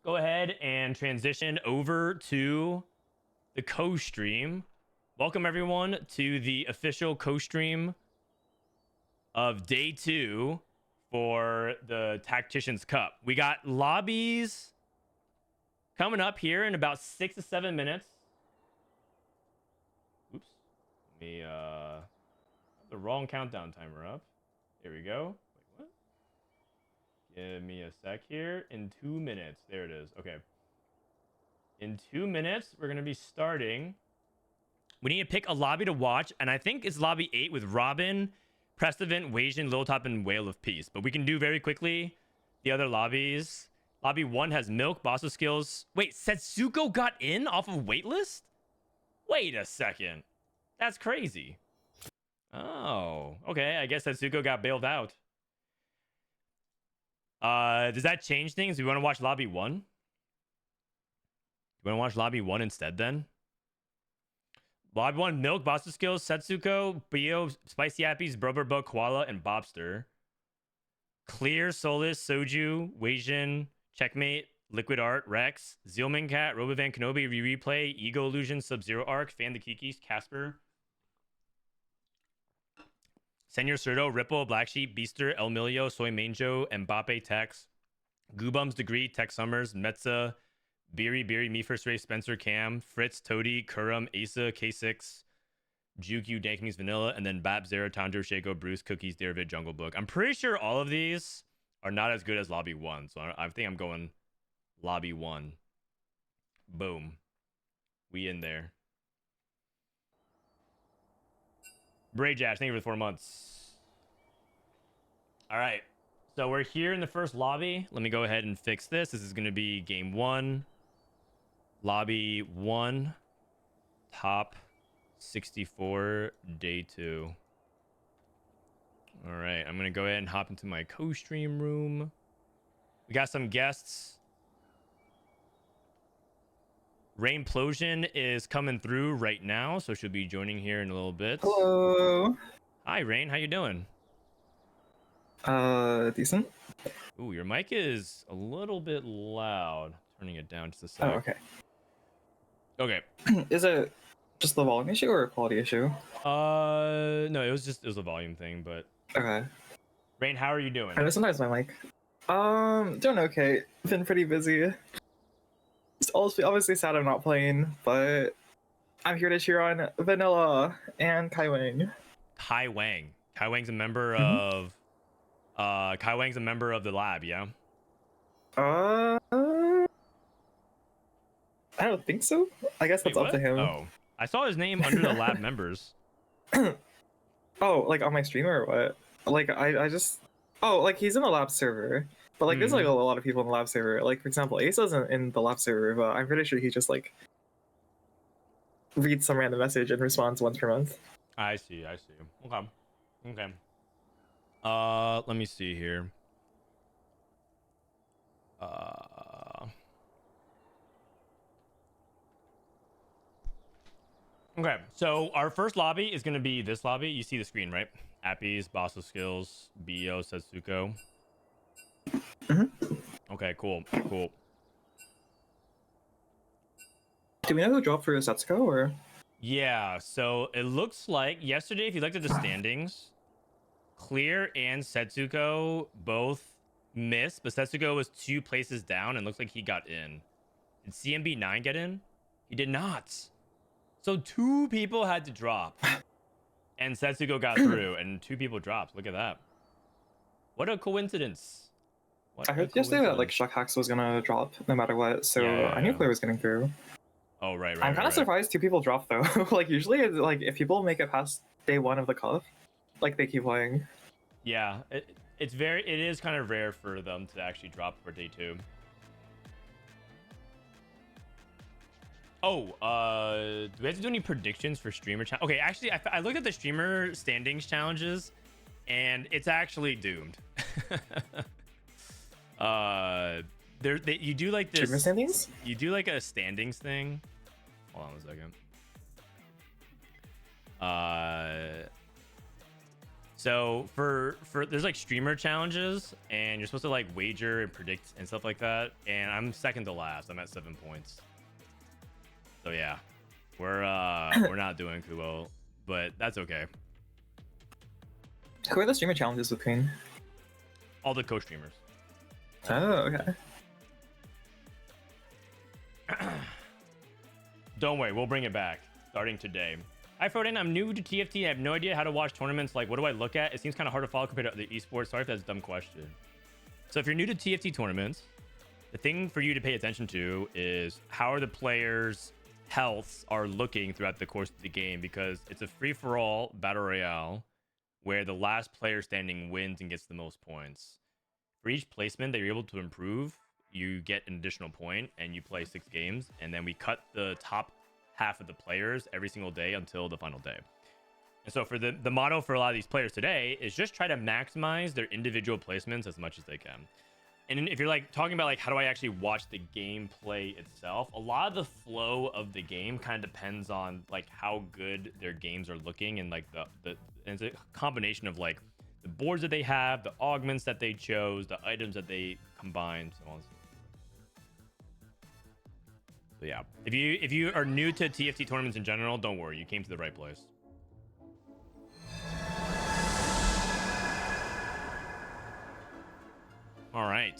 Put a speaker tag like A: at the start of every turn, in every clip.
A: go ahead and transition over to the co-stream. Welcome everyone to the official co-stream of day 2 for the Tactician's Cup. We got lobbies coming up here in about 6 to 7 minutes. Oops. Let me have the wrong countdown timer up. There we go. Wait, what? Give me a sec here. In 2 minutes. There it is. Okay. In 2 minutes, we're going to be starting. We need to pick a lobby to watch, and I think it's lobby 8 with Robin, Prestivent, Wasian, Liltop, and Whale of Peace. But we can do very quickly the other lobbies. Lobby 1 has Milk, Bossoskills. Wait, Setsuko got in off of waitlist? Wait a second. That's crazy. Oh, okay. I guess Setsuko got bailed out. Does that change things? Do we want to watch lobby 1? Do we want to watch lobby 1 instead then? Lobby 1, Milk, Bossoskills, Setsuko, Bio, SpicyAppies, Biribiri, Koala, and Bobster. Clear, Souless, Soju, Wasian, Checkmate, Liquidart, Rex, Zealman Cat, Robivan Kenobi, Rereplay, Ego Illusion, Subzeroark, Fan the Kikis, Caspar, Senor Cerdo, Ripple, Black Sheep, Beaster, El Milio, Soy Manjo, Mbappe, Tex, Guubums, Degree, TexSummers, Metza, Biribiri, Me First Race, Spencer, Cam, Fritz, Toady, Kurumx, Aesah, K6, Juku, Dankings, Vanilla, and then Bap, Zero, Tandro, Shaco, Bruce, Cookies, David, Jungle Book. I'm pretty sure all of these are not as good as Lobby 1, so I think I'm going Lobby 1. Boom. We in there. Brayjash, thank you for the 4 months. All right. So we're here in the first lobby. Let me go ahead and fix this. This is going to be game 1. Lobby 1. Top 64, day 2. All right. I'm going to go ahead and hop into my co-stream room. We got some guests. Rainplosion is coming through right now, so she'll be joining here in a little bit.
B: Hello.
A: Hi, Rain. How you doing?
B: Decent.
A: Ooh, your mic is a little bit loud. Turning it down just a sec.
B: Oh, okay.
A: Okay.
B: Is it just the volume issue or a quality issue?
A: No, it was a volume thing, but
B: Okay.
A: Rain, how are you doing?
B: I know sometimes my mic. Doing okay. Been pretty busy. It's obviously sad I'm not playing, but I'm here to cheer on Vanilla and Kaiweng.
A: Kaiweng. Kaiweng's a member of Kaiweng's a member of the lab, yeah?
B: I don't think so. I guess that's
A: Wait,
B: up to him.
A: Oh. I saw his name under the lab members.
B: Oh, like on my stream or what? Like I just like he's in the lab server. But like there's like a lot of people in the lab server. Like for example, Aesah isn't in the lab server, but I'm pretty sure he just like reads some random message and responds once per month.
A: I see. Okay. Let me see here. Okay, so our first lobby is going to be this lobby. You see the screen, right? Appies, Bossoskills, Bio, Setsuko. Okay, cool.
B: Do we know who dropped for Setsuko or?
A: Yeah, so it looks like yesterday, if you looked at the standings, Clear and Setsuko both missed, but Setsuko was 2 places down and looks like he got in. Did CMB9 get in? He did not. So 2 people had to drop. And Setsuko got through, and 2 people dropped. Look at that. What a coincidence.
B: I heard yesterday that like Shuck Hacks was gonna drop no matter what, so
A: Yeah.
B: I knew Clear was getting through.
A: Oh, right.
B: I'm kind of surprised 2 people dropped though. Like usually, like if people make it past day 1 of the cup, like they keep playing.
A: Yeah, it is kind of rare for them to actually drop for day 2. Oh, do we have to do any predictions for streamer challenge? Okay, actually, I looked at the streamer standings challenges, and it's actually doomed. You do like this.
B: Streamer standings?
A: You do like a standings thing. Hold on a second. So for there's like streamer challenges, and you're supposed to like wager and predict and stuff like that. And I'm second to last. I'm at 7 points. So yeah, we're not doing too well, but that's okay.
B: Who are the streamer challenges with Queen?
A: All the co-streamers.
B: Oh, okay.
A: Don't worry, we'll bring it back starting today. Hi, Frodan. I'm new to TFT. I have no idea how to watch tournaments. Like, what do I look at? It seems kind of hard to follow compared to the esports. Sorry if that's a dumb question. So if you're new to TFT tournaments, the thing for you to pay attention to is how are the players' healths are looking throughout the course of the game, because it's a free-for-all battle royale where the last player standing wins and gets the most points. For each placement that you're able to improve, you get an additional point, and you play 6 games, and then we cut the top half of the players every single day until the final day. And so for the motto for a lot of these players today is just try to maximize their individual placements as much as they can. And if you're like talking about like how do I actually watch the gameplay itself, a lot of the flow of the game kind of depends on like how good their games are looking, and like and it's a combination of like the boards that they have, the augments that they chose, the items that they combined, so on and so forth. So yeah, if you are new to TFT tournaments in general, don't worry, you came to the right place. All right,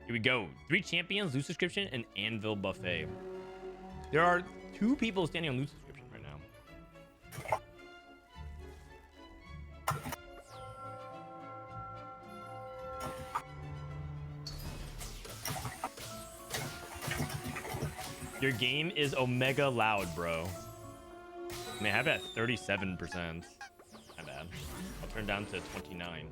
A: here we go. 3 champions, loot subscription, and Anvil buffet. There are 2 people standing on loot subscription right now. Your game is omega loud, bro. I mean, I have it at 37%. Not bad. I'll turn down to 29.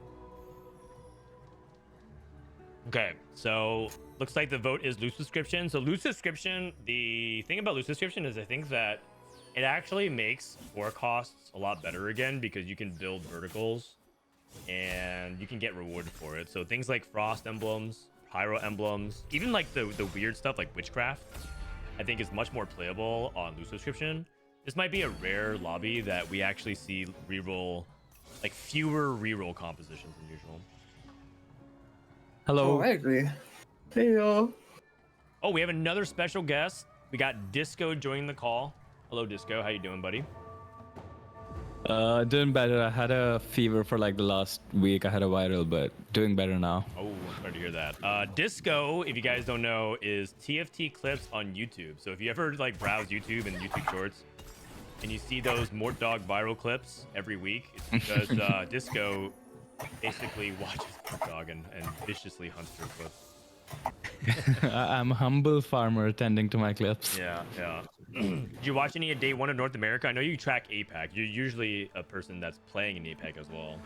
A: Okay, so looks like the vote is loot subscription. So loot subscription, the thing about loot subscription is I think that it actually makes forecasts a lot better again, because you can build verticals and you can get rewarded for it. So things like frost emblems, pyro emblems, even like the weird stuff like witchcraft, I think is much more playable on loot subscription. This might be a rare lobby that we actually see reroll, like fewer reroll compositions than usual.
C: Hello.
B: Oh, I agree. Hey, yo.
A: Oh, we have another special guest. We got Disco joining the call. Hello, Disco. How you doing, buddy?
C: Doing better. I had a fever for like the last week. I had a viral, but doing better now.
A: Oh, sorry to hear that. Disco, if you guys don't know, is TFT clips on YouTube. So if you ever like browse YouTube and YouTube Shorts, and you see those Mort Dog viral clips every week, it's because Disco basically watches Mort Dog and viciously hunts through clips.
C: I'm a humble farmer tending to my clips.
A: Yeah. Did you watch any of Day 1 of North America? I know you track APAC. You're usually a person that's playing in APAC as well.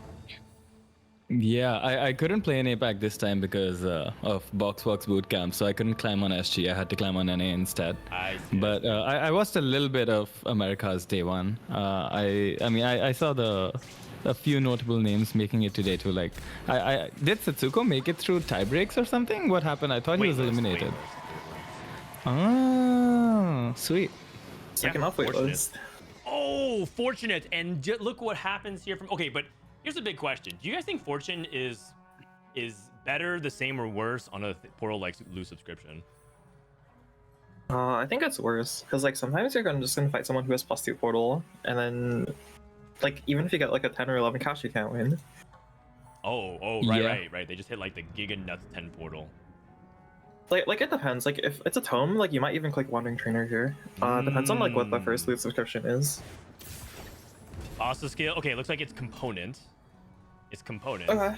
C: Yeah, I couldn't play in APAC this time because of Boxbox Bootcamp, so I couldn't climb on SG. I had to climb on NA instead.
A: I see.
C: But I watched a little bit of America's Day 1. I saw a few notable names making it today too. Like, did Setsuko make it through tie breaks or something? What happened? I thought he was eliminated. Oh, sweet.
B: Second off waitlist.
A: Oh, fortunate. And look what happens here from. Okay, but here's a big question. Do you guys think Fortune is better, the same, or worse on a portal like loot subscription?
B: I think it's worse, because like sometimes you're just gonna fight someone who has +2 portal, and then like even if you get like a 10 or 11 cash, you can't win.
A: Oh,
C: Yeah.
A: right. They just hit like the Giga Nuts 10 portal.
B: Like it depends. Like if it's a tome, like you might even click Wandering Trainer here. Depends on like what the first loot subscription is.
A: Bossoskills. Okay, it looks like it's component. It's component.
B: Okay.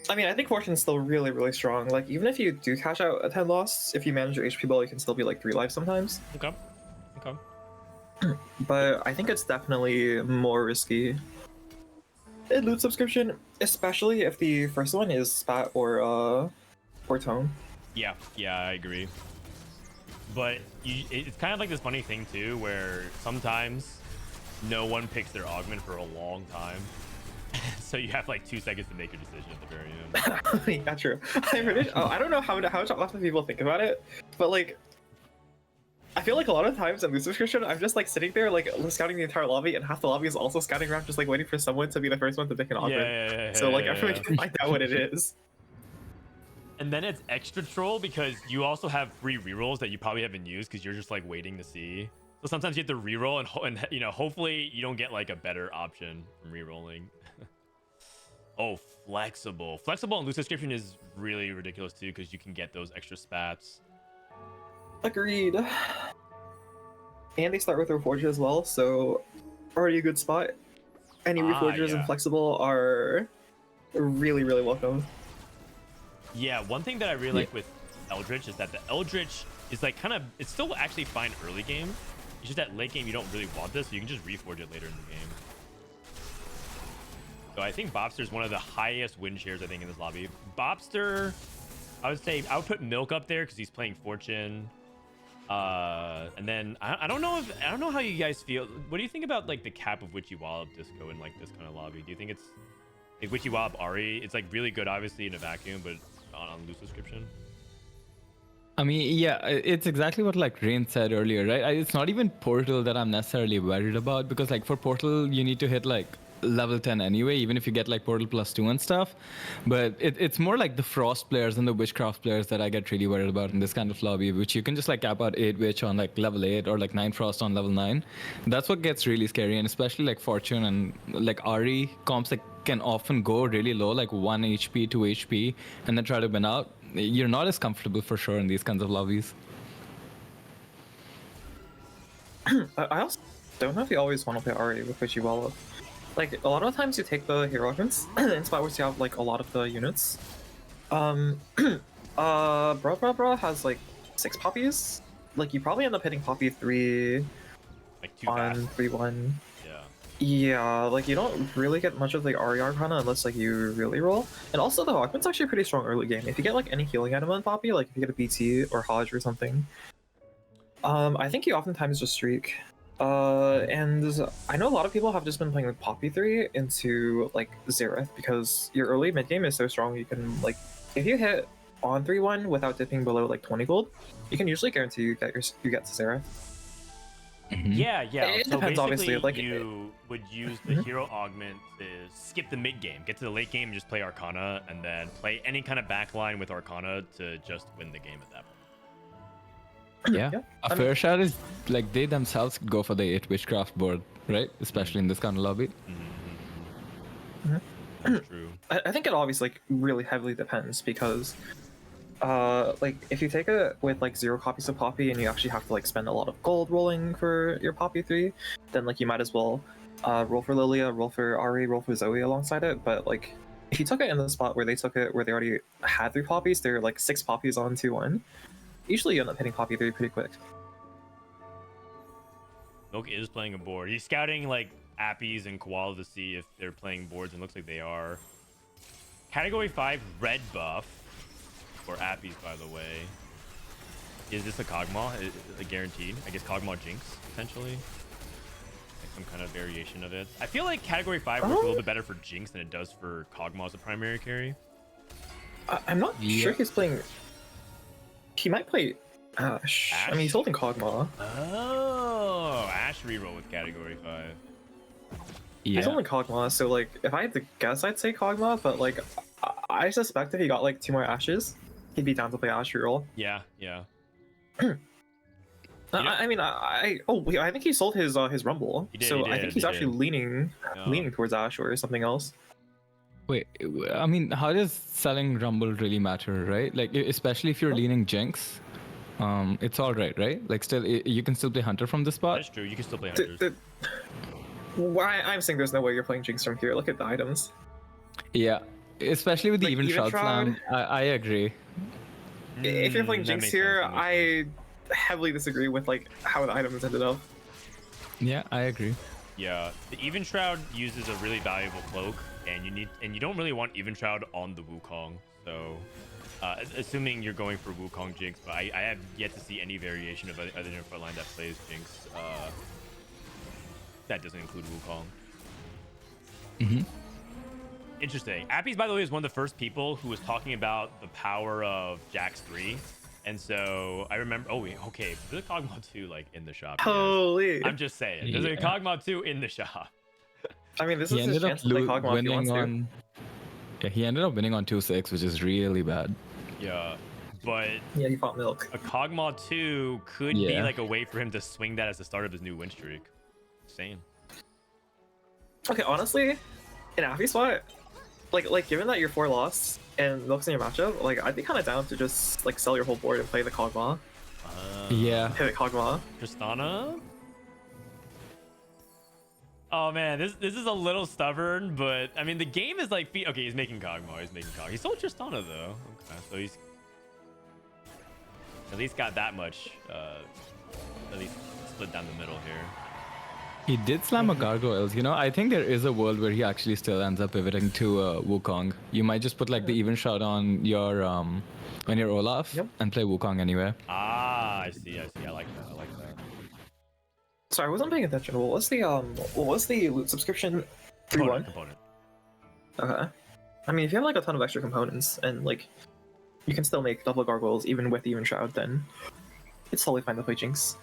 B: I mean, I think Fortune's still really, really strong. Like even if you do cash out a 10 loss, if you manage your HP ball, you can still be like 3 lives sometimes.
A: Okay.
B: But I think it's definitely more risky in loot subscription, especially if the first one is spat or tome.
A: Yeah, I agree. But it's kind of like this funny thing too, where sometimes no one picks their augment for a long time, so you have like 2 seconds to make your decision at the very end.
B: Yeah, true. I don't know how often people think about it, but like I feel like a lot of times in Loser Subscription, I'm just like sitting there like scouting the entire lobby, and half the lobby is also scouting around, just like waiting for someone to be the first one to pick an offer. So like I feel like I can find out what it is.
A: And then it's extra troll because you also have free rerolls that you probably haven't used because you're just like waiting to see. So sometimes you have to reroll and you know, hopefully you don't get like a better option from rerolling. Oh, flexible. Flexible in loose subscription is really ridiculous too because you can get those extra spats.
B: Agreed. And they start with Reforger as well, so already a good spot. Any Reforgers and Flexible are really, really welcome.
A: Yeah, one thing that I really like with Eldritch is that the Eldritch is like kind of, it's still actually fine early game. It's just that late game you don't really want this, so you can just reforge it later in the game. So I think Bobster is one of the highest win shares I think in this lobby. Bobster, I would say I would put Milk up there because he's playing Fortune. And then I don't know how you guys feel. What do you think about like the cap of Witchy Wallop Disco in like this kind of lobby? Do you think it's like Witchy Wallop Ari? It's like really good obviously in a vacuum, but on loose subscription.
C: I mean, yeah, it's exactly what like Rain said earlier, right? It's not even Portal that I'm necessarily worried about because like for Portal you need to hit like level 10 anyway, even if you get like Portal +2 and stuff. But it's more like the Frost players and the Witchcraft players that I get really worried about in this kind of lobby, which you can just like cap out 8 Witch on like level 8 or like 9 Frost on level 9. That's what gets really scary, and especially like Fortune and like Ari comps like can often go really low, like 1 HP, 2 HP, and then try to win out. You're not as comfortable for sure in these kinds of lobbies.
B: I also don't know if you always want to play Ari with Witchy Wallop. Like, a lot of times you take the hero weapons in spot where you have like a lot of the units. Bra has like 6 poppies. Like, you probably end up hitting poppy 3
A: like too
B: on
A: fast.
B: 3-1.
A: Yeah.
B: Yeah, like you don't really get much of the Ari Arcana unless like you really roll. And also the Hawkman's actually pretty strong early game. If you get like any healing item on Poppy, like if you get a BT or Hodge or something, I think you oftentimes just streak. And I know a lot of people have just been playing with Poppy 3 into like Xerath because your early mid game is so strong you can like if you hit on 3-1 without dipping below like 20 gold, you can usually guarantee you get to Xerath.
C: Mm-hmm.
A: Yeah.
B: It
A: So
B: depends,
A: basically,
B: obviously, like,
A: you would use the hero augment to skip the mid game, get to the late game, and just play Arcana, and then play any kind of backline with Arcana to just win the game at that point.
C: Yeah. A fair shot is like they themselves could go for the 8 Witchcraft board, right? Especially in this kind of lobby.
A: That's true.
B: I think it obviously like really heavily depends because like if you take it with like 0 copies of Poppy and you actually have to like spend a lot of gold rolling for your Poppy 3, then like you might as well roll for Lilia, roll for Ari, roll for Zoe alongside it. But like if you took it in the spot where they took it where they already had 3 poppies, they're like 6 poppies on 2-1. Usually you end up hitting Poppy 3 pretty quick.
A: Milk is playing a board. He's scouting like Appies and Koala to see if they're playing boards, and looks like they are. Category 5 red buff for Appies, by the way. Is this a Kog'Maw? Is it guaranteed? I guess Kog'Maw Jinx, potentially. Like some kind of variation of it. I feel like Category 5 works a little bit better for Jinx than it does for Kog'Maw as a primary carry.
B: I'm not sure he's playing... He might play Ash. I mean, he's holding Kog'Maw.
A: Oh, Ash reroll with Category 5.
C: Yeah.
B: He's holding Kog'Maw, so like, if I had to guess, I'd say Kog'Maw, but like, I suspect if he got like 2 more Ashes, he'd be down to play Ash reroll.
A: Yeah.
B: I mean, I think he sold his Rumble, so I think he's actually leaning towards Ash or something else.
C: Wait, I mean, how does selling Rumble really matter, right? Like, especially if you're leaning Jinx, it's all right? Like, still, you can still play Hunter from this spot.
A: That's true. You can still play Hunters.
B: Why I'm saying there's no way you're playing Jinx from here. Look at the items.
C: Yeah, especially with the
B: Like,
C: Even Shroud
B: Shroud?
C: Slam. I agree.
B: If you're playing
A: That
B: Jinx
A: makes
B: here,
A: sense,
B: I heavily disagree with like how the items ended up.
C: Yeah, I agree.
A: Yeah, the Even Shroud uses a really valuable cloak, and you don't really want Even Shroud on the Wukong. So, assuming you're going for Wukong Jinx, but I have yet to see any variation of other than frontline that plays Jinx. That doesn't include Wukong. Interesting. Appies, by the way, is one of the first people who was talking about the power of Jax 3 And so I remember. Oh wait, okay. There's a Kog'Maw 2 like in the shop. you guys.
B: Holy!
A: I'm just saying. There's a Kog'Maw 2 in the shop.
B: I mean, this
C: He
B: is his
C: ended up
B: chance to play Kog'Maw if he
C: winning
B: wants to.
C: on. Yeah, he ended up winning on 2-6, which is really bad.
A: Yeah, but
B: Yeah, he fought Milk.
A: a Kog'Maw 2 could be
C: Yeah.
A: like a way for him to swing that as the start of his new win streak. Insane.
B: Okay, honestly, in Appy spot, like given that you're 4 lost and Milk's in your matchup, like I'd be kind of down to just like sell your whole board and play the Kog'Maw.
C: Yeah.
B: Pivot Kog'Maw.
A: Tristana? Oh man, this is a little stubborn, but I mean the game is like okay, he's making Kog'Maw, He sold Tristana though. Okay, so he's at least got that much at least split down the middle here.
C: He did slam a Gargoyles. You know, I think there is a world where he actually still ends up pivoting to Wukong. You might just put like the even shot on your Olaf and play Wukong anyway.
A: Ah, I see. I like that.
B: Sorry, I wasn't paying attention. What was the loot subscription? 3-1.
A: Component.
B: Okay. I mean, if you have like a ton of extra components and like you can still make double gargoyles even with even shroud, then it's totally fine to play Jinx.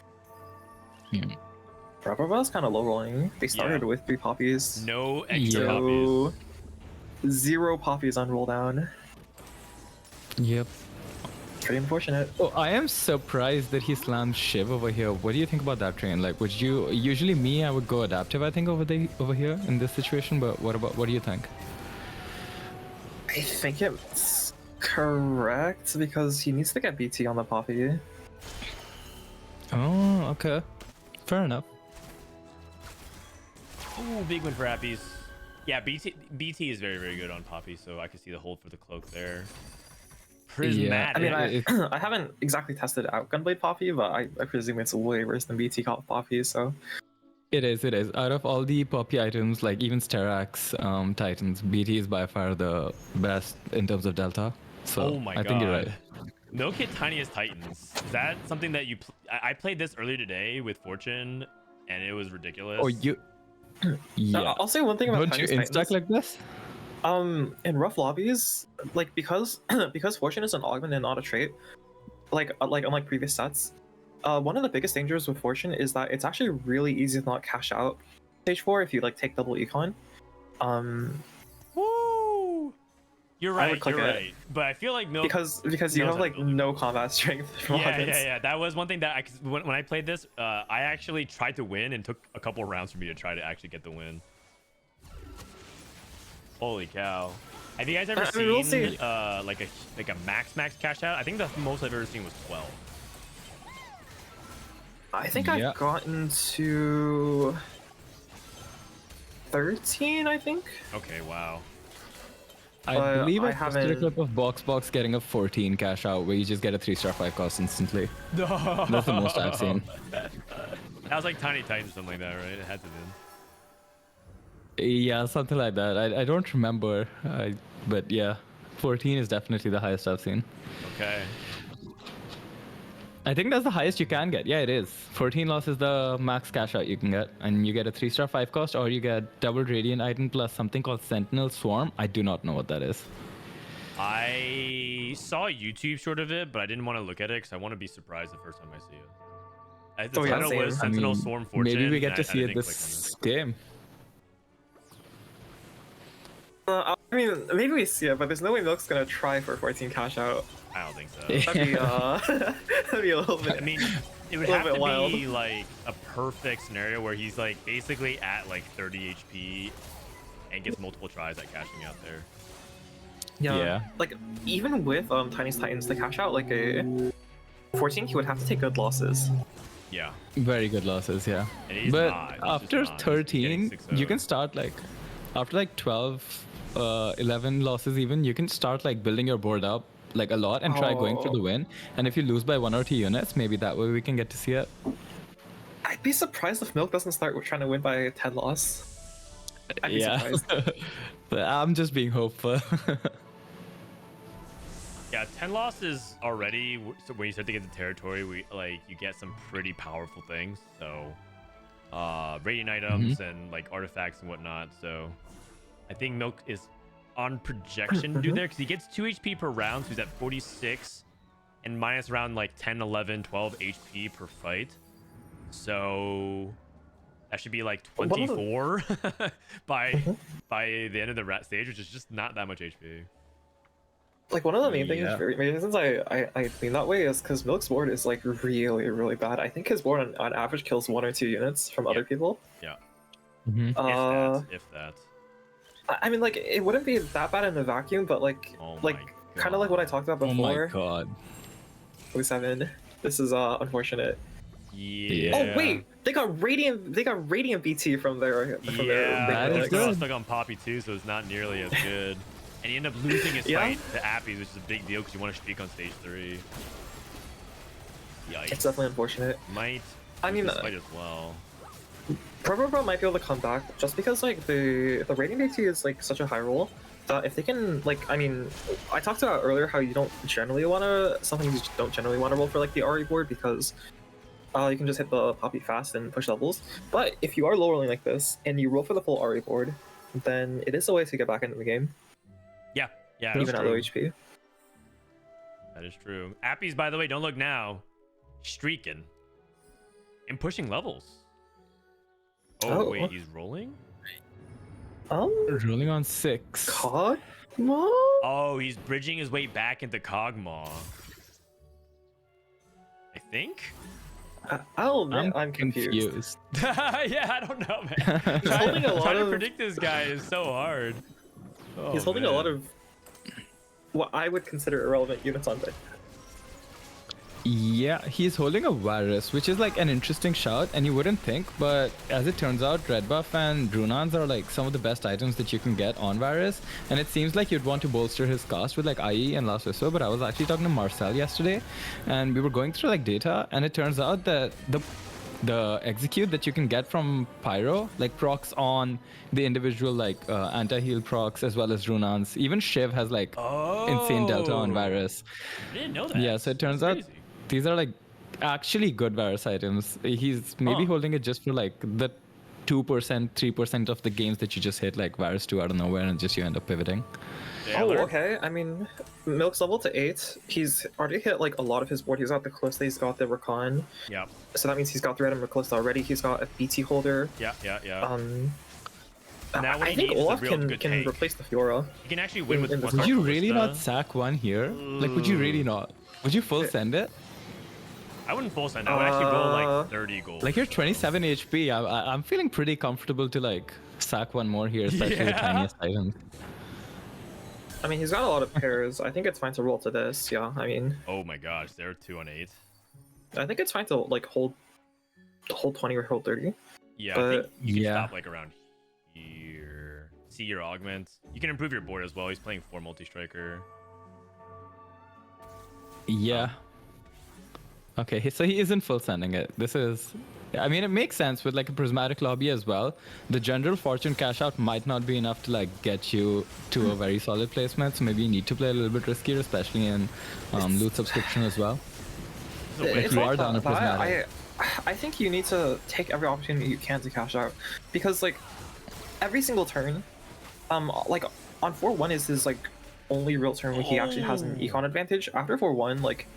B: Properbo's kind of low rolling. They started with 3 poppies.
A: No extra poppies.
B: 0 poppies on roll down.
C: Yep.
B: Pretty unfortunate.
C: Oh, I am surprised that he slammed Shiv over here. What do you think about that train? Like, would you usually I would go adaptive, I think, over here in this situation. But what do you think?
B: I think it's correct because he needs to get BT on the poppy.
C: Oh, okay. Fair enough.
A: Ooh, big win for Appies. Yeah, BT is very, very good on Poppy, so I can see the hold for the cloak there. Prismatic.
B: I mean, I haven't exactly tested out Gunblade Poppy, but I presume it's way worse than BT Poppy, so...
C: It is. Out of all the Poppy items, like even Sterak's Titans, BT is by far the best in terms of Delta. So
A: oh my god.
C: I think you're right.
A: Milk hit Tiniest Titans. Is that something that you... I played this earlier today with Fortune, and it was ridiculous.
C: Oh, you... Yeah.
B: I'll say one thing about
C: Don't you
B: Tiniest
C: instack
B: Titans.
C: like this?
B: In rough lobbies, like because Fortune is an augment and not a trait, like unlike previous sets, one of the biggest dangers with Fortune is that it's actually really easy to not cash out stage 4 if you like take double econ.
A: Woo! You're right. You're right. But I feel like Milk
B: because you have like no combat strength. From
A: yeah. That was one thing that when I played this, I actually tried to win and took a couple rounds for me to try to actually get the win. Holy cow! Have you guys ever seen like a max cash out? I think the most I've ever seen was 12.
B: I think I've gotten to 13. I think.
A: Okay. Wow.
C: I believe I posted a clip of Box getting a 14 cash out where you just get a 3-star 5 cost instantly.
A: No.
C: That's the most I've seen.
A: That was like Tiny Titan or something like that, right? It had to be.
C: Yeah, something like that. I don't remember, but yeah, 14 is definitely the highest I've seen.
A: Okay.
C: I think that's the highest you can get. Yeah, it is. 14 loss is the max cash out you can get, and you get a 3-star 5 cost, or you get double radiant item plus something called Sentinel Swarm. I do not know what that is.
A: I saw a YouTube short of it, but I didn't want to look at it because I want to be surprised the first time I see it. The title was Sentinel Swarm Fortune.
C: Maybe we get to see it this game.
B: I mean, maybe we see it, but there's no way Milk's gonna try for 14 cash out.
A: I don't think so.
B: That'd be a little bit.
A: I mean, it would have to be like a perfect scenario where he's like basically at like 30 HP and gets multiple tries at cashing out there.
B: Yeah. Like even with Tiniest Titans to cash out like a 14, he would have to take good losses.
A: Yeah.
C: Very good losses, yeah. But after 13, you can start like after like 12, 11 losses even, you can start like building your board up like a lot and try going for the win. And if you lose by 1 or 2 units, maybe that way we can get to see it.
B: I'd be surprised if Milk doesn't start trying to win by 10 loss. I'd be surprised.
C: But I'm just being hopeful.
A: Yeah, 10 losses already. So when you start to get the territory, you get some pretty powerful things. So, radiant items and like artifacts and whatnot. So, I think Milk is on projection to do there because he gets 2 HP per round, so he's at 46. and minus around like 10, 11, 12 HP per fight. So that should be like 24 by the end of the rat stage, which is just not that much HP.
B: Like one of the main
C: Yeah.
B: reasons I lean that way is because Milk's board is like really bad. I think his board on average kills 1 or 2 units from other people.
A: Yeah.
C: Mhm.
A: If that.
B: I mean, like it wouldn't be that bad in a vacuum, but like
A: Oh my
B: kind of like what I talked about
C: Oh my
B: before.
C: god.
B: 07. This is unfortunate.
A: Yeah.
B: Oh wait, they got radiant BT from their
A: Yeah,
C: That is
A: he's
C: good.
A: stuck on Poppy too, so it's not nearly as good. And he ended up losing his
B: Yeah.
A: fight to Appies, which is a big deal because you want to streak on stage 3. Yikes.
B: It's definitely unfortunate.
A: Might
B: I mean,
A: lose this fight as well.
B: Pro might be able to come back just because like the radiant BT is like such a high roll that if they can like, I mean, I talked about earlier how you don't generally want to roll for like the RE board because you can just hit the Poppy fast and push levels. But if you are low rolling like this and you roll for the full RE board, then it is a way to get back into the game
A: Yeah,
B: even
A: that's
B: at low
A: true.
B: HP.
A: That is true. Appies, by the way, don't look now. Streaking and pushing levels. Oh, wait, he's rolling?
C: Rolling on 6.
B: Cogma?
A: Oh, he's bridging his way back into Kog'Maw. I think?
B: I'll admit I'm confused.
A: Yeah, I don't know, man.
B: He's holding a lot
A: Trying to
B: of
A: predict this guy is so hard.
B: he's holding a lot of what I would consider irrelevant units on deck.
C: Yeah, he's holding a Varus, which is like an interesting shout, and you wouldn't think, but as it turns out, Red Buff and Runans are like some of the best items that you can get on Varus, and it seems like you'd want to bolster his cost with like IE and Last Whisper, but I was actually talking to Marcel yesterday, and we were going through like data, and it turns out that the execute that you can get from Pyro like procs on the individual like anti-heal procs as well as Runans. Even Shiv has like insane delta on Varus.
A: I didn't know that.
C: Yeah, so it turns
A: That's
C: out
A: crazy.
C: these are like actually good Varus items. He's maybe holding it just for like the 2%, 3% of the games that you just hit like Varus 2 out of nowhere and just you end up pivoting.
A: Taylor?
B: Oh, okay. I mean, Milk's level to 8. He's already hit like a lot of his board. He's got the Calista, he's got the Rakan.
A: Yeah.
B: So that means he's got the Red and Calista already. He's got a BT holder.
A: Yeah. Now what
B: I
A: he
B: think
A: needs is a
B: Olaf
A: real good
B: can
A: take.
B: replace the Fiora.
A: He can actually win with
B: in the
A: one
C: Would
A: star
C: you really
A: Calista.
C: not sack one here? Like, would you really not? Would you full send it?
A: I wouldn't full send. I would actually go like 30 gold.
C: Like you're 27 HP. I'm feeling pretty comfortable to like sack one more here, especially the tiniest items.
B: I mean, he's got a lot of pairs. I think it's fine to roll to this. Yeah, I mean,
A: Oh my gosh, they're 2 on 8.
B: I think it's fine to like hold 20 or hold 30.
A: Yeah, I
B: But-
A: think you can
C: Yeah.
A: stop like around here. See your augments. You can improve your board as well. He's playing 4 multi-striker.
C: Yeah. Okay, so he isn't full sending it. This is, I mean, it makes sense with like a prismatic lobby as well. The general fortune cash out might not be enough to like get you to a very solid placement. So maybe you need to play a little bit riskier, especially in loot subscription as well.
B: It's
C: you
B: like
C: are down
B: that,
C: to
B: but
C: prismatic.
B: I think you need to take every opportunity you can to cash out, because like every single turn, like on 4-1 is his like only real turn where he actually has an econ advantage. After 4-1, like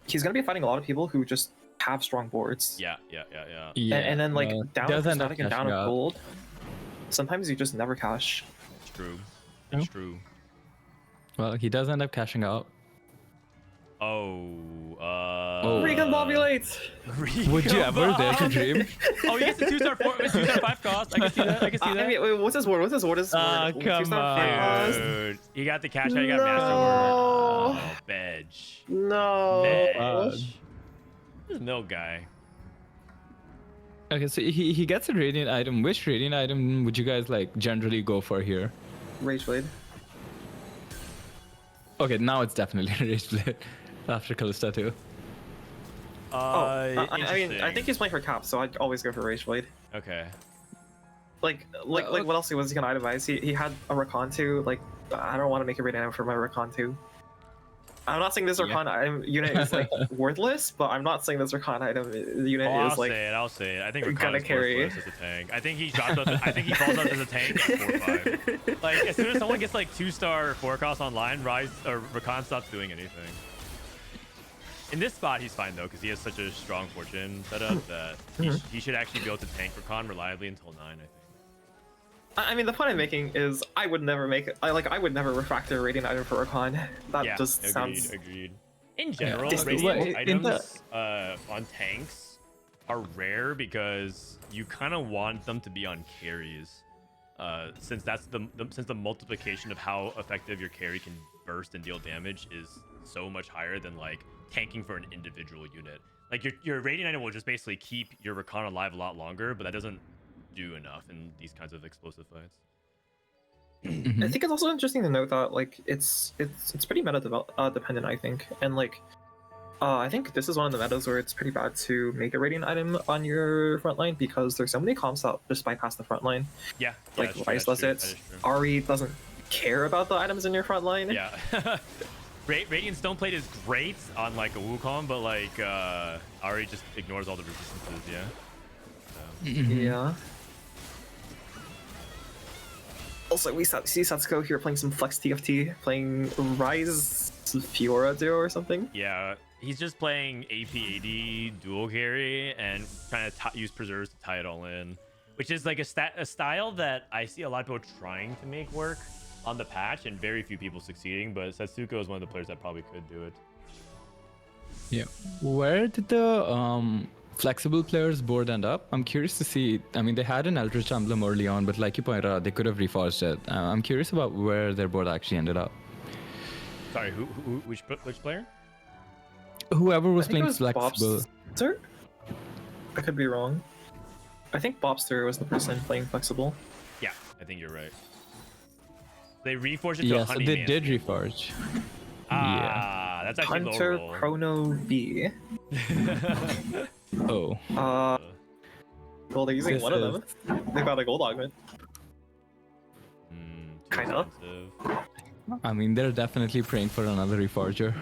B: he's gonna be fighting a lot of people who just have strong boards.
A: Yeah.
C: Yeah,
B: And then like down a
C: does end up
B: prismatic and down
C: cashing
B: a
C: out.
B: gold, sometimes you just never cash.
A: It's true.
C: Yeah.
A: It's true.
C: Well, he does end up cashing out.
B: Recombobulate!
C: Would you ever dare to dream?
A: Oh, he gets a 2-star 5 cost. I can see that.
B: I mean, wait, what's his word? What's his word?
C: Ah, come on.
A: Dude, you got the cash out, you got Master
B: No.
A: Word. Oh, Bedge.
B: No.
A: Bedge. This milk guy.
C: Okay, so he gets a radiant item. Which radiant item would you guys like generally go for here?
B: Rage Blade.
C: Okay, now it's definitely Rage Blade after Callista too.
B: I mean, I
A: interesting.
B: think he's playing for Cap, so I'd always go for Rage Blade.
A: Okay.
B: Like what else was he gonna itemize? He had a Rakan 2. Like, I don't want to make a raid item for my Rakan 2. I'm not saying this Rakan item unit is like worthless, but I'm not saying this Rakan item unit
A: I'll
B: is like
A: say it. I think
B: gonna
A: Rakan is
B: carry.
A: worthless as a tank. I think he drops out. I think he falls out as a tank at 4-5. Like as soon as someone gets like 2-star 4 cost online, Rakan stops doing anything. In this spot, he's fine though, because he has such a strong fortune setup that he should actually be able to tank Rakan reliably until 9, I think.
B: I mean, the point I'm making is I would never refractor a Radiant item for Rakan. That just sounds...
A: Agreed. In general,
B: distasteful.
A: Radiant items on tanks are rare because you kind of want them to be on carries. Since that's since the multiplication of how effective your carry can burst and deal damage is so much higher than like tanking for an individual unit. Like your Radiant item will just basically keep your Rakan alive a lot longer, but that doesn't do enough in these kinds of explosive fights.
B: I think it's also interesting to note that like it's pretty meta dependent, I think, and like I think this is one of the metas where it's pretty bad to make a Radiant item on your front line because there's so many comps that just bypass the front line.
A: Yeah,
B: like Rice does it. Ari doesn't care about the items in your front line.
A: Yeah. Radiant Stoneplate is great on like a Wukong, but like Ari just ignores all the resistances. Yeah. So.
B: Yeah. Also, we see Setsuko here playing some Flex TFT, playing Rise Fiora Duo or something.
A: Yeah, he's just playing AP/AD dual carry and trying to use preserves to tie it all in, which is like a style that I see a lot of people trying to make work on the patch and very few people succeeding, but Setsuko is one of the players that probably could do it.
C: Yeah. Where did the flexible players board end up? I'm curious to see. I mean, they had an Eldritch Emblem early on, but like you pointed out, they could have reforged it. I'm curious about where their board actually ended up.
A: Sorry, which player?
C: Whoever was playing
B: was
C: flexible.
B: Bobster? I could be wrong. I think Bobster was the person playing flexible.
A: Yeah, I think you're right. They reforged it to
C: Yes,
A: a honey
C: they
A: man.
C: did reforge.
A: Ah, that's actually
B: Hunter
A: low roll.
B: Chrono B.
C: Oh.
B: Well, they're using one of them. They got a gold augment. Kinda.
C: I mean, they're definitely praying for another reforger.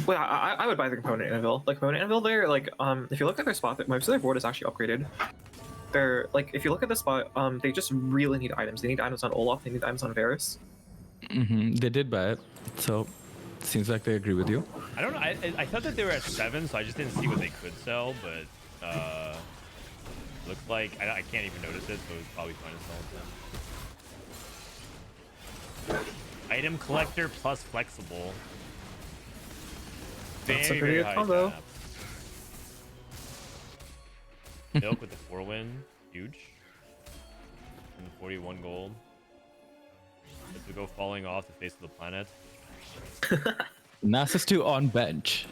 B: Well, I would buy the component Anvil. Like component Anvil, there, like if you look at their spot, most of their board is actually upgraded. They're like, if you look at the spot, they just really need items. They need items on Olaf. They need items on Varus.
C: They did buy it, so seems like they agree with you.
A: I don't know. I thought that they were at 7, so I just didn't see what they could sell, but looks like I can't even notice it, so it's probably fine to sell it then. Item collector plus flexible.
B: That's a pretty good combo.
A: Milk with the 4-win, huge. And 41 gold. Setsuko falling off the face of the planet.
C: Nasus 2 on bench.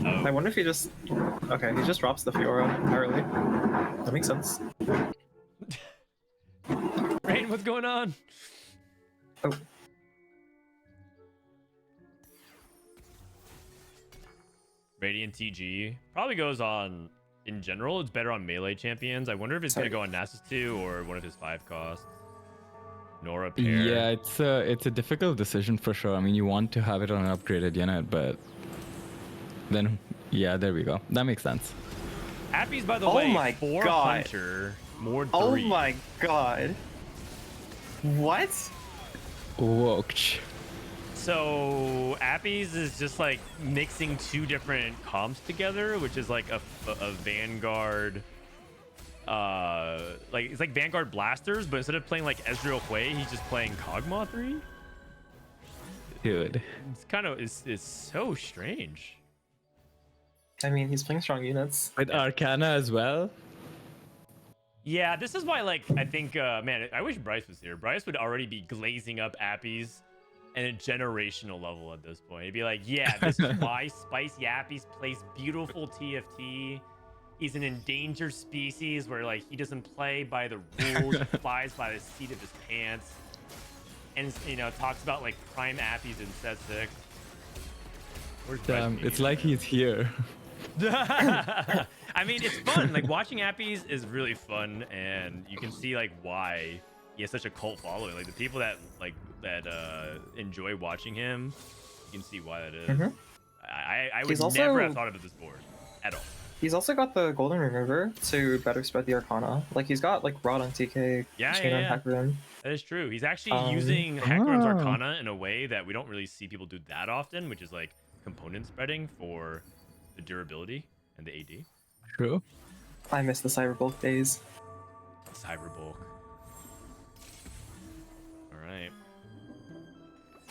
A: Oh.
B: I wonder if he just... Okay, he just drops the Fiora entirely. That makes sense.
A: Rain, what's going on?
B: Oh.
A: Radiant TG probably goes on... In general, it's better on melee champions. I wonder if it's going to go on Nasus 2 or one of his 5 costs. Nora pair.
C: Yeah, it's a difficult decision for sure. I mean, you want to have it on an upgraded unit, but then, yeah, there we go. That makes sense.
A: Appies, by the way,
B: my
A: 4
B: God.
A: Hunter, more 3.
B: Oh my god. What?
C: Wokch.
A: So Appies is just like mixing 2 different comps together, which is like a Vanguard, like it's like Vanguard Blasters, but instead of playing like Ezreal Hui, he's just playing Kog'Maw 3.
C: Dude.
A: It's kind of it's so strange.
B: I mean, he's playing strong units.
C: With Arcana as well.
A: Yeah, this is why like I think man, I wish Bryce was here. Bryce would already be glazing up Appies at a generational level at this point. He'd be like, yeah, this is why SpicyAppies plays beautiful TFT. He's an endangered species where like he doesn't play by the rules, he flies by the seat of his pants. And you know, talks about like prime Appies in set 6. Where's Bryce
C: It's like he's here.
A: I mean, it's fun. Like watching Appies is really fun, and you can see like why he has such a cult following. Like the people that enjoy watching him, you can see why that is. I would never have thought of this board at all.
B: He's also got the Golden Remover to better spread the Arcana. Like he's got like Rod on TK, Chain on Hackroom.
A: That is true. He's actually using Hackroom's Arcana in a way that we don't really see people do that often, which is like component spreading for the durability and the AD.
C: True.
B: I miss the Cyberbulk days.
A: Cyberbulk. All right.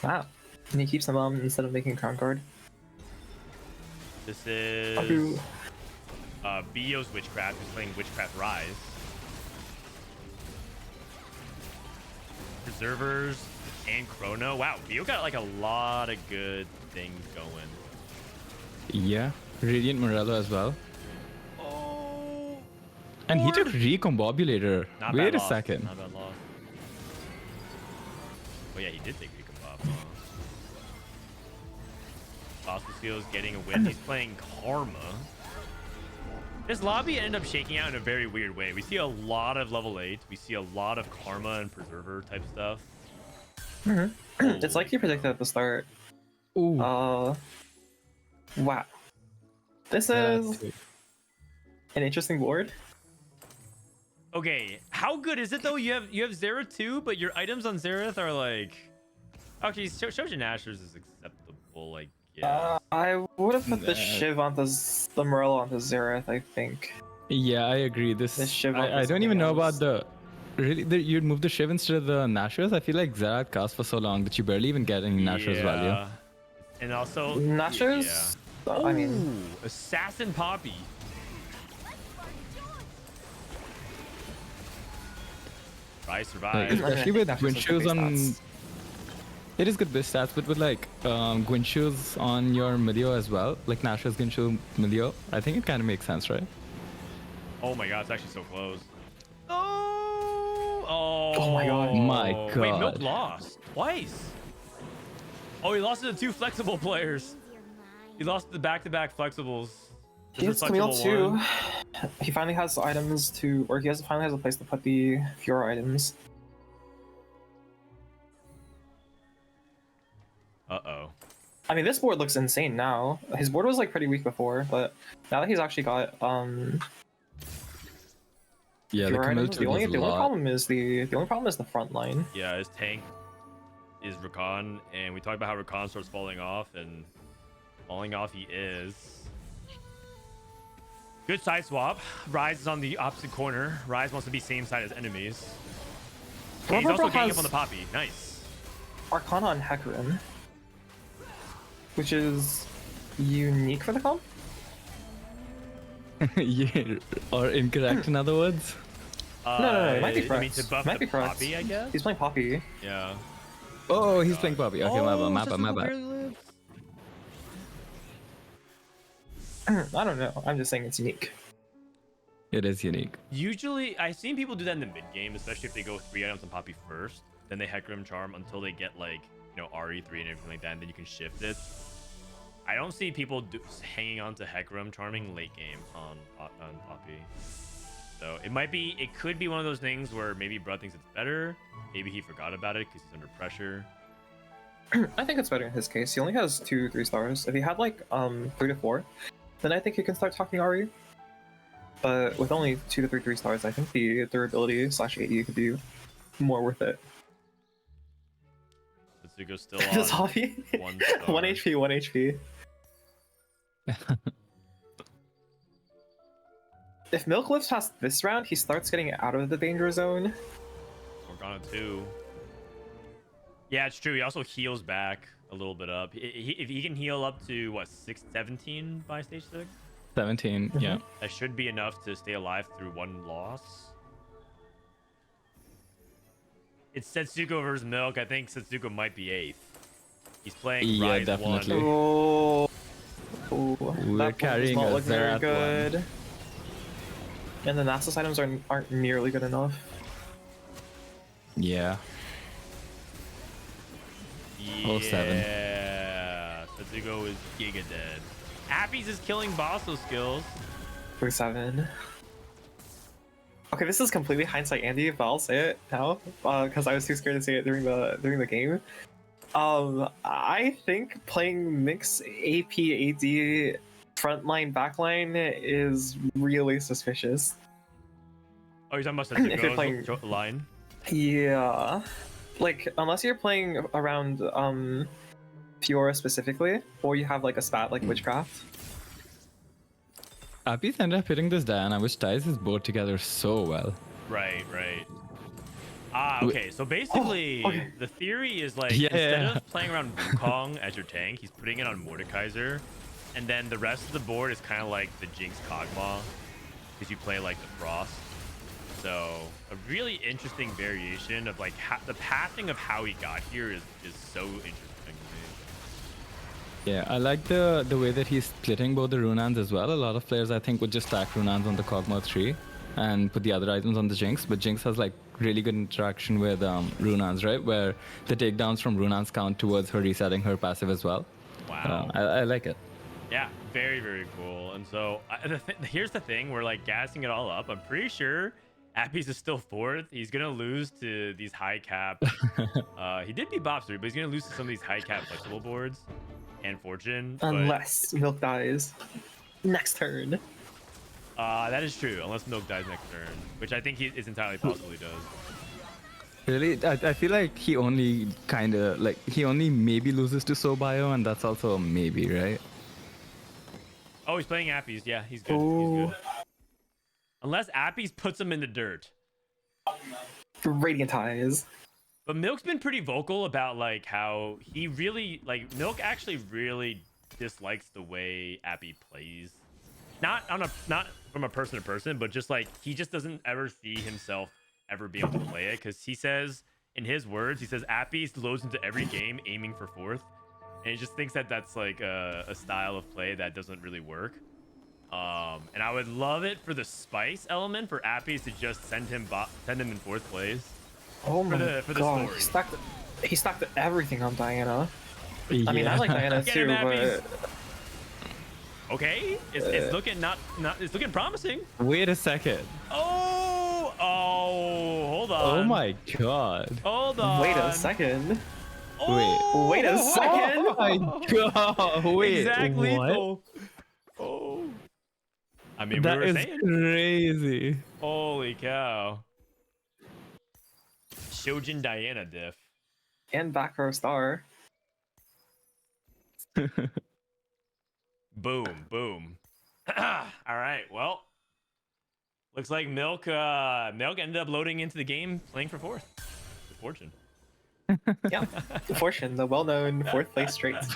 B: Wow. And he keeps them instead of making a Crown Guard.
A: This is
B: Aku.
A: Bio's Witchcraft, who's playing Witchcraft Rise. Preservers and Chrono. Wow, Bio got like a lot of good things going.
C: Yeah. Radiant Morello as well.
A: Oh.
C: And he took
A: Lord.
C: Recombobulator.
A: Not
C: Wait
A: bad
C: a
A: loss.
C: second.
A: Not bad loss. Oh yeah, he did take Recombop. Bossoskills getting a win. He's playing Karma. This lobby ended up shaking out in a very weird way. We see a lot of level 8. We see a lot of Karma and Preserver type stuff.
B: It's like you predicted at the start.
C: Ooh.
B: Wow. This is an interesting board.
A: Okay, how good is it though? You have Xerath too, but your items on Xerath are like... Okay, Shojin Asher's is acceptable, like, yeah.
B: I would have put the
C: Nah.
B: Shiv onto the Morello onto Xerath, I think.
C: Yeah, I agree.
B: This Shiv
C: I
B: onto
C: don't even know
B: something
C: about the... Really? You'd move the Shiv instead of the Nashers? I feel like Xerath costs for so long that you barely even get any Nashers value.
A: And also...
B: Nashers? I mean...
A: Ooh, Assassin Poppy. Rise
C: Like,
A: survive.
C: especially with
B: Nashers
C: Gwyn
B: has
C: shoes
B: good
C: on...
B: base stats.
C: It is good base stats, but with like Gwyn shoes on your Milio as well, like Nashers Gwyn shoe Milio, I think it kind of makes sense, right?
A: Oh my god, it's actually so close. Oh!
B: Oh my god.
C: My
A: Wait, Milk
C: god.
A: lost twice. Oh, he lost to the 2 flexible players. He lost the back-to-back flexibles.
B: He has Camille too. He finally has items to, or he finally has a place to put the Fiora items.
A: Uh-oh.
B: I mean, this board looks insane now. His board was like pretty weak before, but now that he's actually got
C: Yeah, the
B: Fiora
C: Camille
B: items,
C: took
B: the only
C: a lot.
B: problem is the only problem is the front line.
A: Yeah, his tank is Rakan, and we talked about how Rakan starts falling off, and falling off he is. Good side swap. Rise is on the opposite corner. Rise wants to be same side as enemies. Okay, he's also
B: Robo
A: getting
B: has
A: up on the Poppy. Nice.
B: Arcana on Hecarim, which is unique for the comp.
C: Yeah, or incorrect in other words.
B: No, it might be
A: I mean,
B: correct.
A: to buff
B: Might
A: the
B: be correct.
A: Poppy, I guess?
B: He's playing Poppy.
A: Yeah.
C: Oh, he's
A: God.
C: playing Poppy. Okay, my bad.
B: I don't know. I'm just saying it's unique.
C: It is unique.
A: Usually, I've seen people do that in the mid game, especially if they go 3 items on Poppy first, then they Hecarim Charm until they get like, you know, RE3 and everything like that, and then you can shift it. I don't see people hanging on to Hecarim Charming late game on Poppy. So it could be one of those things where maybe Brud thinks it's better, maybe he forgot about it because he's under pressure.
B: I think it's better in his case. He only has 2-3 stars. If he had like 3 to 4, then I think he can start talking RE. But with only 2 to 3 stars, I think the durability / AD could be more worth it.
A: Setsuko's still
B: This
A: on
B: hobby,
A: 1 star.
B: 1 HP, 1 HP. If Milk lives past this round, he starts getting out of the danger zone.
A: Morgana 2. Yeah, it's true. He also heals back a little bit up. If he can heal up to, what, 17 by stage 6?
C: 17, yeah.
A: That should be enough to stay alive through 1 loss. It's Setsuko versus Milk. I think Setsuko might be 8th. He's playing
C: Yeah,
A: Rise
C: definitely.
A: 1.
B: Oh,
C: We're
B: that
C: carrying
B: does not
C: a
B: look very
C: Xerath
B: good.
C: one.
B: And the Nasus items aren't nearly good enough.
C: Yeah.
A: Yeah.
C: 07.
A: Setsuko is giga dead. Appies is killing Bossoskills.
B: 7. Okay, this is completely hindsight Andy, but I'll say it now because I was too scared to say it during the game. I think playing mix AP AD frontline backline is really suspicious.
A: Oh, you're talking about
B: If you're playing-
A: Setsuko's line?
B: Yeah, like unless you're playing around Fiora specifically, or you have like a spat like Witchcraft.
C: Appies ended up hitting this Diana, which ties his board together so well.
A: Right. Okay. So basically,
B: okay.
A: the theory is like
C: Yeah,
A: instead
C: yeah.
A: of playing around Wukong as your tank, he's putting it on Mordekaiser, and then the rest of the board is kind of like the Jinx Kog'Maw, because you play like the Frost. So a really interesting variation of like the pathing of how he got here is so interesting to me.
C: Yeah, I like the way that he's splitting both the Runans as well. A lot of players, I think, would just stack Runans on the Kog'Maw 3 and put the other items on the Jinx. But Jinx has like really good interaction with Runans, right? Where the takedowns from Runans count towards her resetting her passive as well.
A: Wow.
C: I like it.
A: Yeah, very, very cool. And so here's the thing, we're like gassing it all up. I'm pretty sure Appies is still 4th. He's gonna lose to these high cap. He did beat Bopster, but he's gonna lose to some of these high cap flexible boards and Fortune.
B: Unless Milk dies next turn.
A: That is true, unless Milk dies next turn, which I think is entirely possible he does.
C: Really, I feel like he only maybe loses to Sobio, and that's also a maybe, right?
A: Oh, he's playing Appies. Yeah, he's good.
B: Ooh.
A: He's good. Unless Appies puts him in the dirt.
B: Radiant Ties.
A: But Milk's been pretty vocal about like how he really Milk actually really dislikes the way Appy plays. Not from a person to person, but just like he just doesn't ever see himself ever be able to play it, because he says, in his words, he says Appy loads into every game aiming for 4th, and he just thinks that that's like a style of play that doesn't really work. And I would love it for the spice element for Appy to just send him in 4th place.
B: Oh my
A: for the
B: god,
A: story.
B: he stacked everything on Diana.
C: Yeah.
B: I mean, I like Diana
A: Get
B: too,
A: him,
B: but
A: Appies. Okay, it's looking it's looking promising.
C: Wait a second.
A: Oh, hold on.
C: Oh my god.
A: Hold on.
B: wait a second.
A: Oh,
B: Wait a second.
C: Oh my god. Wait.
A: Exactly.
C: What?
A: Oh. I mean,
C: That
A: we were
C: is
A: saying.
C: crazy.
A: Holy cow. Shojin Diana diff.
B: And back row star.
A: Boom, boom. All right, well, looks like Milk ended up loading into the game, playing for 4th. Good fortune.
B: Yeah, Fortune, the well-known 4th place traits.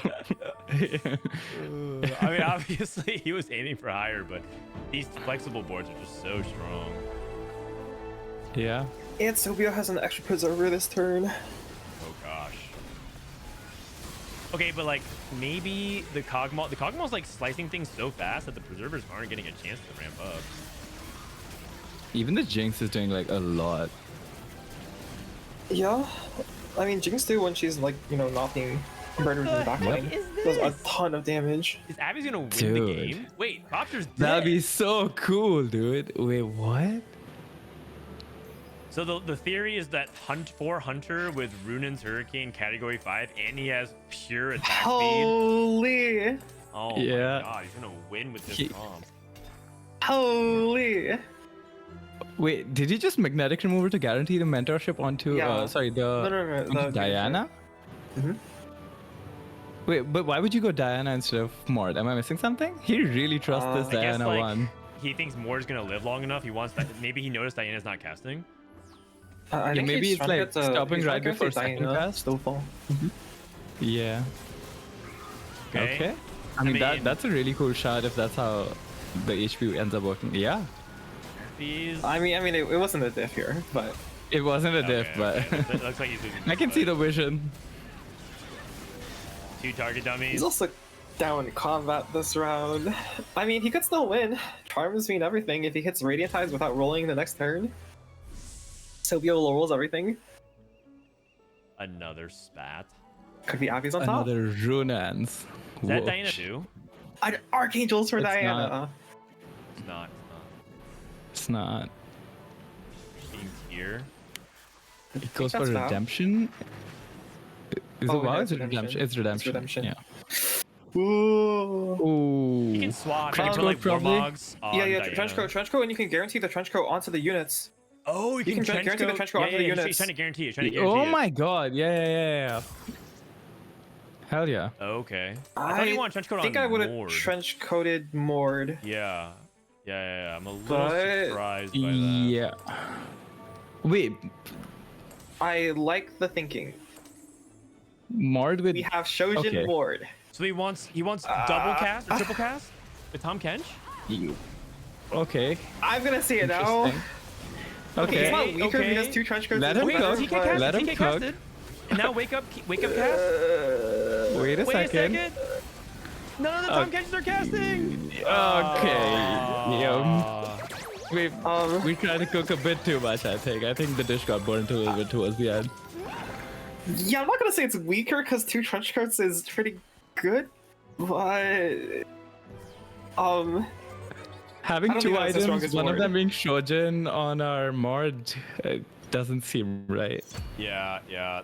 A: I mean, obviously he was aiming for higher, but these flexible boards are just so strong.
C: Yeah.
B: And Sobio has an extra preserver this turn.
A: Oh gosh. Okay, but like maybe the Kog'Maw's like slicing things so fast that the preservers aren't getting a chance to ramp up.
C: Even the Jinx is doing like a lot.
B: Yeah, I mean, Jinx too, when she's like, not being murdered in the backline, does a ton of damage.
A: Is Abby's gonna win the
C: Dude.
A: game? Wait, Bopter's dead.
C: That'd be so cool, dude. Wait, what?
A: So the theory is that Hunter with Runan's Hurricane Category 5, and he has pure attack speed.
B: Holy!
A: Oh
C: Yeah.
A: my god, he's gonna win with this
C: He-
A: comp.
B: Holy!
C: Wait, did he just magnetic remover to guarantee the mentorship onto
B: Yeah.
C: onto
B: the
C: Diana?
B: Mhm.
C: Wait, but why would you go Diana instead of Mord? Am I missing something? He really trusts this
A: I guess
C: Diana
A: like
C: one.
A: he thinks Mord's gonna live long enough. He wants that. Maybe he noticed Diana's not casting.
B: I
C: Yeah,
B: think
C: maybe
B: he's
C: it's
B: trying to
C: like
B: get
C: stopping
B: he's
C: right
B: trying to
C: before
B: get
C: second
B: Diana
C: cast.
B: Snowfall.
C: Yeah.
A: Okay.
C: Okay. I mean,
A: mean-
C: that's a really cool shot if that's how the HP ends up working. Yeah.
A: These.
B: I mean, it wasn't a diff here, but
C: It wasn't a diff,
A: Okay,
C: but
A: okay. It looks like he's losing.
C: I can see the vision.
A: 2 target dummies.
B: he's also down in combat this round. I mean, he could still win. Charms mean everything if he hits Radiant Ties without rolling the next turn. Sobio rolls everything.
A: Another spat.
B: Could be Abby's on top.
C: Another Runans.
A: Is that
C: Whoa.
A: Diana too?
B: Archangels for
C: It's
B: Diana.
A: It's not.
C: It's not.
A: Being here.
C: It goes for
B: that's Val.
C: redemption. Is
B: Oh,
C: it WoW?
B: yeah,
C: It's redemption. It's redemption.
B: redemption.
C: Yeah.
B: Ooh.
C: Ooh.
A: You can swap.
C: Trench
A: You can
C: coat,
A: like
C: probably?
A: Warmogs on
B: Yeah,
A: Diana.
B: trench coat, and you can guarantee the trench coat onto the units.
A: Oh, you
B: can
A: trench
B: guarantee the
A: coat.
B: trench coat onto the
A: He's
B: units.
A: trying to guarantee it. Trying to guarantee
C: Oh
A: it.
C: my god. Yeah. Hell yeah.
A: Okay. I thought you want trench coat on
B: think I would have
A: Mord.
B: trench coated Mord.
A: Yeah. Yeah. I'm a little
B: But-
A: surprised by that.
C: Yeah. Wait,
B: I like the thinking.
C: Mord with
B: We have Shojin
C: Okay.
B: Mord.
A: So he wants double cast or triple cast with Tom Kench?
C: you. Okay.
B: I'm gonna say it now.
C: Interesting.
B: Okay, he's not
C: Okay.
B: weaker
A: okay.
B: because 2 trench coats.
C: Let
B: is
C: him
A: Wait,
B: better,
C: cook.
A: TK
B: but-
A: casted.
C: Let him
A: TK
C: cook.
A: casted. And now wake up cast.
C: Wait a
A: Wait a
C: second.
A: second. None of the Tom Kenches are casting.
C: Okay. Yeah.
B: Um,
C: We tried to cook a bit too much, I think. I think the dish got burnt a little bit towards the end.
B: Yeah, I'm not gonna say it's weaker because 2 trench coats is pretty good, but
C: Having
B: I don't
C: 2
B: think that's the
C: items,
B: strongest
C: one of
B: word.
C: them being Shojin on our Mord, doesn't seem right.
A: Yeah.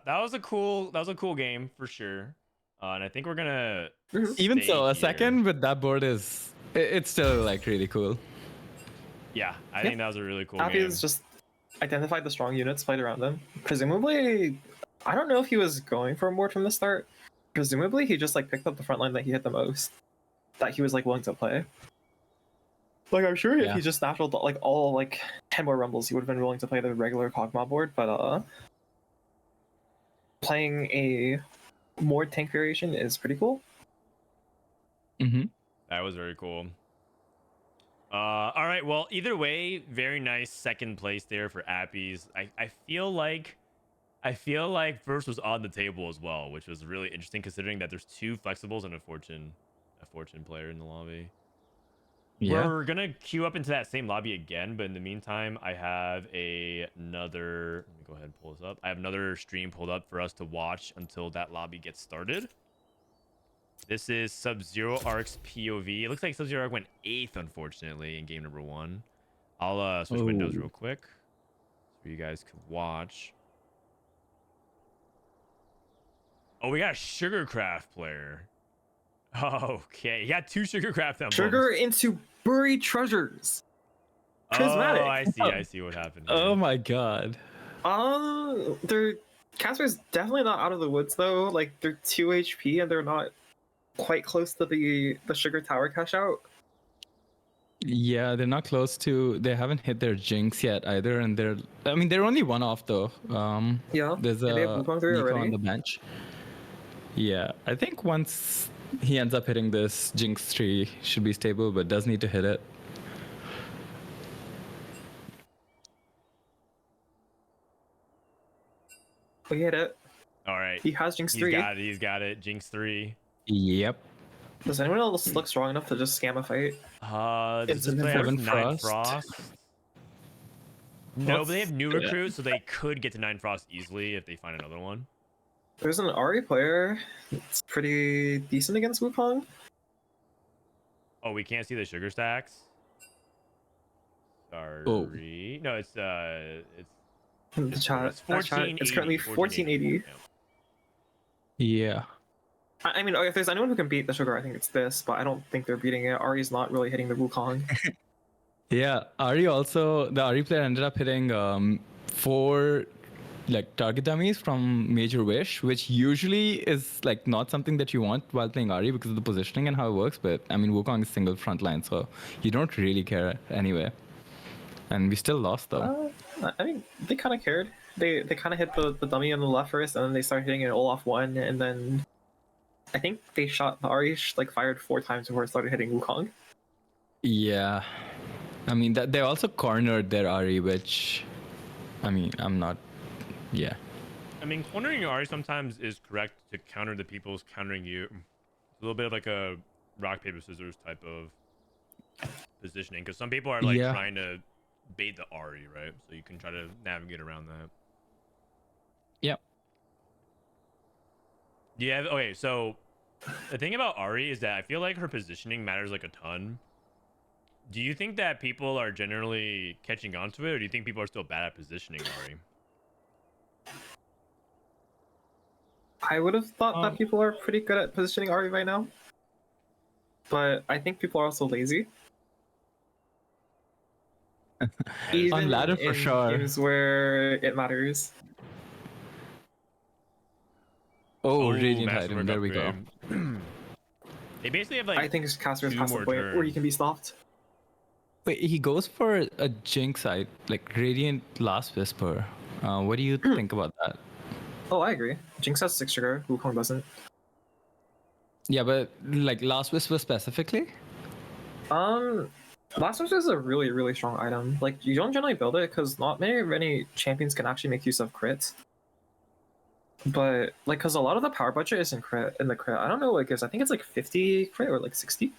A: That was a cool game for sure. And I think we're gonna
C: Even
A: stay
C: so, a
A: here.
C: second with that board is it's still like really cool.
A: Yeah, I think that was a really cool
B: Appy
A: game.
B: has just identified the strong units, played around them. Presumably, I don't know if he was going for Mord from the start. Presumably, he just like picked up the front line that he hit the most, that he was like willing to play. Like I'm sure if
C: Yeah.
B: he just snapped like all like 10 more rumbles, he would have been willing to play the regular Kog'Maw board. But playing a Mord tank variation is pretty cool.
C: Mm-hmm.
A: That was very cool. All right. Well, either way, very nice second place there for Appies. I feel like first was on the table as well, which was really interesting considering that there's 2 flexibles and a fortune player in the lobby.
C: Yeah.
A: We're gonna queue up into that same lobby again, but in the meantime, I have another. Let me go ahead and pull this up. I have another stream pulled up for us to watch until that lobby gets started. This is Subzeroark's POV. It looks like Subzeroark went 8th, unfortunately, in game number 1. I'll switch windows
C: Oh.
A: real quick so you guys can watch. Oh, we got a Sugarcraft player. Okay, he got 2 Sugarcraft emblems.
B: Sugar into buried treasures. Prismatic.
A: Oh, I see what happened.
C: Oh
A: here.
C: my god.
B: They're Casper's definitely not out of the woods though. Like they're 2 HP and they're not quite close to the Sugar Tower cash out.
C: Yeah, they're not close to. They haven't hit their jinx yet either, and they're only 1 off though.
B: Yeah.
C: There's a
B: and they have Wukong through
C: Nico
B: already.
C: on the bench. Yeah, I think once he ends up hitting this jinx tree, should be stable, but does need to hit it.
B: We hit it.
A: All right.
B: He has Jinx
A: He's
B: 3.
A: got it. He's got it. Jinx 3.
C: Yep.
B: Does anyone else look strong enough to just scam a fight?
A: Does
B: It's
A: this
B: an
A: player have
C: Seven
A: 9
C: Frost.
A: Frost? No, but they have new
C: Yeah.
A: recruits, so they could get to 9 Frost easily if they find another one.
B: There's an Ahri player. It's pretty decent against Wukong.
A: Oh, we can't see the sugar stacks. Sorry.
C: Oh.
A: No, it's
B: In the chat.
A: it's
B: That chat,
A: 1480.
B: it's currently 1480.
C: Yeah.
B: I mean, if there's anyone who can beat the Sugar, I think it's this, but I don't think they're beating it. Ahri's not really hitting the Wukong.
C: Yeah. Ari also, the Ari player ended up hitting 4 like target dummies from Major Wish, which usually is like not something that you want while playing Ari because of the positioning and how it works. But I mean, Wukong is single front line, so you don't really care anyway. And we still lost though.
B: I mean, they kind of cared. They kind of hit the dummy on the left first, and then they started hitting an Olaf 1, and then I think they shot the Ahri like fired 4 times before it started hitting Wukong.
C: Yeah. I mean, that they also cornered their Ari, which, I mean, I'm not. Yeah.
A: I mean, cornering your Ahri sometimes is correct to counter the people's countering you. It's a little bit of like a rock, paper, scissors type of positioning, because some people are like
C: Yeah.
A: trying to bait the Ahri, right? So you can try to navigate around that.
C: Yep.
A: Yeah, okay, so the thing about Ahri is that I feel like her positioning matters like a ton. Do you think that people are generally catching on to it, or do you think people are still bad at positioning Ahri?
B: I would have thought that people are pretty good at positioning Ahri right now, but I think people are also lazy. Even
C: ladder for
B: in
C: sure.
B: games where it matters.
C: Oh, Radiant
A: Masterwork
C: item. There we go.
A: upgrade. They basically have like.
B: I think Casper's
A: two
B: past the
A: more
B: point where he can be stopped.
C: Wait, he goes for a Jinx side, like Radiant Last Whisper. What do you think about that?
B: Oh, I agree. Jinx has 6 trigger, Wukong doesn't.
C: Yeah, but like Last Whisper specifically?
B: Last Whisper is a really, really strong item. Like, you don't generally build it because not many champions can actually make use of crits. But, like, because a lot of the power budget is in the crit. I don't know what it is. I think it's like 50 crit or like 60.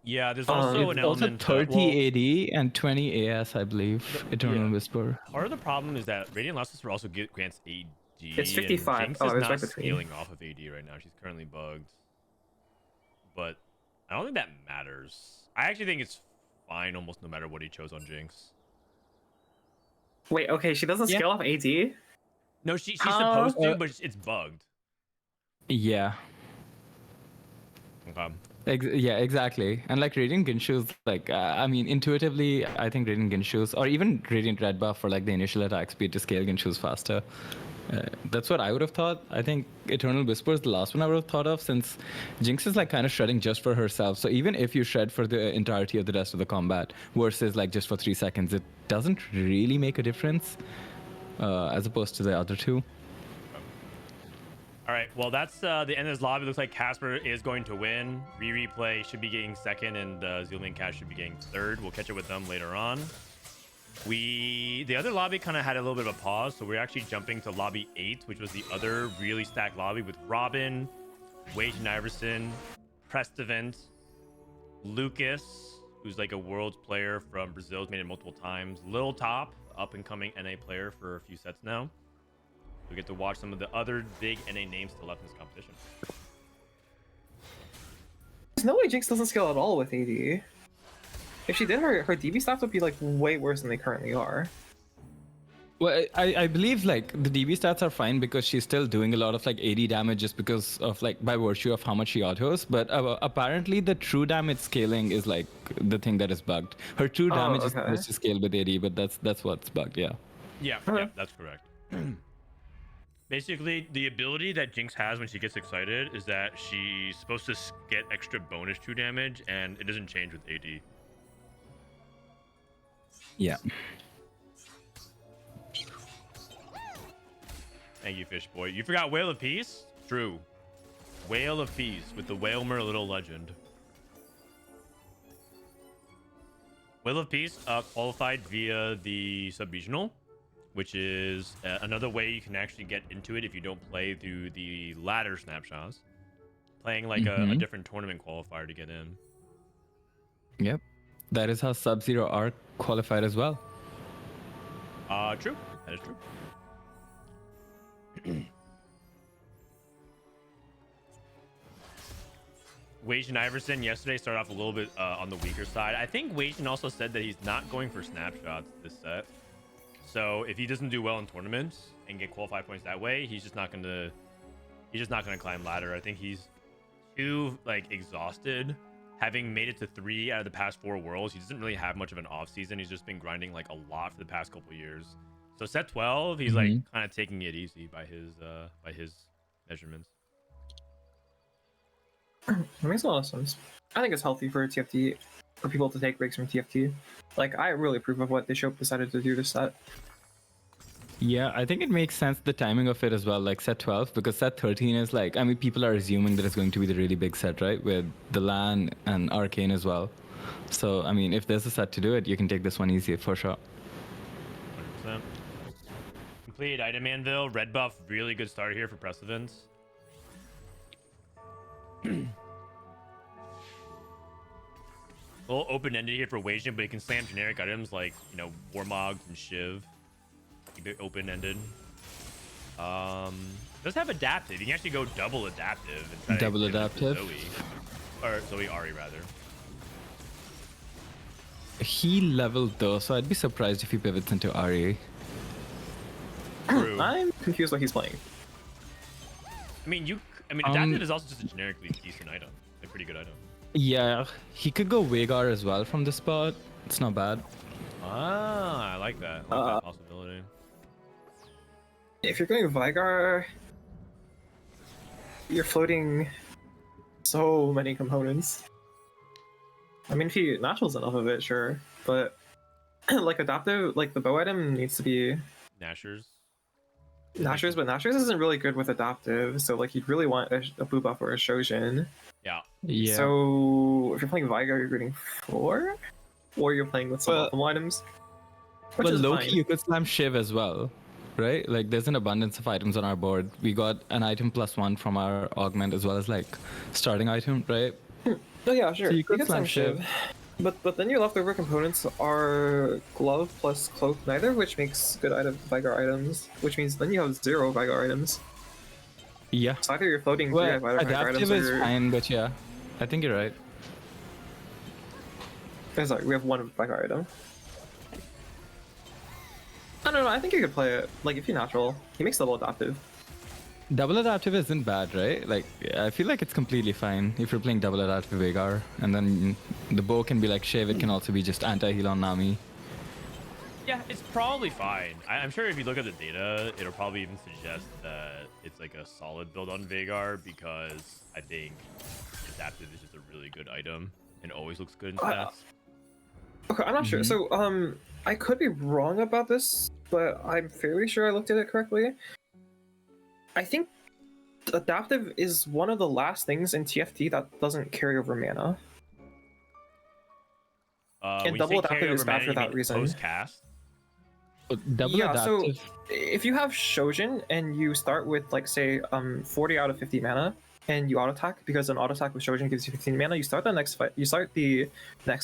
A: Yeah, there's also an
C: also
A: element.
C: 30 AD and 20 AS, I believe. Eternal Whisper.
A: Part of the problem is that Radiant Last Whisper also grants AD.
B: It's 55.
A: And Jinx
B: Oh,
A: is
B: it's
A: not
B: right between.
A: scaling off of AD right now. She's currently bugged. But I don't think that matters. I actually think it's fine almost no matter what he chose on Jinx.
B: Wait, okay, she doesn't scale off AD?
A: No, she's supposed to, but it's bugged.
C: Yeah.
A: Okay.
C: Yeah, exactly. And like Radiant Ginshu's, like, I mean, intuitively, I think Radiant Ginshu's, or even Radiant Red Buff for like the initial attack speed to scale Ginshu's faster. That's what I would have thought. I think Eternal Whisper is the last one I would have thought of, since Jinx is like kind of shredding just for herself. So even if you shred for the entirety of the rest of the combat versus like just for 3 seconds, it doesn't really make a difference as opposed to the other two.
A: All right, well, that's the end of this lobby. Looks like Caspar is going to win. Rereplay should be getting second, and Zealman Cash should be getting third. We'll catch up with them later on. The other lobby kind of had a little bit of a pause, so we're actually jumping to lobby 8, which was the other really stacked lobby with Robin, Wasianiverson, Prestivent, Lucas, who's like a world player from Brazil, has made it multiple times, Liltop, up and coming NA player for a few sets now. We get to watch some of the other big NA names still left in this competition.
B: There's no way Jinx doesn't scale at all with AD. If she did, her DB stats would be like way worse than they currently are.
C: Well, I believe like the DB stats are fine because she's still doing a lot of like AD damage just because of like by virtue of how much she autos. But apparently the true damage scaling is like the thing that is bugged. Her true damage is supposed to scale with AD, but that's what's bugged. Yeah.
A: Yeah, that's correct. Basically, the ability that Jinx has when she gets excited is that she's supposed to get extra bonus true damage, and it doesn't change with AD.
C: Yeah.
A: Thank you, Fish Boy. You forgot Whale of Peace? True. Whale of Peace with the Whalmer Little Legend. Whale of Peace qualified via the sub-regional, which is another way you can actually get into it if you don't play through the ladder snapshots. Playing like a different tournament qualifier to get in.
C: Yep. That is how Subzeroark qualified as well.
A: True. That is true. Wasianiverson yesterday started off a little bit on the weaker side. I think Wasian also said that he's not going for snapshots this set. So if he doesn't do well in tournaments and get qualified points that way, he's just not gonna climb ladder. I think he's too like exhausted. Having made it to 3 out of the past 4 worlds, he doesn't really have much of an off season. He's just been grinding like a lot for the past couple years. So set 12, he's like kind of taking it easy by his measurements.
B: That makes a lot of sense. I think it's healthy for TFT, for people to take breaks from TFT. Like, I really approve of what they decided to do this set.
C: Yeah, I think it makes sense, the timing of it as well, like set 12, because set 13 is like, I mean, people are assuming that it's going to be the really big set, right? With the LAN and Arcane as well. So, I mean, if there's a set to do it, you can take this one easy for sure.
A: 100%. Complete item Anvil, red buff, really good start here for Prestivent. A little open-ended here for Wasian, but he can slam generic items like, you know, Warmogs and Shiv. Keep it open-ended. Does have adaptive. You can actually go double adaptive. And try
C: double
A: to give it to
C: adaptive?
A: Zoe Ari, rather.
C: He leveled though, so I'd be surprised if he pivots into Ari.
A: True.
B: I'm confused what he's playing.
A: I mean, adaptive is also just a generically decent item. A pretty good item.
C: Yeah, he could go Veigar as well from this spot. It's not bad.
A: Ah, I like that. I like that possibility.
B: If you're going Veigar, you're floating so many components. I mean, if you naturals enough of it, sure, but like adaptive, like the bow item needs to be
A: Nashers.
B: Nashers, but Nashers isn't really good with adaptive, so like you'd really want a blue buff or a Shojin.
A: Yeah.
C: Yeah.
B: So if you're playing Vigar, you're getting 4, or you're playing with some
C: Well-
B: optimal items. Which
C: But
B: is
C: Loki,
B: fine.
C: you could slam Shiv as well, right? Like, there's an abundance of items on our board. We got an item +1 from our augment as well as like starting item, right?
B: Oh yeah, sure.
C: So you
B: You
C: could
B: get some
C: slam
B: Shiv. But then your leftover components are glove plus cloak neither, which makes good item Vigar items, which means then you have 0 Vigar items.
C: Yeah.
B: So either you're floating 3
C: Well,
B: Vigar
C: adaptive
B: items
C: is
B: or
C: fine, but yeah, I think you're right.
B: sorry, we have 1 Vigar item. I don't know, I think you could play it. Like if you natural, he makes double adaptive.
C: Double adaptive isn't bad, right? Like, I feel like it's completely fine if you're playing double adaptive Vagar, and then the bow can be like Shiv. It can also be just anti-heal on Nami.
A: Yeah, it's probably fine. I'm sure if you look at the data, it'll probably even suggest that it's like a solid build on Vagar because I think adaptive is just a really good item and always looks good in stats.
B: Okay, I'm not sure. So I could be wrong about this, but I'm fairly sure I looked at it correctly. I think adaptive is one of the last things in TFT that doesn't carry over mana.
A: When
B: and
A: you
B: double
A: say carry
B: adaptive is
A: over
B: bad
A: mana,
B: for
A: you
B: that
A: mean
B: reason.
A: Post-cast?
C: Double
B: Yeah, so
C: adaptive.
B: if you have Shojin and you start with like say 40 out of 50 mana and you auto attack, because an auto attack with Shojin gives you 15 mana, you start the next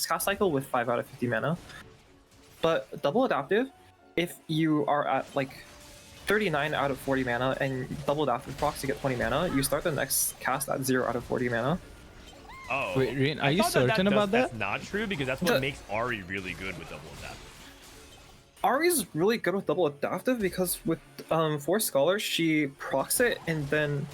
B: cast cycle with 5 out of 50 mana. But double adaptive, if you are at like 39 out of 40 mana and double adaptive procs to get 20 mana, you start the next cast at 0 out of 40 mana.
A: Oh.
C: Wait, Rain, are
A: I
C: you
A: thought
C: certain about that?
A: That's not true because that's what makes Ari really good with double adaptive.
B: Ari's really good with double adaptive because with 4 scholars she procs it and then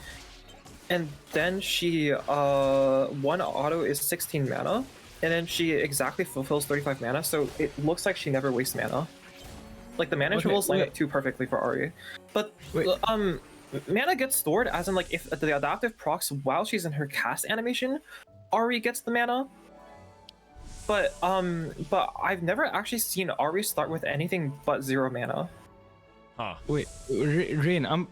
B: she 1 auto is 16 mana and then she exactly fulfills 35 mana, so it looks like she never wastes mana. Like the mana intervals line up too perfectly for Ari. But mana gets stored as in like if the adaptive procs while she's in her cast animation, Ari gets the mana. But I've never actually seen Ari start with anything but 0 mana.
A: Huh.
C: Wait, Rain, I'm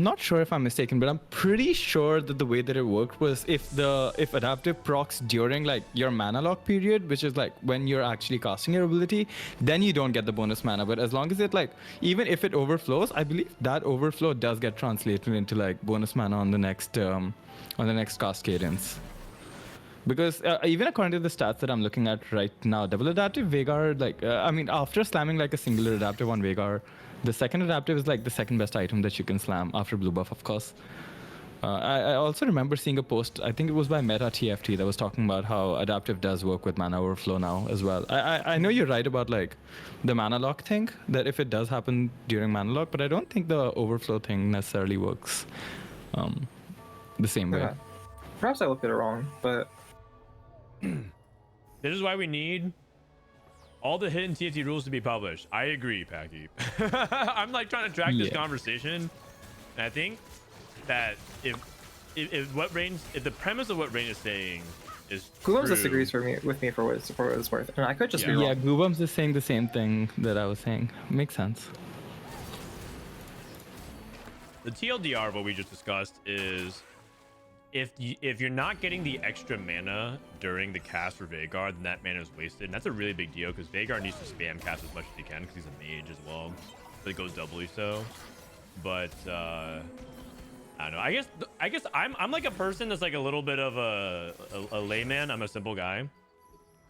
C: not sure if I'm mistaken, but I'm pretty sure that the way that it worked was if adaptive procs during like your mana lock period, which is like when you're actually casting your ability, then you don't get the bonus mana. But as long as it like, even if it overflows, I believe that overflow does get translated into like bonus mana on the next cast cadence. Because even according to the stats that I'm looking at right now, double adaptive Vagar, like, I mean, after slamming like a singular adaptive on Vagar, the second adaptive is like the second best item that you can slam after blue buff, of course. I also remember seeing a post, I think it was by Meta TFT, that was talking about how adaptive does work with mana overflow now as well. I know you're right about like the mana lock thing, that if it does happen during mana lock, but I don't think the overflow thing necessarily works the same way.
B: Okay. Perhaps I looked at it wrong, but
A: This is why we need all the hidden TFT rules to be published. I agree, Packy. I'm like trying to track this conversation, and I think that if the premise of what Rain is saying is
B: Guubums
A: true,
B: disagrees with me for what it's worth, and I could just be wrong.
C: Yeah, Guubums is saying the same thing that I was saying. Makes sense.
A: the TLDR of what we just discussed is if you're not getting the extra mana during the cast for Vagar, then that mana is wasted, and that's a really big deal because Vagar needs to spam cast as much as he can because he's a mage as well, so it goes doubly so. But I don't know. I guess I'm like a person that's like a little bit of a layman. I'm a simple guy,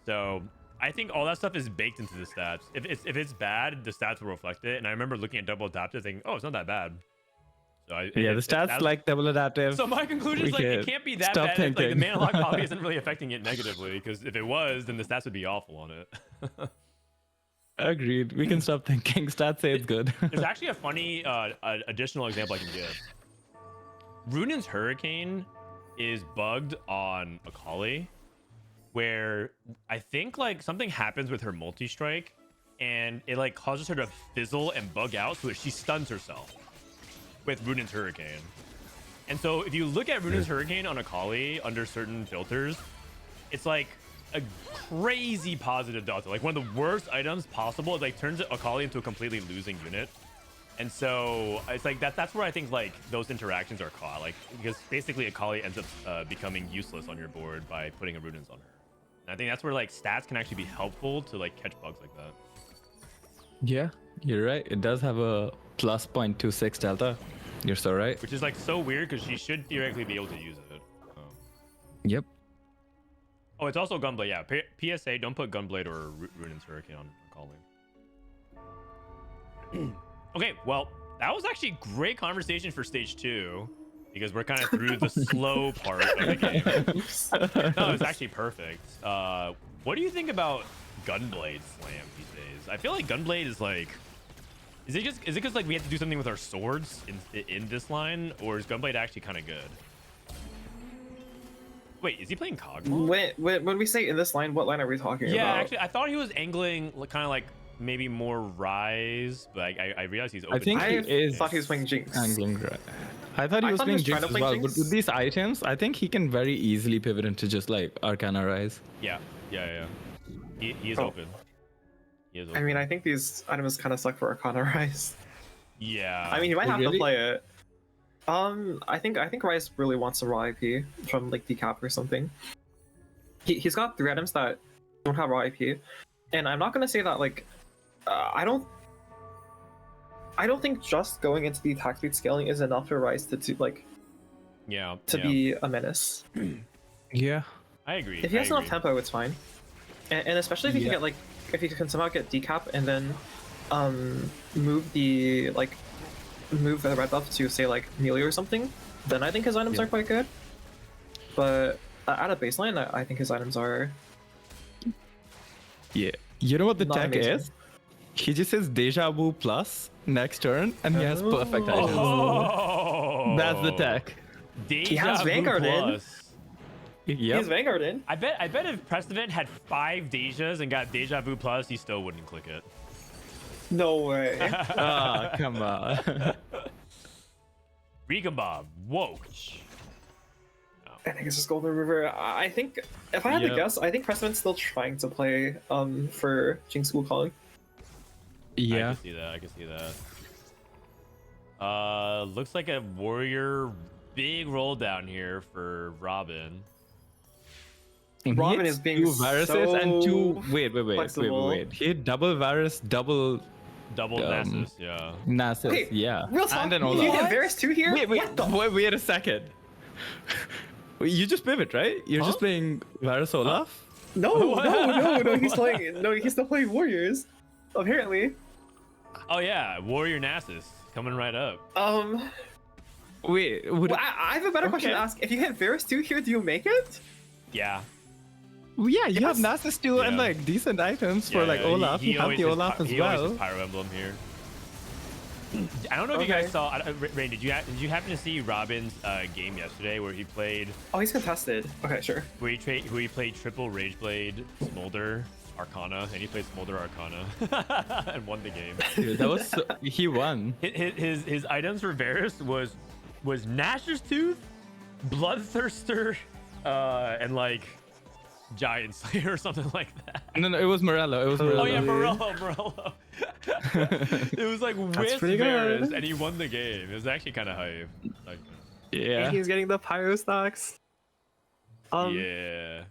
A: so I think all that stuff is baked into the stats. If it's bad, the stats will reflect it. And I remember looking at double adaptive, thinking, oh, it's not that bad. So
C: the stats like double adaptive.
A: So my conclusion is like it can't be that bad. Like the mana lock probably isn't really affecting it negatively, because if it was, then the stats would be awful on it.
C: Agreed. We can stop thinking. Stats say it's good.
A: There's actually a funny additional example I can give. Runin's Hurricane is bugged on Akali, where I think like something happens with her multi-strike, and it like causes her to fizzle and bug out, so that she stuns herself with Runin's Hurricane. And so if you look at Runa's Hurricane on Akali under certain filters, it's like a crazy positive delta. Like one of the worst items possible. It like turns Akali into a completely losing unit. And so it's like that's where I think like those interactions are caught. Like because basically Akali ends up becoming useless on your board by putting a Runes on her. And I think that's where like stats can actually be helpful to like catch bugs like that.
C: Yeah, you're right. It does have a plus 0.26 delta. You're so right.
A: Which is like so weird because she should theoretically be able to use it.
C: Yep.
A: Oh, it's also Gunblade. Yeah, PSA, don't put Gunblade or Rune's Hurricane on Akali. Okay, well, that was actually great conversation for stage 2 because we're kind of through the slow part of the game. No, it's actually perfect. What do you think about Gunblade Slam these days? I feel like Gunblade is like, is it because like we have to do something with our swords in this line, or is Gunblade actually kind of good? Wait, is he playing Kog'Maw?
B: When we say in this line, what line are we talking about?
A: Yeah, actually, I thought he was angling kind of like maybe more Rise, but I realized he's open.
C: I think
B: I thought he was playing Jinx.
C: Angling. I thought he was playing Jinx as well. But with these items, I think he can very easily pivot into just like Arcana Rise.
A: Yeah. He is open. He is open.
B: I mean, I think these items kind of suck for Arcana Rise.
A: Yeah.
B: I mean, you might have
C: Really?
B: to play it. I think Rise really wants some raw IP from like decap or something. He's got 3 items that don't have raw IP, and I'm not gonna say that like I don't think just going into the attack speed scaling is enough for Rise to be a menace.
C: Yeah.
A: I agree.
B: If he has enough tempo, it's fine, and especially if you can get like if you can somehow get decap and then move the red buff to say like melee or something, then I think his items are quite good. But at a baseline, I think his items are.
C: Yeah. You know what the
B: Not
C: tech
B: amazing.
C: is? He just says Deja Vu plus next turn, and he has perfect items.
A: Oh,
C: That's the tech.
B: He has Vanguard in.
C: Yep.
B: He's Vanguard in.
A: I bet if Prestivent had 5 Dejas and got Deja Vu Plus, he still wouldn't click it.
B: No way.
C: Ah, come on.
A: Reekabab, whoa.
B: I think it's just Golden River. I think if I had to guess, I think Prestivent's still trying to play for Jinx School Calling.
C: Yeah.
A: I can see that. Looks like a warrior big roll down here for Robin.
B: Robin is being
C: 2 viruses
B: so
C: and 2 wait.
B: flexible.
C: He hit double virus, double
A: Nasus, yeah.
C: Nasus,
B: Okay,
C: yeah.
B: real talk.
C: And an
B: You
C: Olaf.
B: get Varus 2 here?
C: Wait a second. You just pivot, right? You're just playing Varus Olaf?
B: No. He's still playing Warriors. Apparently.
A: Oh yeah, Warrior Nasus coming right up.
C: Wait,
B: I have a better question to ask. If you hit Varus 2 here, do you make it?
A: Yeah.
C: yeah, you have
B: Yes.
C: Nasus too, and
A: Yeah.
C: like decent items for like Olaf.
A: He
C: You have
A: always
C: the
A: hits
C: Olaf as
A: he always
C: well.
A: hits Pyro Emblem here. I don't know if you guys saw. Rain, did you happen to see Robin's game yesterday where he played?
B: Oh, he's contested. Okay, sure.
A: Where he played triple Rageblade, Smolder, Arcana, and he played Smolder Arcana and won the game.
C: Dude, that was he won.
A: His items for Varus was Gnash's Tooth, Bloodthirster, and like Giant Slayer or something like that.
C: No, it was Morello. It was Morello.
A: Oh yeah, Morello. It was like with
B: pretty good.
A: Varus, and he won the game. It was actually kind of hype. Like,
C: Yeah.
B: And he's getting the Pyro stacks.
A: yeah.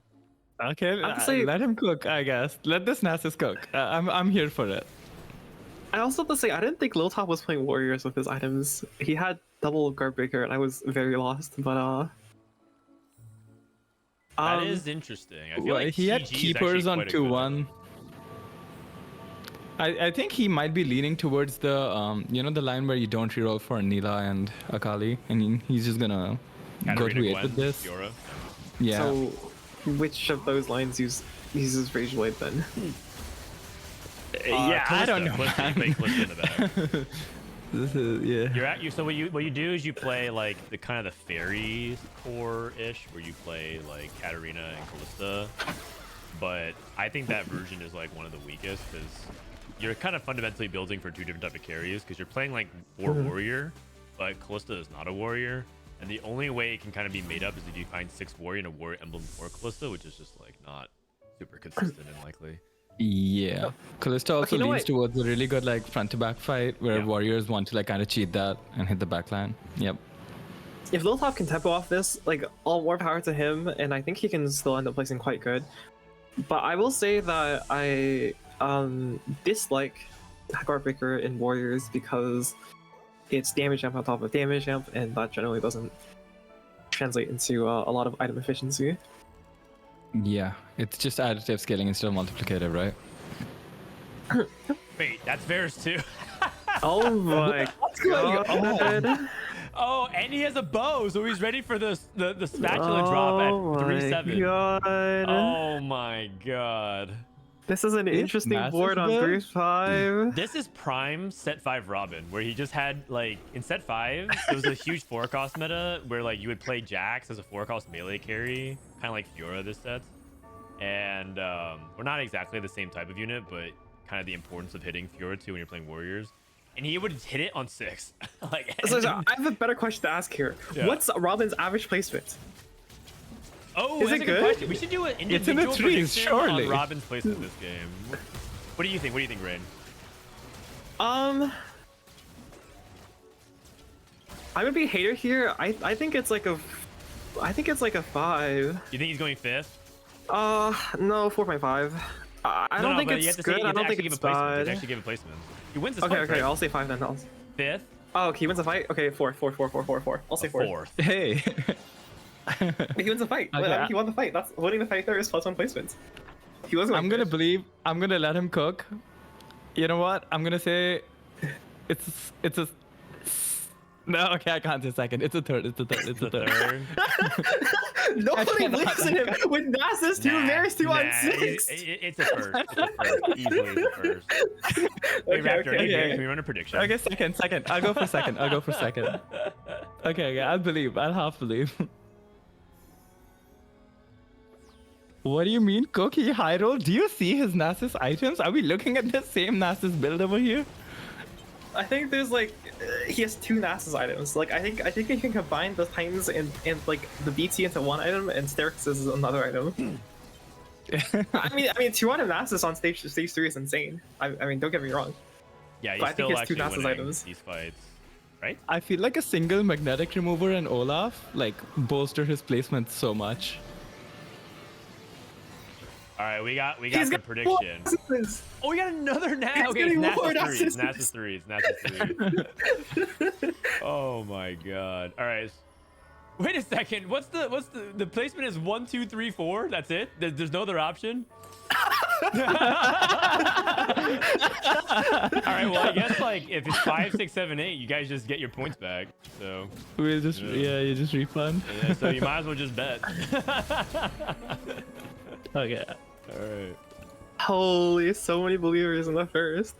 C: Okay,
B: Honestly-
C: let him cook, I guess. Let this Nasus cook. I'm here for it.
B: I also have to say, I didn't think Liltop was playing Warriors with his items. He had double Guardbreaker, and I was very lost, but
A: That is interesting. I feel like
C: he had
A: CG is
C: keepers
A: actually
C: on
A: quite a good
C: 2-1. I think he might be leaning towards the the line where you don't reroll for Neela and Akali, and he's just gonna go to
A: Katarina,
C: 8
A: Gwen,
C: with this.
A: Fiora.
C: Yeah.
B: So, which of those lines uses Rageblade then?
C: Yeah, I don't know.
A: Calista, you play Calista in the back.
C: This is
A: So what you do is you play like the kind of the fairy core ish, where you play like Katarina and Calista. But I think that version is like one of the weakest because you're kind of fundamentally building for 2 different type of carries because you're playing like warrior, but Calista is not a warrior, And the only way it can kind of be made up is if you find 6 warrior and a warrior emblem for Callisto, which is just like not super consistent and likely.
C: Yeah, Callisto also
B: you know
C: leans
B: what?
C: towards a really good like front to back fight where
A: Yeah.
C: warriors want to like kind of cheat that and hit the backline. Yep.
B: If Liltop can tempo off this, like, all more power to him, and I think he can still end up placing quite good. But I will say that I dislike Guard Breaker in Warriors because it's damage amp on top of damage amp, and that generally doesn't translate into a lot of item efficiency.
C: Yeah, it's just additive scaling instead of multiplicative, right?
A: Wait, that's Varus too.
B: Oh my god!
A: Oh, and he has a bow, so he's ready for the spatula drop at 3-7.
B: God.
A: Oh my god.
B: This is an interesting
C: massive
B: board on
C: build?
B: 3-5.
A: This is prime set 5 Robin, where he just had like in set 5 it was a huge 4-cost meta where like you would play Jax as a 4-cost melee carry, kind of like Fiora this set. And we're not exactly the same type of unit, but kind of the importance of hitting Fiora too when you're playing warriors. And he would hit it on 6. Like,
B: So I have a better question to ask here.
A: Yeah.
B: What's Robin's average placement?
A: oh,
B: Is
A: that's
B: it
A: a good
B: good?
A: question. We should do an
C: It's in the
A: individual
C: threes,
A: prediction
C: surely.
A: on Robin's placement this game. What do you think? What do you think, Rain?
B: I'm gonna be a hater here. I think it's like a 5.
A: You think he's going 5th?
B: No, 4.5. I don't think
A: but you
B: it's
A: have to say,
B: good.
A: you
B: I
A: have to
B: don't think
A: actually give
B: it's
A: a placement. You have to
B: bad.
A: actually give a placement. He wins this
B: Okay,
A: fight,
B: okay,
A: right?
B: I'll say 5 then.
A: 5th?
B: Oh, okay, he wins a fight. Okay, 4. I'll say 4.
A: 4th.
C: Hey.
B: He wins a fight.
C: Okay.
B: I mean, he won the fight. That's winning the fight. There is +1 placement. He was.
C: I'm gonna believe. I'm gonna let him cook. You know what? I'm gonna say, it's a. No, okay, I can't say second. It's a third. It's a third. It's a third.
B: Nobody believes in him with Nasus 2, Varus 2 on 6.
A: It's a first. It's a first. Easily it's a first. Hey, Raptor,
B: okay.
A: can we run a prediction?
C: Okay, second. I'll go for second. Okay, I'll believe. I'll half believe. What do you mean, Cookie high roll? Do you see his Nasus items? Are we looking at the same Nasus build over here?
B: I think there's like he has 2 Nasus items. Like I think he can combine the Titans and like the BT into one item, and Sterix is another item. I mean 2 item Nasus on stage 3 is insane. I mean, don't get me wrong.
A: Yeah,
B: But
A: he's
B: I think
A: still
B: it's 2
A: actually
B: Nasus
A: winning
B: items.
A: these fights, right?
C: I feel like a single magnetic remover and Olaf like bolster his placement so much.
A: All right, we got
B: He's
A: the
B: got
A: prediction.
B: Nasus.
A: Oh, we got another now.
B: He's
A: Okay,
B: getting
A: it's
B: more
A: Nasus 3. It's Nasus 3. Oh my god. All right. Wait a second. What's the placement is 1, 2, 3, 4? That's it? There's no other option? All right, well, I guess like if it's 5, 6, 7, 8, you guys just get your points back. So
C: We'll just you just refund.
A: yeah, so you might as well just bet.
C: Okay.
A: All right.
B: Holy, so many believers in the first.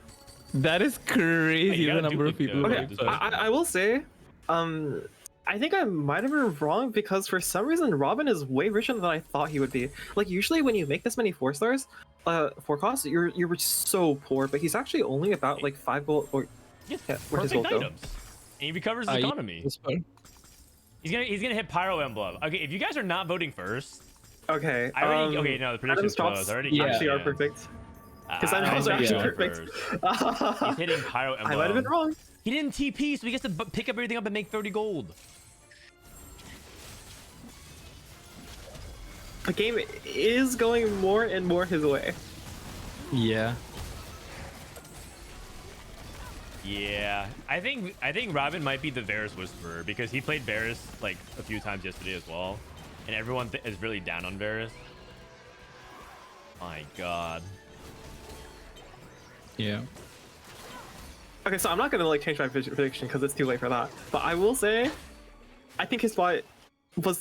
C: That is crazy.
A: You
C: The
A: gotta
C: number of
A: duplicate
C: people.
A: it.
B: Okay,
A: this one.
B: I will say, I think I might have been wrong because for some reason Robin is way richer than I thought he would be. Like usually when you make this many 4 stars, 4 costs, you're so poor. But he's actually only about like 5 gold. Or
A: He gets
B: yeah, where'd his
A: perfect
B: gold go?
A: items. And he recovers his economy. He's gonna hit Pyro Emblem. Okay, if you guys are not voting first,
B: Okay.
A: I already okay, no, the prediction's
B: Adam's drops
A: closed. I already
B: actually are
A: yeah.
B: perfect. Because
A: I
B: I'm
A: don't
B: also
A: think
B: actually
A: he's
B: perfect.
A: first. He's hitting Pyro Emblem.
B: I might have been wrong.
A: He didn't TP, so he gets to pick up everything up and make 30 gold.
B: The game is going more and more his way.
C: Yeah.
A: Yeah, I think Robin might be the Varus Whisperer because he played Varus like a few times yesterday as well, and everyone is really down on Varus. My God.
C: Yeah.
B: Okay, so I'm not gonna like change my prediction because it's too late for that. But I will say, I think his spot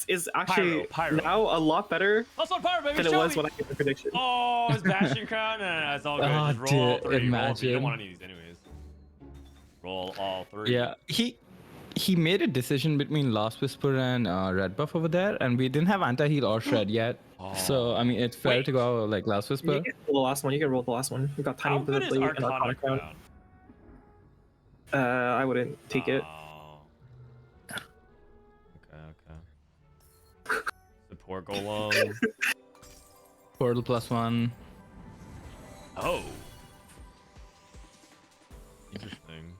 B: is actually
A: Pyro.
B: now a lot better
A: Let's on Pyro, baby.
B: than it
A: Show
B: was
A: me.
B: when I made the prediction.
A: Oh, his Bastion Crown? No, it's all good.
C: Oh,
A: Just roll all
C: dude,
A: 3. Roll 3. You
C: imagine.
A: don't want any of these anyways. Roll all 3.
C: Yeah. He made a decision between Last Whisper and Red Buff over there, and we didn't have anti-heal or shred yet. So I mean, it's fair
A: Wait.
C: to go like Last Whisper.
B: You can roll the last one. You can roll the last one. You got
A: How
B: tiny
A: good is
B: blade and
A: Arcana
B: Arcana Crown.
A: Crown?
B: I wouldn't take it.
A: Oh. Okay. Support Golem.
C: Portal +1.
A: Oh. Interesting.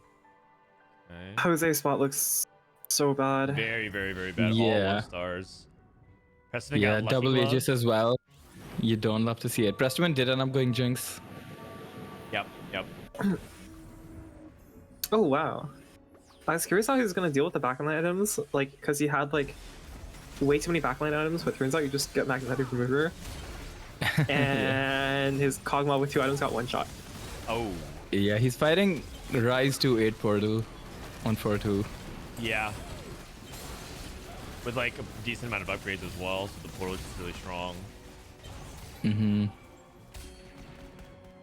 A: Okay.
B: Jose's spot looks so bad.
A: Very, very, very bad. All
C: Yeah.
A: 1 stars. Prestivent
C: Yeah,
A: got Lucky
C: double
A: Glove.
C: Aegis as well. You don't love to see it. Prestivent did end up going Jinx.
A: Yep, yep.
B: Oh wow. I was curious how he was gonna deal with the backline items, like, because he had like way too many backline items, but turns out you just get magnetic remover. And his Kog'Maw with 2 items got 1 shot.
A: Oh.
C: Yeah, he's fighting Rise to 8 Portal on 4-2.
A: Yeah. With like a decent amount of upgrades as well, so the portal is just really strong.
C: Mm-hmm.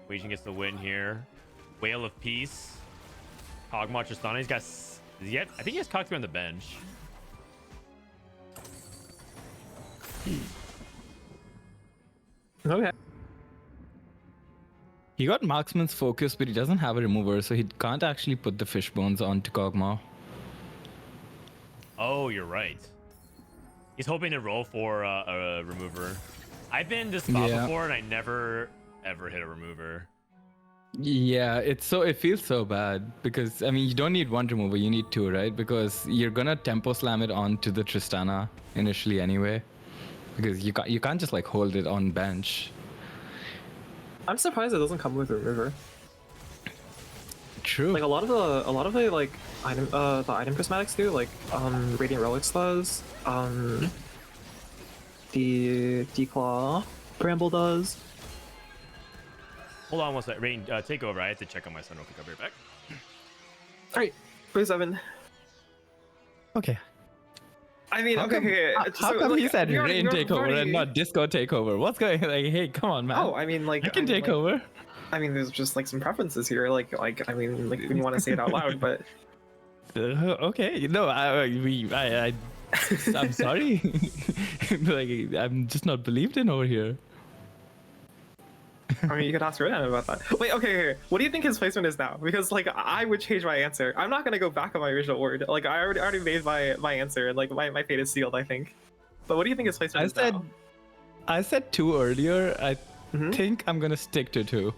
A: Legion gets the win here. Whale of Peace. Kog'Maw Tristana. He's got. I think he has Cogthrough on the bench.
B: Okay.
C: He got Marksman's Focus, but he doesn't have a remover, so he can't actually put the fish bones onto Kog'Maw.
A: Oh, you're right. He's hoping to roll for a remover. I've been this spot before, and I never ever hit a remover.
C: Yeah, it feels so bad because I mean you don't need 1 remover, you need 2, right? Because you're gonna tempo slam it onto the Tristana initially anyway. Because you can't just like hold it on bench.
B: I'm surprised it doesn't come with a remover.
C: True.
B: Like a lot of the like item the item prismatics do, like Radiant Relics does, the Declaw Bramble does.
A: Hold on one sec. Rain, take over. I have to check on my son real quick. I'll be right back.
B: Alright, for 7.
C: Okay.
B: I mean,
C: How
B: so,
C: come
B: like,
C: he said
B: we already-
C: rain
B: we
C: takeover
B: already-
C: and not disco takeover? What's going? Like, hey, come on, man.
B: Oh, I mean, like
C: I can take
B: like,
C: over.
B: I mean, there's just like some preferences here. Like I mean, like we didn't want to say it out loud, but
C: Okay, no, I'm sorry. Like, I'm just not believed in over here.
B: I mean, you could ask Rodan about that. Wait, okay. What do you think his placement is now? Because like I would change my answer. I'm not gonna go back on my original word. Like I already made my answer, and like my fate is sealed, I think. But what do you think his placement is now?
C: I said 2 earlier. I
B: Mhm.
C: think I'm gonna stick to 2.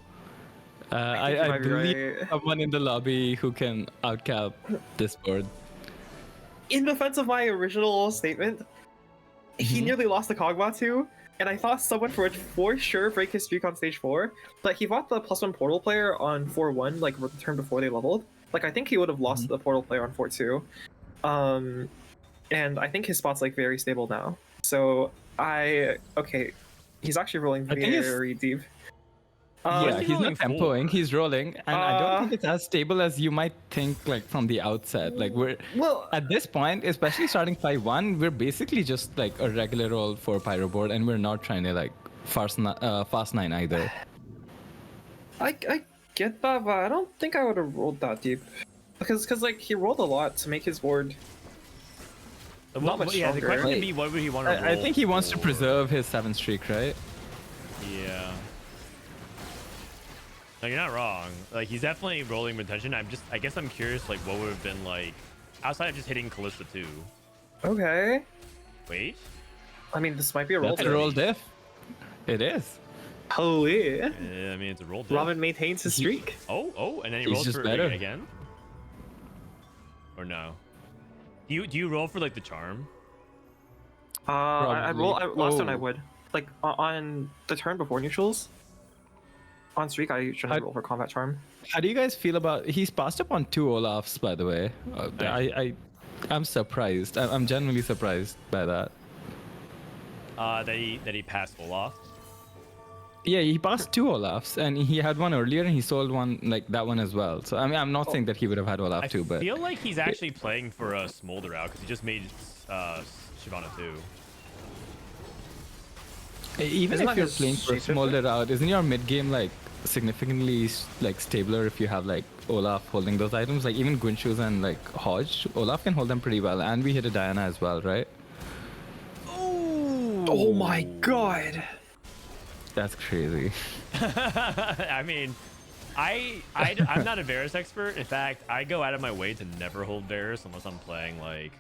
B: think you
C: I
B: might be
C: believe
B: right.
C: someone in the lobby who can outcap this board.
B: In defense of my original statement, he
C: Mhm.
B: nearly lost the Kog'Maw too, and I thought someone would for sure break his streak on stage 4. But he fought the +1 portal player on 4-1, like the turn before they leveled. Like I think he would have lost the portal player on 4-2. And I think his spot's like very stable now. So he's actually rolling
C: I think it's-
B: very deep.
C: Yeah,
A: he's
C: he's not
A: rolling
C: tempoing, he's rolling, and I don't think
B: Uh,
C: it's as stable as you might think, like from the outset. Like we're
B: Well,
C: at this point, especially starting 5-1, we're basically just like a regular roll for Pyro board, and we're not trying to like fast 9 either.
B: I get that, but I don't think I would have rolled that deep. Because like he rolled a lot to make his board. Not much
A: Yeah, the
B: stronger.
A: question
C: Like,
A: would be, what would he want to roll
C: I think he wants to
A: for?
C: preserve his 7 streak, right?
A: Yeah. No, you're not wrong. Like he's definitely rolling with intention. I guess I'm curious, like what would have been like outside of just hitting Callista 2.
B: Okay.
A: Wait.
B: I mean, this might be a roll.
C: That's a roll diff. It is.
B: Holy.
A: I mean, it's a roll. Diff.
B: Robin maintains his streak.
A: Oh, and then he
C: He's
A: rolls
C: just
A: for
C: better.
A: again. Or no? Do you roll for like the charm?
B: I roll. Last turn I
C: Oh.
B: would. Like on the turn before neutrals. On streak, I usually roll for combat charm.
C: How do you guys feel about? He's passed up on 2 Olafs, by the way. I'm surprised. I'm genuinely surprised by that.
A: That he passed Olaf.
C: Yeah, he passed 2 Olafs, and he had one earlier, and he sold one like that one as well. So I mean, I'm not saying that he would have had Olaf
A: I
C: too, but
A: feel like he's actually playing for a Smolder out because he just made Shyvana 2.
C: even
B: Isn't
C: if
B: that
C: you're
B: his
C: playing for
B: shapeshifter?
C: Smolder out, isn't your mid game like significantly like stabler if you have like Olaf holding those items? Like even Gwinshoes and like Hodge, Olaf can hold them pretty well, and we hit a Diana as well, right?
B: Oh my god.
C: That's crazy.
A: I mean, I'm not a Varus expert. In fact, I go out of my way to never hold Varus unless I'm playing like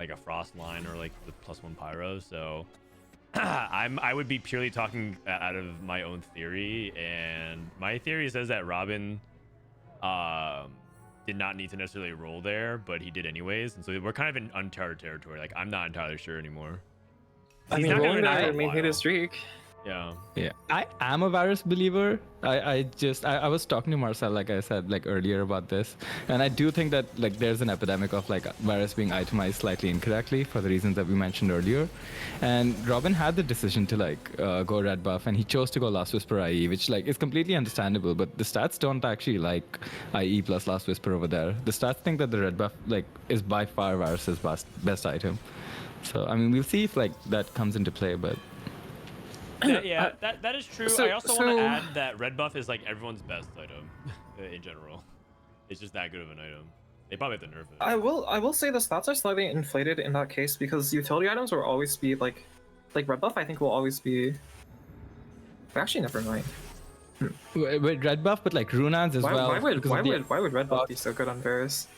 A: a Frost line or like the +1 Pyro. So I would be purely talking out of my own theory, and my theory says that Robin did not need to necessarily roll there, but he did anyways, and so we're kind of in uncharted territory. Like, I'm not entirely sure anymore.
B: I
A: He's
B: mean,
A: not gonna
B: rolling
A: win after
B: that
A: a
B: may hit
A: while.
B: his streak.
A: Yeah.
C: Yeah, I am a Varus believer. I was talking to Marcel, like I said, like earlier about this, and I do think that like there's an epidemic of like Varus being itemized slightly incorrectly for the reasons that we mentioned earlier. And Robin had the decision to like go red buff, and he chose to go Last Whisper IE, which like is completely understandable. But the stats don't actually like IE plus Last Whisper over there. The stats think that the red buff like is by far Varus's best item. So I mean, we'll see if like that comes into play, but.
A: Yeah, that is true.
B: So-
A: I also want
B: so-
A: to add that red buff is like everyone's best item in general. It's just that good of an item. They probably have to nerf it.
B: I will say the stats are slightly inflated in that case because utility items will always be like red buff. I think will always be. Actually, never mind.
C: With red buff, but like Runans as well.
B: Why
C: because of the-
B: would red buff be so good on Varus?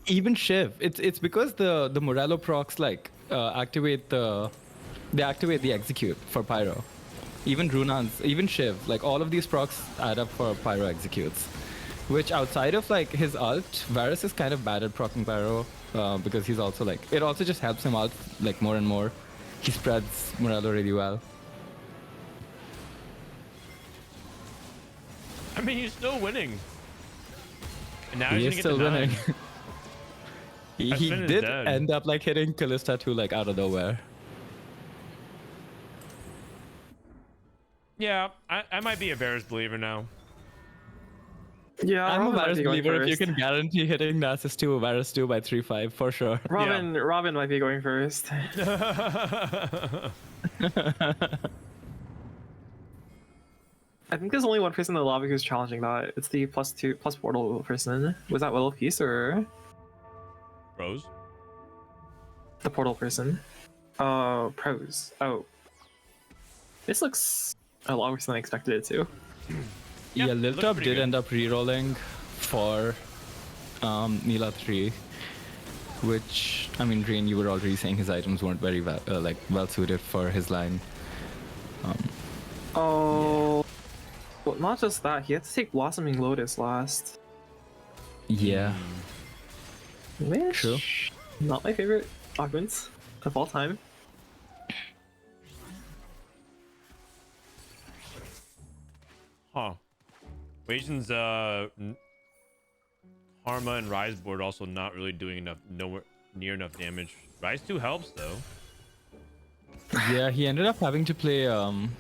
C: Even Shiv, it's because the Morello procs like activate the execute for Pyro. Even Runans, even Shiv, like all of these procs add up for Pyro executes. Which outside of like his ult, Varus is kind of bad at proccing Pyro because he's also like it also just helps him out like more and more. He spreads Morello really well.
A: I mean, he's still winning. And now
C: He
A: he's
C: is
A: gonna
C: still
A: get the
C: winning.
A: 9.
C: he
A: Prestivent is
C: did
A: dead.
C: end up like hitting Kalista 2 like out of nowhere.
A: Yeah, I might be a Varus believer now.
B: Yeah,
C: I'm a
B: Robin might
C: Varus
B: be going
C: believer if you
B: first.
C: can guarantee hitting Nasus 2 Varus 2 by 3-5 for sure.
B: Robin might be going first. I think there's only one person in the lobby who's challenging that. It's the plus portal person. Was that Little Piece or
A: Rose?
B: the portal person? Pros. Oh. This looks a lot worse than I expected it to.
A: Yeah,
C: Yeah,
A: it looks
C: Liltop
A: pretty
C: did
A: good.
C: end up re-rolling for Mila 3, which, I mean, Drain, you were already saying his items weren't very well suited for his line.
B: Oh. Well, not just that, he had to take Blossoming Lotus last.
C: Yeah,
B: Which,
C: True.
B: Not my favorite augments of all time.
A: Huh. Wasian's Karma and Rise board also not really doing enough, nowhere near enough damage. Rise 2 helps though.
C: yeah, he ended up having to play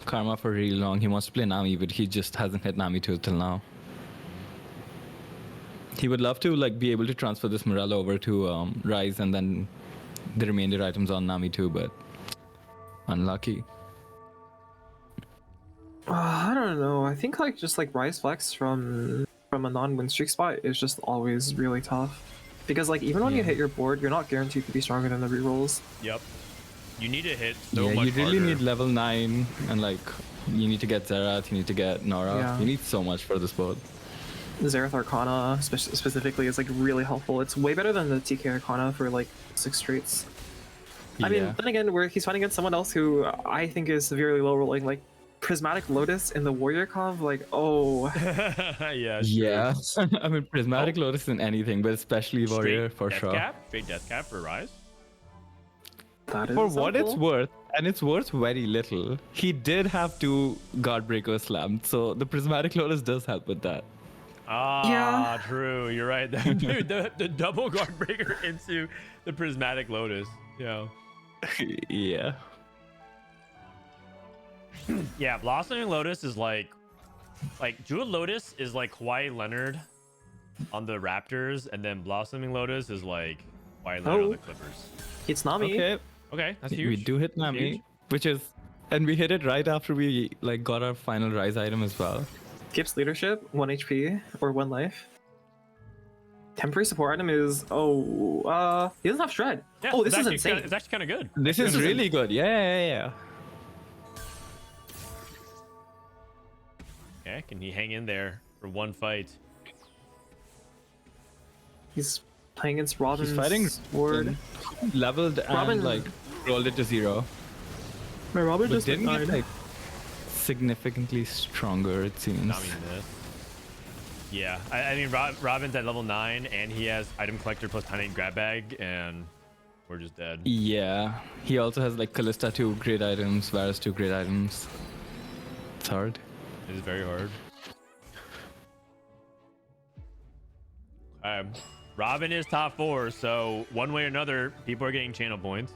C: Karma for really long. He wants to play Nami, but he just hasn't hit Nami 2 till now. He would love to like be able to transfer this Morello over to Rise and then the remainder items on Nami 2, but unlucky.
B: I don't know. I think like just like Rise Flex from a non-win streak spot is just always really tough. Because like even when you hit your board, you're not guaranteed to be stronger than the rerolls.
A: Yep. You need to hit so
C: Yeah,
A: much
C: you really
A: harder.
C: need level 9 and like you need to get Zerath, you need to get Nora.
B: Yeah.
C: You need so much for this board.
B: Zerath Arcana specifically is like really helpful. It's way better than the TK Arcana for like 6 straights. I mean,
C: Yeah.
B: then again, where he's fighting against someone else who I think is severely low rolling, like Prismatic Lotus in the Warrior Conv, like, oh.
A: Yeah.
C: Yeah. I mean, Prismatic Lotus in anything, but especially Warrior for
A: death
C: sure.
A: Cap? Straight death cap for Rise?
B: That is
C: For
B: so
C: what it's
B: cool.
C: worth, and it's worth very little, he did have 2 Guardbreakers slammed, so the Prismatic Lotus does help with that.
A: Ah,
B: Yeah.
A: true. You're right. Dude, the double guard breaker into the Prismatic Lotus. Yeah.
C: Yeah.
A: Yeah, Blossoming Lotus is like Jewel Lotus is like Kawhi Leonard on the Raptors, and then Blossoming Lotus is like Kawhi Leonard on the Clippers.
B: It's Nami.
C: Okay.
A: Okay, that's
C: We
A: huge.
C: do hit
A: Huge.
C: Nami, which is, and we hit it right after we like got our final Rise item as well.
B: Gibbs leadership, 1 HP or 1 life. Temporary support item is he doesn't have shred.
A: Yeah,
B: Oh, this
A: it's
B: is
A: actually
B: insane.
A: It's actually kind of good.
C: This is really good. Yeah.
A: Okay, can he hang in there for one fight?
B: He's playing against Robin's
C: He's fighting
B: ward.
C: leveled
B: Robin-
C: and like rolled it to 0.
B: My Robin
C: But
B: just
C: didn't
B: died.
C: get like significantly stronger, it seems.
A: Not me this. Yeah, I mean Robin's at level 9 and he has item collector plus tiny grab bag and we're just dead.
C: Yeah, he also has like Callista 2 great items, Varus 2 great items. It's hard.
A: It is very hard. Robin is top 4, so one way or another, people are getting channel points.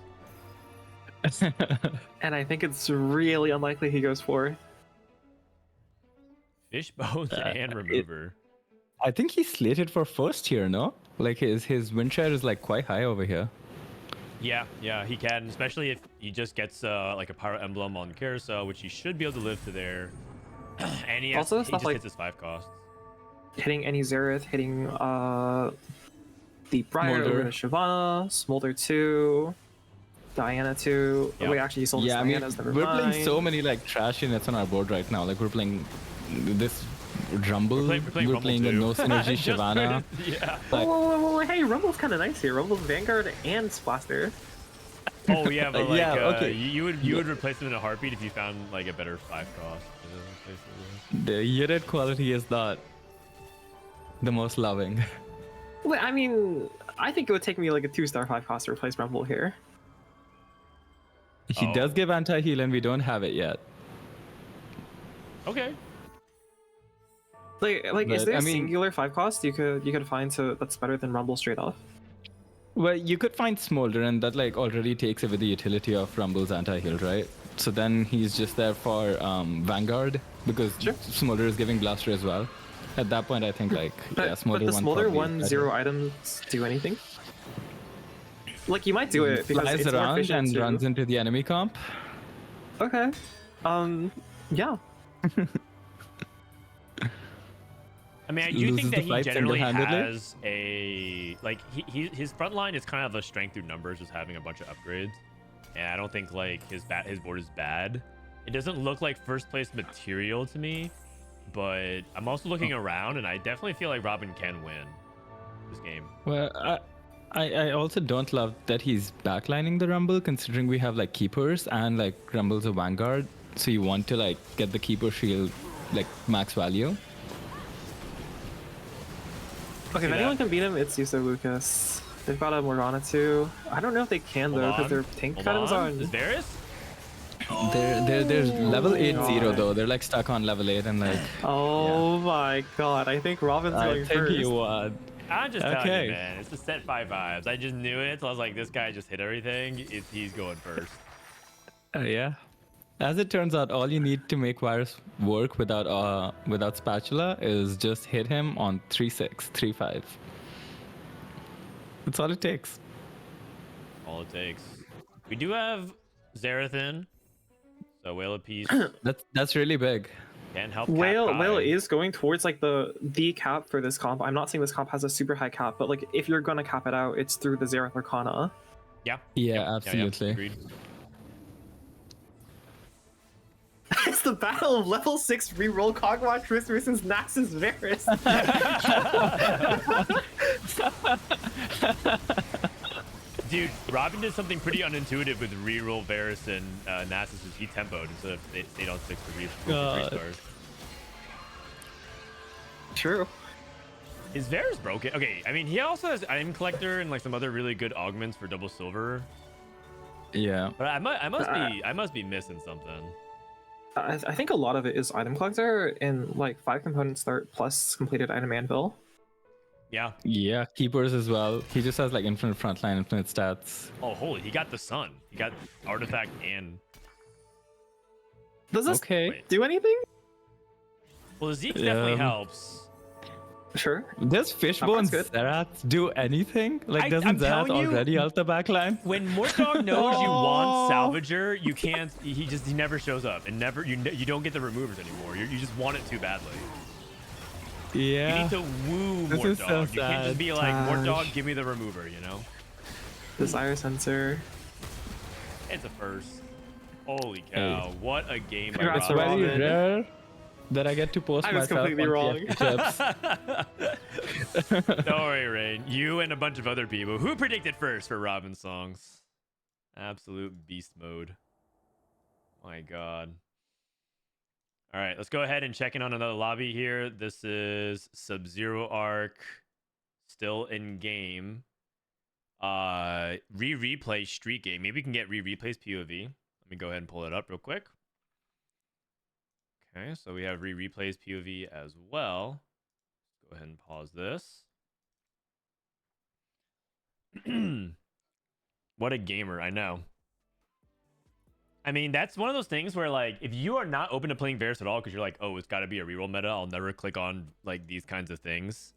B: And I think it's really unlikely he goes 4th.
A: Fish bones and remover.
C: I think he's slated for first here, no? Like his win share is like quite high over here.
A: Yeah, he can, especially if he just gets like a pyro emblem on Carousel, which he should be able to live to there. And he,
B: Also,
A: he
B: stuff
A: just
B: like-
A: hits his 5 costs.
B: Hitting any Xerath, hitting the Briar
C: Smolder.
B: over to Shyvana, Smolder 2, Diana 2.
A: Yep.
B: Wait, actually, you sold
C: Yeah, I mean,
B: Diana's, never
C: we're
B: mind.
C: playing so many like trash units on our board right now. Like we're playing this Rumble.
A: We're playing
C: We're
A: Rumble
C: playing a
A: too.
C: no synergy
A: Just
C: Shyvana.
A: yeah.
C: Like,
B: Whoa, hey, Rumble's kind of nice here. Rumble's Vanguard and Splaster.
A: Oh yeah, but like
C: Yeah, okay.
A: you would replace him in a heartbeat if you found like a better 5 cost.
C: the unit quality is not the most loving.
B: Wait, I mean, I think it would take me like a 2-star 5 cost to replace Rumble here.
C: He
A: Oh.
C: does give anti-heal and we don't have it yet.
A: Okay.
B: Like, is
C: But,
B: there
C: I
B: a
C: mean-
B: singular 5 cost you could find that's better than Rumble straight off?
C: Well, you could find Smolder and that like already takes away the utility of Rumble's anti-heal, right? So then he's just there for Vanguard because
B: Sure.
C: Smolder is giving Blaster as well. At that point, I think like
B: But,
C: yeah, Smolder
B: but the
C: 1
B: Smolder
C: probably is
B: 1/0
C: better.
B: items do anything? Like, you might do it because
C: Flies
B: it's more
C: around
B: efficient
C: and
B: too.
C: runs into the enemy comp.
B: Okay. Yeah.
A: I mean, I do
C: Loses
A: think
C: the
A: that he
C: fight
A: generally
C: single-handedly?
A: has a like his front line is kind of a strength through numbers, just having a bunch of upgrades, and I don't think like his board is bad. It doesn't look like first place material to me, but I'm also looking around, and I definitely feel like Robin can win this game.
C: Well, I also don't love that he's backlining the Rumble, considering we have like Keepers and like Rumble's a Vanguard, so you want to like get the Keeper shield like max value.
B: Okay, if
A: that.
B: anyone can beat him, it's Yuso Lucas. They've got a Morgana too. I don't know if they can though, because their tank items are.
A: Is Varus?
C: They're level 8-0
B: God.
C: though. They're like stuck on level 8 and like.
B: Oh my god! I think Robin's
C: I
B: going
C: think
B: first.
C: you won.
A: I'm just telling
C: Okay.
A: you, man. It's the set 5 vibes. I just knew it. So I was like, this guy just hit everything. He's going first.
C: Yeah. As it turns out, all you need to make Virus work without Spatula is just hit him on 3-6, 3-5. That's all it takes.
A: All it takes. We do have Xerath, so Whale of Peace
C: That's really big.
A: can help.
B: Whale
A: cap high.
B: is going towards like the cap for this comp. I'm not saying this comp has a super high cap, but like if you're gonna cap it out, it's through the Xerath Arcana.
A: Yeah.
C: Yeah, absolutely.
A: Agreed.
B: It's the battle of level 6 reroll Cogwatch Chris versus Naxxus Varus.
A: Dude, Robin did something pretty unintuitive with reroll Varus and Nasus. He tempoed instead of they stayed on 6 for 3
C: God.
A: stars.
B: True.
A: Is Varus broken? Okay, I mean, he also has Item Collector and like some other really good augments for double silver.
C: Yeah.
A: But I must be missing something.
B: I think a lot of it is item collector and like 5 component start plus completed item anvil.
A: Yeah.
C: Yeah, Keepers as well. He just has like infinite frontline, infinite stats.
A: Oh, holy! He got the sun. He got artifact and.
B: Does this
C: Okay.
A: Wait.
B: do anything?
A: Well, the Zeke definitely
C: Um,
A: helps.
B: Sure.
C: Does Fishbone
B: good.
C: Zerath do anything? Like, doesn't
A: I'm
C: Zerath
A: telling you-
C: already out the backline?
A: When Mortdog knows you want
C: Oh.
A: Salvager, you can't. He never shows up, and you don't get the removers anymore. You just want it too badly. You
C: Yeah.
A: need to woo
C: This is
A: Mortdog.
C: so
A: You can't just be like,
B: sad.
A: Mortdog, give me the remover. You know,
B: Desire sensor.
A: it's a first. Holy cow!
C: Hey.
A: What a game by
B: Congrats to
A: Robin.
C: Very
B: Robin.
C: rare that I get to post
B: I was
C: myself
B: completely
C: on
B: wrong.
C: PFP chips.
A: Don't worry, Rain. You and a bunch of other people who predicted first for Robinsongz. Absolute beast mode. My God. All right, let's go ahead and check in on another lobby here. This is Subzeroark, still in game. Rereplay street game. Maybe we can get Replay's POV. Let me go ahead and pull it up real quick. Okay, so we have Replay's POV as well. Let's go ahead and pause this. What a gamer, I know. I mean, that's one of those things where, like, if you are not open to playing Varus at all because you're like, oh, it's got to be a reroll meta, I'll never click on, like, these kinds of things.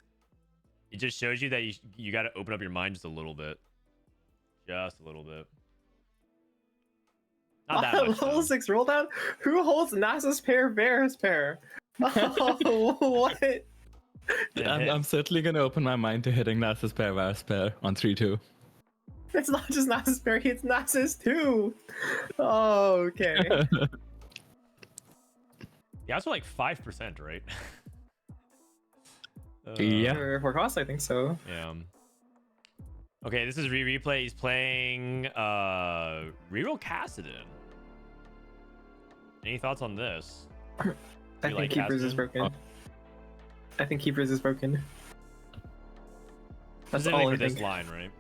A: It just shows you that you got to open up your mind just a little bit. Just a little bit. Not that much,
B: Level
A: though.
B: 6 roll down? Who holds Nasus pair, Varus pair? Oh, what?
C: I'm certainly gonna open my mind to hitting Nasus pair, Varus pair on 3-2.
B: It's not just Nasus pair, it's Nasus too! Oh, okay.
A: Yeah, it's like 5%, right?
C: Yeah.
B: For cost, I think so.
A: Yeah. Okay, this is Rereplay. He's playing Reroll Kassadin. Any thoughts on this?
B: I think
A: like
B: Keepers is
A: Kassadin?
B: broken.
C: Oh.
B: I think Keepers is broken. That's
A: Specifically
B: all I
A: for this
B: think.
A: line, right?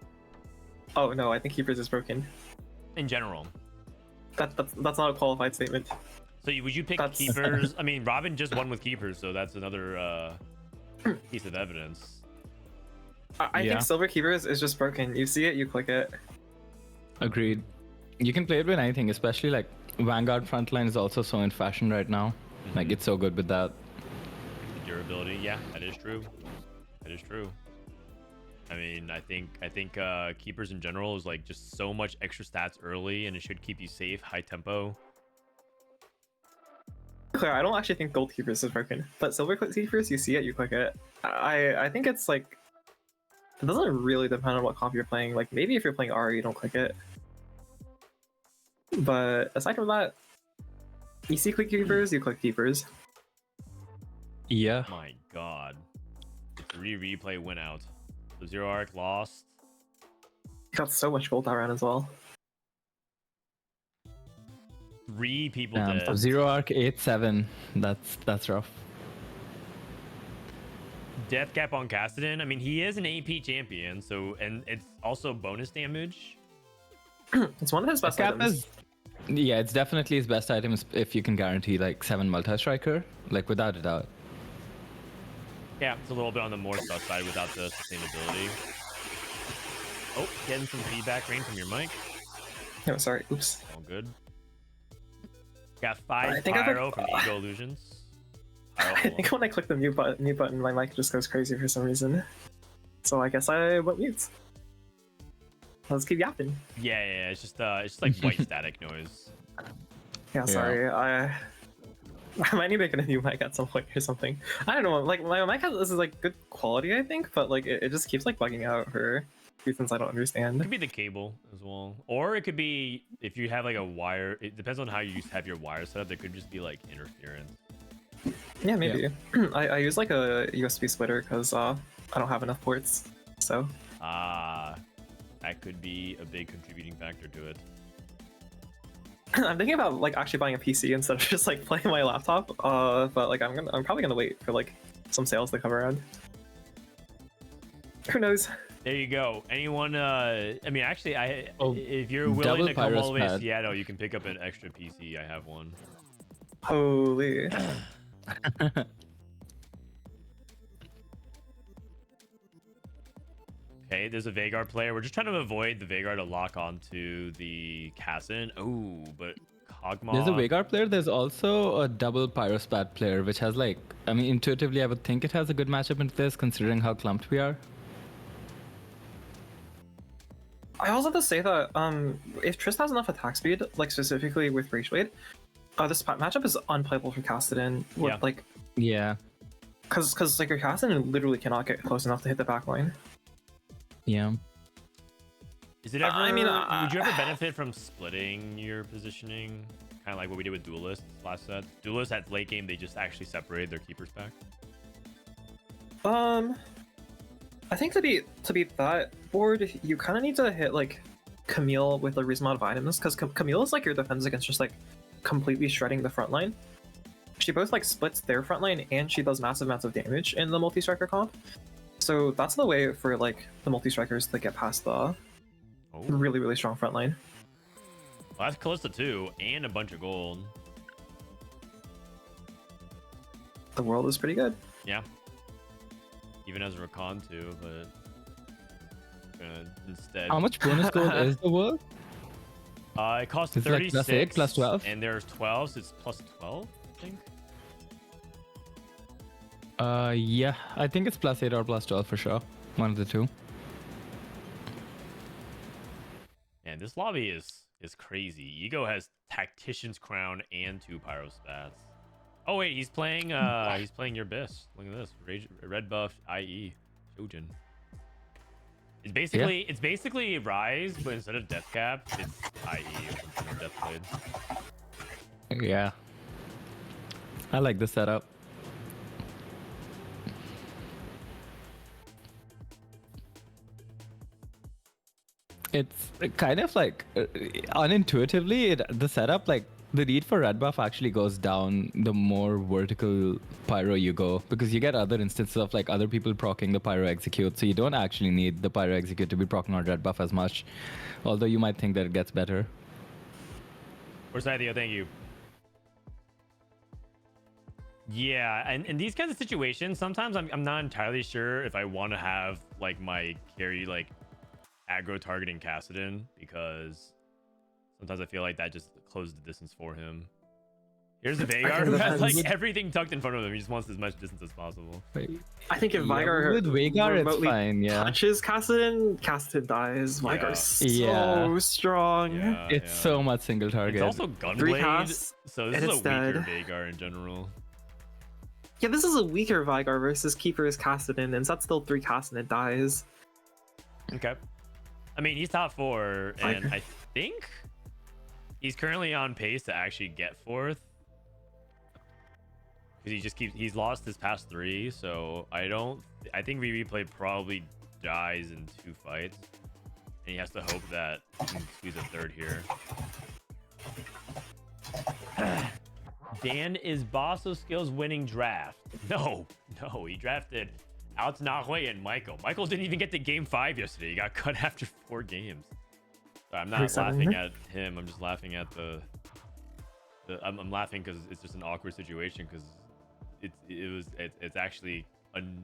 B: Oh no, I think Keepers is broken.
A: In general.
B: That's not a qualified statement.
A: So would you pick
B: That's-
A: Keepers? I mean, Robin just won with Keepers, so that's another piece of evidence.
B: I
C: Yeah.
B: think Silver Keepers is just broken. You see it, you click it.
C: Agreed. You can play it with anything, especially like Vanguard Frontline is also so in fashion right now. Like it's so good with that.
A: Durability, yeah, that is true. That is true. I mean, I think Keepers in general is like just so much extra stats early, and it should keep you safe, high tempo.
B: Clear, I don't actually think Gold Keepers is broken, but Silver Keepers, you see it, you click it. I think it's like, it doesn't really depend on what comp you're playing. Like maybe if you're playing Ari, you don't click it. But aside from that, you see click Keepers, you click Keepers.
C: Yeah.
A: My God, it's Replay win out. Subzeroark lost.
B: You got so much gold that round as well.
A: 3 people
C: Damn,
A: dead.
C: Subzeroark 8-7. That's rough.
A: Death cap on Kassadin. I mean, he is an AP champion, so, and it's also bonus damage.
B: It's one of his best
C: Cap
B: items.
C: is, yeah, it's definitely his best item if you can guarantee like 7 multi-striker, like without a doubt.
A: Yeah, it's a little bit on the more sus side without the sustainability. Oh, getting some feedback rain from your mic.
B: No, sorry. Oops.
A: All good. Got
B: I
A: 5
B: think I
A: pyro
B: clicked-
A: from Ego Illusions. Pyro
B: I think when I click the mute button, my mic just goes crazy for some reason. So I guess I went mute. Let's keep yapping.
A: yeah, it's just like white static noise.
B: Yeah, sorry. I might need to get a new mic at some point or something. I don't know. Like my mic this is like good quality, I think, but like it just keeps like bugging out for reasons I don't
A: It
B: understand.
A: could be the cable as well, or it could be if you have like a wire. It depends on how you have your wire set up. There could just be like interference.
B: Yeah, maybe. I use like a USB splitter because I don't have enough ports. So
A: That could be a big contributing factor to it.
B: I'm thinking about like actually buying a PC instead of just like playing my laptop. But like I'm probably gonna wait for like some sales to come around. Who knows?
A: There you go. Anyone? I mean, actually,
C: Oh,
A: if you're willing
C: double
A: to come all the way to
C: Pyros pad.
A: Seattle, you can pick up an extra PC. I have one.
B: Holy.
A: Okay, there's a Veigar player. We're just trying to avoid the Veigar to lock onto the Kassadin. Oh, but Kog'Maw.
C: There's a Veigar player. There's also a double Pyrospad player, which has like, I mean, intuitively, I would think it has a good matchup into this, considering how clumped we are.
B: I also have to say that if Trist has enough attack speed, like specifically with Rage Blade, this matchup is unplayable for Kassadin.
A: Yeah.
B: Like,
C: Yeah.
B: because like your Kassadin literally cannot get close enough to hit the back line.
C: Yeah.
A: Is it ever?
B: I mean,
A: would you ever benefit from splitting your positioning? Kind of like what we did with Duelists last set. Duelists at late game, they just actually separated their keepers back.
B: I think to be that board, you kind of need to hit like Camille with a reasonable amount of items, because Camille is like your defense against just like completely shredding the front line. She both like splits their front line and she does massive amounts of damage in the multi-striker comp. So that's the way for like the multi-strikers to get past the really, really strong front line.
A: Well, that's close to 2 and a bunch of gold.
B: The world is pretty good.
A: Yeah. Even as a recon too, but instead.
C: How much bonus gold is the world?
A: It costs
C: It's like
A: 36
C: plus 8, plus 12?
A: and there's 12, so it's plus 12, I think.
C: Yeah, I think it's plus 8 or plus 12 for sure. One of the two.
A: And this lobby is crazy. Ego has Tactician's crown and 2 pyro spats. Oh wait, he's playing your Biss. Look at this. Red buff IE Shojin. It's basically Rise, but instead of death cap, it's IE or death blade.
C: Yeah. I like the setup. It's kind of like unintuitively, the setup, like the need for red buff actually goes down the more vertical pyro you go, because you get other instances of like other people proccing the pyro execute, so you don't actually need the pyro execute to be proccing on red buff as much, although you might think that it gets better.
A: Where's Theo? Thank you. Yeah, and in these kinds of situations, sometimes I'm not entirely sure if I want to have like my carry like aggro targeting Kassadin, because sometimes I feel like that just closes the distance for him. Here's the Veigar who has like everything tucked in front of him. He just wants as much distance as possible.
B: I think if Veigar
C: with Veigar, it's fine. Yeah,
B: touches Kassadin dies. Veigar's so strong.
A: Yeah,
C: it's so much single target.
A: It's also Gunblade, so this is a weaker Veigar in general.
B: Yeah, this is a weaker Veigar versus Keeper's Kassadin, and that's still 3 Kassadin dies.
A: Okay. I mean, he's top 4, and I think he's currently on pace to actually get 4th. Because he's lost his past 3, so I think Rereplay probably dies in 2 fights. And he has to hope that he can squeeze a 3rd here. Dan, is Bossoskills winning draft? No, he drafted Alex Nahue and Maikel. Maikel didn't even get to game 5 yesterday. He got cut after 4 games. So I'm not laughing at him. I'm just laughing at I'm laughing because it's just an awkward situation, because it's actually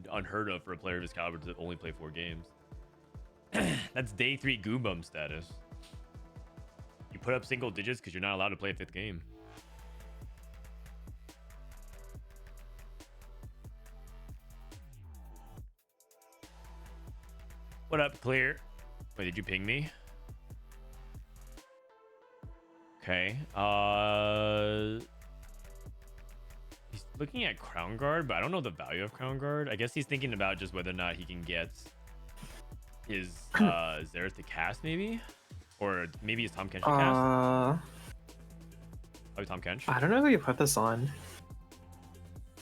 A: unheard of for a player of his caliber to only play 4 games. That's day 3 Guubums status. You put up single digits because you're not allowed to play a 5th game. What up, Clear? Wait, did you ping me? Okay. He's looking at Crown Guard, but I don't know the value of Crown Guard. I guess he's thinking about just whether or not he can get his Xerath to cast, maybe? Or maybe his Tom Kench to cast? Probably Tom Kench.
B: I don't know who you put this on.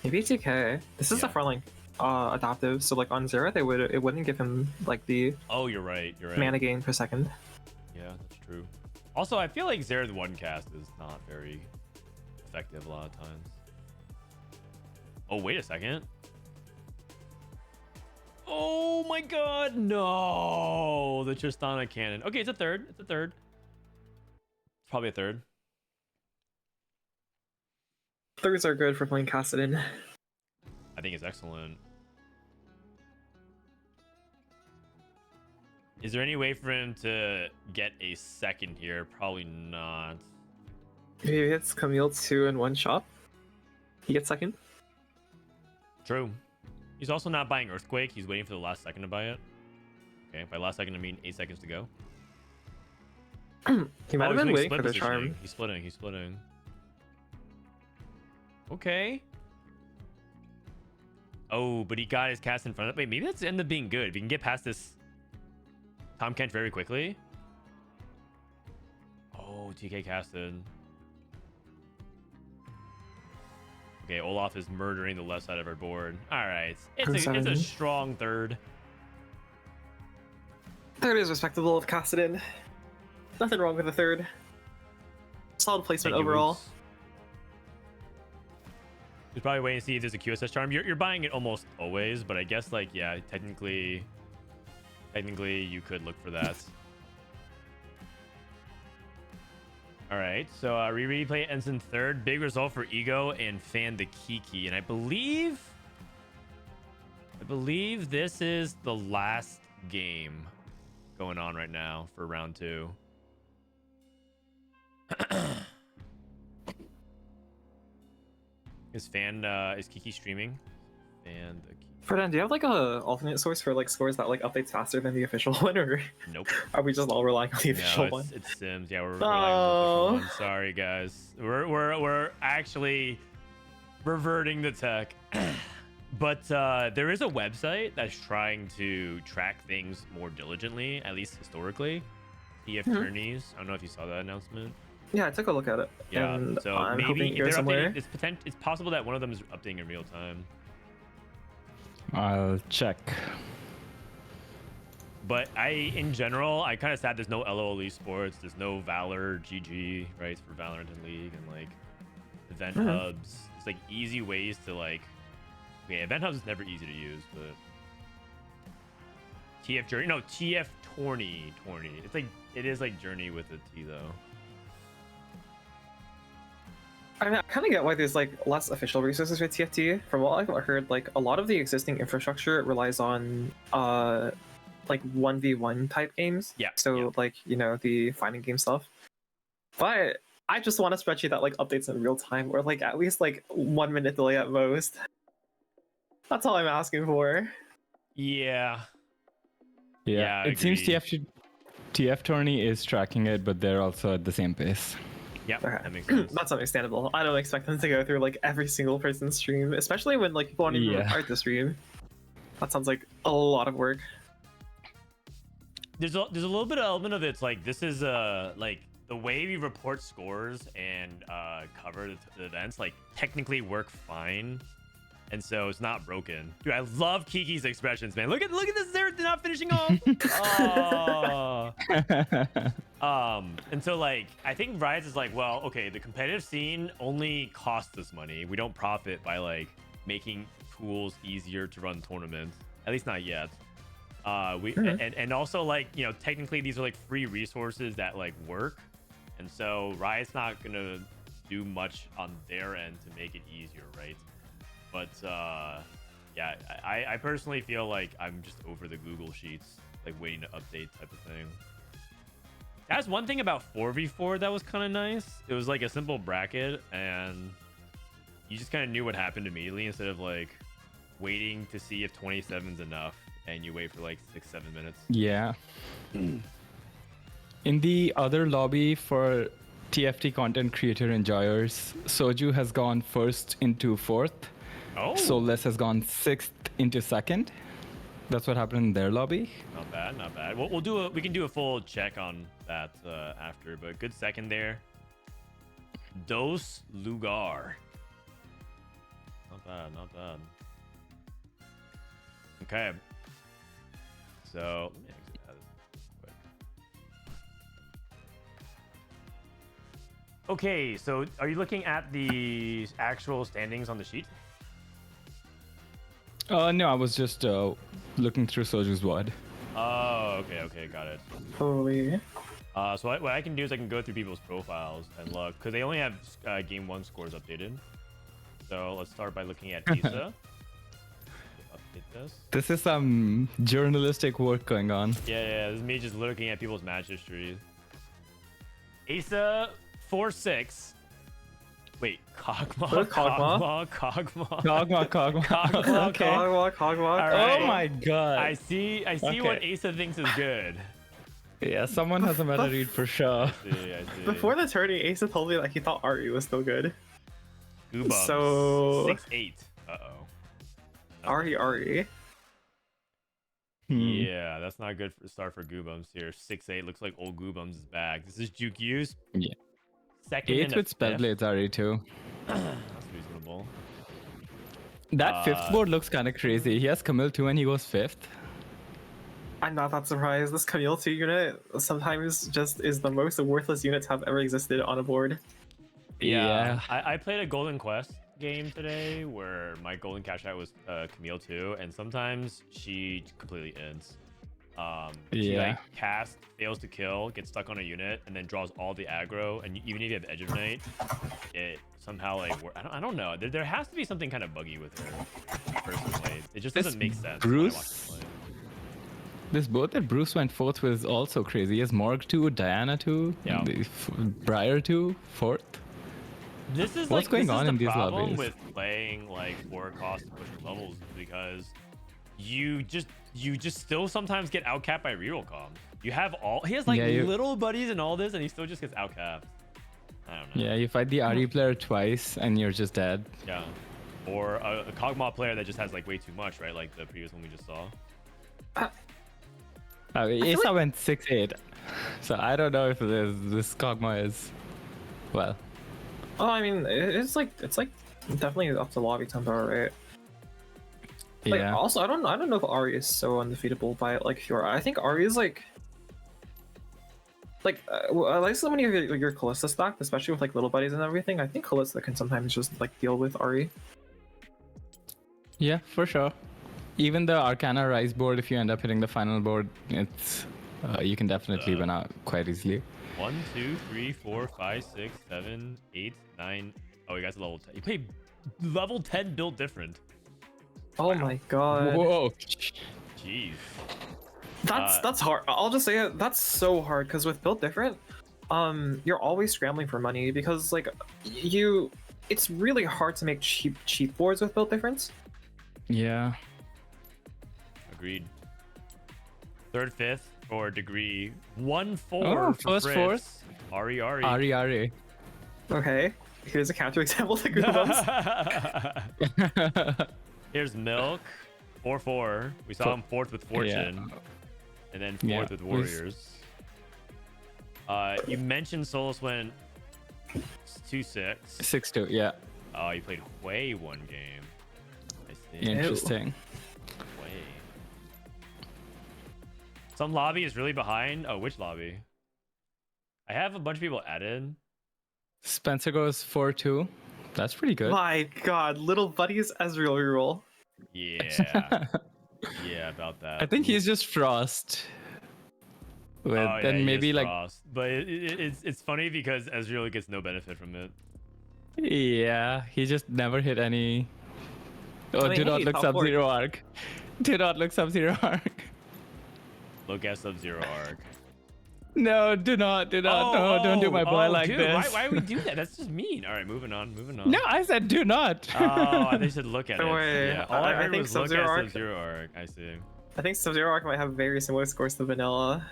B: Maybe 2K. This is a frontline adaptive, so like on Xerath it wouldn't give him like the
A: you're right.
B: mana gain per second.
A: Yeah, that's true. Also, I feel like Xerath 1 cast is not very effective a lot of times. Oh, wait a second. Oh my god, no! The Tristana cannon. Okay, it's a 3rd. It's probably a 3rd.
B: 3rds are good for playing Kassadin.
A: I think it's excellent. Is there any way for him to get a 2nd here? Probably not.
B: If he hits Camille 2 in 1 shot, he gets 2nd.
A: True. He's also not buying Earthquake. He's waiting for the last second to buy it. Okay, by last second I mean 8 seconds to go.
B: He might have been waiting for the
A: positioning.
B: charm.
A: He's splitting. Okay. Oh, but he got his cast in front of it. Wait, maybe that's end up being good. If he can get past this Tom Kench very quickly. Oh, TK casted. Okay, Olaf is murdering the left side of our board. All right. It's a strong 3rd.
B: 3rd is respectable of Kassadin. Nothing wrong with the 3rd. Solid placement overall.
A: Just probably wait and see if there's a QSS charm. You're buying it almost always, but I guess like yeah, technically you could look for that. All right, so Rereplay ends in third. Big result for Ego and Fan the Kiki, and I believe this is the last game going on right now for round 2. Is Kiki streaming? Fan the Kiki.
B: Frodan, do you have like a alternate source for like scores that like updates faster than the official one, or
A: Nope.
B: are we just all relying on the official
A: No,
B: one?
A: it's Sims. Yeah, we're relying on the official one. Sorry, guys. We're actually reverting the tech. But there is a website that's trying to track things more diligently, at least historically. TF Tourneys. I don't know if you saw that announcement.
B: Yeah, I took a look at it.
A: Yeah,
B: and
A: so
B: I'm
A: maybe
B: hoping
A: if
B: you're
A: they're
B: somewhere.
A: updating, it's possible that one of them is updating in real time.
C: I'll check.
A: But in general, I kind of sad there's no LOL esports, there's no Valor GG, right, for Valorant and League, and like event hubs. It's like easy ways to like, okay, event hubs is never easy to use, but TF Tourney. It's like, it is like Journey with a T though.
B: I mean, I kind of get why there's like less official resources for TFT. From what I've heard, like a lot of the existing infrastructure relies on like 1v1 type games.
A: Yeah.
B: So like, you know, the fighting game stuff. But I just want a spreadsheet that like updates in real time, or like at least like 1 minute delay at most. That's all I'm asking for.
A: Yeah.
C: Yeah, it seems TF Tourney is tracking it, but they're also at the same pace.
A: Yeah,
B: Okay.
A: that makes sense.
B: That's understandable. I don't expect them to go through like every single person's stream, especially when like people aren't even required to stream. That sounds like a lot of work.
A: There's a little bit of element of it's like this is like the way we report scores and cover the events like technically work fine, and so it's not broken. Dude, I love Kiki's expressions, man. Look at this. They're not finishing off. Oh. And so like I think Rise is like, well, okay, the competitive scene only costs us money. We don't profit by like making tools easier to run tournaments. At least not yet. And also like, you know, technically these are like free resources that like work, and so Riot's not gonna do much on their end to make it easier, right? But yeah, I personally feel like I'm just over the Google Sheets, like waiting to update type of thing. That's one thing about 4v4 that was kind of nice. It was like a simple bracket, and you just kind of knew what happened immediately instead of like waiting to see if 27's enough, and you wait for like 6-7 minutes.
C: Yeah. In the other lobby for TFT content creator enjoyers, Soju has gone first into fourth.
A: Oh,
C: Souless has gone sixth into second. That's what happened in their lobby.
A: not bad, not bad. We can do a full check on that after, but good second there. Dos Lugar. Not bad, not bad. Okay. So let me exit out of this quick. Okay, so are you looking at the actual standings on the sheet?
C: No, I was just looking through Soju's VOD.
A: Oh, okay, got it.
B: Holy.
A: So what I can do is I can go through people's profiles and look, because they only have game 1 scores updated. So let's start by looking at Aesah. Update this.
C: This is some journalistic work going on.
A: Yeah, this is me just looking at people's match history. Aesah 4-6. Wait, Kog'Maw. Okay.
B: Kog'Maw.
A: All right.
C: Oh my god.
A: I see
C: Okay.
A: what Aesah thinks is good.
C: Yeah, someone has a meta read for sure.
A: I see.
B: Before the tourney, Aesah told me that he thought Ari was still good.
A: Guubums,
B: So-
A: 6-8. Uh-oh.
B: Ari.
A: Yeah, that's not good for start for Guubums here. 6-8 looks like old Guubums is back. This is Juke Use.
C: Yeah.
A: Second
C: 8th
A: and
C: with
A: a
C: spell
A: fifth.
C: blades RE too.
A: That's reasonable.
C: That fifth board looks kind of crazy. He has Camille 2 and he goes 5th.
B: I'm not that surprised. This Camille 2 unit sometimes just is the most worthless unit to have ever existed on a board.
A: Yeah. I played a Golden Quest game today where my golden cash out was Camille too, and sometimes she completely ends. She
C: Yeah.
A: like casts, fails to kill, gets stuck on a unit, and then draws all the aggro. And even if you have Edge of Night, it somehow like I don't know. There has to be something kind of buggy with her. Personally, it just doesn't make sense. when I watch her play.
C: This boat that Bruce went fourth with is also crazy. He has Morg 2, Diana 2,
A: Yeah.
C: Briar 2, fourth.
A: This is
C: What's
A: like
C: going
A: this
C: on
A: is
C: in
A: the
C: these
A: problem
C: lobbies?
A: with playing like 4 cost to push levels because you just still sometimes get outcapped by reroll comms. You have he has like
C: Yeah,
A: little buddies and all this, and he still just gets outcapped. I don't know.
C: Yeah, you fight the RE player twice and you're just dead.
A: Yeah. Or a Kog'Maw player that just has like way too much, right? Like the previous one we just saw.
C: Aesah went 6-8. So I don't know if this Kog'Maw is... Well,
B: Oh, I mean, it's like definitely up to lobby tempo, right? Like,
C: yeah.
B: also, I don't know if Ari is so undefeatable by like Fiora. I think Ari is like I like so many of your Kalista stock, especially with like little buddies and everything. I think Kalista can sometimes just like deal with Ari.
C: Yeah, for sure. Even the Arcana Rise board, if you end up hitting the final board, it's you can definitely win out quite easily.
A: 1, 2, 3, 4, 5, 6, 7, 8, 9. Oh, you guys are level 10. You play level 10 build different.
B: Oh my god.
C: Whoa.
A: Jeez.
B: That's hard. I'll just say it. That's so hard because with build different, you're always scrambling for money because like it's really hard to make cheap boards with build difference.
C: Yeah.
A: Agreed. 3rd, 5th for degree. 1, 4
C: Oh,
A: for
C: first
A: Fritz.
C: fourth.
A: Ari.
C: Ari.
B: Okay, here's a counter example to Guubums.
A: Here's Milk. 4-4. We saw him 4th with Fortune. And then 4th with Warriors. You mentioned Souless went 2-6.
C: 6-2, yeah.
A: Oh, you played Hui one game. I see.
C: Interesting.
A: Hui. Some lobby is really behind. Oh, which lobby? I have a bunch of people added.
C: Spencer goes 4-2. That's pretty good.
B: My god, little buddies Ezreal reroll.
A: Yeah. Yeah, about that.
C: I think he's just Frost. With
A: Oh,
C: then
A: he
C: maybe
A: is
C: like
A: Frost. But it's funny because Ezreal gets no benefit from it.
C: yeah, he just never hit any. Oh,
B: I mean,
C: do not
B: hey,
C: look
B: top four.
C: Subzeroark. Do not look Subzeroark.
A: Look at Subzeroark.
C: No, do not. No, don't do my boy like
A: dude,
C: this.
A: Why would we do that? That's just mean. All right, moving on.
C: No, I said do not.
A: Oh, they should look at
B: Don't
A: it.
B: worry,
A: Yeah, all I
B: I
A: heard
B: think
A: was look at
B: Subzeroark-
A: Subzeroark. I see.
B: I think Subzeroark might have very similar scores to Vanilla.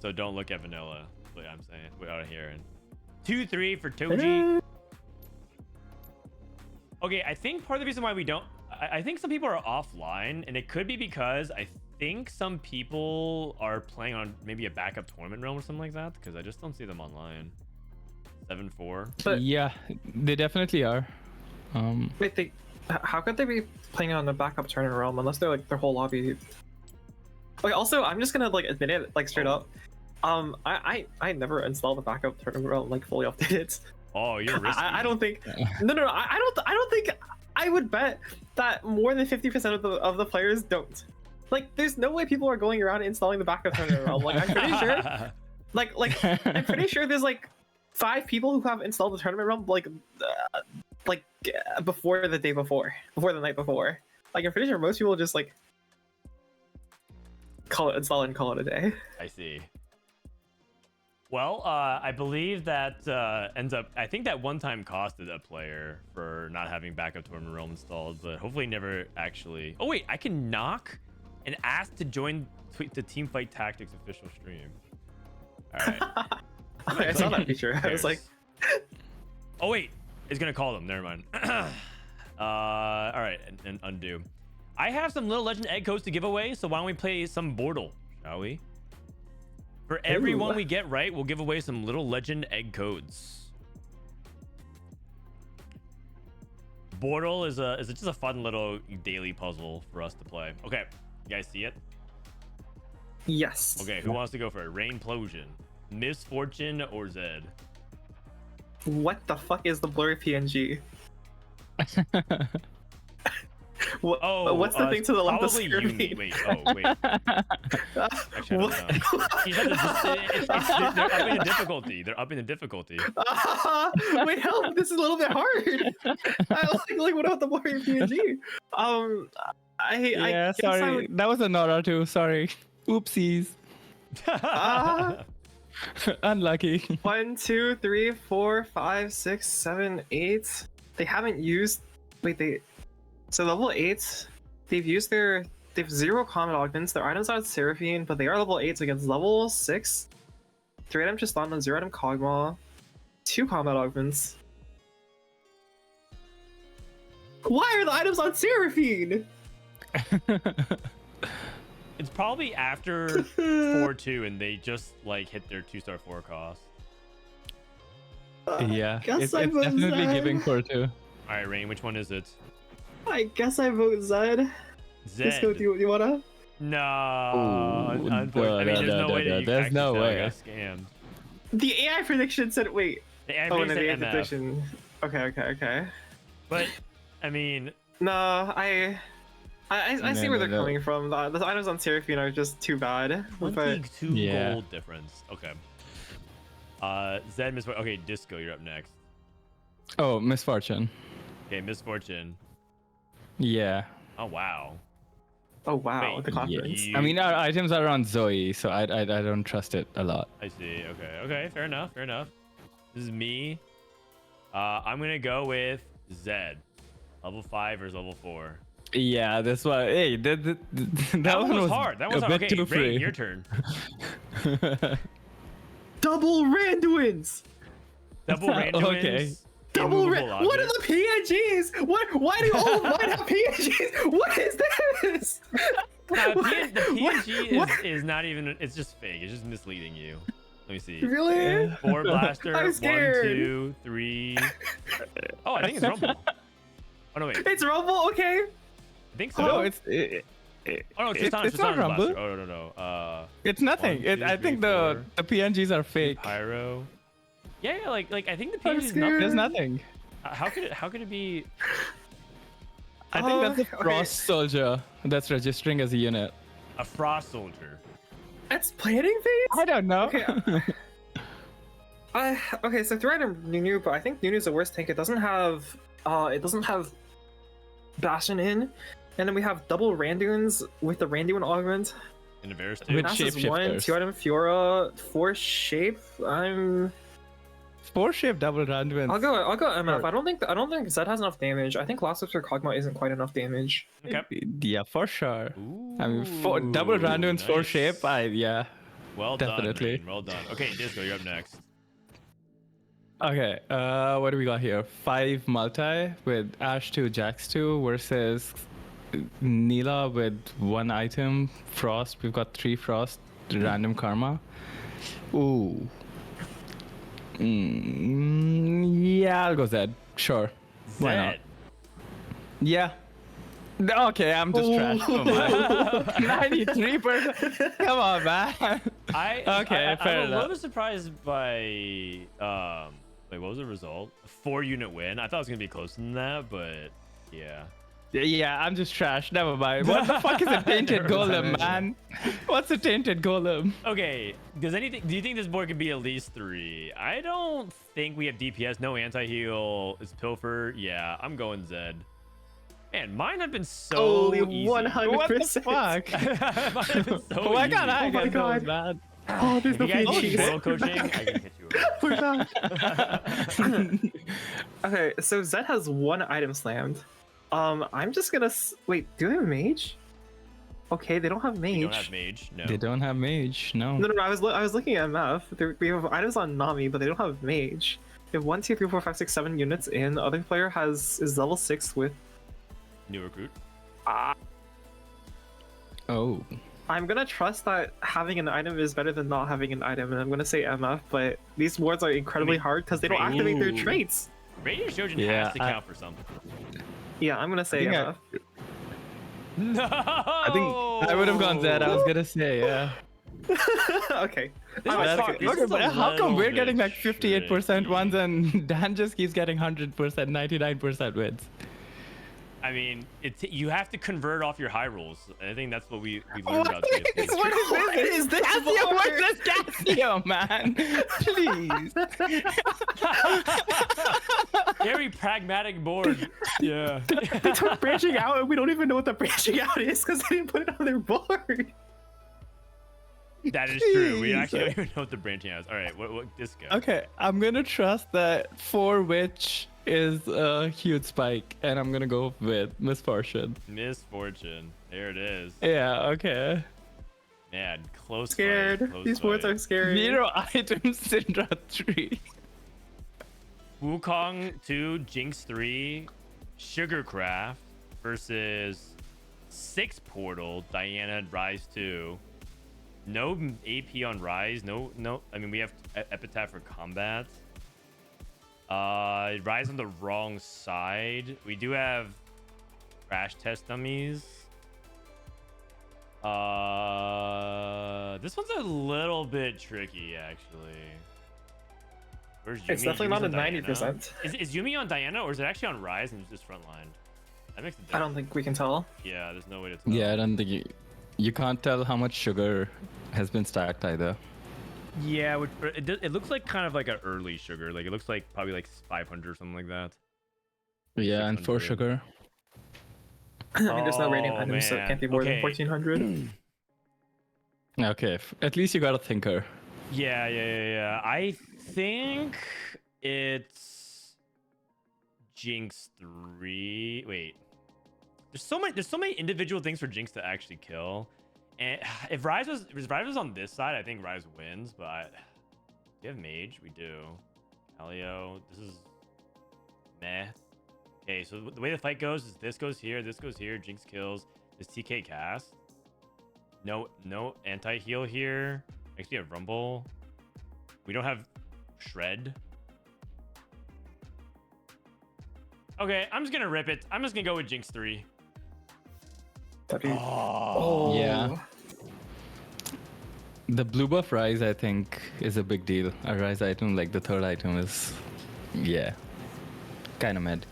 A: So don't look at Vanilla. What I'm saying without hearing. 2-3 for Toji. Okay, I think part of the reason why we don't, I think some people are offline, and it could be because I think some people are playing on maybe a backup tournament realm or something like that, because I just don't see them online. 7-4.
B: But
C: Yeah, they definitely are.
B: wait, how could they be playing on the backup tournament realm unless they're like their whole lobby? Okay, also I'm just gonna like admit it like straight up. I never installed the backup tournament realm like fully updated.
A: Oh, you're risky.
B: I don't think. No. I don't think. I would bet that more than 50% of the players don't. Like, there's no way people are going around installing the backup tournament realm. Like, I'm pretty sure. Like I'm pretty sure there's like 5 people who have installed the tournament realm before the day before the night before. Like, I'm pretty sure most people just like install it and call it a day.
A: I see. Well, I believe that ends up. I think that one time costed a player for not having backup tournament realm installed, but hopefully never actually. Oh wait, I can knock and ask to join the Teamfight Tactics official stream. All right.
B: I saw that feature. I was like,
A: oh wait, it's gonna call them. Never mind. All right, and undo. I have some little legend egg codes to give away, so why don't we play some Bortle, shall we? For everyone we get right, we'll give away some little legend egg codes. Bortle is just a fun little daily puzzle for us to play. Okay, you guys see it?
B: yes.
A: Okay, who wants to go for it? Rainplosion, Misfortune, or Zed?
B: What the fuck is the blurry PNG? What's the thing to the left of
A: probably
B: Seraphine?
A: Wait, Actually, I don't know. He said they're upping the difficulty. They're upping the difficulty.
B: Wait, help! This is a little bit hard. Like what about the blurry PNG?
C: Yeah, sorry. That was a Nora too. Sorry. Oopsies. Unlucky.
B: 1, 2, 3, 4, 5, 6, 7, 8. They haven't used. So level 8, they've 0 combat augments. Their items are Seraphine, but they are level 8s against level 6. 3 item Tristana, 0 item Kog'Maw, 2 combat augments. Why are the items on Seraphine?
A: It's probably after 4-2 and they just like hit their 2-star 4 cost.
C: Yeah,
B: guess
C: it's
B: I vote
C: definitely
B: Zed.
C: giving for 2.
A: Alright, Rain, which one is it?
B: I guess I vote Zed.
A: Zed.
B: Disco, do you wanna?
A: No.
C: Ooh,
A: Unfortunately, I mean, there's no way that you
C: there's
A: actually
C: no
A: tell I
C: way.
A: got scammed.
B: The AI prediction said wait.
A: The AI
B: Oh, no, the AI
A: said MF.
B: prediction. Okay.
A: But, I mean,
B: No, I see where they're
C: No.
B: coming from. The items on Seraphine are just too bad. But
A: 22
C: Yeah.
A: gold difference. Okay. Zed, Misfortune. Okay, Disco, you're up next.
C: Oh, Misfortune.
A: Okay, Misfortune.
C: Yeah.
A: Oh, wow.
B: oh wow,
A: Wait,
B: the confidence.
A: you-
C: I mean, our items are on Zoe, so I don't trust it a lot.
A: I see. Okay. Fair enough. This is me. I'm gonna go with Zed. Level 5 versus level 4.
C: Yeah, that's why. Hey, that
A: That one was hard. That was
C: a
A: hard.
C: bit
A: Okay,
C: too free.
A: Rain, your turn.
B: Double Randuins!
A: Double Randuins.
C: Okay.
B: Double
A: immovable
B: What are
A: objects.
B: the PNGs? Why do all of mine have PNGs? What is this?
A: The PNG
B: What?
A: is not even. It's just fake. It's just misleading you. Let me see.
B: Really?
A: 4 blaster.
B: I'm
A: 1,
B: scared.
A: 2, 3. Oh, I think it's Rumble. Oh no, wait.
B: It's Rumble, okay.
A: I think so.
C: No,
A: oh no, it's Tristana.
C: it's not
A: Tristana's
C: Rumble.
A: blaster. Oh no.
C: It's nothing.
A: 1, 2,
C: I
A: 3,
C: think
A: 4.
C: the PNGs are fake.
A: Pyro. Yeah, like I think the
B: I'm
A: PNG is
B: scared.
A: not.
C: There's nothing.
A: How could it be?
C: I think that's a
B: okay.
C: Frost soldier that's registering as a unit.
A: A Frost Soldier.
B: That's planning phase?
C: I don't know.
B: Okay. Okay, so threat and Nunu, but I think Nunu's the worst tank. It doesn't have Bastion in. And then we have double Randuins with the Randuin augment.
A: In a Varus
C: With
B: Nasus is 1,
C: shapeshifters.
B: 2 item Fiora, 4 shape.
C: 4 shape double Randuins.
B: I'll go MF.
C: Sure.
B: I don't think Zed has enough damage. I think Last or Kog'Maw isn't quite enough damage.
A: Okay.
C: Yeah, for sure.
A: Ooh,
C: I mean, double Randuins, 4
A: nice.
C: shape. Yeah.
A: Well
C: definitely.
A: done, Rain. Well done. Okay, Disco, you're up next.
C: Okay, what do we got here? 5 multi with Ash 2, Jax 2 versus Neela with 1 item, Frost. We've got 3 Frost, random Karma. Ooh. Yeah, I'll go Zed. Sure. Why not?
A: Zed.
C: Yeah. Okay, I'm just trash. Come on. 93%. Come on, man. Okay, fair
A: I'm a
C: enough.
A: little surprised by wait, what was the result? A 4-unit win. I thought it was gonna be closer than that, but yeah.
C: Yeah, I'm just trash. Never mind. What the fuck is a tainted golem, man? What's a tainted golem?
A: Okay, do you think this board could be at least 3? I don't think we have DPS, no anti-heal. It's Pilfer. Yeah, I'm going Zed. Man, mine have been so
B: Holy
A: easy.
B: 100%.
C: What the fuck?
A: Mine have been so
C: Why
A: easy.
C: can't I
B: Oh my
C: get those,
B: God.
C: man?
B: Oh, there's
A: If
B: no
A: you guys need
B: PNGs.
A: solo coaching, I can hit you up.
B: We're not. Okay, so Zed has 1 item slammed. I'm just gonna wait. Do they have mage? Okay, they don't have mage.
A: You don't have mage, no.
C: They don't have mage, no.
B: No. I was looking at MF. We have items on Nami, but they don't have mage. We have 1, 2, 3, 4, 5, 6, 7 units in. The other player is level 6 with.
A: New recruit.
C: Oh.
B: I'm gonna trust that having an item is better than not having an item, and I'm gonna say MF. But these wards are incredibly hard because they don't activate their
A: Ooh.
B: traits.
A: Radiant Shogun
C: Yeah,
A: has to count for something.
B: Yeah, I'm gonna say
C: think
B: MF.
A: No!
C: I think I would have gone Zed. I was gonna say, yeah.
B: Okay.
A: This
B: I
A: is
B: like
A: far-
B: it.
A: this
C: Okay,
A: is a
C: but how come
A: little
C: we're
A: bit
C: getting like 58%
A: tricky.
C: ones and Dan just keeps getting 100%, 99% wins?
A: I mean, you have to convert off your high rolls. I think that's what we learned about
C: What
A: TFT.
C: is this? Casio versus Casio, man. Please.
A: Very pragmatic board. Yeah.
B: They took branching out, and we don't even know what the branching out is because they didn't put it on their board.
A: That is true. We actually don't
C: Jeez.
A: even know what the branching out is. All right, what this guy?
C: Okay, I'm gonna trust that for which is a huge spike, and I'm gonna go with misfortune.
A: Misfortune. There it is.
C: Yeah, okay.
A: Man, close.
B: Scared.
A: Fight, close
B: These boards
A: fight.
B: are scary.
C: 0 items, Syndra 3.
A: Wukong 2, Jinx 3, Sugarcraft versus 6 Portal, Diana, Rise 2. No AP on Rise. No. I mean, we have Epitaph for combat. Rise on the wrong side. We do have crash test dummies. This one's a little bit tricky, actually. Where's Yumi?
B: It's definitely
A: Yumi's
B: not a
A: on Diana.
B: 90%.
A: Is Yumi on Diana, or is it actually on Rise and it's just frontline? That makes a difference.
B: I don't think we can tell.
A: Yeah, there's no way to tell.
C: Yeah, I don't think you can't tell how much sugar has been stacked either.
A: Yeah, it looks like kind of like an early sugar. Like it looks like probably like 500 or something like that.
C: Yeah, and for
A: 600.
C: sugar.
B: I mean, there's no rating
A: Oh,
B: items, so it can't be more
A: man.
B: than 1400.
C: Okay, at least you got a thinker.
A: Yeah. I think it's Jinx 3. Wait. There's so many individual things for Jinx to actually kill. And if Rise was on this side, I think Rise wins, but we have Mage, we do. Alio, this is meh. Okay, so the way the fight goes is this goes here, Jinx kills, this TK cast. No anti-heal here. Makes me have Rumble. We don't have Shred. Okay, I'm just gonna rip it. I'm just gonna go with Jinx 3.
B: That'd be...
A: Oh.
C: Yeah. The blue buff Rise, I think, is a big deal. A Rise item, like the third item, is, yeah, kind of mid.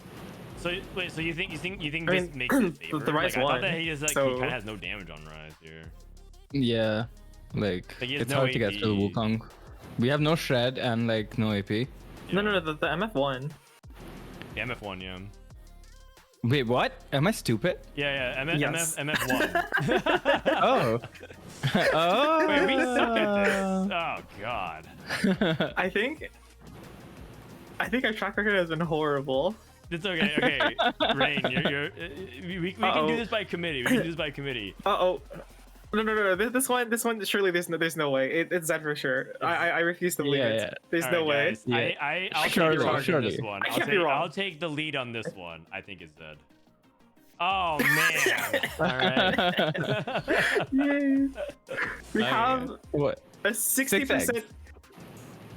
A: So wait, so you think
B: I
A: this
B: mean,
A: makes it favor?
B: the Rise
A: I thought
B: won,
A: that he is like he
B: so-
A: kind of has no damage on Rise here.
C: Yeah, like
A: Like, he has
C: it's
A: no
C: hard to get
A: AP.
C: through Wukong. We have no Shred and like no AP.
B: No, the MF won.
A: Yeah, MF1, yeah.
C: Wait, what? Am I stupid?
A: Yeah,
B: Yes.
A: MF1.
C: Oh. Oh.
A: Wait, we suck at this. Oh god.
B: I think our track record has been horrible.
A: It's okay. Rain, we can
B: Uh-oh.
A: do this by committee.
B: Uh-oh. No. This one, surely there's no way. It's Zed for sure. I refuse to believe
C: Yeah.
B: it. There's
A: All
B: no
A: right,
B: way.
A: guys,
C: Yeah.
A: I'll
C: Surely,
A: take charge on this
C: surely.
A: one.
B: I can't be wrong.
A: I'll take the lead on this one. I think it's Zed. Oh man. All right.
B: Yay. We
A: Okay.
B: have
C: What?
B: a 60%.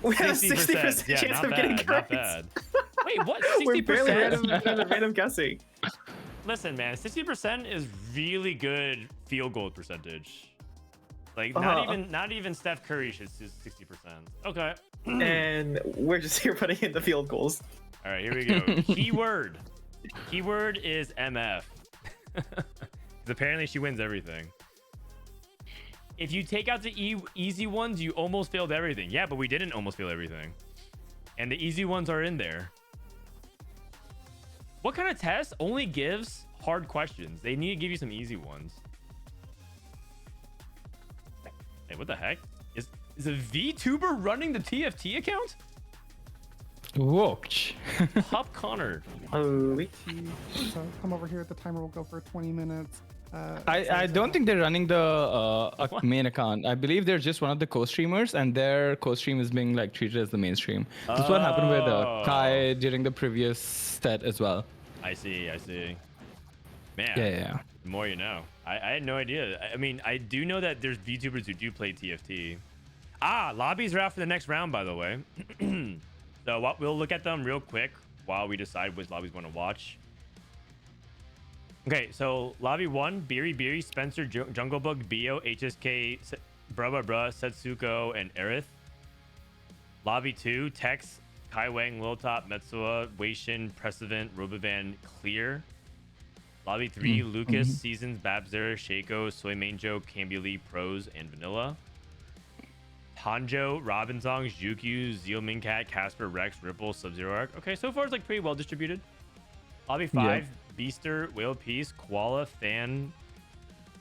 B: We have a 60%
A: Yeah,
B: chance
A: not
B: of
A: bad,
B: getting
A: not
B: correct.
A: bad. Wait, what?
B: We're barely
A: 60%?
B: random guessing.
A: Listen, man, 60% is really good field goal percentage. Like
B: Uh-huh.
A: not even Steph Curry should do 60%. Okay.
B: And we're just here putting in the field goals.
A: All right, here we go. Keyword. Keyword is MF. 'Cause apparently she wins everything. If you take out the easy ones, you almost failed everything. Yeah, but we didn't almost fail everything. And the easy ones are in there. What kind of test only gives hard questions? They need to give you some easy ones. Hey, what the heck? Is a VTuber running the TFT account?
C: Watch.
A: Pop Connor.
B: Holy.
D: So come over here. The timer will go for 20 minutes.
C: I don't think they're running the main account. I believe they're just one of the co-streamers, and their co-stream is being like treated as the mainstream. This is what happened with
A: Oh.
C: Kai during the previous set as well.
A: I see. Man.
C: Yeah.
A: The more you know. I had no idea. I mean, I do know that there's VTubers who do play TFT. Lobbies are out for the next round, by the way. So we'll look at them real quick while we decide which lobbies we want to watch. Okay, so lobby 1, Biribiri, Spencer, Jungle Bug, Bio, HSK, Bruh, Setsuko, and Aerith. Lobby 2, Tex, Kaiweng, Liltop, Metsua, Waishin, Prestivent, Robivan, Clear. Lobby 3, Lucas, Seasons, Babzer, Shaco, Soymanjo, Cambulee, Pros, and Vanilla. Hanjo, Robinsongz, Jukyu, Zealmincat, Caspar, Rex, Ripple, Subzeroark. Okay, so far it's like pretty well distributed. Lobby 5, Beaster, Whale Piece, Koala, Fan,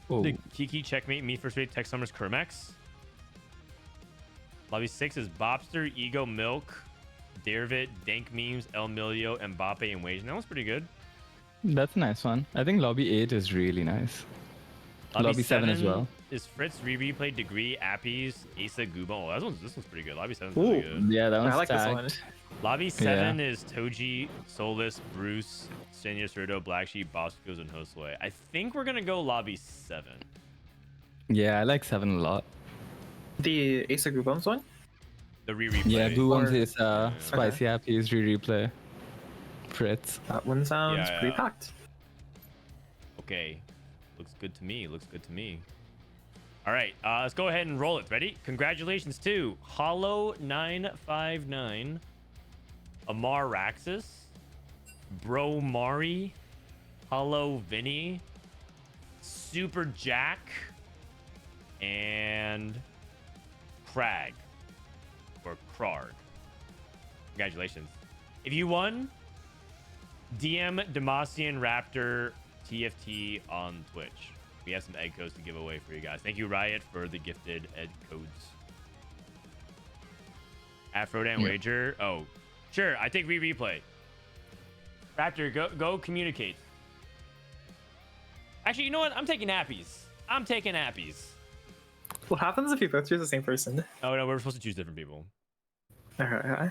A: the Kiki, Checkmate, Me First Rate, TexSummers, Kurumx. Lobby 6 is Bobster, Ego, Milk, Dervit, Dank Memes, El Milio, Mbappe, and Wage. That one's pretty good.
C: That's a nice one. I think Lobby 8 is really nice. Lobby 7 as well.
A: Is Fritz, Rereplay, Degree, Appies, Aesah, Guubums. Oh, this one's pretty good. Lobby 7's really good.
C: Yeah, that one's
B: I like this one.
A: Lobby 7 is Toji, Souless, Bruce, Senya Cerdo, Black Sheep, Bossoskills, and Hostway. I think we're gonna go Lobby 7.
C: Yeah, I like 7 a lot.
B: The Aesah Guubums one?
A: The Rereplay.
C: Yeah, Guubums
B: Or-
C: is SpicyAppies, Rereplay, Fritz.
B: That one sounds pretty packed.
A: Okay. Looks good to me. Looks good to me. All right, let's go ahead and roll it. Ready? Congratulations to Hollow959, Amar Raxus, Bro Mari, Hollow Vinny, Super Jack, and Crag or Krarg. Congratulations. If you won, DM Demasian Raptor TFT on Twitch. We have some egg codes to give away for you guys. Thank you, Riot, for the gifted egg codes. At Frodan Wager. Oh, sure. I take Rereplay. Raptor, go communicate. Actually, you know what? I'm taking Appies. I'm taking Appies.
B: What happens if you both choose the same person?
A: Oh no, we're supposed to choose different people.
B: Alright.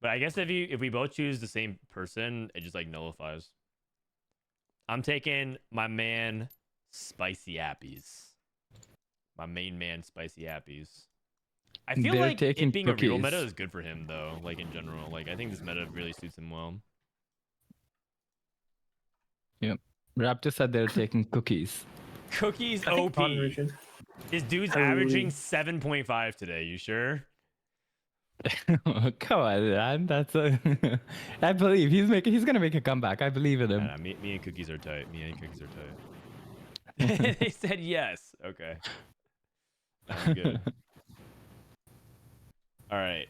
A: But I guess if we both choose the same person, it just like nullifies. I'm taking my man SpicyAppies. My main man SpicyAppies. I feel
C: They're
A: like it
C: taking
A: being a real
C: cookies.
A: meta is good for him though, like in general. Like I think this meta really suits him well.
C: Yep. Raptor said they're taking cookies.
A: Cookies
B: I think
A: OP.
B: Connerisme-
A: This dude's
B: Holy.
A: averaging 7.5 today. You sure?
C: Come on, man. That's a. I believe he's gonna make a comeback. I believe in him.
A: Nah, me and Cookies are tight. Me and Cookies are tight. They said yes. Okay. Sounds good. All right.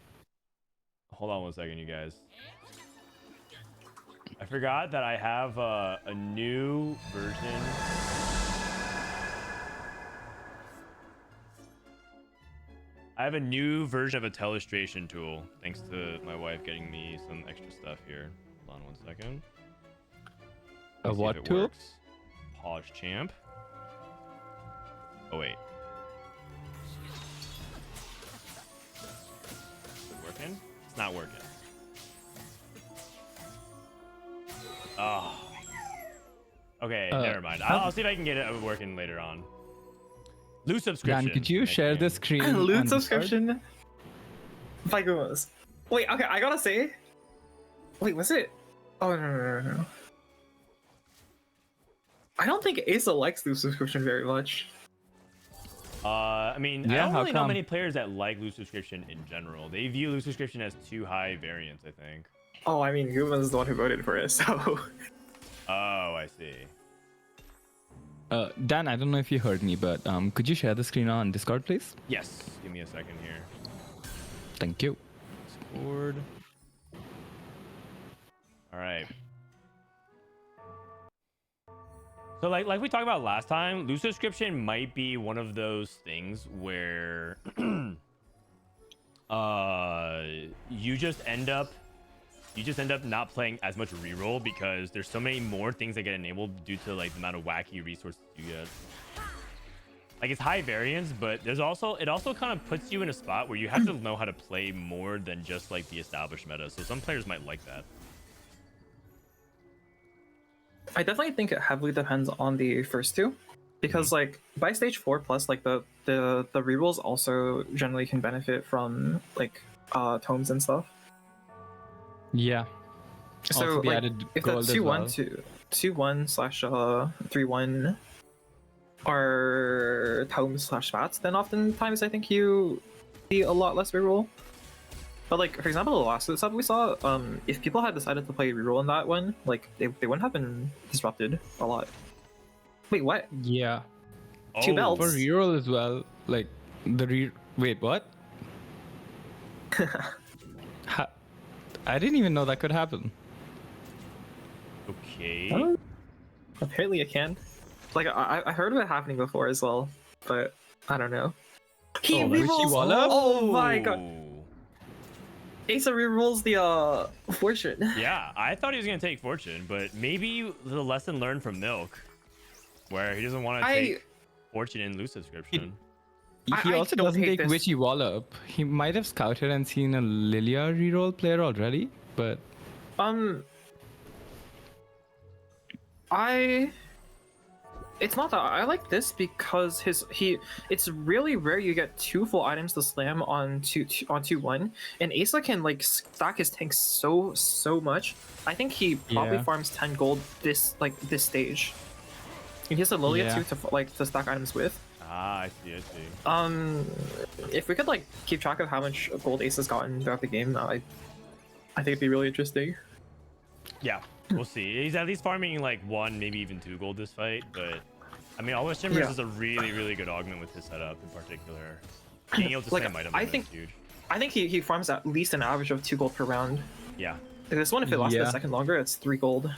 A: Hold on one second, you guys. I forgot that I have a new version. I have a new version of a telestration tool, thanks to my wife getting me some extra stuff here. Hold on one second.
C: A
A: Let's see if
C: what
A: it
C: tool?
A: works. Pause champ. Oh wait. Is it working? It's not working. Oh. Okay, never mind. I'll see if I can get it working later on. Loot subscription.
C: Dan, could you
A: next
C: share
A: game.
C: the screen? on
B: Loot
C: Discord?
B: subscription? By Guubums. Wait, okay, I gotta say. Wait, was it? Oh, no. I don't think Aesah likes loot subscription very much.
A: I mean, I
C: Yeah,
A: don't
C: how
A: really know
C: come?
A: many players that like loot subscription in general. They view loot subscription as too high variance, I think.
B: Oh, I mean, Guubums is the one who voted for it, so.
A: Oh, I see.
C: Dan, I don't know if you heard me, but could you share the screen on Discord, please?
A: Yes. Give me a second here.
C: Thank you.
A: Discord. All right. So like we talked about last time, loot subscription might be one of those things where you just end up not playing as much reroll because there's so many more things that get enabled due to like the amount of wacky resources you get. Like it's high variance, but it also kind of puts you in a spot where you have to know how to play more than just like the established meta. So some players might like that.
B: I definitely think it heavily depends on the first two. Because like by stage 4 plus, like the rerolls also generally can benefit from like tomes and stuff.
C: Yeah.
B: So
C: Also, the
B: like,
C: added
B: if that
C: gold as
B: 2-1
C: well.
B: to 2-1 slash 3-1 are Tomes/Spats, then oftentimes I think you see a lot less reroll. But like, for example, the last sub we saw, if people had decided to play reroll in that one, like they wouldn't have been disrupted a lot. Wait, what?
C: Yeah.
B: Two belts.
C: For reroll as well, like wait, what? I didn't even know that could happen.
A: Okay.
B: Apparently it can. Like I heard of it happening before as well, but I don't know. He rerolls. Oh my god. Aesah rerolls the fortune.
A: Yeah, I thought he was gonna take fortune, but maybe the lesson learned from Milk, where he doesn't want to take fortune in loose subscription.
C: He also doesn't take
B: this.
C: Witchy Wallop. He might have scouted and seen a Lilia reroll player already, but
B: it's not that I like this because it's really rare you get 2 full items to slam on 2-1, and Aesah can like stack his tanks so much. I think he probably farms 10 gold this stage. He has a Lilia too to stack items with.
A: Ah, I see.
B: If we could like keep track of how much gold Aesah's gotten throughout the game, I think it'd be really interesting.
A: Yeah, we'll see. He's at least farming like 1, maybe even 2 gold this fight, but I mean, Always Timbers is a really good augment with his setup in particular. Being able to slam items is huge.
B: I think he farms at least an average of 2 gold per round.
A: Yeah.
B: This one, if it lasted a second longer, it's 3 gold.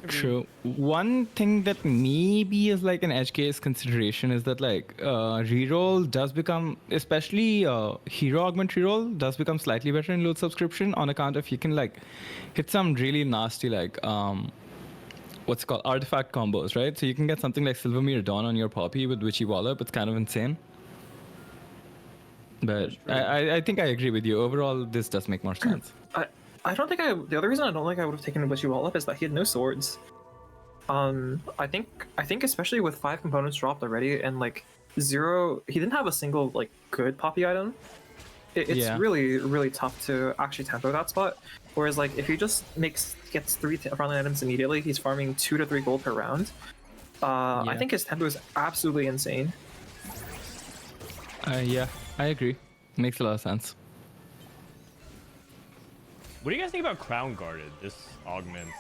C: True. One thing that maybe is like an edge case consideration is that like reroll does become, especially hero augment reroll does become slightly better in load subscription on account of you can like hit some really nasty like what's it called, artifact combos, right? So you can get something like Silvermere Dawn on your Poppy with Witchy Wallop. It's kind of insane. But I think I agree with you. Overall, this does make more sense.
B: I don't think the other reason I don't think I would have taken Witchy Wallop is that he had no swords. I think especially with 5 components dropped already and like 0, he didn't have a single like good Poppy item. It's really tough to actually tempo that spot. Whereas like if he just gets 3 frontline items immediately, he's farming 2 to 3 gold per round. I think his tempo is absolutely insane.
C: Yeah, I agree. Makes a lot of sense.
A: What do you guys think about Crown Guarded? This augment,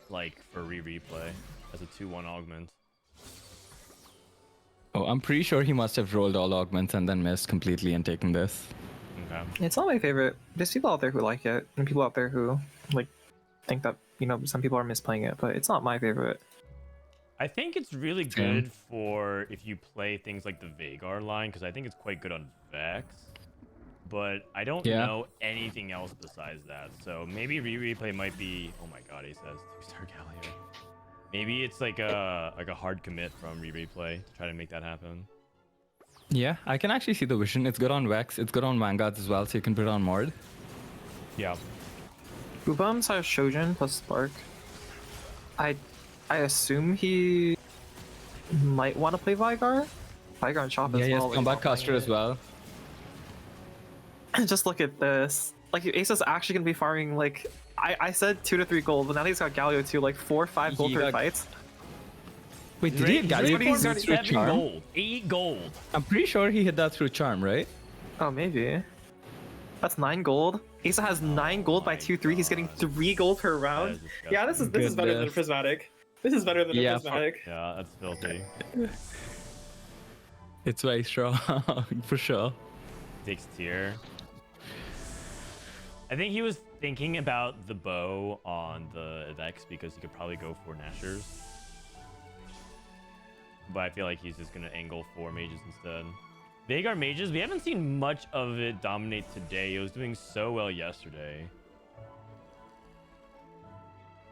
A: like, for replay as a 2-1 augment.
C: Oh, I'm pretty sure he must have rolled all augments and then missed completely and taken this.
A: Okay.
B: It's not my favorite. There's people out there who like it, and people out there who like think that some people are misplaying it, but it's not my favorite.
A: I think it's really good for if you play things like the Vhagar line, because I think it's quite good on Vex. But I don't know anything else besides that. So maybe Rereplay might be. Oh my god, he says 2-star Galio. Maybe it's like a hard commit from Rereplay to try to make that happen.
C: Yeah, I can actually see the vision. It's good on Vex. It's good on Vanguards as well, so you can put it on Mord.
A: Yeah.
B: Guubums has Shojin plus Spark. I assume he might want to play Vhagar. Vhagar and Chop as well.
C: Yeah, yes, Combat Caster as well.
B: Just look at this. Like, Aesah's actually gonna be farming, like, I said 2 to 3 gold, but now he's got Galio too, like 4 or 5 gold per fight.
C: Wait, did he hit Galio through
A: 7
C: Charm?
A: gold. 8 gold.
C: I'm pretty sure he hit that through Charm, right?
B: Oh, maybe. That's 9 gold. Aesah has 9 gold by 2-3. He's getting 3 gold per round. Yeah, this is better than a Prismatic. This is better than a Prismatic.
A: Yeah, that's filthy.
C: It's very strong, for sure.
A: Takes tier. I think he was thinking about the bow on the Vex because he could probably go for Nashers. But I feel like he's just going to angle for mages instead. Vhagar mages, we haven't seen much of it dominate today. It was doing so well yesterday.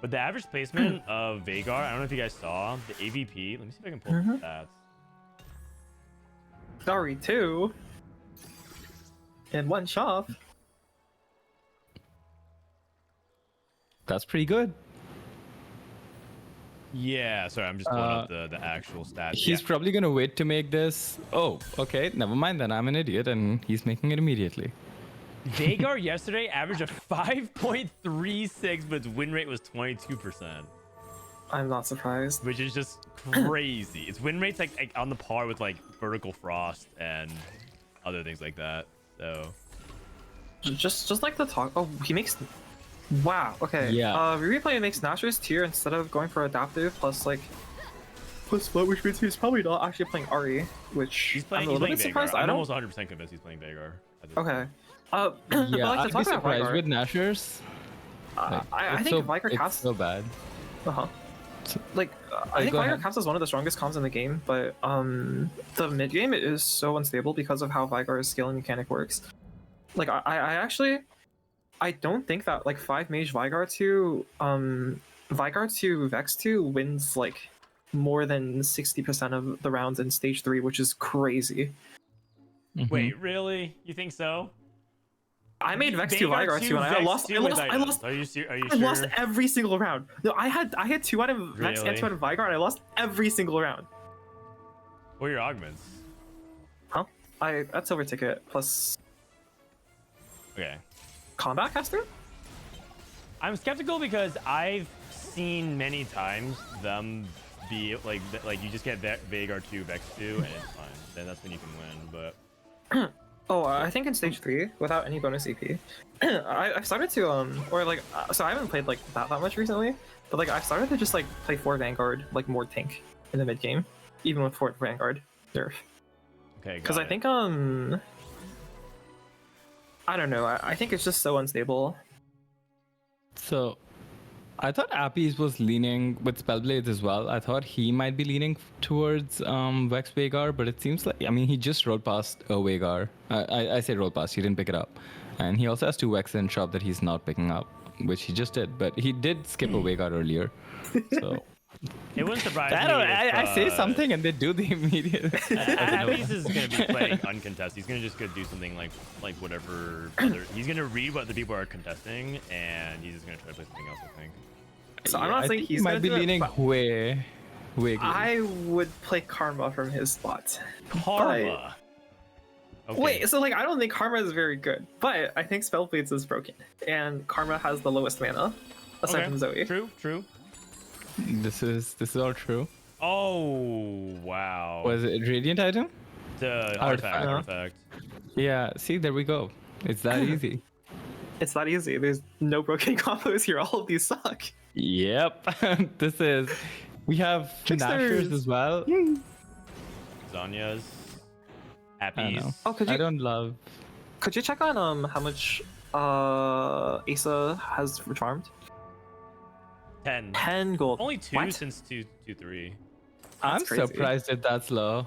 A: But the average placement of Vhagar, I don't know if you guys saw, the AVP. Let me see if I can pull up the stats.
B: Sorry, 2. In 1 shot.
C: That's pretty good.
A: Yeah, sorry, I'm just pulling up the actual stats.
C: He's probably going to wait to make this. Oh, okay, never mind then. I'm an idiot, and he's making it immediately.
A: Vhagar yesterday averaged a 5.36, but its win rate was 22%.
B: I'm not surprised.
A: which is just crazy. Its win rate's like on the par with like Vertical Frost and other things like that. So
B: Just like the talk. Oh, he makes. Wow. Okay.
C: Yeah.
B: Rereplay makes Nashor's tier instead of going for adaptive plus like. Plus float, which means he's probably not actually playing Ari, which
A: he's playing.
B: I'm a
A: He's
B: little
A: playing
B: bit surprised.
A: Veigar.
B: I
A: I'm
B: don't.
A: almost 100% convinced he's playing Veigar. at this
B: Okay.
A: point.
B: But
C: Yeah,
B: like to
C: I'd be
B: talk about
C: surprised
B: Veigar,
C: with Nashers. Like,
B: I
C: it's
B: think
C: so,
B: Vicar
C: it's
B: caps.
C: so bad.
B: Uh-huh. Like, I think
C: go
B: Vicar
C: ahead.
B: caps is one of the strongest comps in the game, but the mid game is so unstable because of how Vigar's scaling mechanic works. Like, I actually, I don't think that like 5 mage Vigar to Vex 2 wins like more than 60% of the rounds in stage 3, which is crazy.
C: Mhm.
A: Wait, really? You think so?
B: I made Vex 2 Vigar 2 and I lost. I lost.
A: Are you sure?
B: I lost every single round. No, I had 2 out of Vex and
A: Really?
B: 2 out of Vigar, and I lost every single round.
A: What are your augments?
B: Huh? That's silver ticket plus
A: Okay.
B: combat caster.
A: I'm skeptical because I've seen many times them be like you just get Veigar 2, Vex 2, and it's fine. Then that's when you can win. But
B: Oh, I think in stage 3 without any bonus EP, I started to or like so I haven't played like that much recently, but like I started to just like play 4 Vanguard like more tank in the mid game, even with 4 Vanguard nerf.
A: okay,
B: Because
A: got
B: I
A: it.
B: think I don't know. I think it's just so unstable.
C: So, I thought Appies was leaning with Spellblades as well. I thought he might be leaning towards Vex Veigar, but it seems like, I mean, he just rolled past a Veigar. I say rolled past, he didn't pick it up. And he also has 2 Vex in shop that he's not picking up, which he just did. But he did skip a Veigar earlier. So,
A: It wouldn't surprise
C: I
A: me.
C: don't.
A: If,
C: I say something and they do the immediate.
A: Appies is gonna be playing uncontested. He's gonna just go do something like whatever other. He's gonna read what the people are contesting, and he's just gonna try to play something else. I think.
B: So I'm not
C: I
B: saying
C: think
B: he's
C: he might
B: gonna
C: be
B: do it,
C: leaning
B: but
C: way good.
B: I would play Karma from his spot.
A: Karma. Okay.
B: Wait, so like I don't think Karma is very good, but I think Spellblades is broken, and Karma has the lowest mana aside from Zoe.
A: True.
C: This is all true.
A: Oh wow.
C: Was it Radiant item?
A: The
C: Artifact.
A: artifact.
C: Yeah. See, there we go. It's that easy.
B: It's that easy. There's no broken combos here. All of these suck.
C: Yep. This is. We have
B: Tricksters.
C: Nashers as well.
A: Zanya's.
C: I don't know.
A: Appies.
B: Oh,
C: I don't love.
B: could you check on how much Aesah has farmed?
A: 10.
B: 10 gold.
A: Only 2
B: What?
A: since 2-3.
C: I'm
B: crazy.
C: surprised that that's low.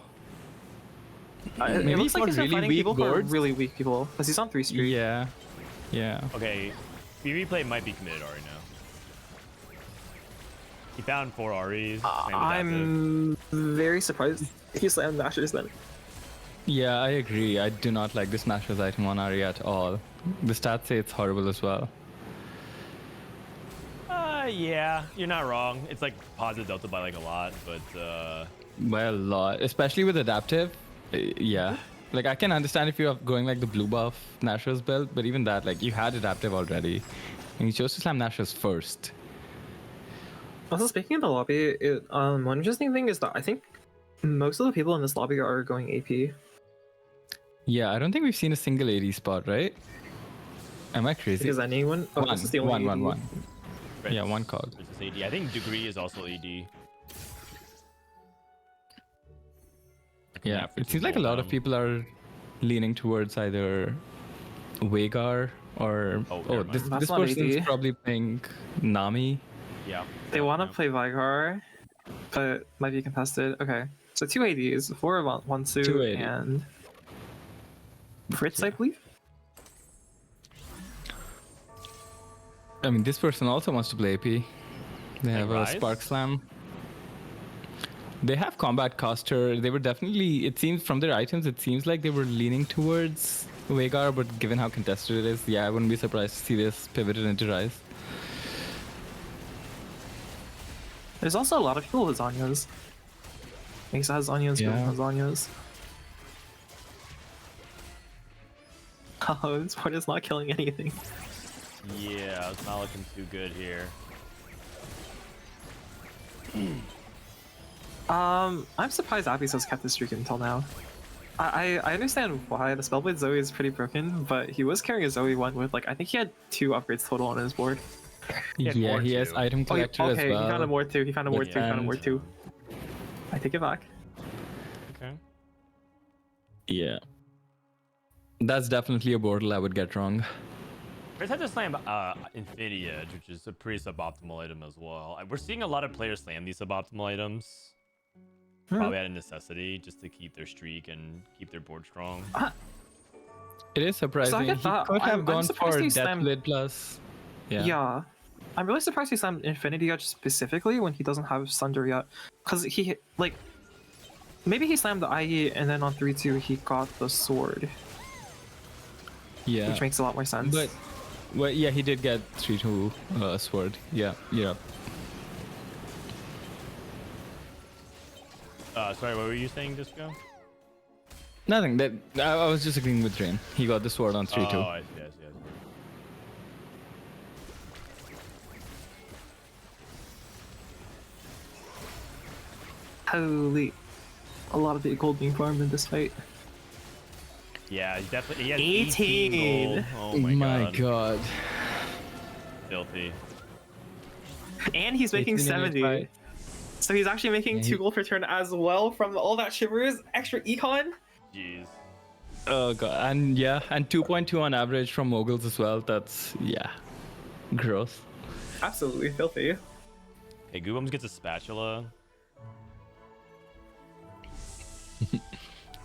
B: It
C: Maybe
B: looks like
C: for
B: he's been
C: really
B: fighting
C: weak
B: people for
C: boards?
B: really weak people because he's on 3 streak.
C: Yeah. Yeah.
A: Okay, Rereplay might be committed Ari now. He found 4 Aries. same with Active.
B: I'm very surprised if you slammed Nashers then.
C: Yeah, I agree. I do not like this Nashers item on Ari at all. The stats say it's horrible as well.
A: Yeah, you're not wrong. It's like positive delta by like a lot, but
C: By a lot, especially with adaptive. Yeah. Like I can understand if you're going like the blue buff Nashers build, but even that, like you had adaptive already, and you chose to slam Nashers first.
B: Also, speaking of the lobby, one interesting thing is that I think most of the people in this lobby are going AP.
C: Yeah, I don't think we've seen a single AD spot, right? Am I crazy?
B: Because anyone? Oh, this is the only AD.
C: Yeah, one cog.
A: versus AD. I think Degree is also AD.
C: Yeah, it seems like a lot of people are leaning towards either Veigar or
A: never
C: this
B: mind. That's not
C: person's
B: AD.
C: probably playing Nami.
A: Yeah.
B: They want to play Vigar, but might be contested. Okay, so 2 ADs, 4 Wansu,
C: 2 AD.
B: and Fritz, I believe.
C: I mean, this person also wants to play AP. They have a
A: Rise?
C: Spark Slam. They have Combat Caster. They were definitely, it seems from their items, it seems like they were leaning towards Veigar, but given how contested it is, yeah, I wouldn't be surprised to see this pivoted into Rise.
B: There's also a lot of people with Zanyas. Aesah has Zanyas,
C: Yeah.
B: Guubums has Zanyas. Oh, this part is not killing anything.
A: Yeah, it's not looking too good here.
B: I'm surprised Appies has kept this streak until now. I understand why the Spellblade Zoe is pretty broken, but he was carrying a Zoe one with like I think he had 2 upgrades total on his board.
A: had
C: Yeah,
A: more
C: he has
A: too.
C: item collector as
B: Okay,
C: well.
B: he found a ward too. He found a ward too. He found a
C: And-
B: ward too. I take it back.
A: Okay.
C: Yeah. That's definitely a Bortle I would get wrong.
A: First, had to slam Infinity Edge, which is a pretty suboptimal item as well. We're seeing a lot of players slam these suboptimal items, probably out of necessity, just to keep their streak and keep their board strong.
C: It is surprising.
B: get
C: He
B: that.
C: could have
B: I'm
C: gone
B: surprised
C: for
B: he slammed-
C: Deathblade plus.
B: Yeah. I'm really surprised he slammed Infinity Edge specifically when he doesn't have Sunder yet. Because he, like, maybe he slammed the IE and then on 3-2 he got the sword,
C: Yeah.
B: which makes a lot more sense.
C: But, well, yeah, he did get 3-2 sword. Yeah, yeah.
A: Sorry, what were you saying, Disco?
C: Nothing. That I was just agreeing with Drain. He got the sword on 3-2.
A: Oh, I see, I see, I see.
B: Holy. A lot of the gold being farmed in this fight.
A: Yeah, he definitely. He has
B: 18.
A: 18 gold. Oh my god. Filthy.
B: And he's making
C: 18 in each
B: 70.
C: fight.
B: So he's actually making
C: Yeah,
B: 2 gold per turn as well from all that Shivers, extra econ.
A: Jeez.
C: Oh god, and yeah, and 2.2 on average from moguls as well. That's gross.
B: Absolutely filthy.
A: Hey, Guubums gets a spatula.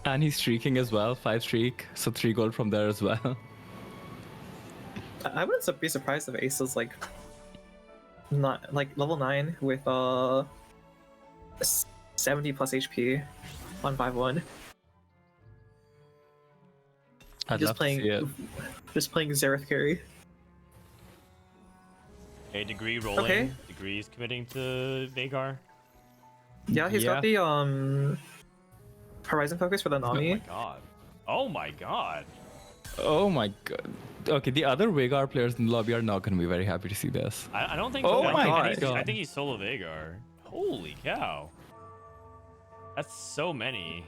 C: And he's streaking as well, 5 streak, so 3 gold from there as well.
B: I wouldn't be surprised if Aesah's like not like level 9 with 70 plus HP on 5-1.
C: I'd love to see it.
B: Just playing Xerath carry.
A: Hey, Degree rolling.
B: Okay.
A: Degree's committing to Vhagar.
B: Yeah, he's got the Horizon focus for the
A: Oh
B: Nami.
A: my god. Oh my god.
C: Oh my god. Okay, the other Vhagar players in the lobby are not going to be very happy to see this.
A: I don't think
C: Oh
A: so.
C: my
A: I
C: god.
A: think he's solo Vhagar. Holy cow. That's so many.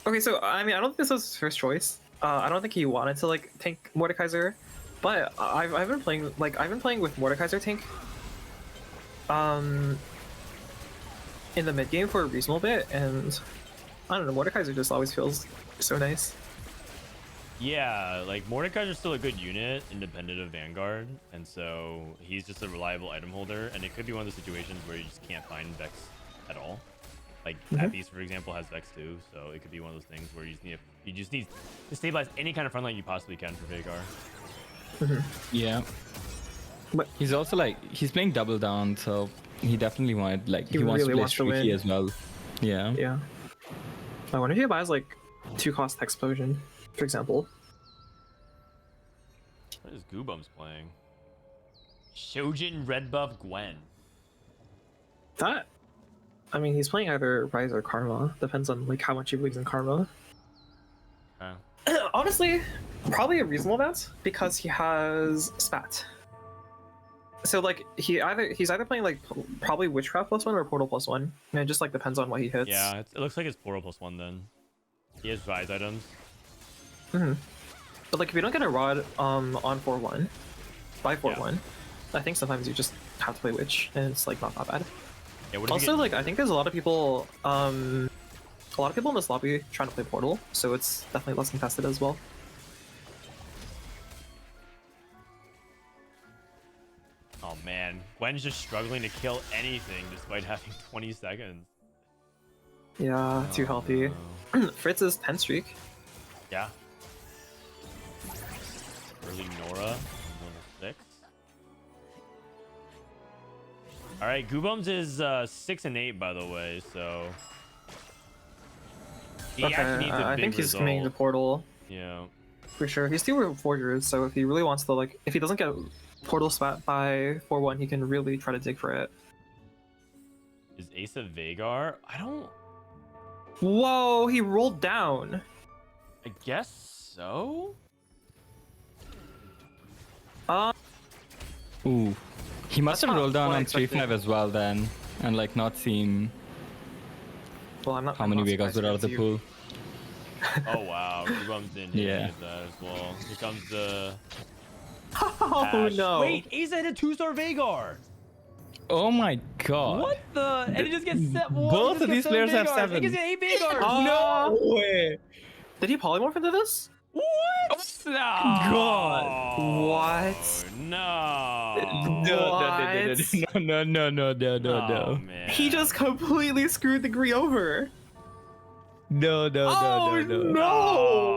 B: Okay, so I mean, I don't think this was his first choice. I don't think he wanted to like tank Mordekaiser, but I've been playing with Mordekaiser tank. In the mid game for a reasonable bit, and I don't know, Mordekaiser just always feels so nice.
A: Yeah, like Mordekaiser's still a good unit, independent of Vanguard, and so he's just a reliable item holder, and it could be one of those situations where you just can't find Vex at all. Like Appies, for example, has Vex too, so it could be one of those things where you just need to stabilize any kind of frontline you possibly can for Vhagar.
C: Yeah.
B: But
C: He's also like, he's playing double down, so he definitely wanted, like, he wants to
B: really
C: play
B: wants to
C: streaky
B: win.
C: as well. Yeah.
B: Yeah. I wonder if he buys like 2-cost Explosion, for example.
A: What is Guubums playing? Shojin Red Buff Gwen.
B: That, I mean, he's playing either Rise or Karma. Depends on like how much he believes in Karma. Honestly, probably a reasonable amount because he has Spat. So like he's either playing like probably Witchcraft +1 or Portal +1. And it just like depends on what he hits.
A: Yeah, it looks like it's Portal +1 then. He has Rise items.
B: But like if you don't get a Rod on 4-1, by 4-1, I think sometimes you just have to play Witch and it's like not that bad.
A: Yeah, what if you
B: Also,
A: get-
B: like I think there's a lot of people in this lobby trying to play Portal, so it's definitely less contested as well.
A: Oh man, Gwen's just struggling to kill anything despite having 20 seconds.
B: Yeah, too healthy. Fritz's 10 streak.
A: Yeah. Early Nora, level 6. Alright, Guubums is 6 and 8 by the way, so he actually needs a
B: I
A: big
B: think he's
A: result.
B: coming to Portal
A: Yeah.
B: for sure. He's 2 Forgers, so if he really wants to like, if he doesn't get Portal spat by 4-1, he can really try to dig for it.
A: Is Aesah Vhagar? I don't.
B: Whoa, he rolled down.
A: I guess so.
C: Ooh. He must
B: That's
C: have
B: not
C: rolled down
B: what I
C: on
B: expected.
C: 3-5 as well then, and like not seen
B: Well, I'm not.
C: how
B: I'm
C: many
B: not
C: Vegas were out of the
B: surprised
C: pool.
A: Oh wow, Guubums didn't
C: Yeah.
A: get that as well. Here comes the
B: Oh
A: Ash.
B: no!
A: Wait, Aesah hit a 2-star Vagar.
C: Oh my god.
A: What the? And he just gets set. What?
C: Both
A: He just
C: of
A: gets
C: these players have
A: Vagars.
C: 7.
A: He gets 8 Vagars.
B: Oh,
C: No way.
B: Did he polymorph into this?
A: What?
C: Oh, God.
B: What?
A: No.
C: No.
A: Man.
B: He just completely screwed the Gree over.
C: No.
B: No.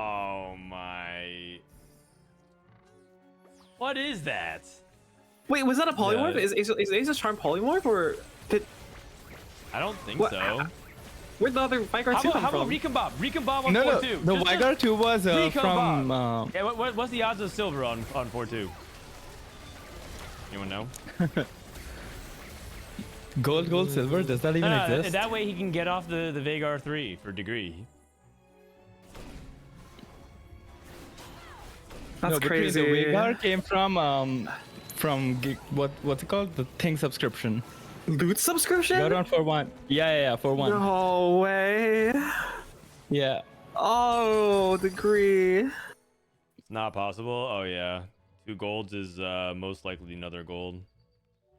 A: Oh my. What is that?
B: Wait, was that a polymorph?
A: Yeah.
B: Is Aesah's Charm polymorph or did
A: I don't think
B: What?
A: so.
B: where'd the other Vigar 2 come
A: How about
B: from?
A: Recombomb? Recombomb on
C: No,
A: 4-2.
C: the
A: Just
C: Vigar 2 was
A: Recombomb.
C: from...
A: Yeah, what's the odds of silver on 4-2? Anyone know?
C: Gold, silver? Does that even exist?
A: That way he can get off the Vagar 3 for degree.
B: That's
C: no, but
B: crazy.
C: The Vagar came from what's it called? The thing subscription.
B: Loot subscription?
C: Got on for 1. Yeah, for 1.
B: No way.
C: Yeah.
B: Oh, the Gree.
A: It's not possible. Oh yeah, 2 golds is most likely another gold,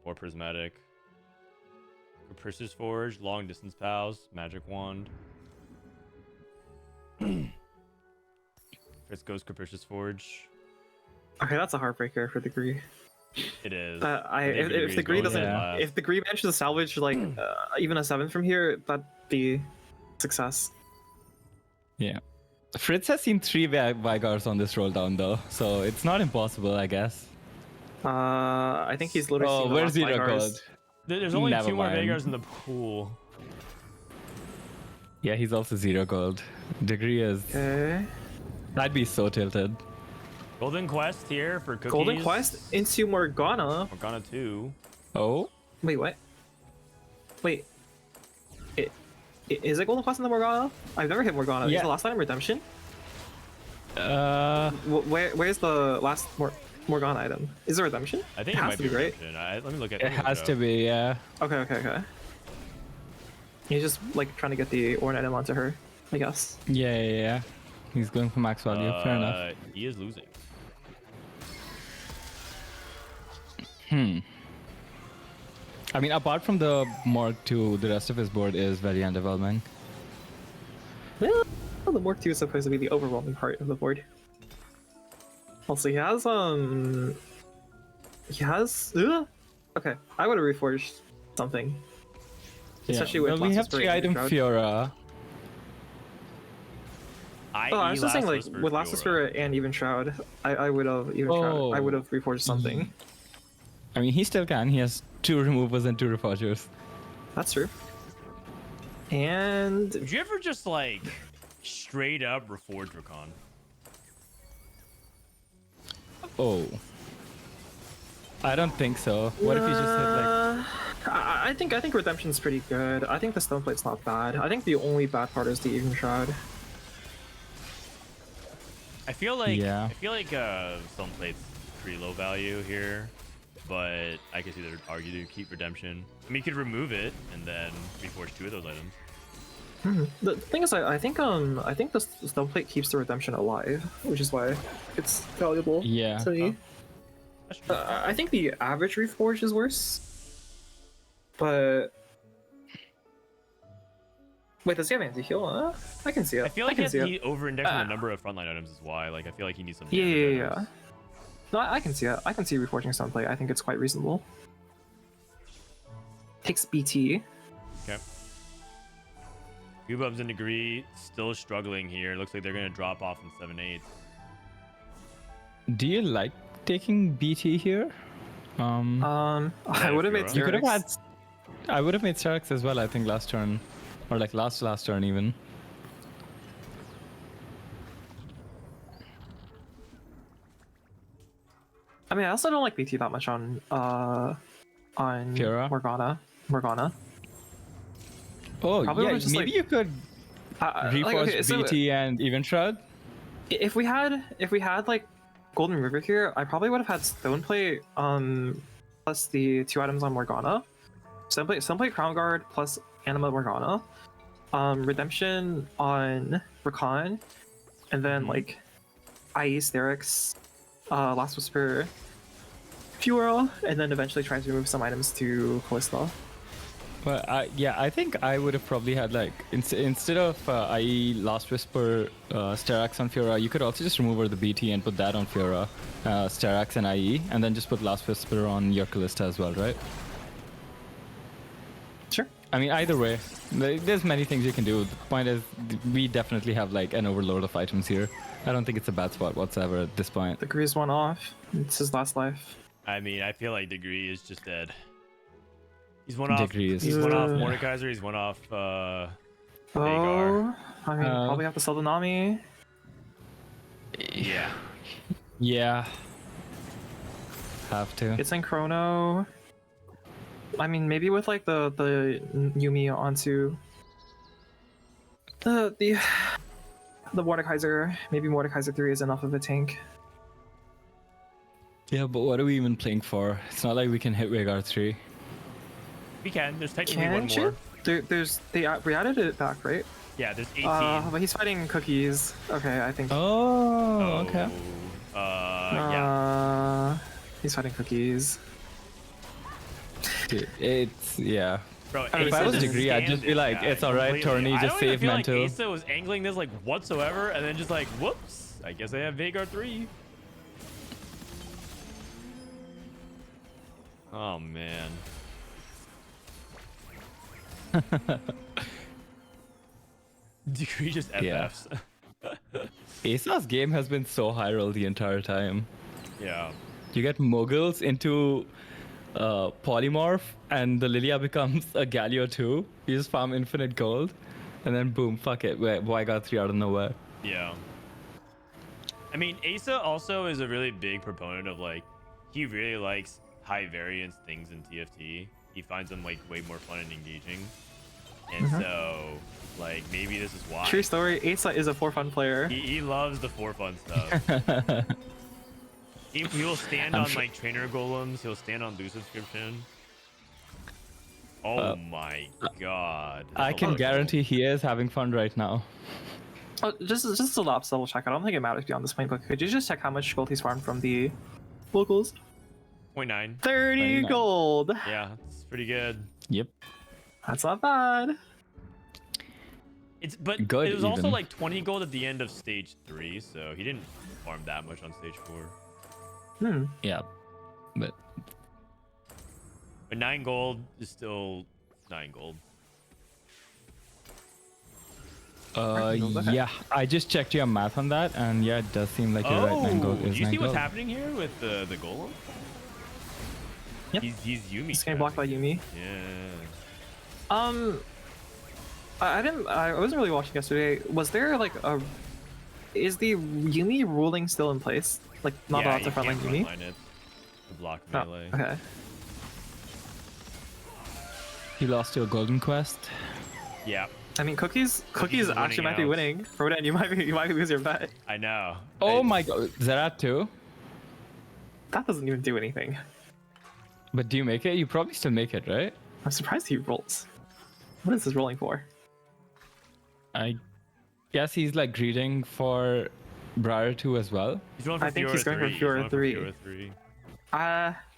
A: or prismatic. Capricious Forge, long distance pals, magic wand. Chris goes Capricious Forge.
B: Okay, that's a heartbreaker for the Gree.
A: It is.
B: If the Gree doesn't,
C: Yeah.
B: if the Gree manages to salvage like even a 7 from here, that'd be success.
C: Yeah. Fritz has seen 3 Vigars on this roll down though, so it's not impossible, I guess.
B: I think he's literally.
C: Oh,
B: seen the
C: where's
B: last
C: Zero
B: Vigars.
C: Gold?
A: There's only
C: Never
A: 2 more
C: mind.
A: Vagars in the pool.
C: Yeah, he's also 0 gold. Degree is...
B: Okay.
C: I'd be so tilted.
A: Golden Quest here for cookies.
B: Golden Quest into Morgana.
A: Morgana 2.
C: Oh?
B: Wait, what? Wait. Is it Golden Quest in the Morgana? I've never hit Morgana.
C: Yeah.
B: Is the last item Redemption?
C: Uh...
B: Where's the last Morgana item? Is it Redemption?
A: I think it
B: has
A: might
B: to
A: be
B: be, right?
A: Redemption. Let me look at
C: It has to be, yeah.
B: Okay. He's just like trying to get the Ornn item onto her, I guess.
C: Yeah. He's going for max value, fair enough.
A: He is losing.
C: I mean, apart from the Morg 2, the rest of his board is very underwhelming.
B: Well, the Morg 2 is supposed to be the overwhelming part of the board. Also, he has okay, I would have reforged something. Especially with
C: well, we have
B: Last Whisper
C: 3
B: and
C: item
B: Shroud.
C: Fiora.
B: I was just saying, like, with Last Whisper and even Shroud, I would have Shroud. I would have reforged something.
C: I mean, he still can. He has 2 removers and 2 reforgers.
B: That's true. And
A: Would you ever just like straight up reforge Rakan?
C: Oh. I don't think so. What if you just hit like...
B: I think Redemption's pretty good. I think the Stoneplate's not bad. I think the only bad part is the Even Shroud.
A: I feel like
C: Yeah.
A: Stoneplate's pretty low value here, but I guess either argue to keep Redemption. I mean, you could remove it and then reforge 2 of those items.
B: The thing is, I think the Stoneplate keeps the Redemption alive, which is why it's valuable
C: Yeah.
B: to me.
A: That's true.
B: I think the average reforge is worse, but wait, does he have anti-heal? I can see it.
A: I feel like
B: can see it.
A: he over-indexed on the number of frontline items is why. Like, I feel like he needs some.
B: Yeah.
A: damage items.
B: No, I can see it. I can see reforging Stoneplate. I think it's quite reasonable. Takes BT.
A: Okay. Guubums and Degree still struggling here. Looks like they're gonna drop off in 7-8.
C: Do you like taking BT here?
B: I would have made
A: You
C: You could have had...
B: Sterix.
C: I would have made Starks as well, I think, last turn. Or like last turn even.
B: I mean, I also don't like BT that much on
C: Fiora?
B: Morgana.
C: Oh,
B: Probably
C: yeah,
B: would've just,
C: maybe
B: like-
C: you could reforge
B: so
C: BT and even Shroud.
B: if we had like Golden River here, I probably would have had Stoneplate plus the 2 items on Morgana. Some play Crown Guard plus Anima Morgana. Redemption on Rakan, and then like IE Sterix, Last Whisper, Fuel, and then eventually tries to remove some items to Kalista.
C: Well, I think I would have probably had like instead of IE Last Whisper Sterax on Fiora, you could also just remove her the BT and put that on Fiora, Sterax and IE, and then just put Last Whisper on your Kalista as well, right?
B: Sure.
C: I mean, either way, there's many things you can do. The point is, we definitely have like an overload of items here. I don't think it's a bad spot whatsoever at this point.
B: Degree's one off. It's his last life.
A: I mean, I feel like Degree is just dead. He's one off.
C: Degree is-
A: He's one off Mordekaiser. He's one off.
B: Oh,
A: Vhagar.
B: I mean, probably have to sell the Nami.
A: Yeah.
C: Yeah. Have to.
B: It's in Chrono. I mean, maybe with like the Yumi onto the Mordekaiser. Maybe Mordekaiser 3 is enough of a tank.
C: Yeah, but what are we even playing for? It's not like we can hit Vhagar 3.
A: We can. There's technically
B: Can't
A: one more.
B: you? We added it back, right?
A: Yeah, there's 18.
B: But he's fighting Cookies. Okay, I think.
C: Oh, okay.
A: Yeah.
B: He's fighting Cookies.
C: Dude, it's, yeah.
A: Bro,
C: If I
A: Aesah
C: was
A: just
C: Degree, I'd
A: scammed
C: just be
A: this
C: like,
A: guy
C: it's alright,
A: completely.
C: tourney,
A: I
C: just
A: don't even
C: save
A: feel
C: mental.
A: like Aesah was angling this like whatsoever, and then just like, whoops, I guess I have Vhagar 3. Oh man. Degree just
C: Yeah.
A: FFs.
C: Aesah's game has been so high roll the entire time.
A: Yeah.
C: You get moguls into polymorph, and the Lilia becomes a Galio 2. You just farm infinite gold, and then boom, fuck it. Why got 3 out of nowhere?
A: Yeah. I mean, Aesah also is a really big proponent of like, he really likes high variance things in TFT. He finds them like way more fun and engaging. And so, like, maybe this is why.
B: True story. Aesah is a for fun player.
A: He loves the for fun stuff. He will stand on like trainer golems. He'll stand on blue subscription. Oh my god.
C: I can guarantee he is having fun right now.
B: Oh, just a lapse double check. I don't think it matters beyond this point, but could you just check how much gold he's farmed from the locals?
A: 0.9.
B: 30
C: 29.
B: gold.
A: Yeah, it's pretty good.
C: Yep.
B: That's not bad.
A: But
C: Good
A: it was also
C: even.
A: like 20 gold at the end of stage 3, so he didn't farm that much on stage 4.
C: Yeah. But
A: 9 gold is still 9 gold.
B: Okay.
C: yeah, I just checked your math on that, and yeah, it does seem like you're right. 9 gold
A: do
C: is
A: you
C: 9
A: see what's
C: gold.
A: happening here with the golem?
B: Yep.
A: He's Yumi.
B: He's getting blocked by Yumi.
A: Yeah.
B: I wasn't really watching yesterday. Was there like is the Yumi ruling still in place? Like not allowed to frontline Yumi?
A: Frontline it to block
B: Oh,
A: melee.
B: okay.
C: He lost to a golden quest.
A: Yeah,
B: I mean, Cookies
A: is
B: actually might be
A: winning
B: winning. Frodan, you might be losing your bet.
A: I know.
C: Oh my god, Zerat too?
B: That doesn't even do anything.
C: But do you make it? You probably still make it, right?
B: I'm surprised he rolls. What is this rolling for?
C: I guess he's like greeting for Briar 2 as well.
A: He's going for
B: I think
A: Fiora
B: he's going for
A: 3.
B: Fiora 3.
A: Fiora 3.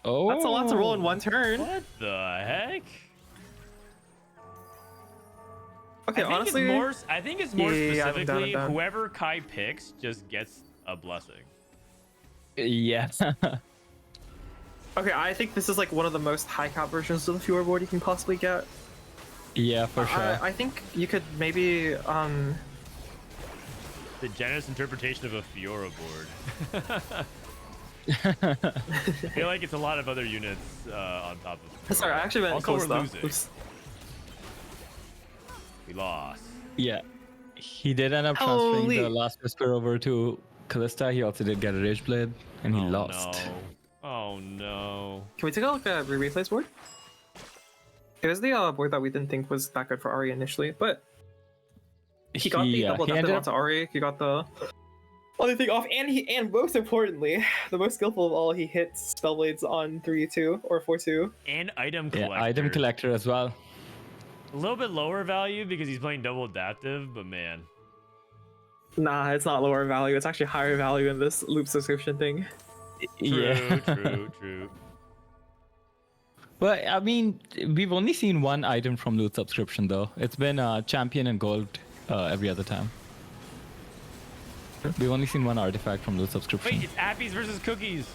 C: Oh,
B: That's a lot to roll in one turn.
A: What the heck?
B: Okay, honestly,
A: I think it's more
B: Yeah, I'm
A: specifically
B: down.
A: whoever Kai picks just gets a blessing.
C: Yeah.
B: okay, I think this is like one of the most high cap versions of the Fiora board you can possibly get.
C: Yeah, for sure.
B: I think you could maybe
A: The generous interpretation of a Fiora board. I feel like it's a lot of other units on top of.
B: Sorry, I actually meant
A: Also, we're
B: Kalista.
A: losing.
B: Oops.
A: We lost.
C: Yeah. He did end up transferring
B: Holy-
C: the last whisper over to Callista. He also did get a Rage Blade, and he
A: Oh,
C: lost.
A: No. Oh no.
B: Can we take a look at Replay's board? It was the board that we didn't think was that good for Ari initially, but he got the double
C: he
B: adaptive
C: ended
B: onto Ari. He got the Other thing off, and most importantly, the most skillful of all, he hits Spellblades on 3-2 or 4-2.
A: And item collector.
C: Yeah, item collector as well.
A: A little bit lower value because he's playing double adaptive, but man.
B: Nah, it's not lower value. It's actually higher value in this loop subscription thing.
A: True.
C: Well, I mean, we've only seen one item from loot subscription though. It's been champion and gold every other time. We've only seen one artifact from loot subscription.
A: Wait, it's Appies versus Cookies.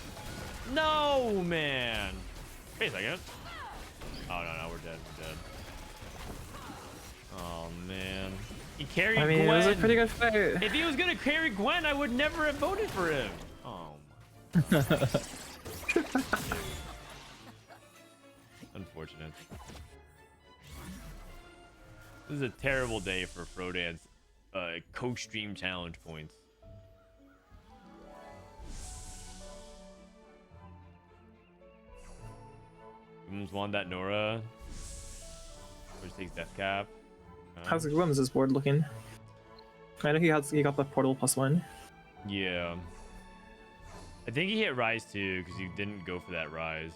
A: No, man. Wait a second. Oh, no, we're dead. Oh, man. He carried Gwen.
B: It was a pretty good fight.
A: If he was going to carry Gwen, I would never have voted for him. Oh, my. Unfortunate. This is a terrible day for Frodan's Costream challenge points. Guubums won that Nora, which takes death cap.
B: How's Guubums' board looking? I know he got the portal +1.
A: Yeah. I think he hit Rise too, because he didn't go for that Rise.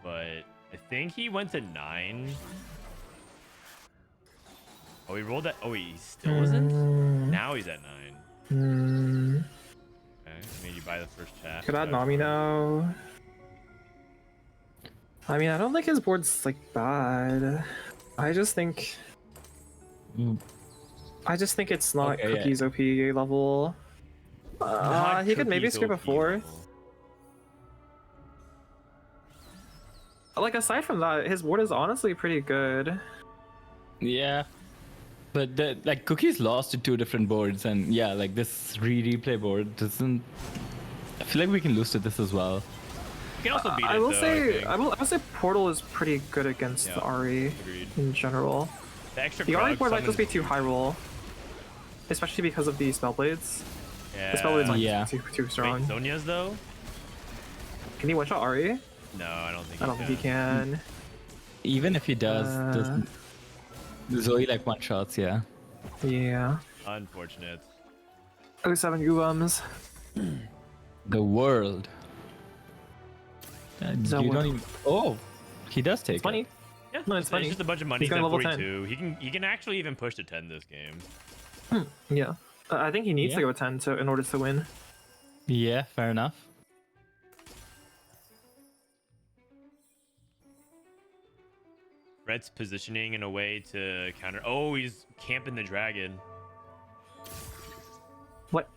A: But I think he went to 9. Oh, he rolled that. Oh, he still isn't? Now he's at 9. Okay, I made you buy the first chat.
B: Could add Nami now. I mean, I don't think his board's like bad. I just think it's not
C: Okay,
B: Cookies OP level. He could maybe skip a 4th. Like, aside from that, his board is honestly pretty good.
C: Yeah. But like Cookies lost to 2 different boards, and yeah, like this replay board doesn't. I feel like we can lose to this as well.
A: You can also beat
B: I
A: it,
B: will
A: though,
B: say,
A: I
B: will say Portal is pretty good against the Ari
A: agreed.
B: in general.
A: The
B: Ari board might just be
A: summons-
B: too high roll, especially because of the Spellblades.
A: Yeah.
B: The Spellblades might
C: Yeah.
B: be too strong.
A: Wait, Sonya's though?
B: Can he one-shot Ari?
A: No, I don't think.
B: I don't think he can.
C: Even if he does, Zoe like one shots, yeah.
B: Yeah.
A: Unfortunate.
B: 07 Guubums.
C: The world. You
B: The world.
C: don't even. Oh, he does take
B: It's funny.
C: it.
A: Yeah,
B: No, it's
A: it's
B: funny.
A: just a bunch of money.
B: He's
A: He's at
B: going level
A: 42. He can actually even push to 10 this game.
B: Yeah. I think he needs
C: Yeah.
B: to go 10 in order to win.
C: Yeah, fair enough.
A: Red's positioning in a way to counter. Oh, he's camping the dragon.
B: What?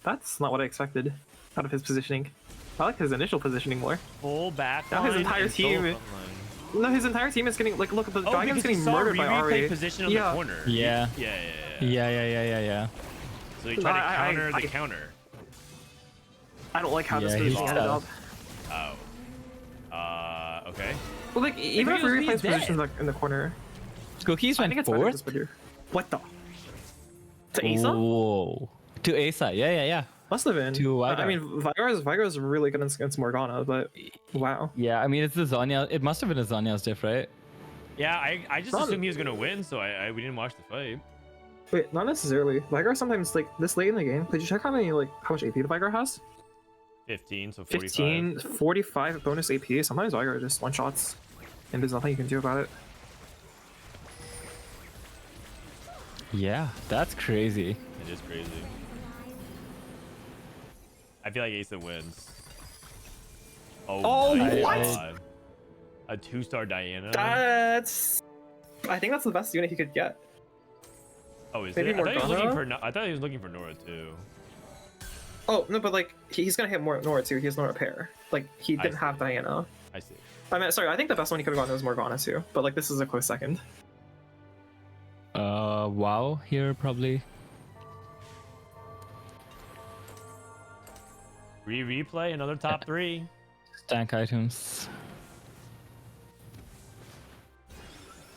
B: That's not what I expected out of his positioning. I like his initial positioning more.
A: Full back
B: Now his
A: line
B: entire
A: and solo
B: team-
A: front line.
B: No, his entire team is getting, like, look, the
A: Oh,
B: dragon's
A: because
B: getting
A: he saw
B: murdered by
A: Rereplay
B: Ari.
A: position on
B: Yeah.
A: the corner.
C: Yeah.
A: Yeah. So he tried to
B: I-
A: counter
B: I-
A: the counter.
B: I don't like how this
C: Yeah,
B: position
C: he's
B: ended up.
C: tough.
A: Oh. Okay.
B: Well, like, even if
A: he was
B: Replay's
A: dead.
B: position in the corner,
C: Cookies
B: I
C: went
B: think it's better
C: fourth.
B: just with you. What the? To Aesah?
C: Whoa. To Aesah, yeah.
B: Must have been.
C: To
B: I
C: Vigar.
B: mean, Vigar's really good against Morgana, but wow.
C: Yeah, I mean it's the Zanya. It must have been a Zanya's diff, right?
A: Yeah, I just
B: Not-
A: assumed he was gonna win, so we didn't watch the fight.
B: Wait, not necessarily. Vigar sometimes, like, this late in the game, could you check how much AP the Vigar has?
A: 15, so 45.
B: 15, 45 bonus AP. Sometimes Vigar just one-shots, and there's nothing you can do about it.
C: Yeah, that's crazy.
A: It is crazy. I feel like Aesah wins.
B: Oh,
A: my
C: what?
A: God. A 2-star Diana?
B: I think that's the best unit he could get.
A: Oh, is
B: maybe
A: it? I thought, he was looking
B: Morgana?
A: I thought he was looking for Nora too.
B: Oh, no, but, like, he's gonna hit more Nora too. He has Nora pair. Like, he
A: I
B: didn't
A: see.
B: have Diana.
A: I see.
B: Sorry, I think the best one he could have gotten was Morgana too, but, like, this is a close second.
C: WoW here probably.
A: Replay, another top 3.
C: Tank items.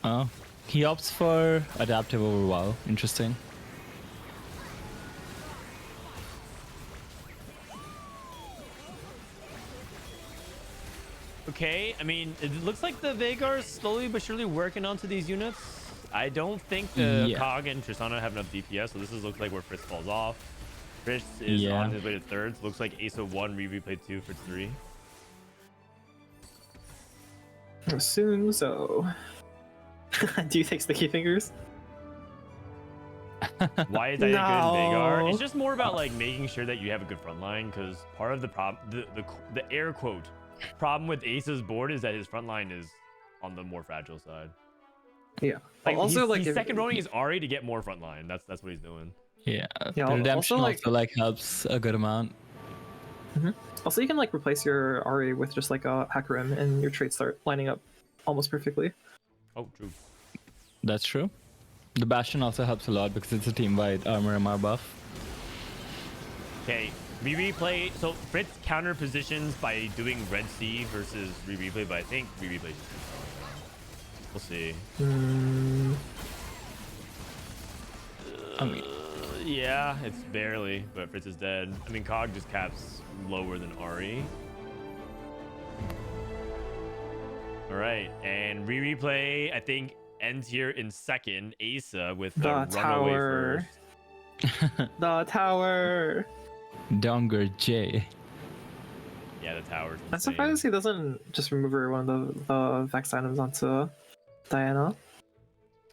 C: Oh, he opts for adaptive over WoW. Interesting.
A: Okay, I mean, it looks like the Vagar is slowly but surely working onto these units. I don't think the
C: Yeah.
A: Cog and Tristana have enough DPS, so this looks like where Fritz falls off. Fritz is
C: Yeah.
A: on his way to thirds. Looks like Aesah 1, Rereplay 2, Fritz 3.
B: Assume so. Do you take sticky fingers?
A: Why is that good in Veigar?
B: No.
A: It's just more about like making sure that you have a good front line, because part of the problem, the air quote problem with Aesah's board is that his front line is on the more fragile side.
B: Yeah.
A: Like
B: Also,
A: he's
B: if-
A: second rolling his Ari to get more front line. That's what he's doing.
C: Yeah.
B: Yeah,
C: The redemption
B: also,
C: also helps a good amount.
B: Also, you can like replace your Ari with just like a Hakarim, and your traits start lining up almost perfectly.
A: Oh, true.
C: That's true. The Bastion also helps a lot because it's a team-wide armor MR buff.
A: Okay, Rereplay. So Fritz counter positions by doing Red Sea versus Rereplay, but I think Rereplay just keeps going. We'll see.
C: I mean,
A: Yeah, it's barely, but Fritz is dead. I mean, Cog just caps lower than Ari. All right, and Rereplay, I think, ends here in second. Aesah with the runaway
B: tower.
A: first.
B: The tower.
C: Donger J.
A: Yeah, the tower's
B: I'm
A: insane.
B: surprised he doesn't just remove one of the Vex items onto Diana.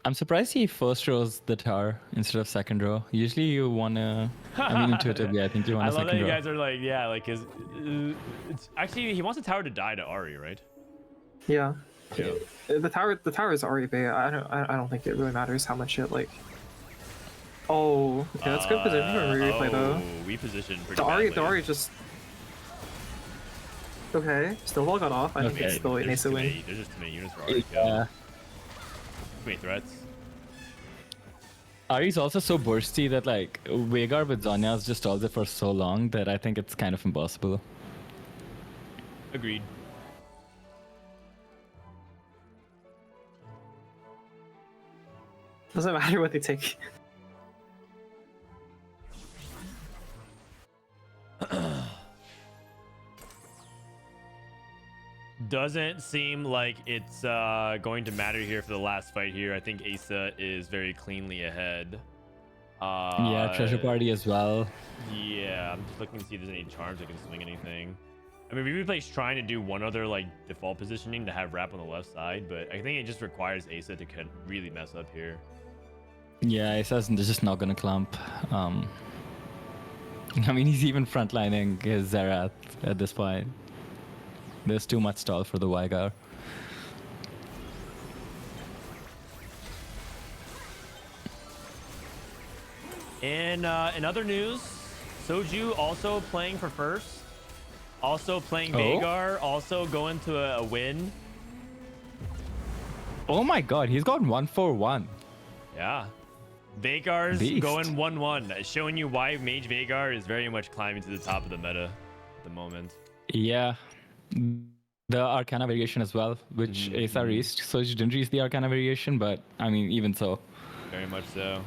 C: I'm surprised he first rows the tower instead of second row. Usually you wanna, I mean intuitively, I think you want
A: I
C: a
A: love that
C: second
A: you
C: row.
A: guys are like, yeah, like his. It's actually he wants the tower to die to Ari, right?
B: Yeah.
A: Yeah.
B: The tower is already big. I don't think it really matters how much it like. Oh, okay, that's good position for Rereplay though.
A: We positioned pretty
B: The
A: badly.
B: Ari just. Okay, Snowball got off. I think
C: Okay.
B: it's still an
A: There's
B: Aesah win.
A: there's just too many units for Ari to kill.
C: Yeah.
A: Too many threats.
C: Ari's also so bursty that like Veigar with Zhonya's just stalls it for so long that I think it's kind of impossible.
A: Agreed.
B: Doesn't matter what they take.
A: Doesn't seem like it's going to matter here for the last fight here. I think Aesah is very cleanly ahead.
C: Yeah, Treasure Party as well.
A: Yeah, I'm just looking to see if there's any charms that can swing anything. I mean, Replay's trying to do one other like default positioning to have Wrap on the left side, but I think it just requires Aesah to really mess up here.
C: Yeah, Aesah's just not gonna clump. I mean, he's even frontlining his Zerath at this point. There's too much stall for the Veigar.
A: In other news, Soju also playing for first. Also playing Veigar. Also going to a win.
C: Oh my god, he's got 1-4-1.
A: Yeah. Veigar's
C: Beast.
A: going 1-1, showing you why Mage Veigar is very much climbing to the top of the meta at the moment.
C: Yeah. The Arcana variation as well, which Aesah reached. So she didn't reach the Arcana variation, but I mean, even so.
A: Very much so.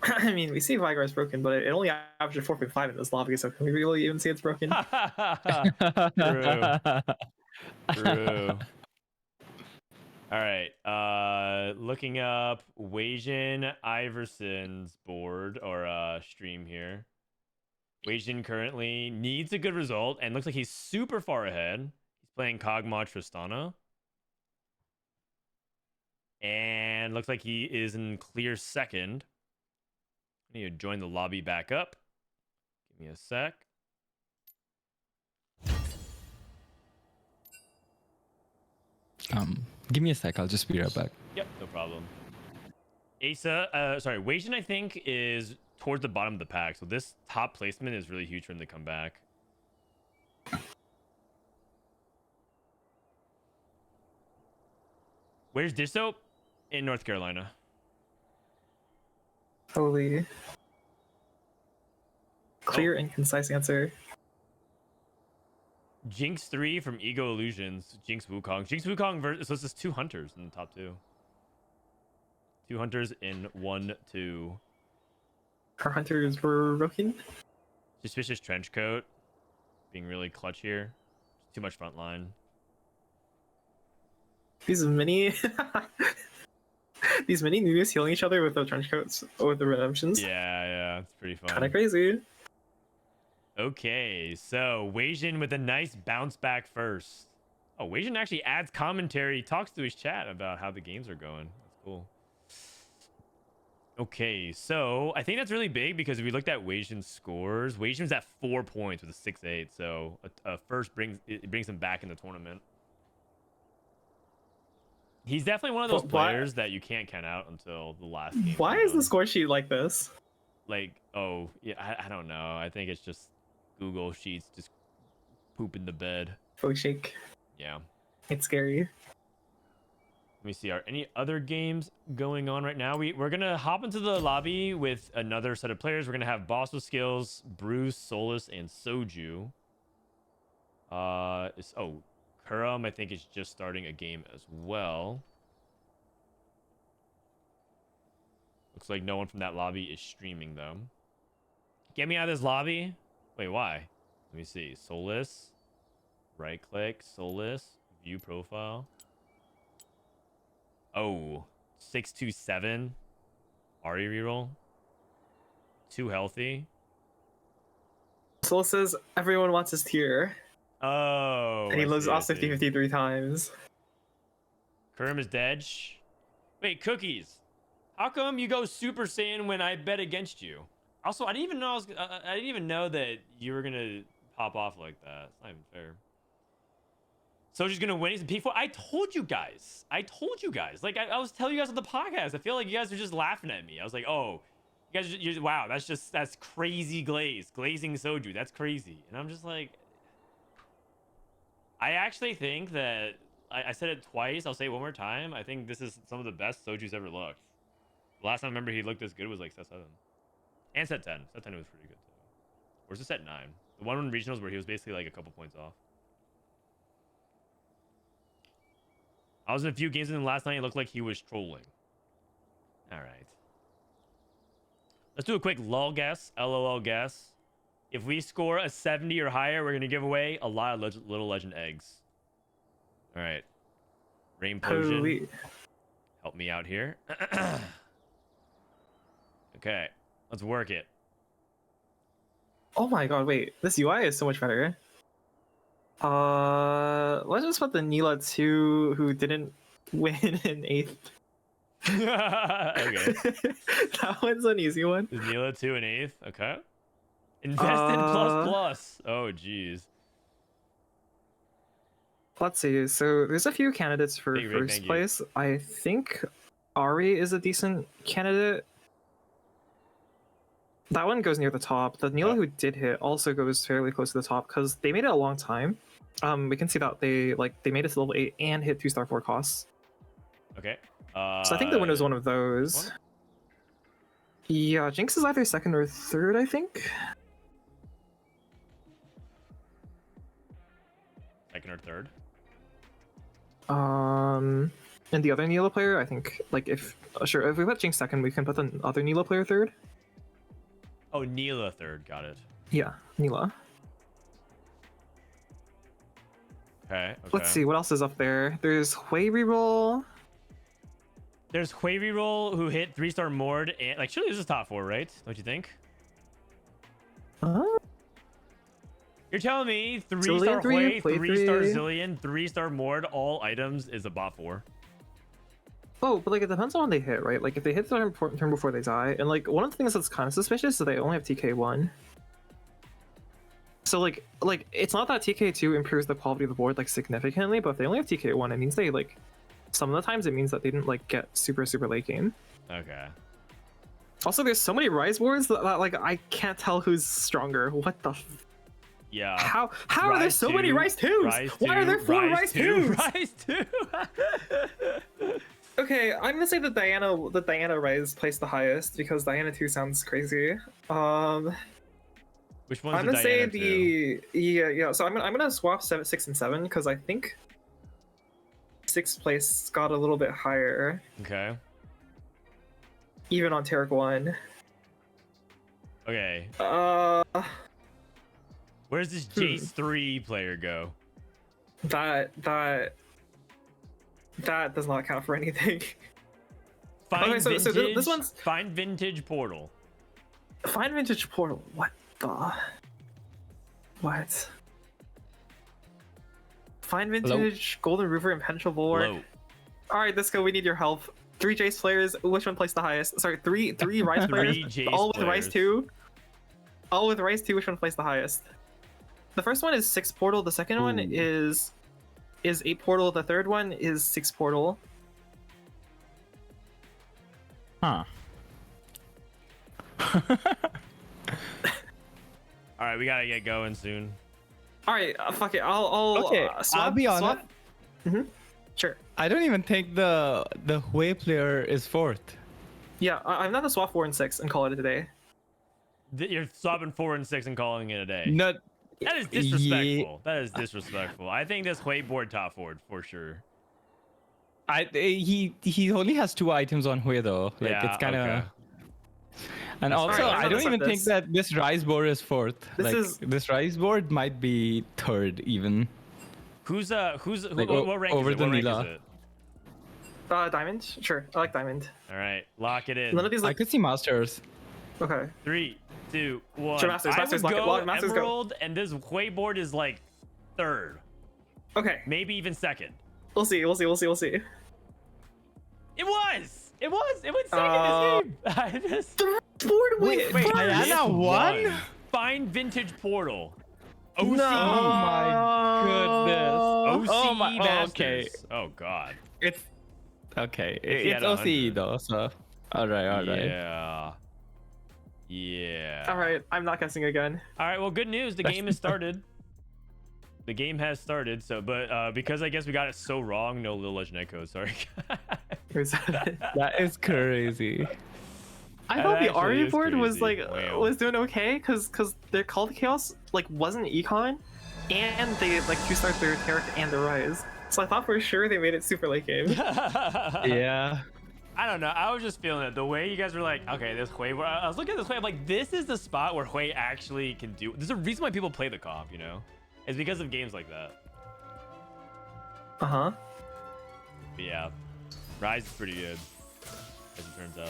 B: I mean, we see Veigar is broken, but it only averaged 4.5 in this lobby, so can we really even see it's broken?
A: True. True. All right. Looking up Wasianiverson's board or stream here. Wasian currently needs a good result and looks like he's super far ahead. He's playing Kog'Maw Tristana. And looks like he is in clear second. I need to join the lobby back up. Give me a sec.
C: Give me a sec, I'll just be right back.
A: Yep, no problem. Wasian, I think, is towards the bottom of the pack, so this top placement is really huge for him to come back. Where's Disso? In North Carolina.
B: Holy. Clear and concise answer.
A: Jinx 3 from Ego Illusions. Jinx Wukong. Jinx Wukong versus... So this is 2 hunters in the top 2. 2 hunters in 1-2.
B: Our hunters were broken.
A: Suspicious Trenchcoat. Being really clutch here. Too much front line.
B: These mini. These mini Nunus healing each other with the trench coats with the redemptions.
A: Yeah, it's pretty fun.
B: Kind of crazy.
A: Okay, so Weijin with a nice bounce back first. Oh, Weijin actually adds commentary, talks to his chat about how the games are going. That's cool. Okay, so I think that's really big because if we looked at Weijin's scores, Weijin's at 4 points with a 6-8, so a first brings him back in the tournament. He's definitely one of those players that you can't count out until the last game.
B: Why is the score sheet like this?
A: Like, oh, yeah, I don't know. I think it's just Google Sheets just pooping the bed.
B: Oh, shake.
A: Yeah.
B: It's scary.
A: Let me see. Are any other games going on right now? We're going to hop into the lobby with another set of players. We're going to have Bossoskills, Bruce, Souless, and Soju. Kurumx, I think, is just starting a game as well. Looks like no one from that lobby is streaming, though. Get me out of this lobby. Wait, why? Let me see. Souless. Right-click. Souless. View profile. Oh. 627. Ari reroll. Too healthy.
B: Soul says everyone wants his tier.
A: Oh.
B: And he lives off 50-50 3 times.
A: Kurumx is dead. Wait, Cookies. How come you go Super Saiyan when I bet against you? Also, I didn't even know I didn't even know that you were gonna pop off like that. It's not even fair. Soju's gonna win. He's a P4. I told you guys. Like I was telling you guys on the podcast. I feel like you guys are just laughing at me. I was like, oh, you guys, wow, that's crazy glazing Soju. That's crazy. And I'm just like, I actually think that I said it twice. I'll say it one more time. I think this is some of the best Soju's ever looked. The last time I remember he looked this good was like set 7 and set 10. Set 10 was pretty good too. Or is it set 9? The one in regionals where he was basically like a couple points off. I was in a few games in the last night. It looked like he was trolling. All right. Let's do a quick LOL guess. LOL guess. If we score a 70 or higher, we're going to give away a lot of little legend eggs. All right. Rain Potion.
B: Holy.
A: Help me out here. Okay. Let's work it.
B: Oh my god, wait. This UI is so much better. Let's just put the Neela 2 who didn't win in 8th.
A: Okay.
B: That one's an easy one.
A: Is Neela 2 in 8th? Okay. Invested plus. Oh, jeez.
B: Let's see. So there's a few candidates for first place. I think Ari is a decent candidate. That one goes near the top. The Neela who did hit also goes fairly close to the top because they made it a long time. We can see that they made it to level 8 and hit 2-star 4 costs.
A: Okay.
B: So I think the winner is one of those. Yeah, Jinx is either 2nd or 3rd, I think.
A: 2nd or 3rd.
B: And the other Neela player, I think, like if we put Jinx 2nd, we can put the other Neela player 3rd.
A: Oh, Neela 3rd. Got it.
B: Yeah, Neela.
A: Okay.
B: Let's see, what else is up there? There's Hui reroll.
A: There's Hui reroll who hit 3-star Mord, and like surely this is top 4, right? Don't you think? You're telling me 3-star Hui, 3-star Zillion, 3-star Mord, all items is a bot 4?
B: Oh, but like it depends on when they hit, right? Like if they hit the turn before they die, and like one of the things that's kind of suspicious is that they only have TK1. So like it's not that TK2 improves the quality of the board like significantly, but if they only have TK1, it means they like some of the times it means that they didn't like get super late game.
A: Okay.
B: Also, there's so many Rise boards that like I can't tell who's stronger. What the?
A: Yeah.
B: How are there so many Rise 2s? Why are there 4 Rise 2s?
A: Rise 2.
B: Okay, I'm gonna say that Diana Rise placed the highest because Diana 2 sounds crazy.
A: Which one's
B: I'm gonna say the
A: 2?
B: yeah. So I'm gonna swap 6 and 7 because I think 6th place got a little bit higher.
A: Okay.
B: Even on Tarek 1.
A: Okay. Where's this Jace 3 player go?
B: That does not count for anything.
A: Find
B: Okay, so
A: vintage.
B: this one's
A: Find vintage portal.
B: Find vintage portal. What the? What? Find vintage golden river and penetrable bulwark.
A: Low.
B: All right, let's go. We need your help. 3 Jace players. Which one placed the highest? Sorry, three Rise players.
A: Jace
B: all with
A: players.
B: Rise 2. All with Rise 2. Which one placed the highest? The first one is 6 portal. The second one is 8 portal. The third one is 6 portal.
C: Huh.
A: All right, we gotta get going soon.
B: All right, fuck it. I'll
C: Okay,
B: swap,
C: I'll be honest.
B: swap. Sure.
C: I don't even think the Hui player is 4th.
B: Yeah, I'm not a swap 4 and 6 and call it a day.
A: You're swapping 4 and 6 and calling it a day.
C: Not.
A: That is disrespectful. That is disrespectful. I think this Hui board top forward for sure.
C: He only has 2 items on Hui though. Like
A: Yeah,
C: it's kind of.
A: okay.
C: And
B: That's
C: also,
B: alright,
C: I don't
B: let's
C: even
B: accept
C: think
B: this.
C: that this Rise board is 4th.
B: This
C: Rise board might be 3rd even.
A: Who's
C: Like,
A: what rank
C: over
A: is it?
C: the
A: What rank
C: Nila.
A: is it?
B: Diamond? Sure, I like diamond.
A: All right, lock it in.
B: None of these
C: I
B: look...
C: could see Masters.
B: Okay.
A: 3, 2, 1.
B: Sure, Masters,
A: I
B: Masters,
A: would
B: lock it,
A: go
B: lock it, Masters, go.
A: Emerald, and this Hui board is like 3rd,
B: Okay.
A: maybe even 2nd.
B: We'll see.
A: It was. It went 2nd this game. This-
B: Board
C: Wait,
B: wait,
C: Diana
A: this
C: won?
A: won. Find vintage portal. OC.
C: Oh my goodness.
A: OCE
C: Oh my.
A: Masters.
C: Okay.
A: Oh god.
C: It's okay.
A: If he
C: It's
A: had 100.
C: OCE though. So. All right.
A: Yeah. Yeah.
B: All right, I'm not guessing again.
A: All right. Well, good news. The game has started. The game has started. So, but because I guess we got it so wrong, no Lil Legend Echo. Sorry.
C: That is crazy.
B: I
A: That
B: thought the
A: actually
B: Ari
A: is
B: board was
A: crazy.
B: like
A: Wow.
B: was doing okay because their Call to Chaos like wasn't Econ, and they like 2-starred their Tarek and the Rise. So I thought for sure they made it super late game.
C: Yeah.
A: I don't know. I was just feeling it. The way you guys were like, okay, this Hui. I was looking at this Hui. I'm like, this is the spot where Hui actually can do. There's a reason why people play the comp, you know? It's because of games like that.
B: Uh-huh.
A: But yeah, Rise is pretty good, as it turns out.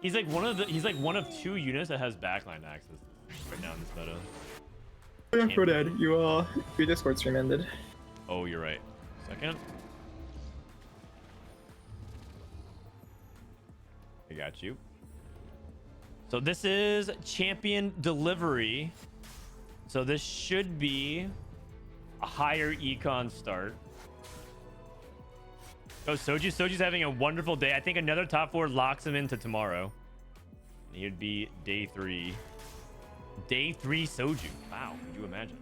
A: He's like one of 2 units that has backline access right now in this meta.
B: Yeah, Frodan, your Discord stream ended.
A: Oh, you're right. Second. I got you. So this is champion delivery. So this should be a higher econ start. Oh, Soju's having a wonderful day. I think another top 4 locks him into tomorrow. He'd be day 3. Day 3 Soju. Wow, could you imagine?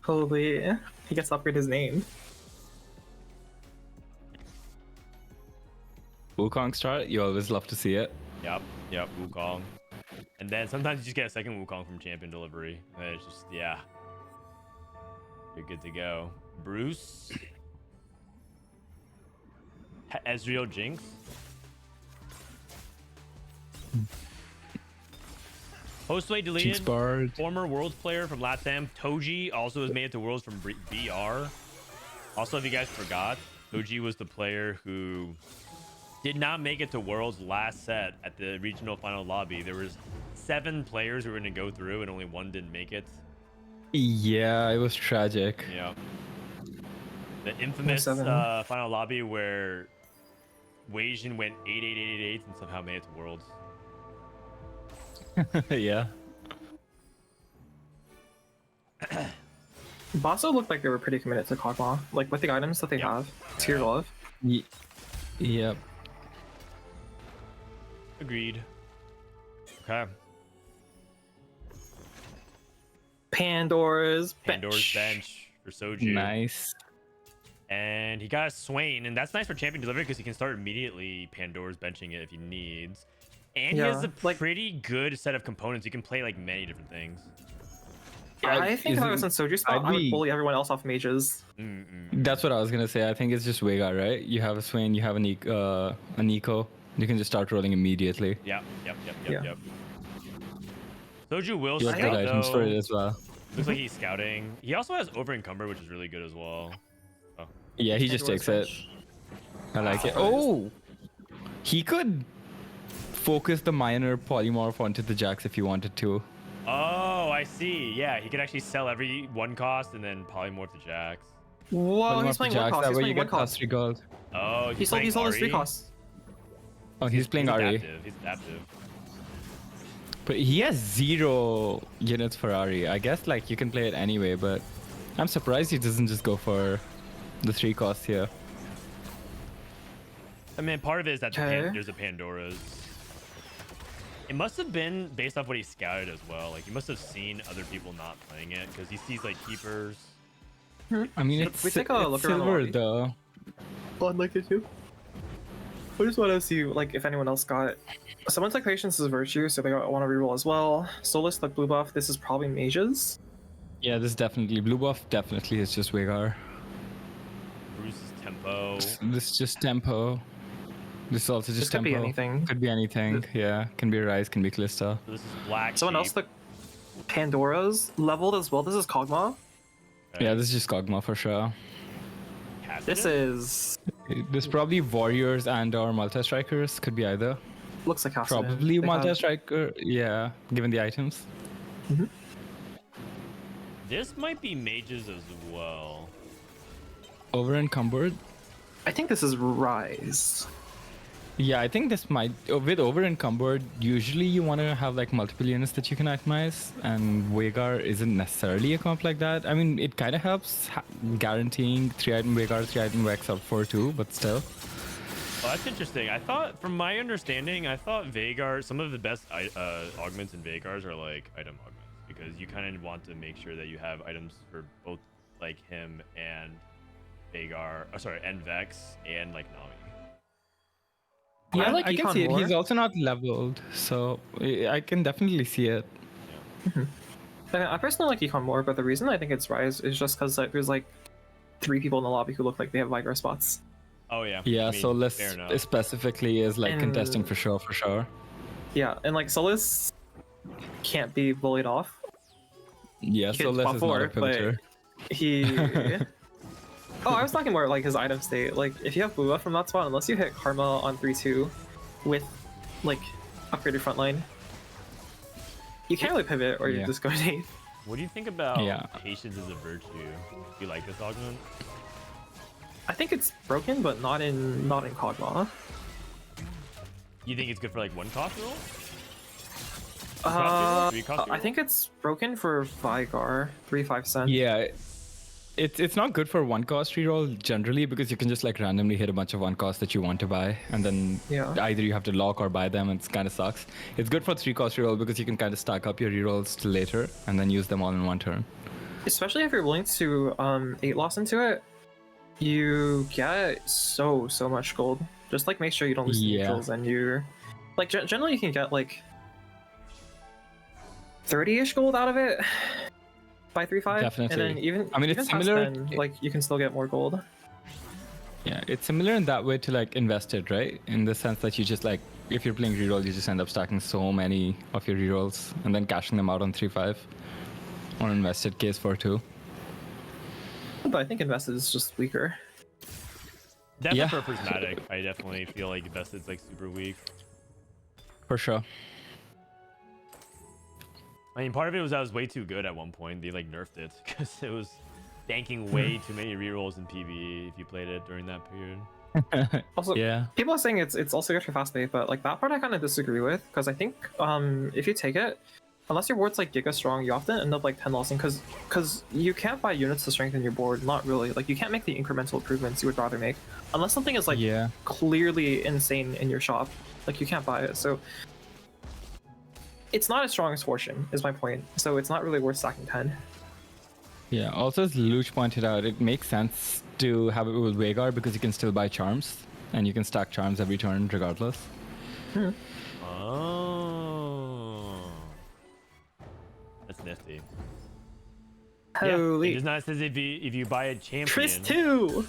B: Holy, he gets to upgrade his name.
C: Wukong start. You always love to see it.
A: Yep, Wukong. And then sometimes you just get a second Wukong from champion delivery. And it's just, yeah. You're good to go. Bruce. Ezreal Jinx. Postway deleted.
C: Jinx Bard.
A: Former Worlds player from LATAM. Toji also has made it to Worlds from BR. Also, if you guys forgot, Toji was the player who did not make it to Worlds last set at the regional final lobby. There was 7 players who were going to go through and only 1 didn't make it.
C: Yeah, it was tragic.
A: Yeah. The infamous
B: 7.
A: final lobby where Weijin went 8-8-8-8 and somehow made it to Worlds.
C: Yeah.
B: Basso looked like they were pretty committed to Kog'Maw, like with the items that they have. Tier Glove.
C: Yep.
A: Agreed. Okay.
B: Pandora's
A: Bench for Soju.
C: Nice.
A: And he got a Swain, and that's nice for champion delivery because he can start immediately Pandora's benching it if he needs. And he has a pretty good set of components. You can play like many different things.
B: Yeah, I think if I was in Soju spot, I would bully everyone else off mages.
C: That's what I was gonna say. I think it's just Veigar, right? You have a Swain, you have an Eco. You can just start rolling immediately.
A: Yep.
B: Yeah.
A: Soju will
C: You have
A: scout,
C: good items for
A: though.
C: it as well.
A: Looks like he's scouting. He also has over encumber, which is really good as well. Oh,
C: Yeah, he just takes it. I like it. Oh! He could focus the minor polymorph onto the Jax if he wanted to.
A: Oh, I see. Yeah, he could actually sell every one cost and then polymorph the Jax.
B: Whoa, he's playing one cost. He's playing one cost.
C: Gold.
A: Oh,
B: He sold his 3 costs.
C: Oh, he's playing Ari.
A: He's adaptive.
C: But he has 0 units for Ari. I guess like you can play it anyway, but I'm surprised he doesn't just go for the 3 costs here.
A: I mean, part of it is that
B: Okay.
A: there's a Pandora's. It must have been based off what he scouted as well. Like, he must have seen other people not playing it because he sees like keepers.
C: I mean,
B: Should
C: it's,
B: we take a
C: it's
B: look around the
C: silver
B: lobby?
C: though.
B: I'd like it too. I just want to see like if anyone else got. Someone took Patience as Virtue, so they want to reroll as well. Soulless took Blue Buff. This is probably Mages.
C: Yeah, this definitely blue buff. Definitely is just Veigar.
A: Bruce's tempo.
C: This is just tempo. This is also just
B: This could
C: tempo.
B: be anything.
C: Could be anything. Yeah, can be Rise, can be Callista.
A: This is Black
B: Someone else
A: Sheep.
B: took Pandora's leveled as well. This is Kog'Maw.
C: Yeah, this is just Kog'Maw for sure.
A: Caspar?
B: This is
C: There's probably Warriors and or Multi Strikers. Could be either.
B: looks like Caspar.
C: Probably
B: They have-
C: Multi Striker. Yeah, given the items.
A: This might be mages as well.
C: Over encumbered.
B: I think this is Rise.
C: Yeah, I think this might with over encumbered. Usually, you want to have like multiple units that you can itemize, and Veigar isn't necessarily a comp like that. I mean, it kind of helps guaranteeing 3-item Veigar, 3-item Vex up 4-2, but still.
A: Well, that's interesting. I thought, from my understanding, I thought Veigar, some of the best augments in Veigars are like item augments because you kind of want to make sure that you have items for both like him and Veigar, and Vex and like Nami.
B: Yeah, I like
C: I can
B: Econ
C: see it.
B: more.
C: He's also not leveled, so I can definitely see it.
B: I personally like Econ more, but the reason I think it's Rise is just because there's like 3 people in the lobby who look like they have Veigar spots.
A: Oh yeah.
C: Yeah,
A: I mean,
C: Souless
A: fair enough.
C: specifically is like
B: And-
C: contesting for sure.
B: Yeah, and like Soulless can't be bullied off.
C: Yeah,
B: He can
C: Souless
B: buff
C: is not a
B: forward, but
C: pivoter.
B: he. Oh, I was talking more like his item state. Like if you have blue buff from that spot, unless you hit Karma on 3-2 with like upgraded frontline, you can't really pivot or
C: Yeah.
B: you're just going to.
A: What do you think about
C: Yeah.
A: patience as a virtue? Do you like this augment?
B: I think it's broken, but not in Kog'Maw.
A: You think it's good for like one cost roll? Cost reroll? 3 cost
B: I
A: reroll?
B: think it's broken for Veigar 3-5 cent.
C: Yeah, it's not good for one cost reroll generally because you can just like randomly hit a bunch of one cost that you want to buy, and then
B: Yeah.
C: either you have to lock or buy them, and it kind of sucks. It's good for 3 cost reroll because you can kind of stack up your rerolls till later and then use them all in one turn.
B: Especially if you're willing to 8 loss into it, you get so much gold. Just like make sure you don't lose
C: Yeah.
B: neutrals, and you're like generally you can get like 30-ish gold out of it by 3-5.
C: Definitely.
B: And then even
C: I mean, it's
B: even past
C: similar-
B: then, like you can still get more gold.
C: Yeah, it's similar in that way to like invested, right? In the sense that you just like if you're playing reroll, you just end up stacking so many of your rerolls and then cashing them out on 3-5 on invested case 4-2.
B: But I think invested is just weaker.
A: Definitely
C: Yeah.
A: for prismatic, I definitely feel like Invested's like super weak.
C: For sure.
A: I mean, part of it was I was way too good at one point. They like nerfed it because it was banking way too many rerolls in PvE if you played it during that period.
B: Also,
C: Yeah.
B: people are saying it's also good for fast bait, but like that part I kind of disagree with because I think if you take it, unless your board's like giga strong, you often end up like 10 lossing because you can't buy units to strengthen your board. Not really. Like you can't make the incremental improvements you would rather make unless something is like
C: Yeah.
B: clearly insane in your shop. Like you can't buy it. So it's not as strong as Fortune is my point. So it's not really worth stacking 10.
C: Yeah, also as Luch pointed out, it makes sense to have it with Veigar because you can still buy charms and you can stack charms every turn regardless.
A: Oh, that's nifty.
B: Holy.
A: Yeah, it's not says if you buy a champion.
B: Tris 2!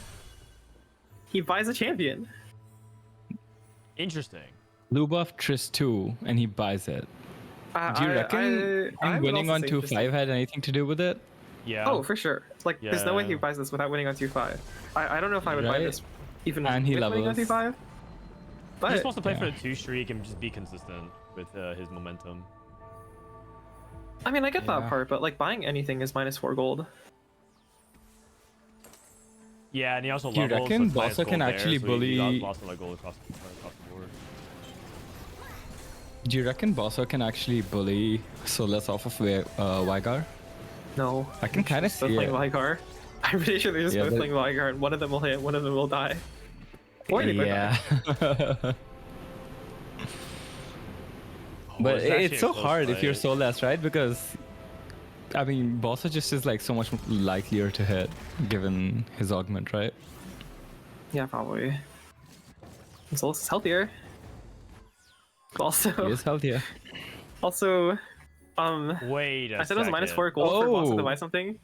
B: He buys a champion.
A: Interesting.
C: Blue buff Tris 2 and he buys it. Do you reckon
B: I
C: him
B: would
C: winning
B: also
C: on
B: say
C: 2-5
B: Tris 2.
C: had anything to do with it?
A: Yeah.
B: Oh, for sure. Like, there's no way he
A: Yeah.
B: buys this without winning on 2-5. I don't know if I would buy
C: Right.
B: this even
C: And he
B: with winning on
C: levels.
B: 2-5.
A: He
B: But
A: just wants to play
C: yeah.
A: for the 2 streak and just be consistent with his momentum.
B: I mean, I get that
C: Yeah.
B: part, but like buying anything is -4 gold.
A: Yeah, and he also
C: Do you
A: levels.
C: reckon
A: so it's minus
C: Bossa can
A: gold
C: actually
A: there, so he
C: bully-
A: lost a lot of gold across the board.
C: Do you reckon Bossa can actually bully Souless off of Vygar?
B: No.
C: I can kind of
B: They're
C: see
B: playing
C: it.
B: Vygar. I'm pretty sure they're just
C: Yeah,
B: both
C: but-
B: playing Vygar, and one of them will hit, one of them will die. Or they both die.
C: Yeah.
A: Oh,
C: But
A: this is actually
C: it's
A: a
C: so
A: close
C: hard if you're
A: fight.
C: Souless, right? Because I mean, Bossa just is like so much likelier to hit given his augment, right?
B: Yeah, probably. Souless is healthier. Also,
C: He is healthier.
B: also,
A: Wait a
B: I said it was
A: second.
B: -4 gold for Bossa to
C: Oh.
B: buy something.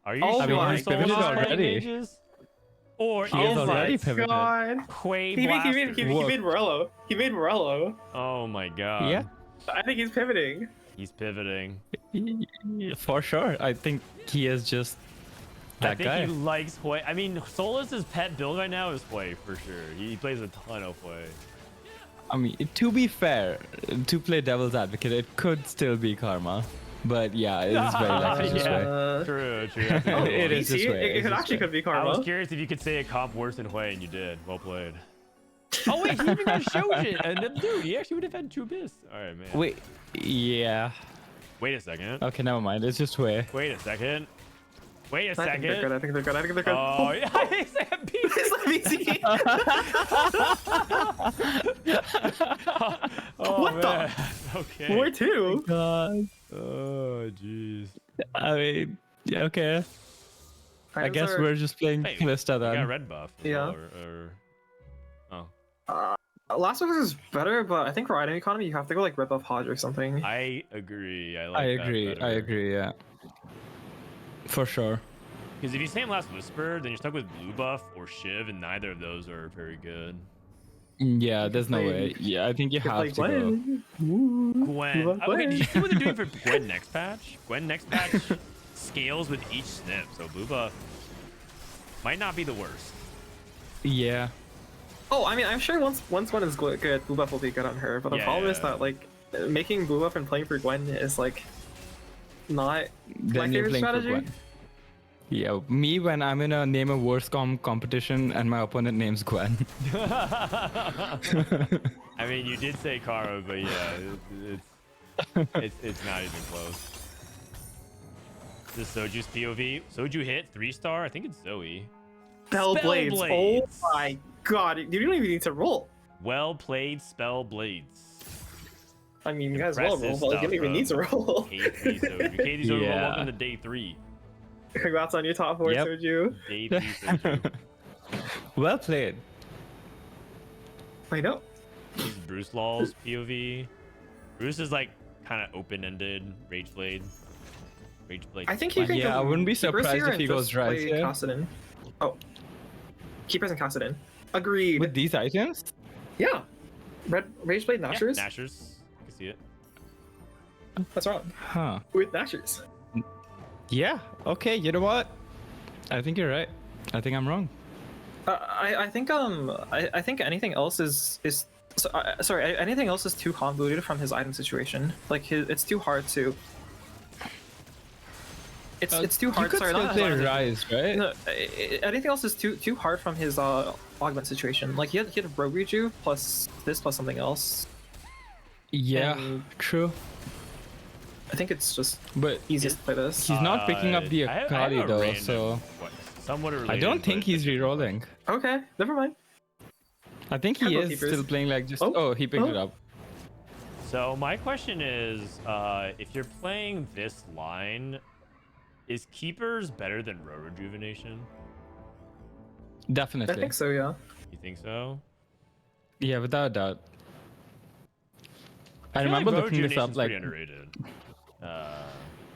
A: Are you
B: Oh
A: sure
B: my
C: he's
A: Soul's
C: pivoted
A: playing
C: already.
A: mages? Or
C: He has
A: is
C: already
A: it
C: pivoted.
A: Quay
B: He
A: Blaster?
B: made Morello. He made Morello.
A: Oh my god.
C: Yeah.
B: I think he's pivoting.
A: He's pivoting.
C: For sure. I think he is just
A: I
C: that
A: think
C: guy.
A: he likes Hui. I mean, Souless's pet build right now is Hui for sure. He plays a ton of Hui.
C: I mean, to be fair, to play devil's advocate, it could still be Karma. But yeah, it is very likely this way.
A: True, true. That's a good
C: It
A: one.
C: is this
B: See,
C: way.
B: it
C: It's this
B: actually
C: way.
B: could be
A: I
B: Karma.
A: was curious if you could say a comp worse than Hui, and you did. Well played. Oh wait, he even got Shojin, and dude, he actually would have had 2 Abyss. All right, man.
C: Wait, yeah.
A: Wait a second.
C: Okay, never mind. It's just way.
A: Wait a second. Wait a
B: I think they're good.
A: second.
B: I think they're good. I think they're good.
A: Oh, yeah, he's a beast.
B: It's like
A: Oh,
B: What the-
A: man. Okay.
B: War 2.
C: God.
A: Oh, jeez.
C: I mean, yeah, okay. I
B: Items
C: guess
B: are-
C: we're just playing
A: Hey,
C: Calista
A: You got
C: then.
A: red buff. As
B: Yeah.
A: well, oh.
B: Last one is better, but I think for item economy, you have to go like rip off Hodge or something.
A: I agree. I like
C: I agree, yeah. For sure.
A: Because if you Same Last Whisper, then you're stuck with blue buff or Shiv, and neither of those are very good.
C: Yeah, there's no
B: play-
C: way. Yeah, I think you have
B: Like,
C: to go.
A: Gwen.
B: Love
A: Okay, did you
B: Gwen.
A: see what they're doing for Gwen next patch? Gwen next patch scales with each snip, so blue buff might not be the worst.
C: Yeah.
B: Oh, I mean, I'm sure once one is good, blue buff will be good on her. But the problem is
A: Yeah.
B: that like making blue buff and playing for Gwen is like not
C: Then you're
B: favorite
C: playing
B: strategy?
C: for Gwen. Yeah, me when I'm in a name a worst competition and my opponent names Gwen.
A: I mean, you did say Kara, but yeah, it's not even close. This is Soju's POV. Soju hit 3-star. I think it's Zoe.
B: Spell blades. Oh
A: Blades.
B: my god, you don't even need to roll.
A: Well played, Spell Blades.
B: I mean, you guys well roll,
A: Impressive
B: but like, you don't even need to
A: stuff
B: roll.
A: K3 Soju. K3 Soju,
C: Yeah.
A: welcome to day 3.
B: Congrats on your top 4,
C: Yep.
B: Soju.
A: Day 3 Soju.
C: Well played.
B: I know.
A: This is Bruce Law's POV. Bruce is like kind of open-ended. Rage Blade.
B: I think you can.
C: Yeah, I wouldn't be
B: Keepers
C: surprised
B: here
C: if
B: and
C: he goes
B: just
C: Rise
B: play
C: here.
B: Kassadin. Oh, Keepers and Kassadin. Agreed.
C: With these items?
B: Yeah. Rage Blade
A: Yeah,
B: Nashers?
A: Nashers. I can see it.
B: That's wrong.
C: Huh.
B: With Nashers.
C: Yeah. Okay, you know what? I think you're right. I think I'm wrong.
B: I think I think anything else is sorry, anything else is too convoluted from his item situation. Like it's too hard to. It's too hard.
C: You could
B: Sorry,
C: still
B: not
C: play
B: hard.
C: Rise, right?
B: No, anything else is too hard from his augment situation. Like he had Rogue Reju plus this plus something else.
C: Yeah,
B: And-
C: true.
B: I think it's just
C: But
B: easiest to play this.
C: he's not picking up the
A: I have
C: Akali
A: a
C: though,
A: random-
C: so
A: what, somewhat
C: I
A: related,
C: don't think
A: but
C: he's
A: different
C: re-rolling.
B: Okay, never mind.
C: I think he
B: Combo
C: is
B: keepers.
C: still playing like just.
B: Oh,
C: Oh, he picked
B: oh.
C: it up.
A: So my question is, if you're playing this line, is Keepers better than Row Rejuvenation?
C: Definitely.
B: I think so, yeah.
A: You think so?
C: Yeah, without a doubt. I
A: feel
C: remember
A: like Row
C: looking this up
A: Rejuvenation's
C: like.
A: pretty underrated.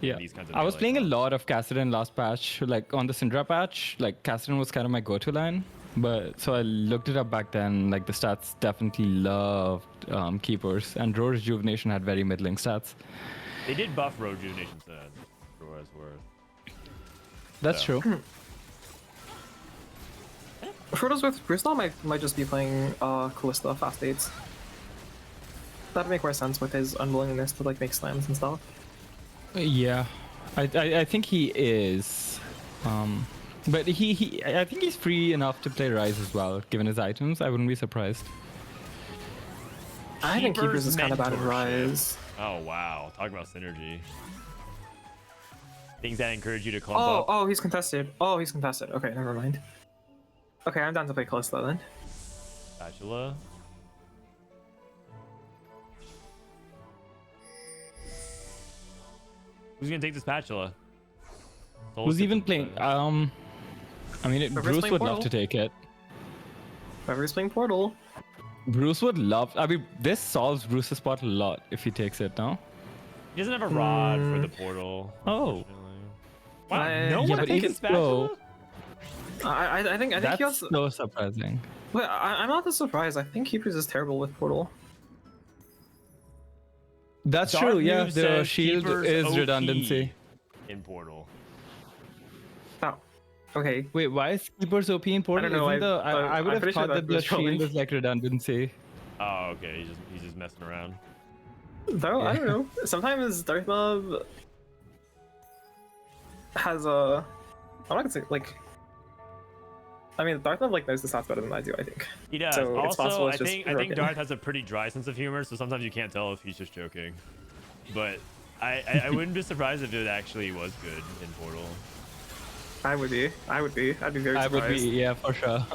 C: Yeah,
A: these kinds of
C: I was
A: melee
C: playing a
A: classes.
C: lot of Kassadin last patch. Like on the Syndra patch, like Kassadin was kind of my go-to line. But so I looked it up back then. Like the stats definitely loved Keepers, and Row Rejuvenation had very middling stats.
A: They did buff Row Rejuvenation set, for what it's worth.
C: That's
A: So.
C: true.
B: Frodo's with Bristol might just be playing Callista fast dates. That'd make more sense with his unwillingness to like make slams and stuff.
C: Yeah, I think he is. But I think he's free enough to play Rise as well, given his items. I wouldn't be surprised.
B: I think Keepers is kind of bad at
A: mentorship.
B: Rise.
A: Oh wow, talk about synergy. Things that encourage you to clump up.
B: Oh, he's contested. Oh, he's contested. Okay, never mind. Okay, I'm down to play Callista then.
A: Spatula. Who's gonna take the spatula? Souless
C: Who's
A: takes
C: even
A: the
C: playing?
A: spatula.
C: I mean,
B: Whoever's
C: Bruce
B: playing
C: would love
B: Portal.
C: to take it.
B: Whoever's playing Portal.
C: Bruce would love. I mean, this solves Bruce's spot a lot if he takes it now.
A: He doesn't have a rod for the portal.
C: Oh.
A: unfortunately. Wow,
B: I-
A: no
B: Yeah,
A: one
C: but
A: taking
C: even
A: spatula?
B: I think
C: That's
B: he also.
C: so surprising.
B: Wait, I'm not that surprised. I think Keepers is terrible with Portal.
C: That's
A: Dark
C: true. Yeah,
A: Move
C: the
A: says
C: shield
A: Keeper's
C: is
A: OP
C: redundancy.
A: in portal.
B: Oh, okay.
C: Wait, why is Keeper's OP in Portal?
B: I don't know,
C: Isn't I
B: I'm
C: would have
B: pretty sure
C: thought
B: that
C: that the
B: was trolling.
C: shield is like redundancy.
A: Oh, okay. He's just messing around.
B: Though I
C: Yeah.
B: don't know. Sometimes Darth Mob has a. I'm not gonna say like. I mean, Darth Mob like knows the stats better than I do. I think.
A: He does.
B: So it's
A: Also,
B: possible
A: I
B: it's just
A: think
B: broken.
A: Darth has a pretty dry sense of humor, so sometimes you can't tell if he's just joking. But I wouldn't be surprised if it actually was good in Portal.
B: I would be. I'd be very
C: I
B: surprised.
C: would be, yeah, for sure.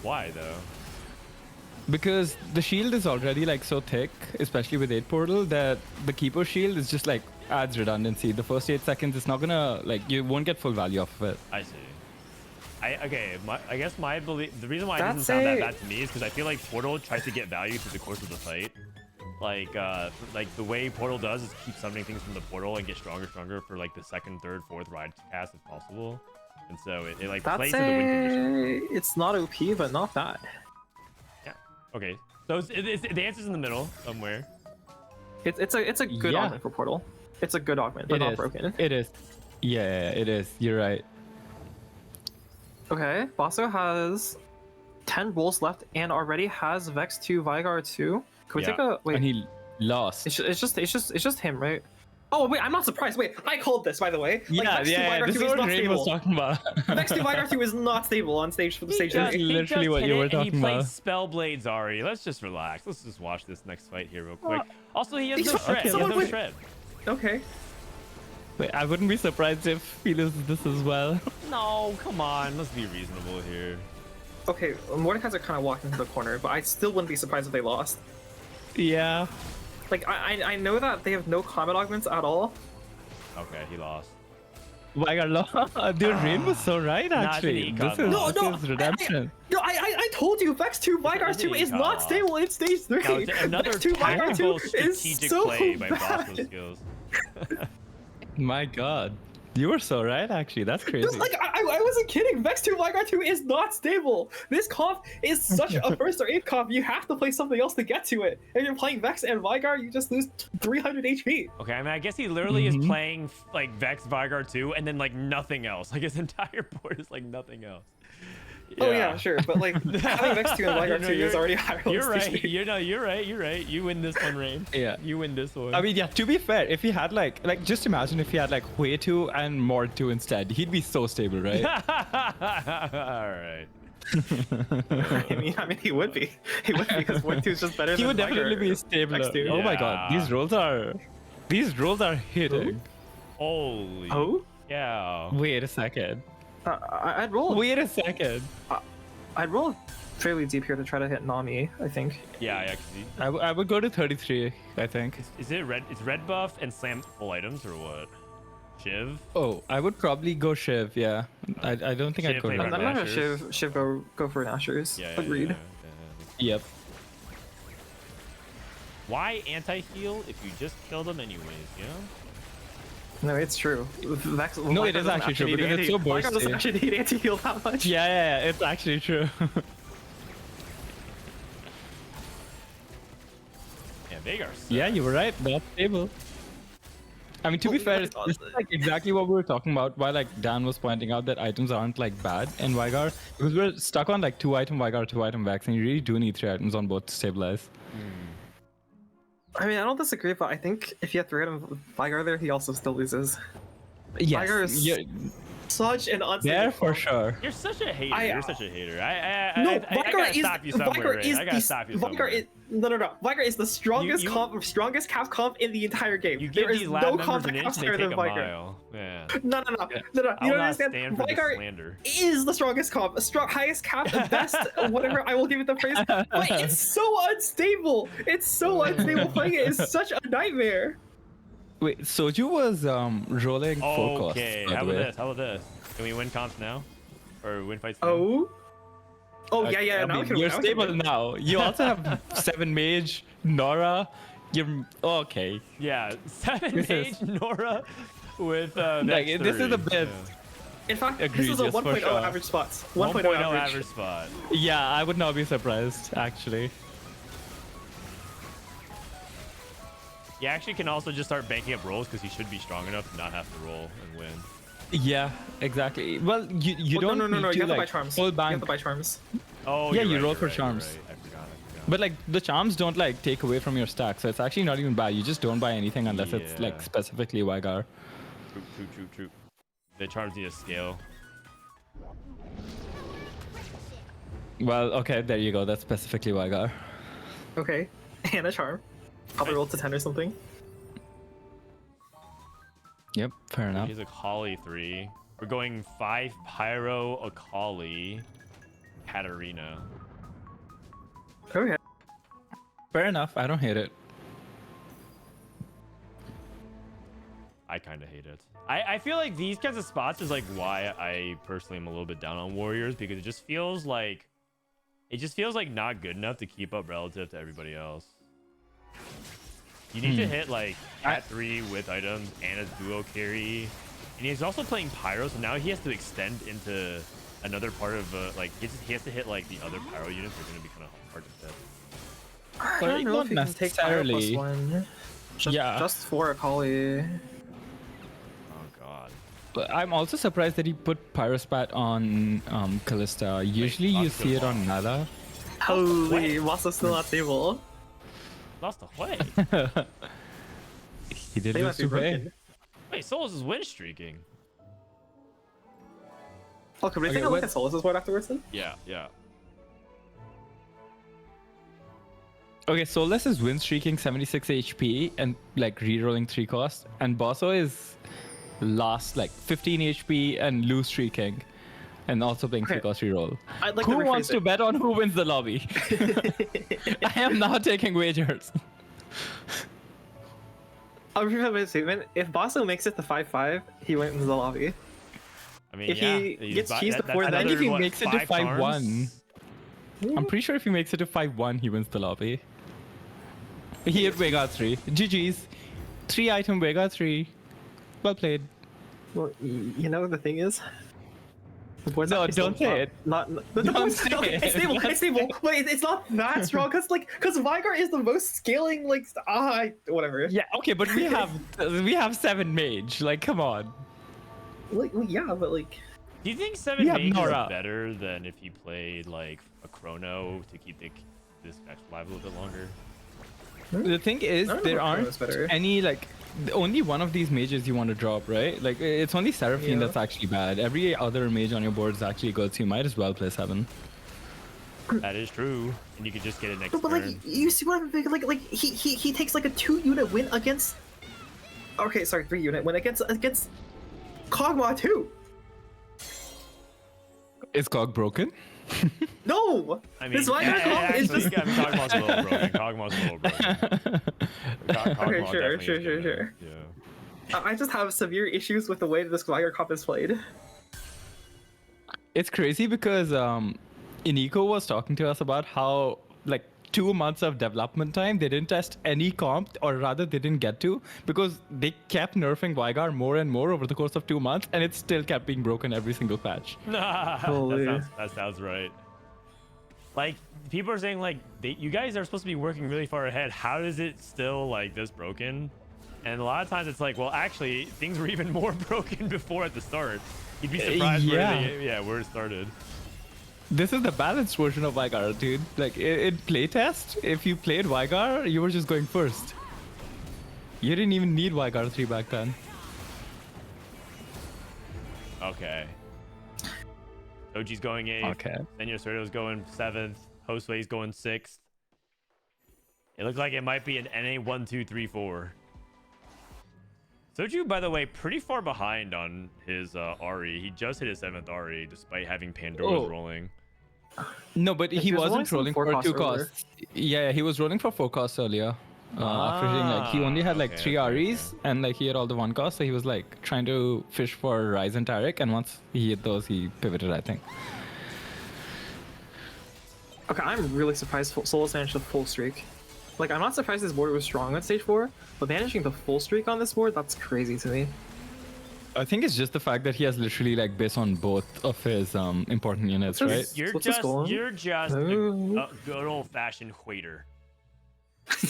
A: Why though?
C: Because the shield is already like so thick, especially with 8 Portal, that the Keeper shield is just like adds redundancy. The first 8 seconds, it's not gonna like you won't get full value off of it.
A: I see. I guess my belief, the reason why it doesn't
B: That's
A: sound that
B: a-
A: bad to me is because I feel like Portal tries to get value through the course of the fight. Like the way Portal does is keep summoning things from the portal and get stronger for like the second, third, fourth ride cast if possible. And so it like
B: That's
A: plays to the win condition.
B: It's not OP, but not bad.
A: Yeah. Okay. So the answer's in the middle somewhere.
B: It's a good
C: Yeah.
B: augment for Portal. It's a good augment, but
C: It
B: not
C: is.
B: broken.
C: It is. Yeah, it is. You're right.
B: Okay, Bosso has 10 rolls left and already has Vex 2, Vigar 2. Can we
A: Yeah.
B: take a wait?
C: And he lost.
B: It's just him, right? Oh wait, I'm not surprised. Wait, I called this by the way. Like,
C: Yeah,
B: Vex 2
C: yeah.
B: Vigar
C: This
B: 2
C: is
B: is
C: what
B: not
C: Rain was
B: stable.
C: talking about.
B: Vex 2 Vigar 2 is not stable on stage for the stage.
C: just-
B: three.
C: literally what you were
A: And
C: talking
A: he
C: about.
A: plays Spellblades Ari. Let's just relax. Let's just watch this next fight here real quick. Also, he has no
B: He's-
A: shred. He has
B: someone
A: no
B: would-
A: shred.
B: Okay.
C: Wait, I wouldn't be surprised if he loses this as well.
A: No, come on. Let's be reasonable here.
B: Okay, Mordekaiser kind of walked into the corner, but I still wouldn't be surprised if they lost.
C: Yeah.
B: Like I know that they have no combat augments at all.
A: Okay, he lost.
C: Vigar lost. Dude, Rain was so right
A: Not
C: actually.
A: an
C: This
A: econ
C: is,
A: loss.
C: this
B: No,
C: is redemption.
B: No, I told you Vex 2 Vigar
A: It's
B: 2 is
A: an
B: not
A: econ.
B: stable in stage 3.
A: Now, it's another
B: Vex 2 Vigar 2
A: tactical
B: is
A: strategic
B: so
A: play by
B: bad.
A: Bossoskills.
C: My god. You were so right actually. That's crazy.
B: Like I wasn't kidding. Vex 2 Vigar 2 is not stable. This comp is such a first or 8 comp. You have to play something else to get to it. If you're playing Vex and Vigar, you just lose 300 HP.
A: Okay, I mean, I guess he literally is playing like Vex Vigar 2 and then like nothing else. Like his entire board is like nothing else.
B: Oh yeah, sure, but like having Vex 2 and Vigar 2 is already higher.
A: You're right. You're right. You win this one, Rain.
C: Yeah.
A: You win this one.
C: I mean, yeah, to be fair, if he had like just imagine if he had like Hui 2 and Mord 2 instead, he'd be so stable, right?
A: All right.
B: I mean, he would be. He would be because Void 2 is just better
C: He
B: than
C: would definitely
B: Vigar.
C: be stable.
B: Vex 2.
C: Oh my god,
A: Yeah.
C: these rolls are hitting.
A: Holy.
B: Oh?
A: Yeah.
C: Wait a second.
B: I'd roll.
C: Wait a second.
B: I'd roll fairly deep here to try to hit Nami, I think.
A: Yeah, I actually.
C: I would go to 33, I think.
A: Is it red? Is red buff and slam full items or what? Shiv?
C: Oh, I would probably go Shiv, yeah. I don't think I'd
A: Shiv
C: go
A: played
B: I'm
A: Red
C: Nami.
B: not gonna
A: Nashers.
B: Shiv go for Nashers.
A: Yeah.
B: Agreed.
C: Yep.
A: Why anti-heal if you just kill them anyways, you know?
B: No, it's true. Vex,
C: No, it is actually true, because it's so
B: Vigar doesn't
C: bursty.
B: actually need anti-heal that much.
C: Yeah, it's actually true.
A: Yeah, Vagar sucks.
C: Yeah, you were right. Not stable. I mean, to be fair,
B: my
C: this
B: God.
C: is like exactly what we were talking about. Why like Dan was pointing out that items aren't like bad in Vygar because we're stuck on like 2-item Vygar, 2-item Vex, and you really do need 3 items on both to stabilize.
B: I mean, I don't disagree, but I think if you have 3-item Vygar there, he also still loses.
C: Yes,
B: Vygar is
C: you're
B: such an unstable
C: there for
B: comp.
C: sure.
A: You're such a hater. You're such a hater.
B: No,
A: I gotta stop you somewhere. Ray. I gotta stop you somewhere.
B: No. Vygar is the strongest
A: You-
B: strongest cap comp in the entire game.
A: You give
B: There is
A: these
B: no
A: lab
B: comp
A: members
B: that
A: an inch
B: counts
A: and they
B: higher
A: take
B: than
A: a
B: Vygar.
A: mile. Man.
B: No.
A: I
B: You
A: will
B: don't
A: not
B: understand.
A: stand for this
B: Vygar
A: slander.
B: is the strongest comp, highest cap, best, whatever. I will give it the praise. But it's so unstable. It's so unstable. Playing it is such a nightmare.
C: Wait, Soju was rolling 4 costs.
A: Okay,
C: by
A: how
C: the
A: about
C: way.
A: this? How about this? Can we win comps now? Or win fights now?
B: Oh yeah.
C: I
B: Now we
C: mean,
B: can.
C: you're
B: now we can
C: stable
B: win.
C: now. You also have 7 mage, Nora. You're okay.
A: Yeah, 7
C: This
A: mage
C: is-
A: Nora with
C: Like,
A: Vex
C: this is the
A: 3.
C: best.
B: In fact, this is a
C: Egregious, for
B: 1.0
C: sure.
B: average spots.
A: 1.0
B: 1.0
A: average spot.
C: Yeah, I would not be surprised actually.
A: He actually can also just start banking up rolls because he should be strong enough to not have to roll and win.
C: Yeah, exactly. Well, you don't
B: No.
C: need
B: You
C: to
B: have to buy
C: like
B: charms.
C: full
B: You have
C: bank.
B: to buy charms.
A: Oh,
C: Yeah,
A: you're
C: you
A: right,
C: roll
A: you're
C: for
A: right,
C: charms.
A: you're right. I forgot.
C: But like the charms don't like take away from your stack, so it's actually not even bad. You just don't buy anything unless it's like
A: Yeah.
C: specifically Vygar.
A: True. The charms need to scale.
C: Well, okay, there you go. That's specifically Vygar.
B: Okay, and a charm. Probably roll to 10 or something.
C: Yep, fair enough.
A: He's a Kali 3. We're going 5 Pyro, a Kali, Katarina.
B: Okay.
C: Fair enough. I don't hate it.
A: I kind of hate it. I feel like these kinds of spots is like why I personally am a little bit down on Warriors, because it just feels like not good enough to keep up relative to everybody else. You need to hit like Cat 3 with items and a duo carry, and he's also playing Pyro, so now he has to extend into another part of like he has to hit like the other Pyro units. They're gonna be kind of hard to hit.
B: I
C: But
B: don't know
C: not
B: if you can take Pyro plus
C: necessarily.
B: 1.
C: Yeah.
B: Just for a Kali.
A: Oh god.
C: But I'm also surprised that he put Pyrospat on Callista. Usually you
A: lost
C: see
A: it
C: it on Nala.
B: Holy, Wasa's still not stable.
A: Lost a way.
C: He did
B: They
C: lose
B: might be
C: to Faye.
B: broken.
A: Wait, Souless is win streaking.
B: Oh, could we
C: Okay,
B: take a look
C: what-
B: at Souless' board afterwards then?
A: Yeah.
C: Okay, Souless is win streaking 76 HP and like rerolling 3 cost, and Bosso is last like 15 HP and lose streaking, and also playing 3
B: Okay.
C: cost reroll.
B: I'd like
C: Who
B: to
C: wants
B: rephrase
C: to
B: it.
C: bet on who wins the lobby? I am now taking wagers.
B: I'll repeat my statement. If Bosso makes it to 5-5, he wins the lobby.
A: I mean,
B: If
A: yeah.
B: he
A: he's
B: gets
A: bu-
B: cheesed
A: that-
B: before
A: that's
B: then,
C: I think if
A: another,
C: he
A: what,
C: makes it to
A: 5
C: 5-1.
A: charms?
C: I'm pretty sure if he makes it to 5-1, he wins the lobby. He hit Vega 3. GG's. 3-item Vega 3. Well played.
B: Well, you know the thing is. The board's
C: No,
B: actually
C: don't
B: still
C: say it.
B: Not. The
C: Don't
B: board's-
C: say
B: okay,
C: it.
B: it's stable. It's stable. Wait, it's not that strong because Vygar is the most scaling whatever.
C: Yeah, okay, but we have 7 mage. Like, come on.
B: Well, yeah, but
A: Do you think 7
C: have
A: mage is
C: Nora.
A: better than if he played like a Chrono to keep this match alive a little bit longer?
C: The thing is,
B: I don't know
C: there
B: what
C: aren't
B: Chrono's better.
C: any like only one of these mages you want to drop, right? Like it's only Seraphine
B: Yeah.
C: that's actually bad. Every other mage on your board is actually good, so you might as well play 7.
A: That is true, and you could just get it next
B: but like
A: turn.
B: you see what I'm thinking? Like he takes like a 2-unit win against. Okay, sorry, 3-unit win against Kog'Maw 2.
C: Is Cog broken?
B: No,
A: I mean,
B: this Vygar comp is
A: actually,
B: just.
A: Kog'Maw's a little broken. Kog'Maw's a little broken.
B: Okay,
A: Kog'Maw
B: sure.
A: definitely is good. Yeah.
B: I just have severe issues with the way this Vygar comp is played.
C: It's crazy because Iniko was talking to us about how like 2 months of development time they didn't test any comp, or rather they didn't get to, because they kept nerfing Vygar more and more over the course of 2 months, and it still kept being broken every single patch.
B: Holy.
A: that sounds right. Like, people are saying like you guys are supposed to be working really far ahead. How is it still like this broken? And a lot of times it's like, well, actually, things were even more broken before at the start. You'd be surprised where it started.
C: This is the balanced version of Vygar, dude. Like, in playtest, if you played Vygar, you were just going first. You didn't even need Vygar 3 back then.
A: Okay. Oji's going 8th.
C: Okay.
A: Senor Serto's going 7th. Hostway's going 6th. It looks like it might be an NA 1, 2, 3, 4. Soju, by the way, pretty far behind on his Ari. He just hit his 7th Ari, despite having Pandora's rolling.
C: No, but he wasn't rolling for 2
B: earlier.
C: costs. Yeah, he was rolling for 4 costs earlier. After hitting, like, he only had like 3 Aries, and like he had all the 1 cost, so he was like trying to fish for Rise and Taric, and once he hit those, he pivoted, I think.
B: Okay, I'm really surprised Souless managed a full streak. Like, I'm not surprised this board was strong on stage 4, but managing the full streak on this board, that's crazy to me.
C: I think it's just the fact that he has literally like base on both of his important units, right?
A: You're
B: What's his
A: just
B: goal?
A: a good old-fashioned waiter.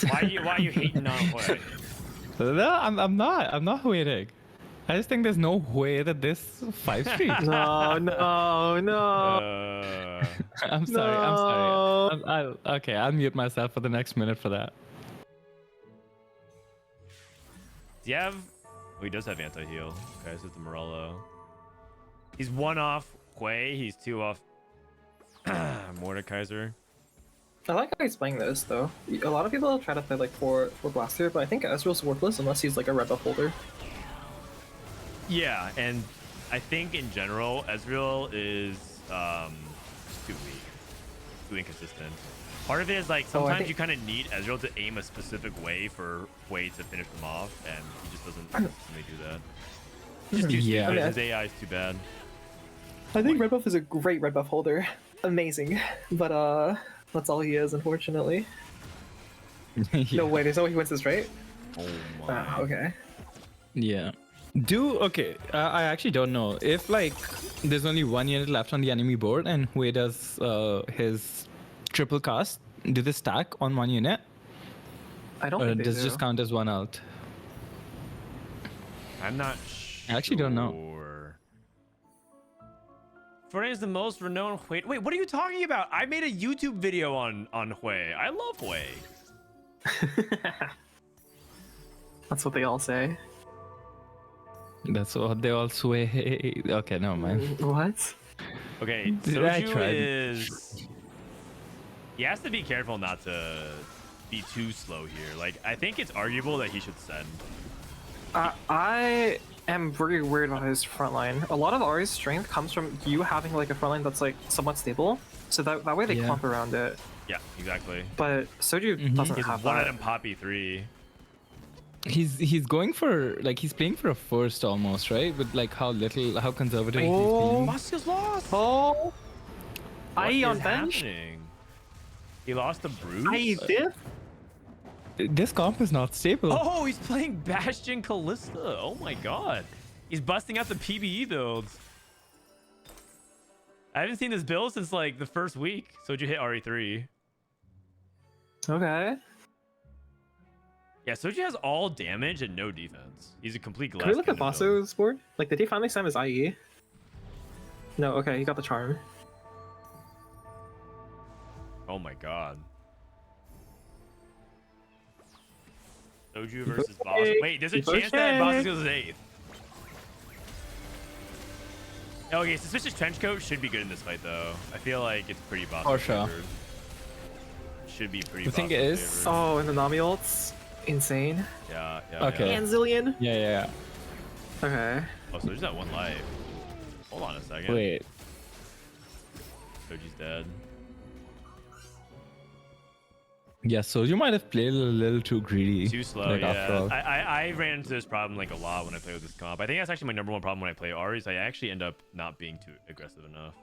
A: Why are you hating on Hui?
C: No, I'm not waiting. I just think there's no way that this 5 streak.
B: No.
C: I'm sorry. Okay, I'll mute myself for the next minute for that.
A: Do you have... Oh, he does have anti-heal. Okay, this is the Morello. He's 1 off Hui. He's 2 off Mordekaiser.
B: I like how he's playing this, though. A lot of people try to play like 4 Blaster, but I think Ezreal's worthless unless he's like a red buff holder.
A: Yeah, and I think in general, Ezreal is too weak, too inconsistent. Part of it is like sometimes you kind of need Ezreal to aim a specific way for Hui to finish them off, and he just doesn't consistently do that. Just too stupid. His AI is too bad.
B: I think red buff is a great red buff holder. Amazing. But that's all he is, unfortunately. No way, there's no way he wins this, right?
A: Oh my.
B: Okay.
C: Yeah. I actually don't know. If like there's only 1 unit left on the enemy board and Hui does his triple cast, do they stack on 1 unit?
B: I don't
C: Or
B: think they
C: does it
B: do.
C: just count as 1 out?
A: I'm not sure.
C: I actually don't know.
A: Frodan is the most renowned Hui. Wait, what are you talking about? I made a YouTube video on Hui. I love Hui.
B: That's what they all say.
C: That's what they all sway. Okay, never mind.
B: What?
A: Okay,
C: Did I
A: Soju
C: try?
A: is... He has to be careful not to be too slow here. Like, I think it's arguable that he should send.
B: I am very worried about his front line. A lot of Ari's strength comes from you having like a front line that's like somewhat stable, so that way they clump around it.
A: Yeah, exactly.
B: But Soju doesn't
A: He's
B: have
A: one
B: that.
A: item Poppy 3.
C: He's going for like he's playing for a first almost, right? With like how conservative he's being.
A: Bossoskills lost.
B: Oh,
A: What
B: IE on
A: is
B: bench.
A: happening? He lost the Bruce?
B: IE did.
C: This comp is not stable.
A: Oh, he's playing Bastion Callista. Oh my god. He's busting out the PBE builds. I haven't seen this build since like the first week. So did you hit RE3?
B: Okay.
A: Yeah, Soji has all damage and no defense. He's a complete glass.
B: Can we look at
A: cannon build.
B: Bosso's board? Like, did he finally slam his IE? No, okay, he got the charm.
A: Oh my god. Soju versus Boss. Wait, there's a chance that Boss goes 8th. Okay, Suspicious Trenchcoat should be good in this fight though. I feel like it's pretty Boss.
C: For sure.
A: favored. Should be pretty.
C: You think it is?
B: Oh, and the Nami ults? Insane.
A: Yeah.
C: Okay.
A: Yeah.
B: And Zillion?
C: Yeah.
B: Okay.
A: Oh, Soju's at 1 life. Hold on a second.
C: Wait.
A: Soji's dead.
C: Yeah, so you might have played a little too greedy.
A: Too slow,
C: like, after
A: yeah.
C: all.
A: I ran into this problem like a lot when I play with this comp. I think that's actually my #1 problem when I play Aries. I actually end up not being too aggressive enough.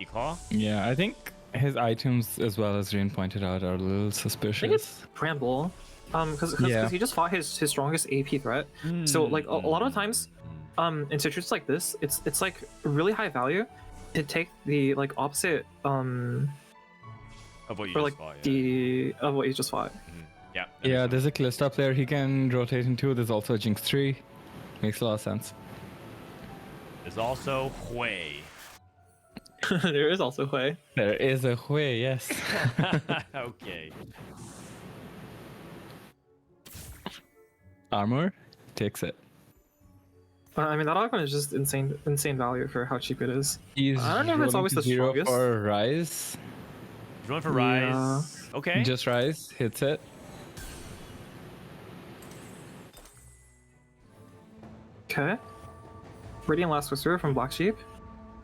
A: E-Claw?
C: Yeah, I think his items, as well as Rain pointed out, are a little
B: I think
C: suspicious.
B: it's Bramble. Because he just fought his strongest AP threat. So like a lot of times, in situations like this, it's like really high value to take the like opposite
A: Of what you
B: or
A: just
B: like
A: fought, yeah.
B: the of what you just fought.
A: Yeah. that
C: Yeah,
A: makes
C: there's a Kalista player he can rotate into. There's also a Jinx 3. Makes a lot of sense.
A: sense. There's also Hui.
B: There is also Hui.
C: There is a Hui, yes.
A: Okay.
C: Armor takes it.
B: I mean, that augment is just insane value for how cheap it is.
C: He's
B: I don't know if it's
C: rolling
B: always
C: to
B: the
C: 0
B: strongest.
C: for Rise.
A: He's going for Rise. Okay.
C: Just Rise hits it.
B: Okay. Radiant Last Whisper from Black Sheep.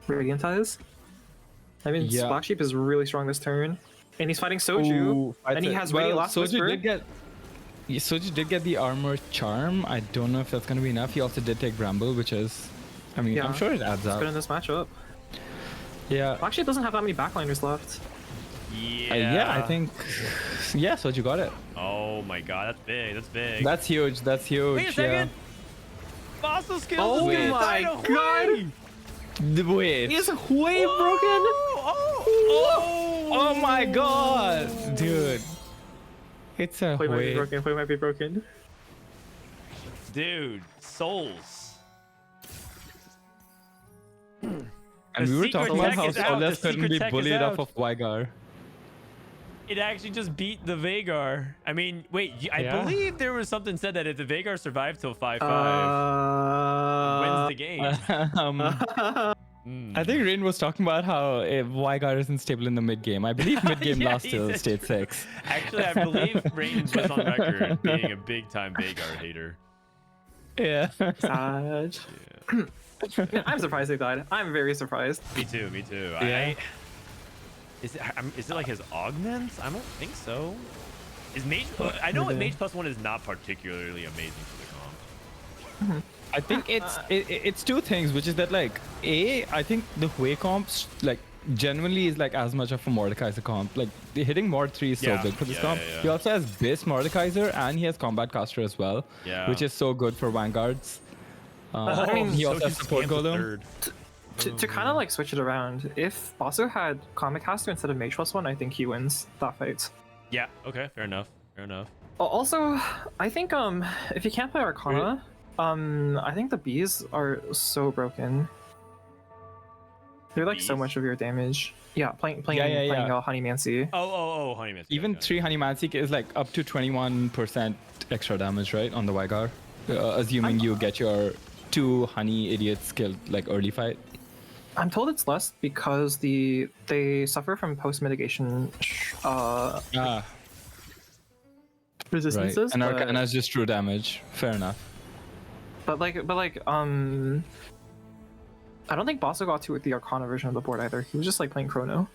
B: Radiantize. I mean,
C: Yeah.
B: Black Sheep is really strong this turn. And he's fighting Soju. And he has Radiant Last Whisper.
C: Soju did get the armor charm. I don't know if that's gonna be enough. He also did take Bramble, which is, I mean,
B: Yeah.
C: I'm sure it adds
B: It's
C: up.
B: good in this matchup.
C: Yeah.
B: Black Sheep doesn't have that many backliners left.
A: Yeah.
C: Yeah, I think. Yeah, Soju got it.
A: Oh my god, that's big. That's big.
C: That's huge. That's huge.
A: Wait a second. Bossoskills
B: Oh
A: is
B: my
A: gonna
B: god!
C: Wait.
B: Is Hui broken?
C: Oh my god, dude. It's a
B: Hui might be
C: Hui.
B: broken. Hui might be broken.
A: Dude, Souls.
C: And
A: The
C: we were
A: secret
C: talking about
A: tech
C: how
A: is out.
C: Souless
A: The
C: couldn't
A: secret
C: be
A: tech is
C: bullied off
A: out.
C: of Wygar.
A: It actually just beat the Veigar. I mean, wait, I
C: Yeah.
A: believe there was something said that if the Veigar survived till 5-5, wins the game.
C: I think Rain was talking about how Wygar isn't stable in the mid game. I believe mid game
A: Yeah,
C: lost
A: he
C: till
A: said-
C: state 6.
A: Actually, I believe Rain was on record being a big-time Veigar hater.
C: Yeah.
B: Sad.
A: Yeah.
B: I'm surprised they died. I'm very surprised.
A: Me too, me too.
C: Yeah.
A: Is it like his augments? I don't think so. Is Mage... I know Mage +1 is not particularly amazing for the comp.
C: I think it's two things, which is that like I think the Hui comps like genuinely is like as much of a Mordekaiser comp. Like the hitting Mord 3 is
A: Yeah,
C: so big for this
A: yeah,
C: comp.
A: yeah, yeah.
C: He also has base Mordekaiser and he has combat caster as well,
A: Yeah.
C: which is so good for Vanguards.
B: I mean,
C: he also
A: Soju's
C: has support
A: scammed the
C: golem.
A: third.
B: To kind of like switch it around, if Bosso had Comic Caster instead of Mage +1, I think he wins that fight.
A: Yeah, okay, fair enough. Fair enough.
B: Also, I think if you can't play Arcana, I think the bees are so broken. They're like so
A: Bees?
B: much of your damage. Yeah, playing
C: Yeah.
B: Honeymancy.
A: Oh, Honeyman.
C: Even 3 Honeymancy is like up to 21% extra damage, right, on the Wygar? Assuming you get your 2 Honey Idiots killed like early fight.
B: I'm told it's less because they suffer from post mitigation resistances.
C: Right. And
B: but-
C: Arcana is just true damage. Fair enough.
B: But I don't think Bosso got to with the Arcana version of the board either. He was just like playing Chrono.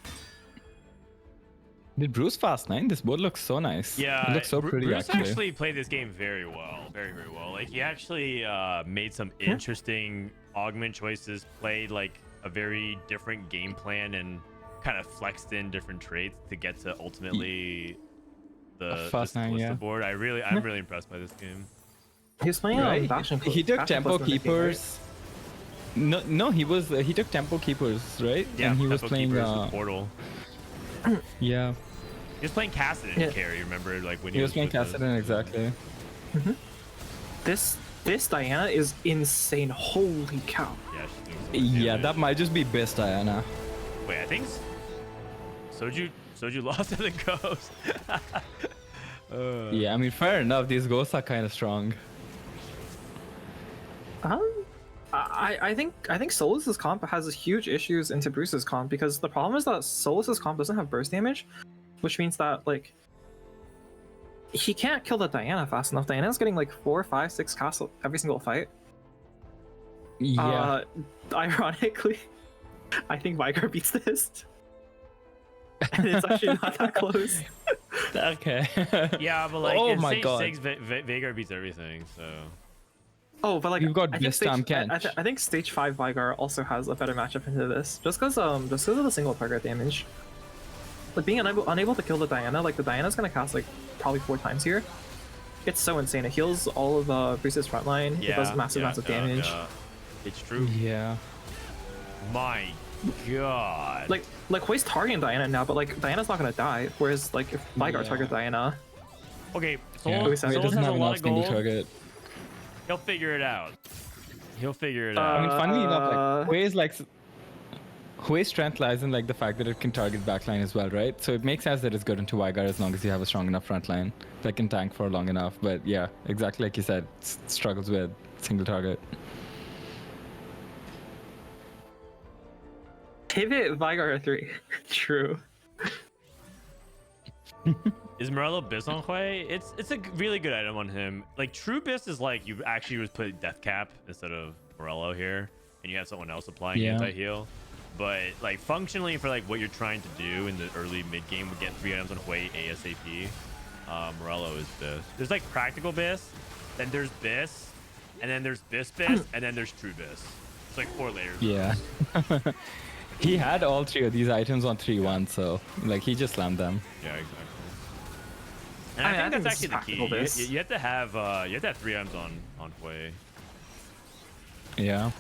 C: Did Bruce fast 9? This board looks so nice.
A: Yeah,
C: It looks so pretty
A: Bruce
C: actually.
A: played this game very well, very well. Like he actually made some interesting augment choices, played like a very different game plan, and kind of flexed in different traits to get to ultimately the
C: Fast 9, yeah.
A: board. I'm really impressed by this game.
B: He was playing
C: Right.
B: Bastion.
C: He took
B: Bastion
C: tempo
B: plus in the game, right?
C: keepers. No, he took tempo keepers, right?
A: Yeah,
C: and he was
A: Tempo
C: playing.
A: Keepers with Portal.
C: Yeah,
A: He was playing Cassidy
B: Yeah.
A: carry. Remember, like when
C: he was playing
A: with us?
C: Cassidy exactly.
B: This Diana is insane. Holy cow!
A: Yeah, she's doing some
C: Yeah,
A: damage.
C: that might just be best Diana.
A: Wait, I think Soju lost to the ghost.
C: Yeah, I mean, fair enough. These ghosts are kind of strong.
B: I think Solus's comp has huge issues into Bruce's comp because the problem is that Solus's comp doesn't have burst damage, which means that like he can't kill the Diana fast enough. Diana's getting like 4, 5, 6 casts every single fight.
C: Yeah.
B: Ironically, I think Vygar beats this. And it's actually not that close.
C: Okay.
A: Yeah, but like
C: Oh
A: in
C: my
A: stage
C: God.
A: 6, Veigar beats everything. So
B: Oh, but like
C: You've got
B: I think
C: Best Time
B: stage,
C: Kench.
B: I think stage 5 Vygar also has a better matchup into this, just because of the single target damage. Like being unable to kill the Diana, like the Diana's gonna cast like probably 4 times here. It's so insane. It heals all of Bruce's frontline.
A: yeah,
B: It does massive amounts of damage.
A: yeah. It's true.
C: Yeah.
A: My God.
B: Like Hui's targeting Diana now, but like Diana's not gonna die. Whereas like if Vygar
C: Yeah.
B: target Diana,
A: Okay,
C: Yeah.
A: Souless
C: I mean, it
A: has
C: doesn't
A: a
C: have
A: lot
C: enough
A: of
C: single
A: gold.
C: target.
A: He'll figure it out. He'll figure it
C: I
A: out.
C: mean, funnily enough, like Hui's like Hui's strength lies in like the fact that it can target backline as well, right? So it makes sense that it's good into Vygar as long as you have a strong enough front line that can tank for long enough. But yeah, exactly like you said, struggles with single target.
B: Pivot Vygar 3. True.
A: Is Morello Biss on Hui? It's a really good item on him. Like True Biss is like you actually just put Death Cap instead of Morello here, and you have someone else applying anti-heal. But like functionally for like what you're trying to do in the early mid game, we get 3 items on Hui ASAP. Morello is Biss. There's like practical Biss, then there's Biss, and then there's Biss, and then there's True Biss. It's like 4 layers.
C: Yeah. He had all 3 of these items on 3-1, so like he just slammed them.
A: Yeah, exactly. And I think that's actually the key. You have to have 3 items on Hui.
C: Yeah.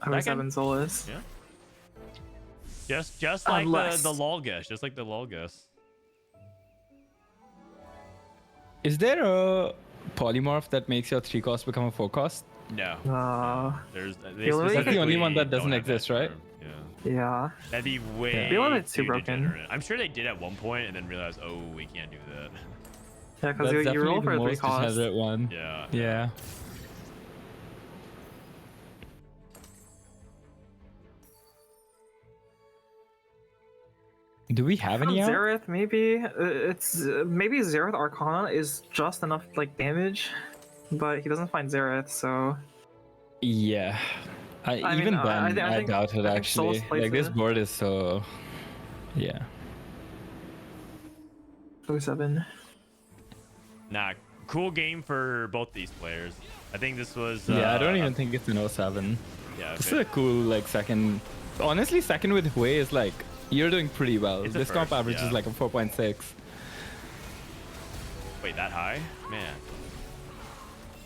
B: I was 7 Souless.
A: Yeah. Just like the Lolgus, just like the Lolgus.
C: Is there a polymorph that makes your 3 cost become a 4 cost?
A: No. There's
C: that's the only one that doesn't exist, right?
B: Yeah.
A: That'd be way
B: too broken.
A: degenerate. I'm sure they did at one point and then realized, oh, we can't do that.
B: Yeah, because you roll for a 3 cost.
C: One.
A: Yeah.
C: Do we have any out?
B: Xerath, maybe. Maybe Xerath Arcana is just enough like damage, but he doesn't find Xerath, so.
C: Yeah. I doubt it actually. Like this board is so. Yeah.
B: 07.
A: Nah, cool game for both these players. I think this was.
C: Yeah, I don't even think it's an 07.
A: Yeah.
C: This is a cool like second. Honestly, second with Hui is like. You're doing pretty well. This comp average is like a 4.6.
A: Wait, that high? Man.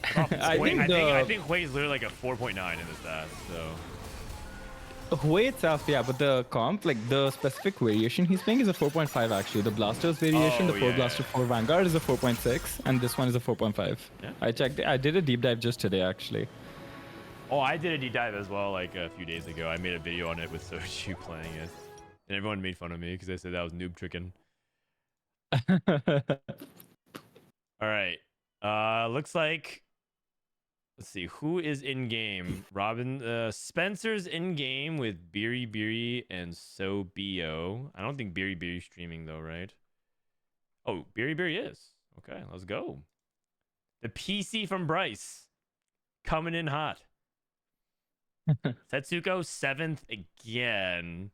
C: I
A: think Hui is literally like a 4.9 in this stats, so.
C: Hui itself, yeah, but the comp, like the specific variation he's playing is a 4.5 actually. The Blasters variation, the 4 Blaster 4 Vanguard is a 4.6, and this one is a 4.5.
A: Yeah.
C: I checked. I did a deep dive just today actually.
A: Oh, I did a deep dive as well like a few days ago. I made a video on it with Sochu playing it. And everyone made fun of me because they said that was noob tricking. All right. Looks like. Let's see who is in game. Spencer's in game with Biribiri and Sobio. I don't think Biribiri's streaming though, right? Oh, Biribiri is. Okay, let's go. The PC from Bryce coming in hot. Setsuko 7th again.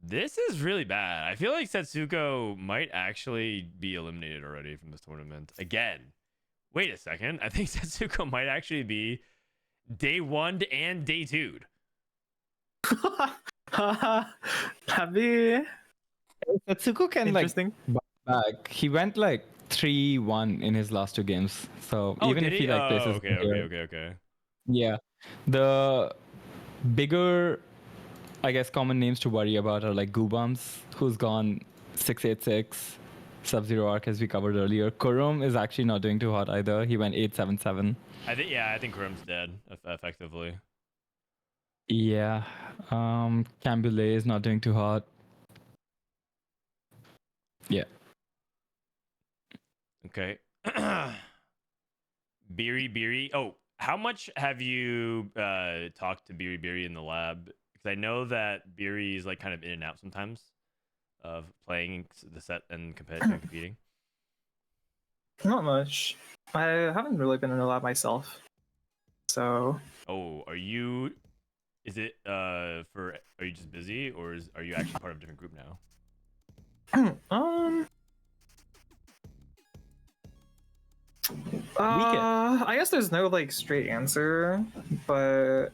A: This is really bad. I feel like Setsuko might actually be eliminated already from this tournament again. Wait a second. I think Setsuko might actually be day 1 and day 2.
B: Happy.
C: Setsuko can like back. He went like 3-1 in his last 2 games. So even if he like places.
A: Okay.
C: Yeah. The bigger, I guess, common names to worry about are like Guubums, who's gone 686, Subzeroark as we covered earlier. Kurumx is actually not doing too hot either. He went 877.
A: I think Kurum's dead effectively.
C: Yeah. Cambulee is not doing too hot. Yeah.
A: Okay. Biribiri. Oh, how much have you talked to Biribiri in the lab? Because I know that Biri is like kind of in and out sometimes of playing the set and competing.
B: Not much. I haven't really been in the lab myself. So.
A: Oh, are you? Is it Are you just busy, or are you actually part of a different group now?
B: I guess there's no like straight answer, but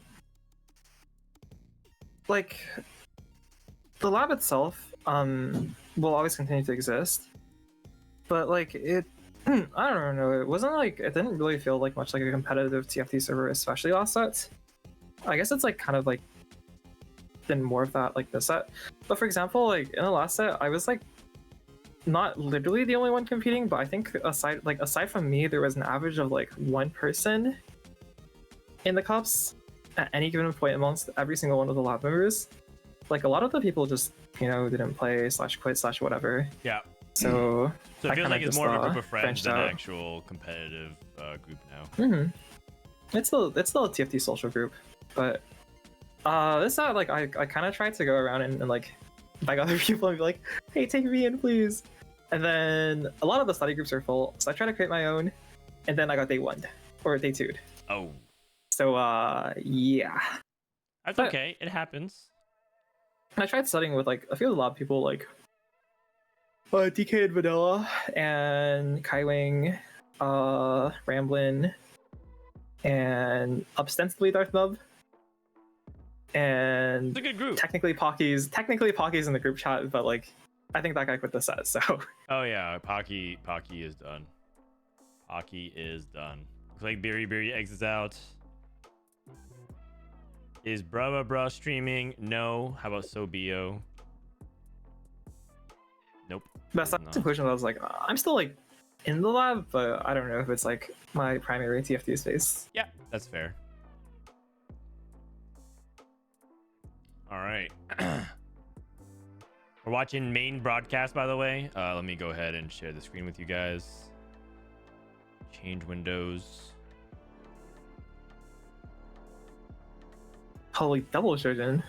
B: like the lab itself will always continue to exist, but like it I don't know, it didn't really feel like much like a competitive TFT server, especially last set. I guess it's like kind of like been more of that like this set. But for example, like in the last set, I was like not literally the only one competing, but I think aside from me, there was an average of like one person in the cups at any given point amongst every single one of the lab members. Like a lot of the people just didn't play / quit / whatever.
A: Yeah.
B: So
A: it feels like it's more of a group of friends
B: branched
A: than an
B: out.
A: actual competitive group now.
B: It's still a TFT social group, but this set like I kind of tried to go around and like beg other people and be like, hey, take me in, please. And then a lot of the study groups are full, so I tried to create my own, and then I got day 1 or day 2'd.
A: Oh.
B: So yeah.
A: That's
B: But-
A: okay. It happens.
B: I tried studying with like a few of the lab people, like DK and Vanilla and Kaiweng, Ramblinnn, and ostensibly Darth Nub, and
A: It's a good group.
B: technically Pocky's in the group chat, but like I think that guy quit the set. So
A: Oh yeah, Pocky is done. Pocky is done. Looks like Biribiri exits out. Is Bruh streaming? No. How about Sobio? Nope.
B: that's the
A: No.
B: conclusion. I was like, I'm still like in the lab, but I don't know if it's like my primary TFT space.
A: Yeah, that's fair. All right. We're watching main broadcast, by the way. Let me go ahead and share the screen with you guys. Change windows.
B: Holy double Shojin.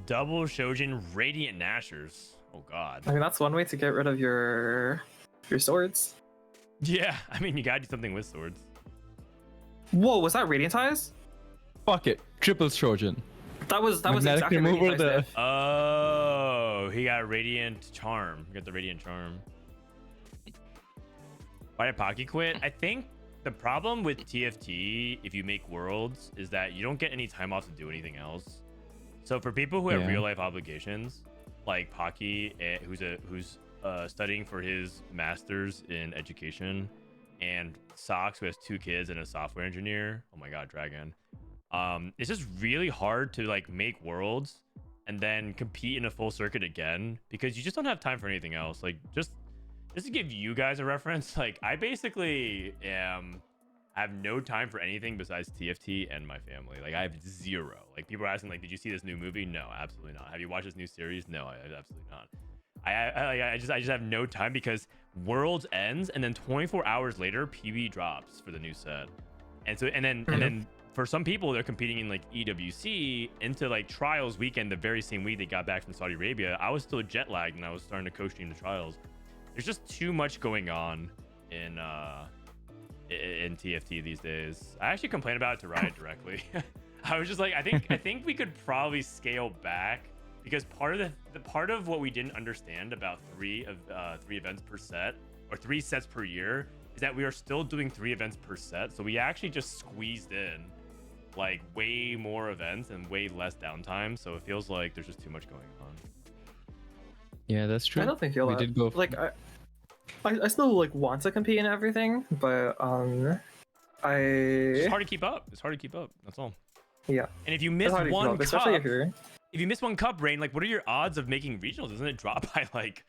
A: Double Shojin Radiant Nashers. Oh god.
B: I mean, that's one way to get rid of your swords.
A: Yeah, I mean you gotta do something with swords.
B: Whoa, was that Radiant Ties?
C: Fuck it. Triple Trojan.
B: That was
C: Magnetic
B: exactly
C: remover
B: Radiant Ties
C: the-
B: did.
A: Oh, he got Radiant Charm. He got the Radiant Charm. Why did Pocky quit? I think the problem with TFT, if you make worlds, is that you don't get any time off to do anything else. So for people who have
C: Yeah.
A: real life obligations, like Pocky, who's studying for his master's in education, and Socks, who has 2 kids and a software engineer. Oh my god, Dragon. It's just really hard to like make worlds and then compete in a full circuit again because you just don't have time for anything else. Like just to give you guys a reference, like I basically have no time for anything besides TFT and my family. Like I have 0. Like people are asking, like, did you see this new movie? No, absolutely not. Have you watched this new series? No, I absolutely not. I just have no time because Worlds ends and then 24 hours later PB drops for the new set, and then for some people they're competing in like EWC into like trials weekend the very same week they got back from Saudi Arabia. I was still jet lagged and I was starting to co-stream the trials. There's just too much going on in TFT these days. I actually complained about it to Riot directly. I was just like, I think we could probably scale back because part of what we didn't understand about 3 events per set or 3 sets per year is that we are still doing 3 events per set. So we actually just squeezed in like way more events and way less downtime. So it feels like there's just too much going on.
C: Yeah, that's true.
B: I don't think you'll
C: we did go
B: like I still like want to compete in everything, but
A: It's hard to keep up. That's all.
B: Yeah.
A: And if you miss
B: It's hard to keep
A: one
B: up, especially
A: cup,
B: if you're
A: if you miss one cup, Rain, like what are your odds of making regionals? Doesn't it drop by like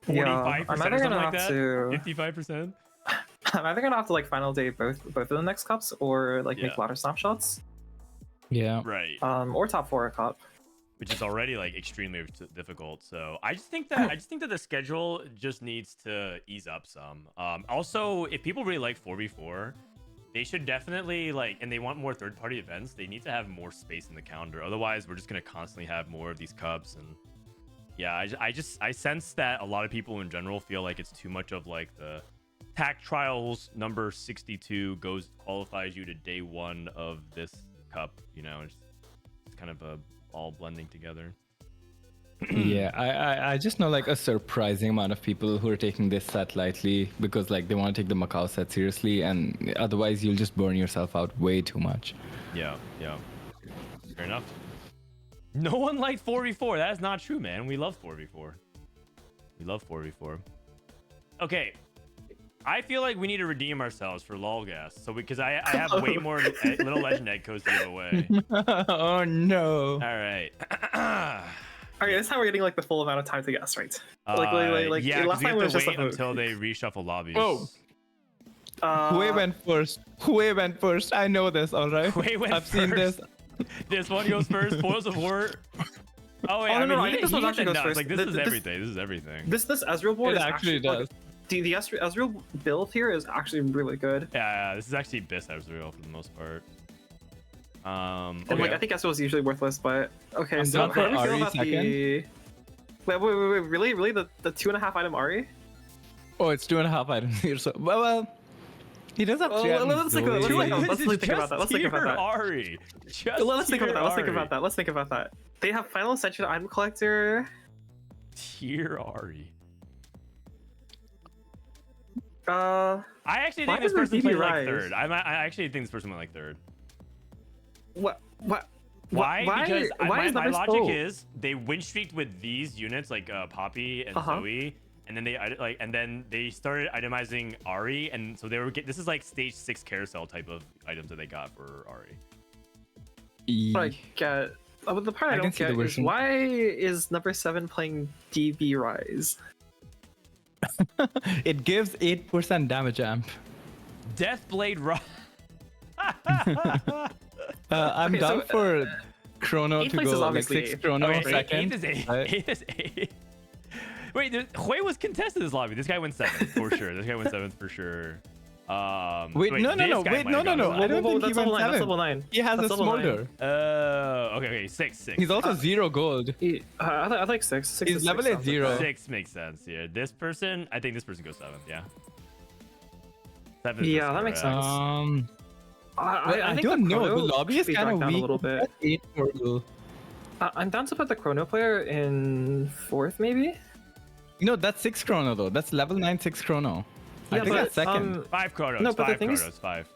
A: 45%
B: Yeah, I'm
A: or
B: either
A: something
B: gonna
A: like
B: have
A: that?
B: to
A: 55%?
B: I'm either gonna have to like final day both of the next cups or like
A: Yeah.
B: make ladder snapshots.
C: Yeah.
A: Right.
B: Or top 4 a cup.
A: Which is already like extremely difficult. So I just think that the schedule just needs to ease up some. Also, if people really like 4v4, they should definitely like, and they want more third-party events, they need to have more space in the calendar. Otherwise, we're just gonna constantly have more of these cups. And yeah, I sense that a lot of people in general feel like it's too much of like the TAC trials number 62 qualifies you to day 1 of this cup. You know, it's kind of all blending together.
C: Yeah, I just know like a surprising amount of people who are taking this set lightly because like they want to take the Macau set seriously, and otherwise you'll just burn yourself out way too much.
A: Yeah. Fair enough. No one liked 4v4. That is not true, man. We love 4v4. We love 4v4. Okay. I feel like we need to redeem ourselves for Lolgas. So because I have way more little legend egg codes to give away.
C: Oh no.
A: All right.
B: Okay, this time we're getting like the full amount of time to guess, right?
A: Yeah,
B: last
A: because we
B: time
A: have
B: it was
A: to
B: just
A: wait
B: a vote.
A: until they reshuffle lobbies.
C: Oh.
B: Uh,
C: Hui went first. Hui went first. I know this, all right?
A: Hui went
C: I've seen this.
A: This one goes first. Spoils of War. Oh wait,
B: Oh,
A: I
B: no,
A: mean,
B: I think this one actually goes first.
A: Like this is
B: This-
A: everything. This is everything.
B: This Ezreal board
C: It
B: is
C: actually
B: like,
C: does.
B: the Ezreal build here is actually really good.
A: Yeah, this is actually Biss Ezreal for the most part.
B: And
A: Okay.
B: like I think Ezreal is usually worthless, but okay.
C: I'm
B: So
C: down
B: how do you
C: for
B: feel
C: Ahri
B: about
C: second.
B: the? Wait, really? The 2.5 item Ahri?
C: Oh, it's 2.5 items here. So well, he does have
B: Well,
C: 3 items.
B: let's think
C: though.
B: about-
A: Two
B: let's
A: items
B: think
A: is
B: about that. Let's
A: just
B: think about
A: tier
B: that.
A: Ahri. Just
B: Let's think about
A: tier
B: that. Let's think
A: Ahri.
B: about that. Let's think about that. They have Final Ascension item collector.
A: Tier Ahri.
B: Uh,
A: I actually
B: Why
A: think this
B: does
A: person
B: DB
A: played like
B: rise?
A: third. I actually think this person went like third.
B: what?
A: Why? Because
B: why is
A: my
B: number
A: logic
B: so-
A: is they win streaked with these units like Poppy and
B: Uh-huh.
A: Zoe, and then they started itemizing Ahri, and so they were this is like stage 6 carousel type of items that they got for Ahri.
B: What I get. But the part I
C: I can
B: don't
C: see the
B: get is
C: version.
B: why is number 7 playing DB Rise?
C: It gives 8% damage amp.
A: Deathblade Rise.
C: I'm
B: Okay,
C: down
B: so,
C: for Chrono
B: eighth
C: to
B: place is
C: go like
B: obviously
C: 6 Chrono
B: okay,
C: second.
A: 8 is 8.
C: right?
A: 8 is 8. Wait, Hui was contested this lobby. This guy went 7th for sure. This guy went 7th for sure.
C: Wait, no,
A: this guy might have gone
C: no. I don't think he
B: that's
C: went
B: level 9. That's
C: 7.
B: level 9.
C: He has a
B: That's level 9.
C: smolder.
A: Okay, 6.
C: He's also 0 gold.
B: I like 6. 6
C: He's
B: is
C: level
B: 6
C: 8 0.
A: 6 makes sense here. This person, I think this person goes 7th. Yeah. 7th.
B: Yeah, that makes sense.
C: I
B: think
C: don't
B: the
C: know. The
B: Chrono
C: lobby
B: should
C: is
B: be
C: kind of
B: dragged down
C: weak.
B: a little bit.
C: That's 8 portal.
B: I'm down to put the Chrono player in 4th, maybe.
C: No, that's 6 Chrono though. That's level 9 6 Chrono. I
B: Yeah,
C: think
B: but,
C: that's second.
A: 5 Chronos.
B: No, but the
A: 5
B: thing is-
A: Chronos. 5.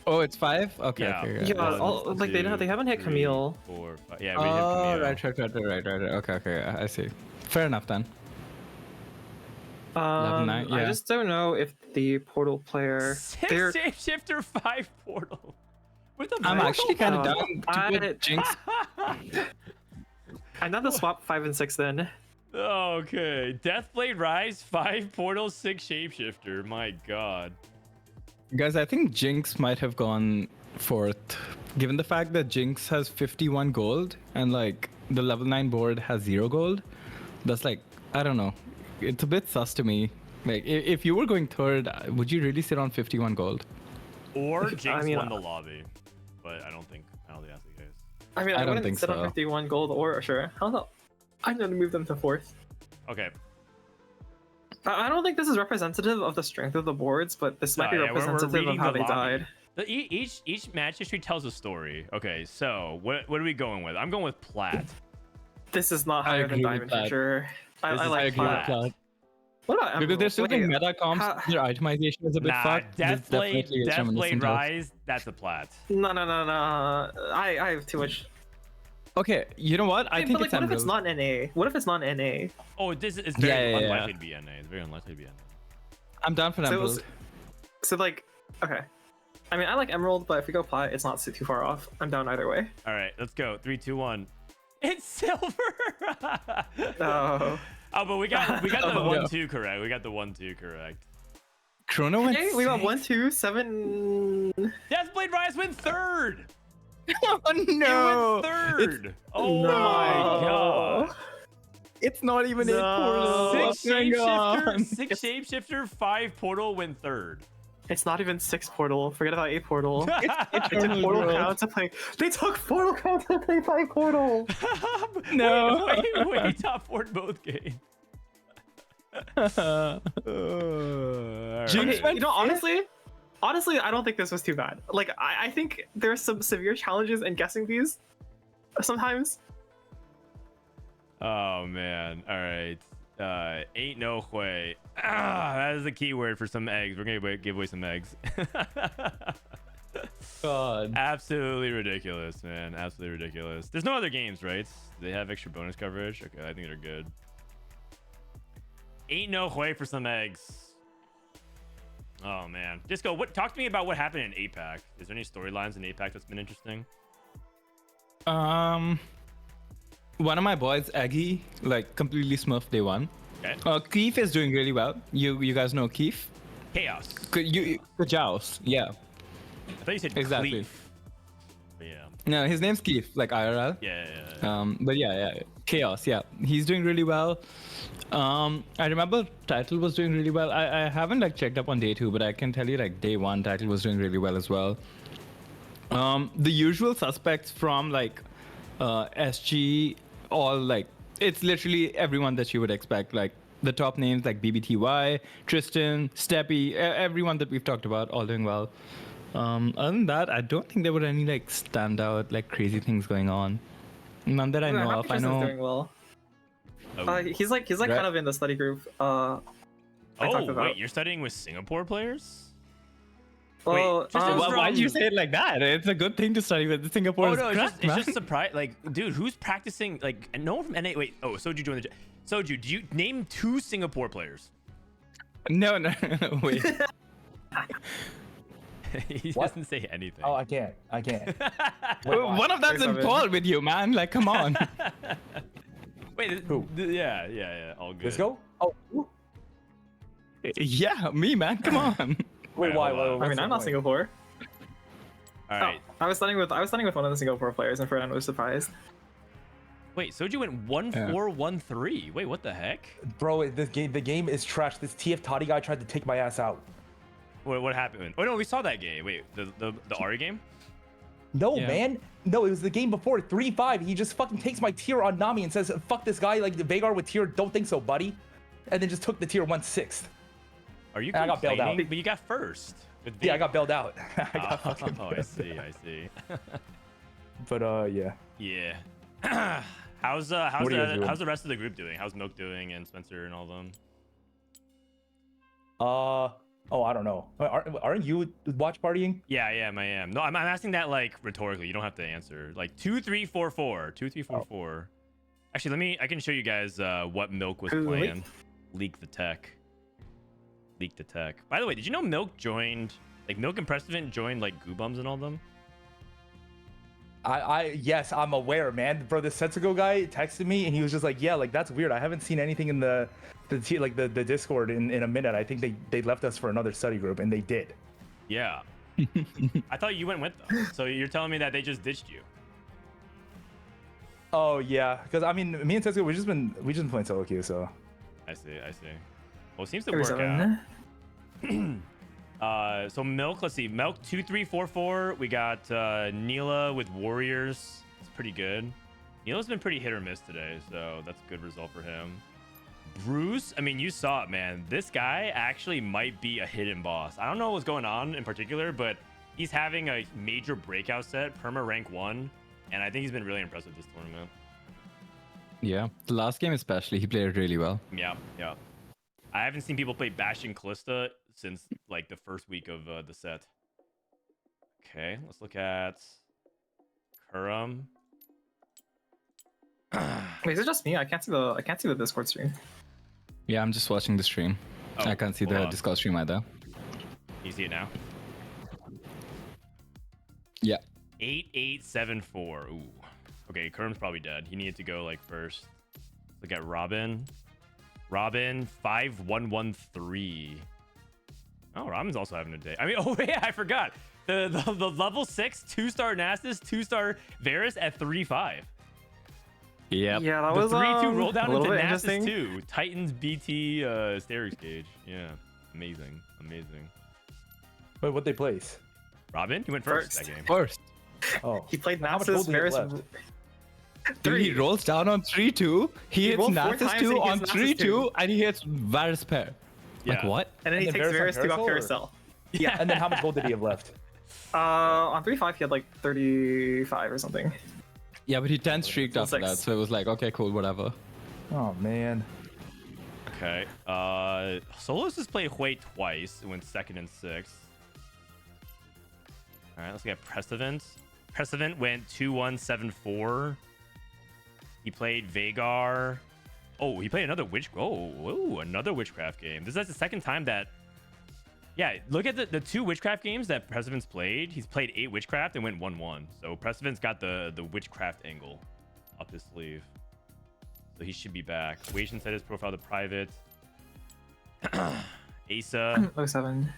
C: Oh, it's 5? Okay,
A: Yeah.
C: okay.
B: Yeah,
A: One,
B: all- like, they haven't hit
A: 2,
B: Camille.
A: 3, 4, 5. Yeah, we hit
C: Oh,
A: Camille.
C: right. Okay, I see. Fair enough then. Level 9,
B: I
C: yeah.
B: just don't know if the portal player.
A: 6
B: they're-
A: shapeshifter, 5 portal. With the
C: I'm
A: portal?
C: actually kind of
B: Uh,
C: down to
B: I-
C: put Jinx.
B: I'm down to swap 5 and 6 then.
A: Okay. Deathblade Rise, 5 portal, 6 shapeshifter. My god.
C: Guys, I think Jinx might have gone 4th. Given the fact that Jinx has 51 gold and like the level 9 board has 0 gold, that's like, I don't know. It's a bit sus to me. Like, if you were going 3rd, would you really sit on 51 gold?
A: Or Jinx
B: mean,
A: won the lobby. But I don't think that's the case.
B: I mean,
C: I
B: I,
C: don't
B: wouldn't
C: think
B: sit on
C: so.
B: 51 gold or sure. I don't know. I'm gonna move them to 4th.
A: Okay.
B: I don't think this is representative of the strength of the boards, but this might be
A: Yeah, we're
B: representative of
A: reading
B: how
A: the
B: they
A: lobby.
B: died.
A: Each match history tells a story. Okay, so what are we going with? I'm going with Plat.
B: This is not
C: I
B: higher than
C: agree with
B: Diamond for
C: that.
B: sure. I
A: This is
B: like
C: agree with
B: Plat.
A: Plat.
C: that.
B: What about Emerald?
C: Because they're still
B: Wait,
C: doing meta comps,
B: how-
C: their itemization is a bit
A: Nah,
C: fucked. This definitely is
A: Deathblade
C: reminiscent of-
A: Rise, that's a Plat.
B: No. I have too much.
C: Okay, you know what? I
B: Wait,
C: think
B: but like,
C: it's
B: what if it's
C: Emerald.
B: not NA? What if it's not NA?
A: Oh, this is
C: Yeah,
A: very
C: yeah, yeah.
A: unlikely to be NA. It's very unlikely to be NA.
C: I'm down for
B: So,
C: Emerald.
B: so like, okay. I mean, I like Emerald, but if we go Plat, it's not too far off. I'm down either way.
A: All right, let's go. 3, 2, 1. It's silver.
B: Oh.
A: Oh, but we got the
C: Oh, no.
A: 1-2 correct. We got the 1-2 correct.
C: Chrono went
B: Okay, we got
C: 6?
B: 1, 2, 7.
A: Deathblade Rise went 3rd.
C: Oh no!
A: It went 3rd. Oh
B: No.
A: my god.
C: It's not even 8
B: No.
C: portals.
A: 6
C: Hang on.
A: shapeshifter, 6 shapeshifter, 5 portal went 3rd.
B: It's not even 6 portal. Forget about 8 portal. They took
C: Eternal
B: portal
C: World.
B: count to play. They took portal count to play 5 portal.
C: No.
A: Wait, top 4 in both games.
C: Jinx
B: Okay,
C: went
B: you know, honestly, I don't think this was too bad. Like, I think there's some severe challenges in guessing these sometimes.
A: Oh man. All right. Ain't no way. That is a keyword for some eggs. We're gonna give away some eggs.
C: God.
A: Absolutely ridiculous, man. Absolutely ridiculous. There's no other games, right? They have extra bonus coverage. Okay, I think they're good. Ain't no way for some eggs. Oh man. Disco, talk to me about what happened in APAC. Is there any storylines in APAC that's been interesting?
C: one of my boys, Aggie, like completely smurfed day one.
A: Okay.
C: Keith is doing really well. You guys know Keith?
A: Chaos.
C: Kajaus, yeah.
A: I thought you said
C: Exactly.
A: Cleef. But yeah.
C: No, his name's Keith, like IRL.
A: Yeah.
C: But yeah, Chaos, yeah. He's doing really well. I remember Title was doing really well. I haven't like checked up on day 2, but I can tell you like day 1 Title was doing really well as well. The usual suspects from like SG, all like it's literally everyone that you would expect. Like the top names like BBTY, Tristan, Steppy, everyone that we've talked about, all doing well. Other than that, I don't think there were any like standout like crazy things going on. None that I know of. I know.
B: Doing well.
A: Oh.
B: He's like
C: Right.
B: kind of in the study group. I talked about.
A: Wait, you're studying with Singapore players?
B: Well,
A: Tristan's from-
C: Why did you say it like that? It's a good thing to study with Singapore.
A: Oh
C: is
A: no,
C: crap,
A: it's
C: man.
A: just surprise. Like, dude, who's practicing? Like, no one from NA. Wait, Soju joined the. Soju, do you name 2 Singapore players?
C: No, wait.
A: He
E: What?
A: doesn't say anything.
E: Oh, I can't.
C: One of them's in
B: There's
C: Paul with you, man. Like, come on.
A: Wait,
E: Who?
A: Yeah, all good.
E: Let's go. Oh, ooh.
C: Yeah, me, man. Come on.
E: Wait, why?
A: hold on.
B: I mean, I'm not Singapore.
A: All right.
B: I was studying with one of the Singapore players, and Frodan was surprised.
A: Wait, Soju went 1-4-1-3. Wait, what the heck?
E: Bro, the game is trash. This TF Toddy guy tried to take my ass out.
A: What happened? Oh no, we saw that game. Wait, the Ari game?
E: No,
C: Yeah.
E: man. No, it was the game before 3-5. He just fucking takes my tier on Nami and says, "Fuck this guy." Like the Vagar with tier, don't think so, buddy. And then just took the tier 1/6.
A: Are you
E: And I got bailed out.
A: complaining? But you got first. With
E: Yeah, I
A: Vayne.
E: got bailed out. I got fucking
A: Oh, I see.
E: But yeah.
A: Yeah. How's
E: What are you guys doing?
A: the rest of the group doing? How's Milk doing and Spencer and all them?
E: Oh, I don't know. Aren't you watch partying?
A: Yeah, I am. No, I'm asking that like rhetorically. You don't have to answer. Like 2-3-4-4. 2-3-4-4. Actually, I can show you guys what Milk was playing. Leak the tech. By the way, did you know Milk joined, like Milk and Prestivent joined like Guubums and all them?
E: Yes, I'm aware, man. Bro, the Setsuko guy texted me and he was just like, yeah, like that's weird. I haven't seen anything in the Discord in a minute. I think they left us for another study group, and they did.
A: Yeah. I thought you went with them. So you're telling me that they just ditched you?
E: Oh yeah, because I mean, me and Setsuko we just been playing solo queue, so.
A: I see. Well, it seems to work out. So Milk, let's see. Milk 2-3-4-4. We got Neela with Warriors. It's pretty good. Neela's been pretty hit or miss today, so that's a good result for him. Bruce, I mean, you saw it, man. This guy actually might be a hidden boss. I don't know what's going on in particular, but he's having a major breakout set, perma rank 1, and I think he's been really impressive this tournament.
C: Yeah, the last game especially, he played it really well.
A: Yeah. I haven't seen people play Bastion Callista since like the first week of the set. Okay, let's look at Kurumx.
B: Wait, is it just me? I can't see the Discord stream.
C: Yeah, I'm just watching the stream.
A: Oh,
C: I can't see
A: hold
C: the
A: on.
C: Discord stream either.
A: You see it now?
C: Yeah.
A: 8874. Ooh. Okay, Kurum's probably dead. He needed to go like first. Look at Robin. 5113. Oh, Robin's also having a day. I mean, oh yeah, I forgot. The level 6 2-star Nasus, 2-star Varus at 3-5.
C: Yep.
B: Yeah, that
A: The
B: was
A: 3-2 roll
B: a
A: down
B: little
A: into
B: bit
A: Nasus
B: interesting.
A: 2. Titans BT Sterex Gauge. Yeah. Amazing.
E: Wait, what they place?
A: Robin, you went first
B: First.
A: that game.
C: First.
E: Oh,
B: He played
E: How much
B: Nasus,
E: gold do you have
B: Varus.
E: left?
C: Dude, he rolls down on 3-2. He hits
B: rolled 4
C: Nasus
B: times
C: 2
B: and he
C: on
B: hits Nasus
C: 3-2, and he hits Varus pair. Like
A: Yeah.
C: what?
B: And then he
E: And then
B: takes
E: Varus
B: Varus
E: on
B: to off
E: Carousel,
B: Carousel.
E: And then how much gold did he have left?
B: On 3-5 he had like 35 or something.
C: Yeah, but he 10 streaked
B: Full
C: after that,
B: six.
C: so it was like, okay, cool, whatever.
E: Oh man.
A: Okay. Souless has played Hui twice. It went 2nd and 6th. All right, let's get Prestivent. Prestivent went 2-1-7-4. He played Vagar. Oh, he played another another Witchcraft game. This is the second time that. Yeah, look at the 2 Witchcraft games that Prestivent's played. He's played 8 Witchcraft and went 1-1. So Prestivent's got the Witchcraft angle up his sleeve. so he should be back. Wasian set his profile to private. Aesah.
B: 07.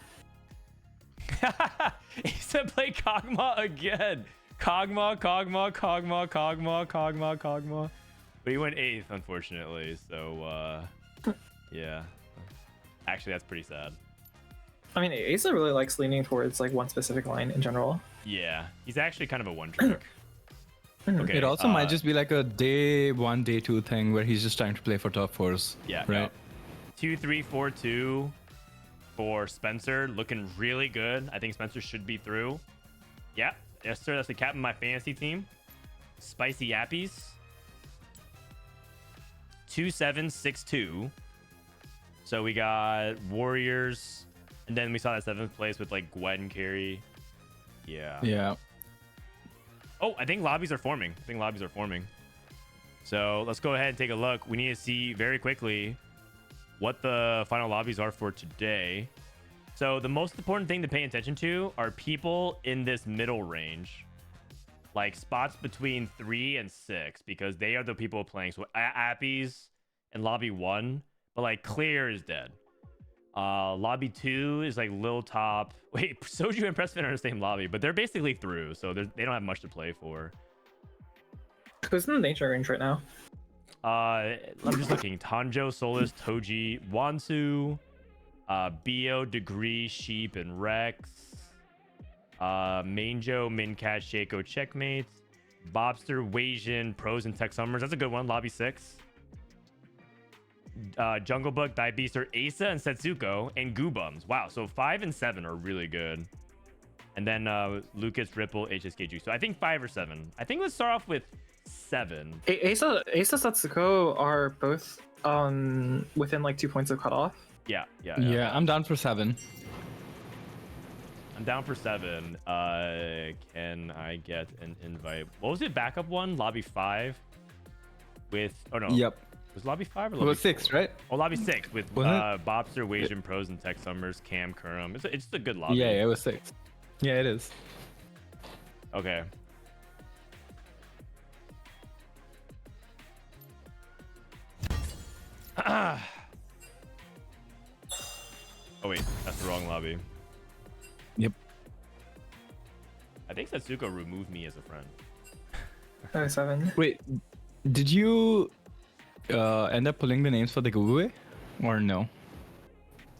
A: Aesah played Kog'Maw again. Kog'Maw. But he went 8th, unfortunately. So, yeah. Actually, that's pretty sad.
B: I mean, Aesah really likes leaning towards like one specific line in general.
A: Yeah, he's actually kind of a one-trick. Okay.
C: It also might just be like a day 1, day 2 thing where he's just trying to play for top 4s.
A: Yeah.
C: Right.
A: 2, 3, 4, 2 for Spencer, looking really good. I think Spencer should be through. Yeah. Yes, sir. That's the captain of my fantasy team. SpicyAppies. 2-7-6-2. So we got Warriors, and then we saw that 7th place with like Gwen carry. Yeah.
C: Yeah.
A: Oh, I think lobbies are forming. So let's go ahead and take a look. We need to see very quickly what the final lobbies are for today. So the most important thing to pay attention to are people in this middle range, like spots between 3 and 6, because they are the people playing. So Appies and lobby 1, but like Clear is dead. Lobby 2 is like Liltop. Wait, Soju and Prestivent are in the same lobby, but they're basically through, so they don't have much to play for.
B: Who's in the nature range right now?
A: I'm just looking. Tanjo, Souless, Toji, Wansu, Bio, Degree, Sheep, and Rex. Manjo, Mincat, Shaco, Checkmates. Bobster, Wasian, Pros, and TexSummers. That's a good one. Lobby 6. Jungle Book, Diabeaster, Aesah, and Setsuko, and Guubums. Wow, so 5 and 7 are really good. And then Lucas, Ripple, HSKG. So I think 5 or 7. I think let's start off with 7.
B: Aesah, Setsuko are both within like 2 points of cutoff.
A: Yeah.
C: I'm down for 7.
A: I'm down for 7. Can I get an invite? What was it? Backup one? Lobby 5? With... Oh, no.
C: Yep.
A: Was lobby 5 or
C: It
A: lobby
C: was 6,
A: 4?
C: right?
A: Oh, lobby 6 with Bobster, Wasian, Pros, and TexSummers, Cam, Kurum. It's just a good lobby.
C: Yeah, it was 6. Yeah, it is.
A: Okay. Oh wait, that's the wrong lobby.
C: Yep.
A: I think Setsuko removed me as a friend.
B: 07.
C: Wait, did you end up pulling the names for the giveaway or no?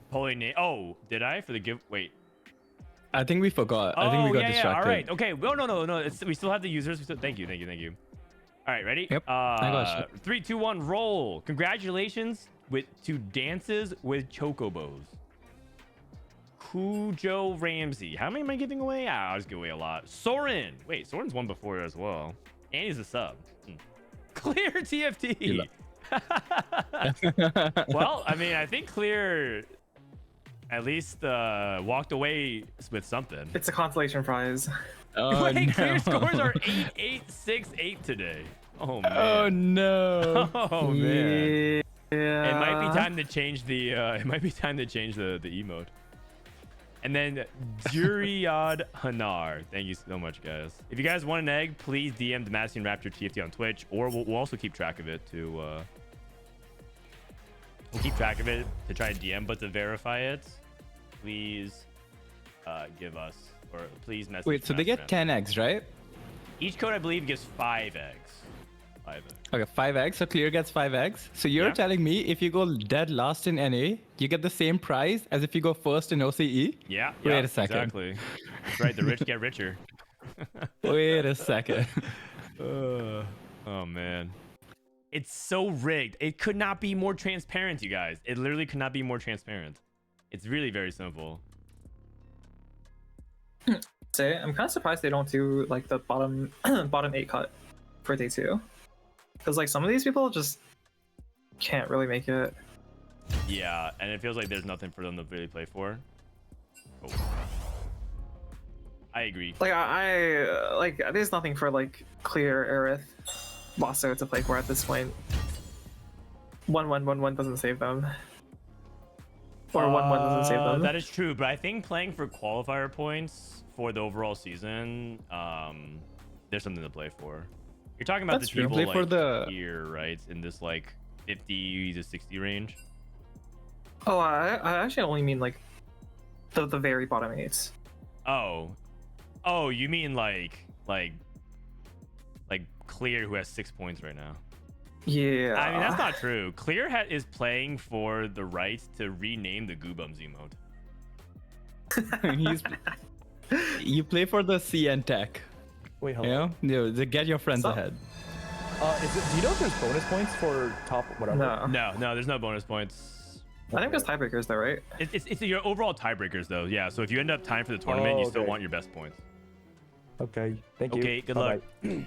A: Pulling name. Oh, did I for the give? Wait.
C: I think we forgot. I think we got distracted.
A: All right. Okay. Well, no. We still have the users. Thank you. All right, ready?
C: Yep. I got you.
A: 3, 2, 1, roll. Congratulations to Dances with Chocobos. Cujo Ramsey. How many am I giving away? I'll just give away a lot. Soren. Wait, Soren's won before as well. And he's a sub. Clear TFT. Well, I mean, I think Clear at least walked away with something.
B: It's a consolation prize.
C: Oh,
A: Wait,
C: no.
A: Clear scores are 8, 8, 6, 8 today. Oh man.
C: Oh no.
A: Oh man.
B: Yeah.
A: It might be time to change the emote. And then Duriad Hanar. Thank you so much, guys. If you guys want an egg, please DM the Massian Raptor TFT on Twitch, or we'll also keep track of it to try and DM, but to verify it, please give us, or please message.
C: Wait, so they get 10 eggs, right?
A: Each code, I believe, gives 5 eggs. 5 eggs.
C: Okay, 5 eggs. So Clear gets 5 eggs. So you're
A: Yeah.
C: telling me if you go dead last in NA, you get the same prize as if you go first in OCE?
A: Yeah.
C: Wait a second.
A: Exactly. That's right. The rich get richer.
C: Wait a second.
A: Oh man, it's so rigged. It could not be more transparent, you guys. It literally could not be more transparent. It's really very simple.
B: Say, I'm kind of surprised they don't do like the bottom 8 cut for day 2, because like some of these people just can't really make it.
A: Yeah, and it feels like there's nothing for them to really play for. Oh. I agree.
B: Like I like there's nothing for like Clear, Aerith, Bosso to play for at this point. 1-1-1-1 doesn't save them. Or 1-1 doesn't save them.
A: That is true, but I think playing for qualifier points for the overall season, there's something to play for. You're talking about
B: That's
A: the
B: true.
A: people
C: Play
A: like
C: for the-
A: here, right? In this like 50 to 60 range.
B: Oh, I actually only mean like the very bottom 8s.
A: Oh, you mean like Clear, who has 6 points right now.
B: Yeah.
A: I mean, that's not true. Clear is playing for the right to rename the Guubums emote.
C: You play for the C and tech.
E: Wait,
C: You
E: hello.
C: know, to get your friends
B: Stop.
C: ahead.
E: Do you know if there's bonus points for top whatever?
B: No.
A: No, there's no bonus points.
B: I think there's tiebreakers though, right?
A: It's your overall tiebreakers though. Yeah, so if you end up tying for the tournament, you still
E: okay.
A: want your best points.
E: Okay, thank you.
A: Okay, good
E: Bye-bye.
A: luck.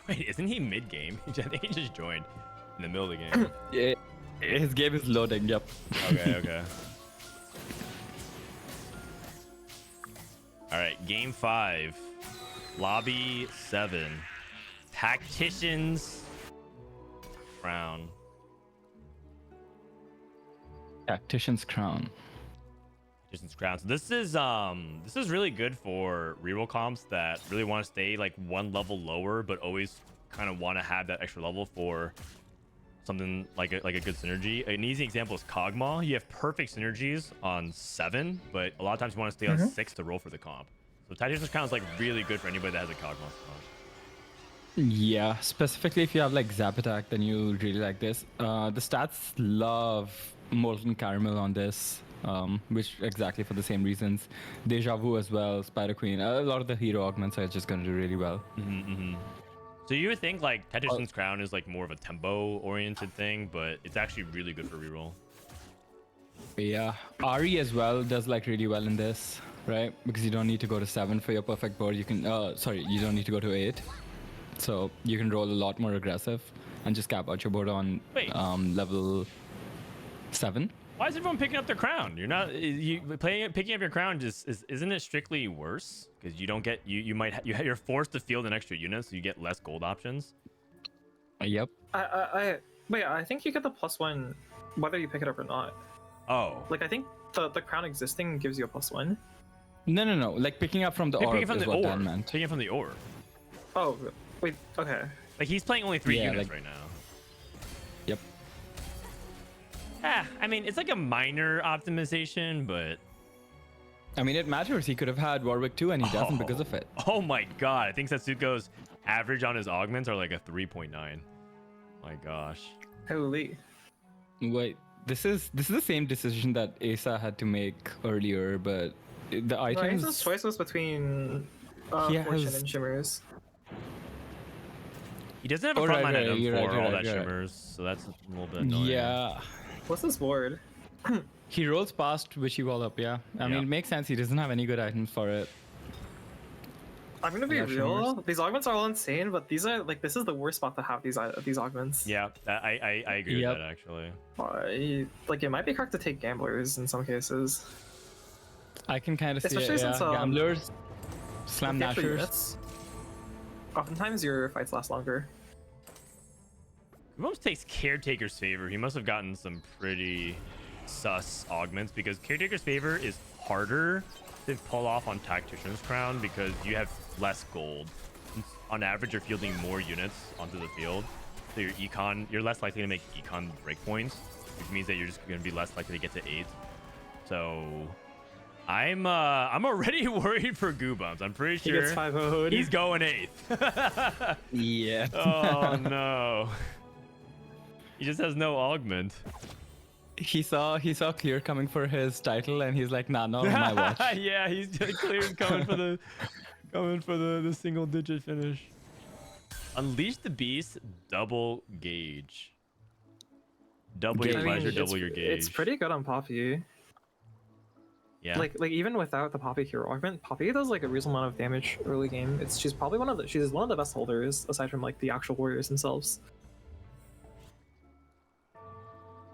A: Wait, isn't he mid game? I think he just joined in the middle of the game.
C: Yeah, his game is loading. Yep.
A: Okay. All right, game 5, lobby 7, Tactician's Crown.
C: Tactician's crown.
A: Tactician's Crown. So this is really good for reroll comps that really want to stay like one level lower, but always kind of want to have that extra level for something like a good synergy. An easy example is Kog'Maw. You have perfect synergies on 7, but a lot of times you want to stay on 6 to roll for the comp. So Tactician's Crown is like really good for anybody that has a Kog'Maw spawn.
C: Yeah, specifically if you have like Zap Attack, then you really like this. The stats love Molten Caramel on this, which exactly for the same reasons. Deja Vu as well, Spider Queen. A lot of the hero augments are just going to do really well.
A: So you would think like Tactician's Crown is like more of a tempo oriented thing, but it's actually really good for reroll.
C: Yeah, Ari as well does like really well in this, right? Because you don't need to go to 7 for your perfect board. You can, you don't need to go to 8. So you can roll a lot more aggressive and just cap out your board on
A: Wait.
C: Level 7.
A: Why is everyone picking up their crown? Picking up your crown isn't it strictly worse because you don't get you're forced to field an extra unit, so you get less gold options.
C: Yep.
B: I think you get the +1 whether you pick it up or not.
A: Oh,
B: Like I think the crown existing gives you a +1.
C: No. Like picking up from the orb
A: picking from
C: is
A: the
C: what
A: orb.
C: Dan meant.
A: Picking from the orb.
B: Oh, wait. Okay.
A: Like he's playing only 3
C: Yeah,
A: units
C: like-
A: right now.
C: Yep.
A: I mean it's like a minor optimization, but
C: I mean, it matters. He could have had Warwick too, and he doesn't because of it.
A: Oh my god, I think Setsuko's average on his augments are like a 3.9. My gosh.
B: Holy.
C: Wait, this is the same decision that Aesah had to make earlier, but the
B: No, I think
C: items.
B: his choice was between
C: He
B: Fortune
C: has-
B: and Shimmers.
A: He doesn't have a
C: Oh,
A: frontline
C: right,
A: item
C: you're
A: for
C: right,
A: all
C: you're
A: that
C: right, you're right.
A: shimmers, so that's a little bit annoying.
C: Yeah.
B: What's this board?
C: He rolls past Witchy Wall up, yeah. I mean,
A: Yeah.
C: it makes sense. He doesn't have any good items for it.
B: I'm gonna be
C: Yeah,
B: real.
C: Shimmers.
B: These augments are all insane, but these are like this is the worst spot to have these augments.
A: Yeah, I agree
C: Yep.
A: with that actually.
B: Like it might be correct to take gamblers in some cases.
C: I can kind of see it.
B: Especially
C: Yeah.
B: since,
C: Gamblers, Slam
B: If you have three
C: Nashers.
B: units, oftentimes your fights last longer.
A: Guubums takes Caretaker's Favor. He must have gotten some pretty sus augments because Caretaker's Favor is harder to pull off on Tactician's Crown because you have less gold. On average, you're fielding more units onto the field. So you're less likely to make econ breakpoints, which means that you're just going to be less likely to get to 8. So I'm already worried for Guubums. I'm pretty
B: He
A: sure
B: gets 5-0'd.
A: he's going 8th.
C: Yeah.
A: Oh no. He just has no augment.
C: He saw Clear coming for his title, and he's like, nah, not on my watch.
A: Yeah, he's Clear's coming for the single digit finish. Unleash the Beast, double gauge. Double your
C: I mean,
A: pleasure, double your gauge.
B: It's pretty good on Poppy.
A: Yeah.
B: Like even without the Poppy hero augment, Poppy does like a reasonable amount of damage early game. She's probably one of the best holders aside from like the actual warriors themselves.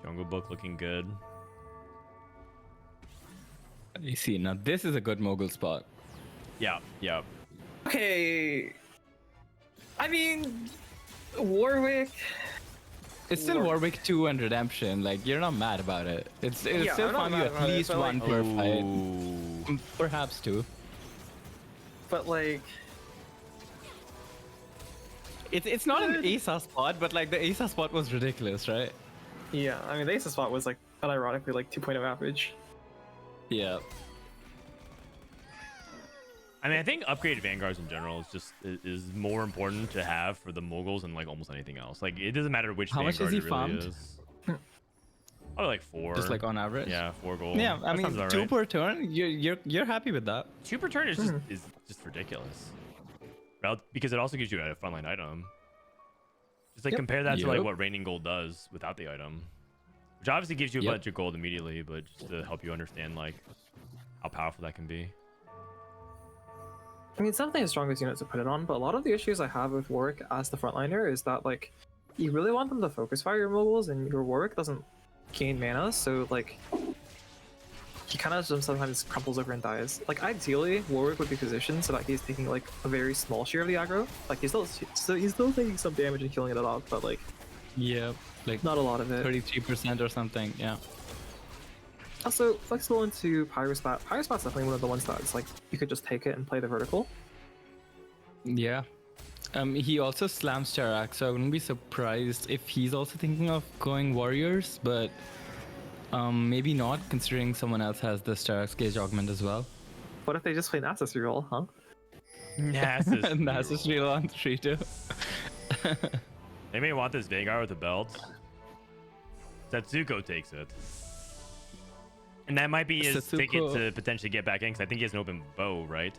A: Jungle Book looking good.
C: You see, now this is a good mogul spot.
A: Yeah.
B: Okay. I mean, Warwick.
C: It's still Warwick 2 and Redemption. Like, you're not mad about it. It's
B: Yeah,
C: still
B: I'm not
C: fun. You
B: mad
C: at
B: about it,
C: least
B: but,
C: one
B: like-
C: per fight.
A: Ooh.
C: Perhaps 2.
B: But like,
C: It's not an Aesah spot, but like the Aesah spot was ridiculous, right?
B: Yeah, I mean the Aesah spot was like unironically like 2.0 average.
C: Yeah.
A: I mean, I think upgraded vanguards in general is more important to have for the moguls than like almost anything else. Like it doesn't matter which
C: How much
A: vanguard
C: is he
A: it really
C: farmed?
A: is. Probably like 4.
C: Just like on average.
A: Yeah, 4 gold.
C: Yeah, I
A: That sounds
C: mean,
A: about
C: 2
A: right.
C: per turn. You're happy with that?
A: 2 per turn is just ridiculous. Because it also gives you a frontline item. Just like compare that to like
C: Yep.
A: what Raining Gold does without the item, which obviously gives you a
C: Yep.
A: bunch of gold immediately, but just to help you understand like how powerful that can be.
B: I mean, it's definitely the strongest unit to put it on, but a lot of the issues I have with Warwick as the frontliner is that, like, you really want them to focus fire your moguls, and your Warwick doesn't gain mana, so, like, he kind of sometimes crumples over and dies. Like, ideally, Warwick would be positioned so that he's taking, like, a very small share of the aggro. Like, he's still taking some damage and killing it off, but, like,
C: Yeah, like
B: not a lot of it.
C: 33% or something. Yeah.
B: Also, flexible into Pyrospat. Pyrospat's definitely one of the ones that's, like, you could just take it and play the vertical.
C: Yeah. He also slams Charak, so I wouldn't be surprised if he's also thinking of going warriors, but maybe not, considering someone else has the Starak's gauge augment as well.
B: What if they just play Nasus reroll, huh?
C: Nasus real on 3-2.
A: They may want this Vanguard with a belt. Setsuko takes it. And that might be his ticket to potentially get back in, because I think he has an open bow, right?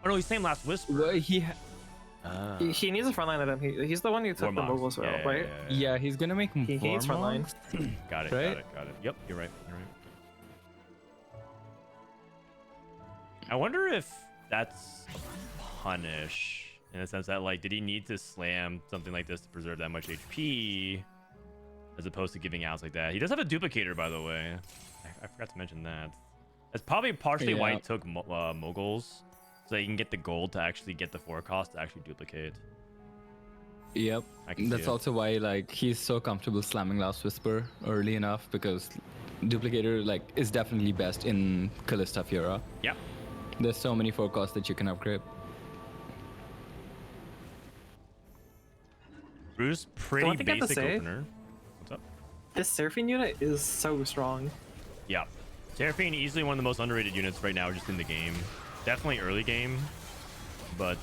A: Oh no, he's saying Last Whisper.
C: Well,
B: He needs a frontline item. He's the one who took the
A: Warmogs.
B: moguls route, right?
C: yeah, he's gonna make
B: He needs frontline.
C: Warmogs.
A: Got it,
C: Right?
A: got it. Yep, you're right. I wonder if that's a punish, in the sense that, like, did he need to slam something like this to preserve that much HP, as opposed to giving outs like that? He does have a duplicator, by the way. I forgot to mention that. That's probably partially why he took moguls, so that he can get the gold to actually get the 4 cost to actually duplicate.
C: Yep.
A: I can see
C: That's
A: it.
C: also why like he's so comfortable slamming Last Whisper early enough, because duplicator like is definitely best in Callista Fiora.
A: Yep.
C: There's so many 4 costs that you can upgrade.
A: Bruce,
B: The
A: pretty
B: one thing I have to
A: basic
B: say-
A: opener. What's up?
B: This Seraphine unit is so strong.
A: Yeah. Seraphine, easily one of the most underrated units right now just in the game. Definitely early game, but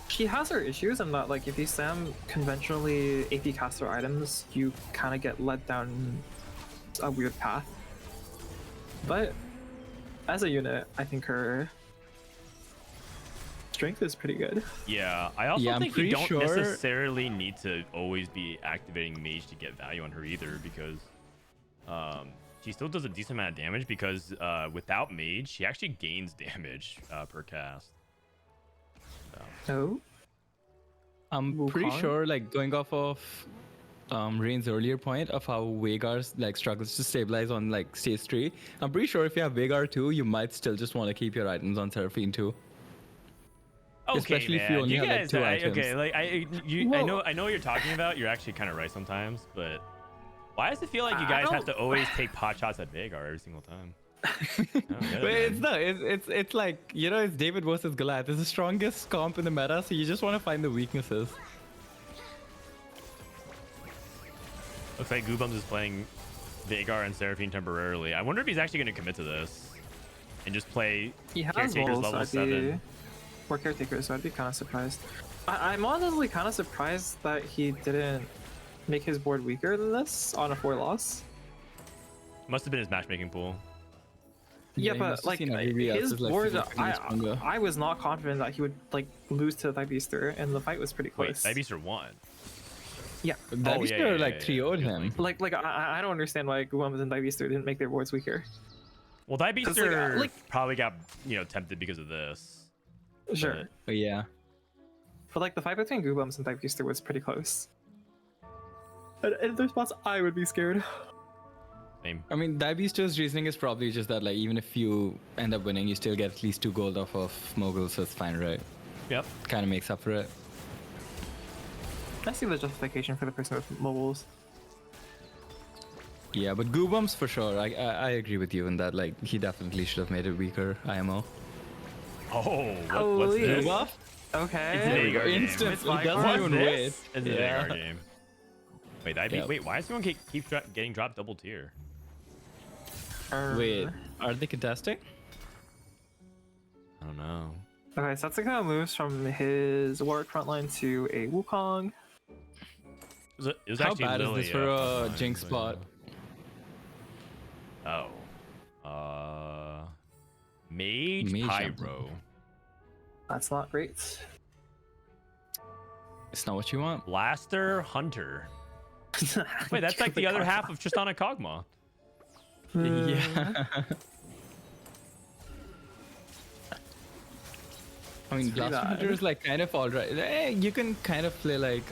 B: She has her issues in that, like, if you slam conventionally AP caster items, you kind of get led down a weird path. But as a unit, I think her strength is pretty good.
A: yeah, I also
C: Yeah, I'm
A: think you
C: pretty
A: don't
C: sure-
A: necessarily need to always be activating mage to get value on her either, because she still does a decent amount of damage, because without mage, she actually gains damage per cast.
B: Oh,
C: I'm pretty
B: Wukong?
C: sure, like going off of Rain's earlier point of how Veigar like struggles to stabilize on like stage 3. I'm pretty sure if you have Veigar 2, you might still just want to keep your items on Seraphine 2.
A: Okay,
C: Especially if
A: man.
C: you only have, like,
A: guys,
C: 2 items.
A: okay, like I know what you're talking about. You're actually kind of right sometimes, but why does it feel like you
B: I
A: guys have
B: don't-
A: to always take pot shots at Veigar every single time? I don't get it,
C: But it's
A: man.
C: no, it's like, you know, it's David versus Goliath. It's the strongest comp in the meta, so you just want to find the weaknesses.
A: Looks like Guubums is playing Veigar and Seraphine temporarily. I wonder if he's actually going to commit to this and just play
B: he has
A: Caretaker's
B: wolves,
A: level
B: so
A: 7.
B: or Caretaker, so I'd be kind of surprised. I'm honestly kind of surprised that he didn't make his board weaker than this on a 4 loss.
A: Must have been his matchmaking pool.
B: Yeah,
C: he
B: but
C: must have
B: like
C: seen everybody
B: his
C: else's, like,
B: board,
C: significantly stronger.
B: I was not confident that he would like lose to Thigh-Beaster, and the fight was pretty
A: Wait,
B: close.
A: Thigh-Beaster won.
B: Yeah,
C: That
A: Oh,
C: is
A: yeah,
C: sure,
A: yeah,
C: like
A: yeah,
C: 3-0'd
A: yeah.
C: him.
B: like I don't understand why Guubums and Thigh-Beaster didn't make their boards weaker.
A: Well, Thigh-Beaster
B: like-
A: probably got, tempted because of this.
B: Sure,
C: But yeah.
B: but like the fight between Guubums and Thigh-Beaster was pretty close. And in their spots, I would be scared.
A: Same.
C: I mean, Thigh-Beaster's reasoning is probably just that, like, even if you end up winning, you still get at least 2 gold off of Mogul, so it's fine, right?
A: Yep.
C: Kind of makes up for it.
B: I see the justification for the person with mobiles.
C: Yeah, but Guubums for sure. I agree with you in that, like, he definitely should have made it weaker, IMO.
A: Oh, what's
B: Holy.
A: this?
C: Buff?
B: Okay.
A: It's a Vanguard game.
C: Instant.
B: It's
C: It doesn't
B: Vanguard.
C: even
A: What's
C: wait.
A: this? It's a
C: Yeah.
A: Vanguard game. Wait, wait, why is someone keep getting dropped double tier?
C: Wait, are they contesting?
A: I don't know.
B: Okay, Setsuko moves from his Warwick frontline to a Wukong.
A: It was
C: How
A: actually
C: bad is
A: Lily
C: this for
A: up
C: a
A: on
C: Jinx
A: mine,
C: spot?
A: but- Mage
C: Mage
A: Pyro.
B: That's not great.
C: It's not what you want.
A: Blaster Hunter. Wait, that's like the other half of Tristana Kog'Maw.
C: Yeah. I mean,
B: It's pretty
C: Blaster Hunter
B: bad.
C: is like kind of alright. You can kind of play like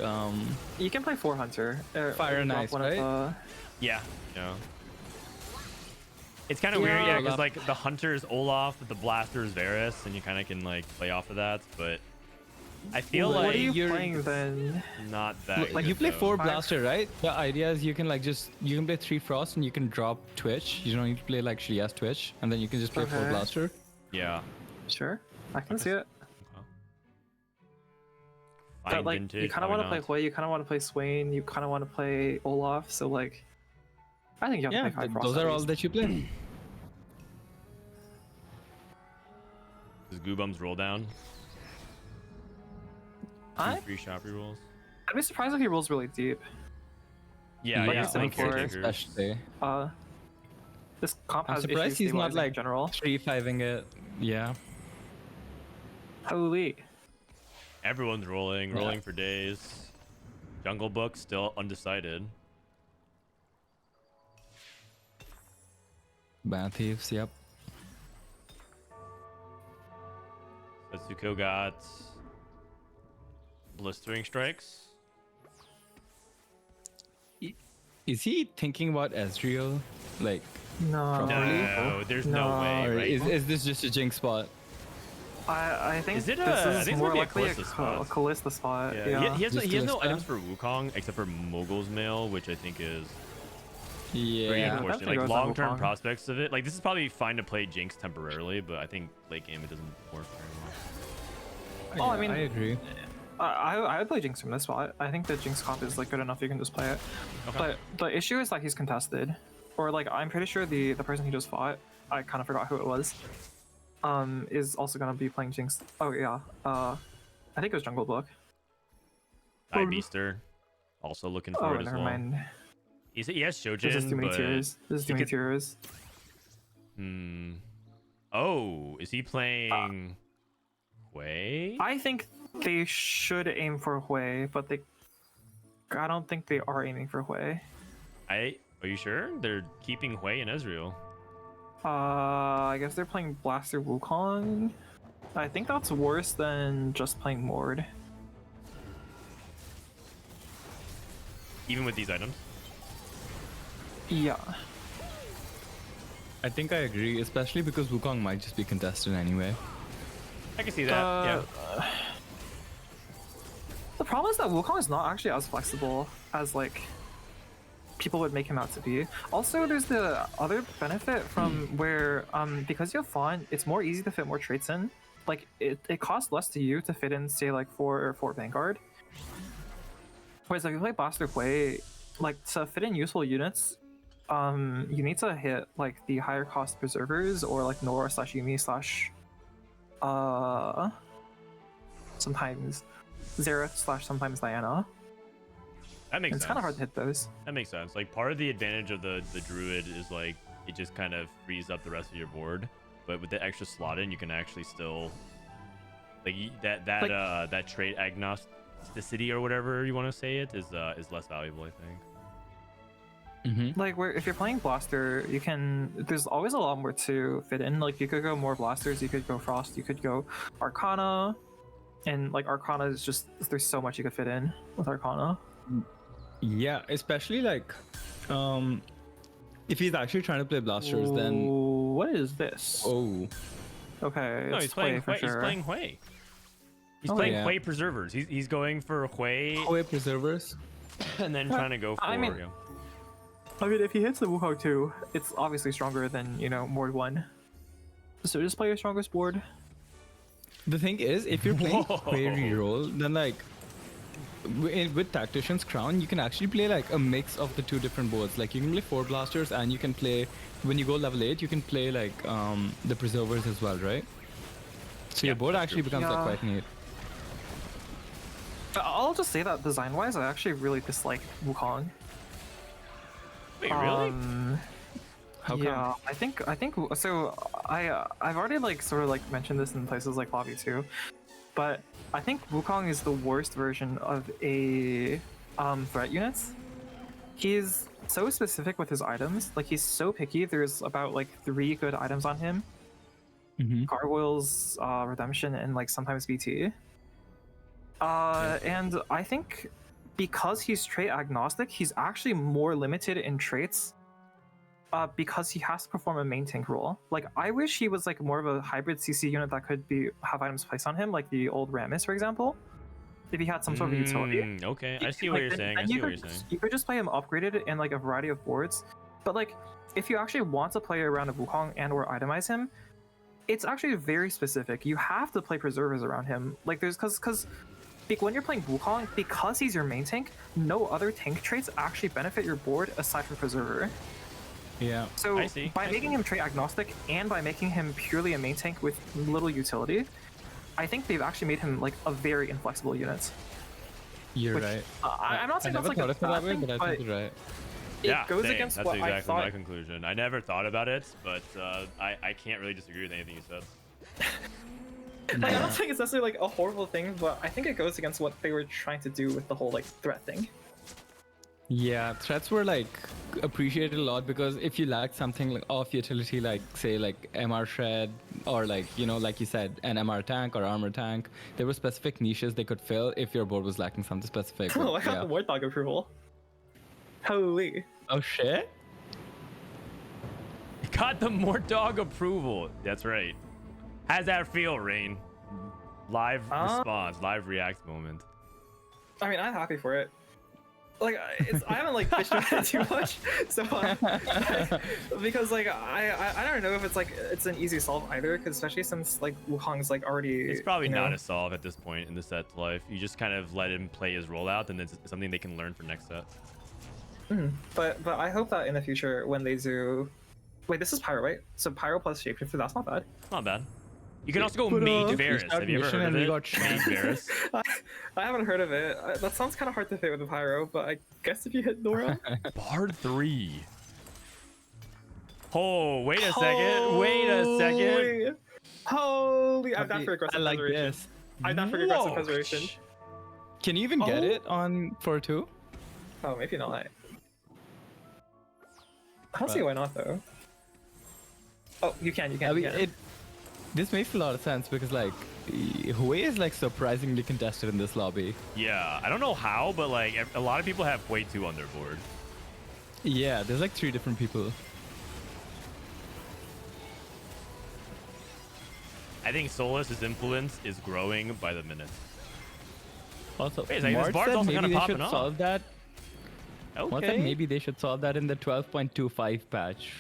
B: You can play 4 Hunter.
C: Fire and
B: drop
C: Ice,
B: one of
C: right?
B: the-
A: Yeah. No. It's kind of weird, yeah,
B: Yeah.
A: because like the Hunter is Olaf, the Blaster is Varus, and you kind of can like play off of that. But I feel
C: Well,
B: What
A: like
B: are you
C: you're-
B: playing then?
A: not that.
C: like you
A: good,
C: play
A: though.
C: 4 Blaster, right? The idea is you can like you can play 3 Frost and you can drop Twitch. You don't need to play like Shriya's Twitch, and then you can just play 4
B: Okay.
C: Blaster.
A: Yeah.
B: Sure, I can see it.
A: Fine
B: But like,
A: vintage,
B: you kind of want to
A: probably
B: play Hui, you kind of want to play Swain, you kind of want to play Olaf. So like, I think you have
C: Yeah,
B: to play 5 Frost.
C: those
B: at
C: are all
B: least.
C: that you play.
A: Does Guubums roll down?
B: I-
A: Free shop rules.
B: I'd be surprised if he rolls really deep.
A: Yeah,
B: Like
A: yeah.
B: I said
A: on
B: before,
A: caretakers.
C: Especially.
B: This comp
C: I'm
B: has
C: surprised
B: issues
C: he's not
B: stabilizing
C: like
B: in general.
C: 3-5ing it. Yeah.
B: Holy.
A: Everyone's rolling
C: Yeah.
A: for days. Jungle Book still undecided.
C: Bad Thieves, yep.
A: Setsuko got Blistering Strikes.
C: Is he thinking about Ezreal? Like,
B: No.
C: Properly?
A: No, there's no,
B: No.
A: way,
C: or
A: right?
C: is this just a Jinx spot?
B: I think
A: Is it
B: this
A: a- I
B: is
A: think it's
B: more
A: gonna be a
B: likely
A: Callista spot.
B: Callista spot.
A: Yeah,
B: Yeah.
A: He has
C: Just
A: no
C: Kalista?
A: items for Wukong except for Mogul's Mail, which I think is pretty
C: Yeah.
A: unfortunate.
B: definitely
A: Like
B: goes on
A: long-term
B: Wukong.
A: prospects of it. Like this is probably fine to play Jinx temporarily, but I think late game it doesn't work very well.
B: Oh, I mean-
C: I agree.
B: I would play Jinx from this spot. I think the Jinx comp is like good enough you can just play it.
A: Okay.
B: But the issue is like he's contested, or like I'm pretty sure the person he just fought, I kind of forgot who it was, is also gonna be playing Jinx. Oh yeah, I think it was Jungle Book.
A: Side Beaster, also looking for
B: Oh,
A: it as
B: never
A: well.
B: mind.
A: He has Shojin,
B: This is too many
A: but
B: tiers. This is too many
A: could-
B: tiers.
A: Oh, is he playing Hui?
B: I think they should aim for Hui, but I don't think they are aiming for Hui.
A: Are you sure? They're keeping Hui and Ezreal.
B: I guess they're playing Blaster Wukong. I think that's worse than just playing Mord.
A: Even with these items?
B: Yeah.
C: I think I agree, especially because Wukong might just be contested anyway.
A: I can see that, yeah.
B: The problem is that Wukong is not actually as flexible as like people would make him out to be. Also, there's the other benefit from where because you have Fawn, it's more easy to fit more traits in. Like it costs less to you to fit in, say like 4 Vanguard. Whereas like if you play Blaster Hui, like to fit in useful units, you need to hit like the higher cost preservers or like Nora / Yumi / sometimes Xerath / sometimes Diana.
A: That makes
B: It's
A: sense.
B: kind of hard to hit those.
A: That makes sense. Like part of the advantage of the druid is like it just kind of frees up the rest of your board. But with the extra slot in, you can actually still like that trait agnosticity or whatever you want to say it is less valuable, I think.
B: Like where if you're playing Blaster, you can. There's always a lot more to fit in. Like you could go more Blasters, you could go Frost, you could go Arcana, and like Arcana is just there's so much you could fit in with Arcana.
C: Yeah, especially like, if he's actually trying to play Blasters, then
B: Ooh, what is this?
C: oh,
B: Okay,
A: No,
B: it's
A: he's playing
B: Hui for
A: Hui.
B: sure.
A: He's playing Hui. He's
B: Oh,
A: playing
C: yeah.
A: Hui Preservers. He's going for Hui
C: Hui Preservers.
A: and then trying to go for
B: I mean- I mean, if he hits the Wukong 2, it's obviously stronger than Mord 1. So just play your strongest board.
C: The thing is, if you're playing
A: Whoa.
C: query role, then like with Tactician's Crown, you can actually play like a mix of the two different boards. Like you can play 4 blasters, and you can play, when you go level 8, you can play like the preservers as well, right? So your board actually becomes like quite neat.
B: I'll just say that design-wise, I actually really dislike Wukong.
A: Wait, really?
C: How come?
B: Yeah, I think so. I've already like sort of like mentioned this in places like Lobby too, but I think Wukong is the worst version of a threat units. He's so specific with his items. Like he's so picky. There's about like 3 good items on him. Gargoyles, Redemption, and like sometimes BT. And I think because he's trait agnostic, he's actually more limited in traits because he has to perform a main tank role. Like I wish he was like more of a hybrid CC unit that could have items placed on him, like the old Rammus, for example. If he had some sort of utility.
A: Okay, I see what you're saying. I see what you're saying.
B: You could just play him upgraded in like a variety of boards. But like, if you actually want to play around a Wukong and or itemize him, it's actually very specific. You have to play preservers around him. Like there's because when you're playing Wukong, because he's your main tank, no other tank traits actually benefit your board aside from preserver.
C: Yeah.
B: So by making him trait agnostic and by making him purely a main tank with little utility, I think they've actually made him like a very inflexible unit.
C: You're right.
B: I'm not saying
C: I
B: that's
C: never
B: like
C: thought
B: a
C: of it that way,
B: thing,
C: but I think you're right.
A: Yeah,
B: it goes
A: same.
B: against
A: That's
B: what
A: exactly
B: I thought.
A: my conclusion. I never thought about it, but I can't really disagree with anything you said.
B: Like, I don't think it's necessarily like a horrible thing, but I think it goes against what they were trying to do with the whole like threat thing.
C: Yeah, threats were like appreciated a lot because if you lacked something like of utility, like say like MR shred or like, you know, like you said, an MR tank or armor tank, there were specific niches they could fill if your board was lacking something specific.
B: Oh, I got the Warthog approval. Holy.
C: Oh shit!
A: Got the Mortdog approval. That's right. How's that feel, Rain? Live response, live react moment.
B: I mean, I'm happy for it. Like, I haven't like bitched about it too much, so because like I don't know if it's like it's an easy solve either, because especially since like Wukong's like already.
A: It's probably not a solve at this point in the set's life. You just kind of let him play his rollout, and it's something they can learn for next set.
B: But I hope that in the future when they do, wait, this is Pyro, right? So Pyro plus Shapeshifter, that's not bad.
A: It's not bad. You can also go Mage Varus. Have you ever heard of it? Mage Varus.
B: I haven't heard of it. That sounds kind of hard to fit with the Pyro, but I guess if you hit Nora.
A: Bard 3. Oh, wait a second. Wait a second.
B: Holy! I'm down for aggressive
C: I like
B: preservation.
C: this.
B: I'm down for aggressive preservation.
C: Can you even get it on 4-2?
B: Oh, maybe not. I don't see why not though. Oh, you can.
C: I mean, this makes a lot of sense because like Hui is like surprisingly contested in this lobby.
A: Yeah, I don't know how, but like a lot of people have Hui 2 on their board.
C: Yeah, there's like 3 different people.
A: I think Souless' influence is growing by the minute.
C: Also,
A: Wait a second, this
C: Mart
A: Bard's
C: said
A: also
C: maybe
A: kinda
C: they
A: popping
C: should
A: off.
C: solve that. Mart said
A: Okay.
C: maybe they should solve that in the 12.25 patch.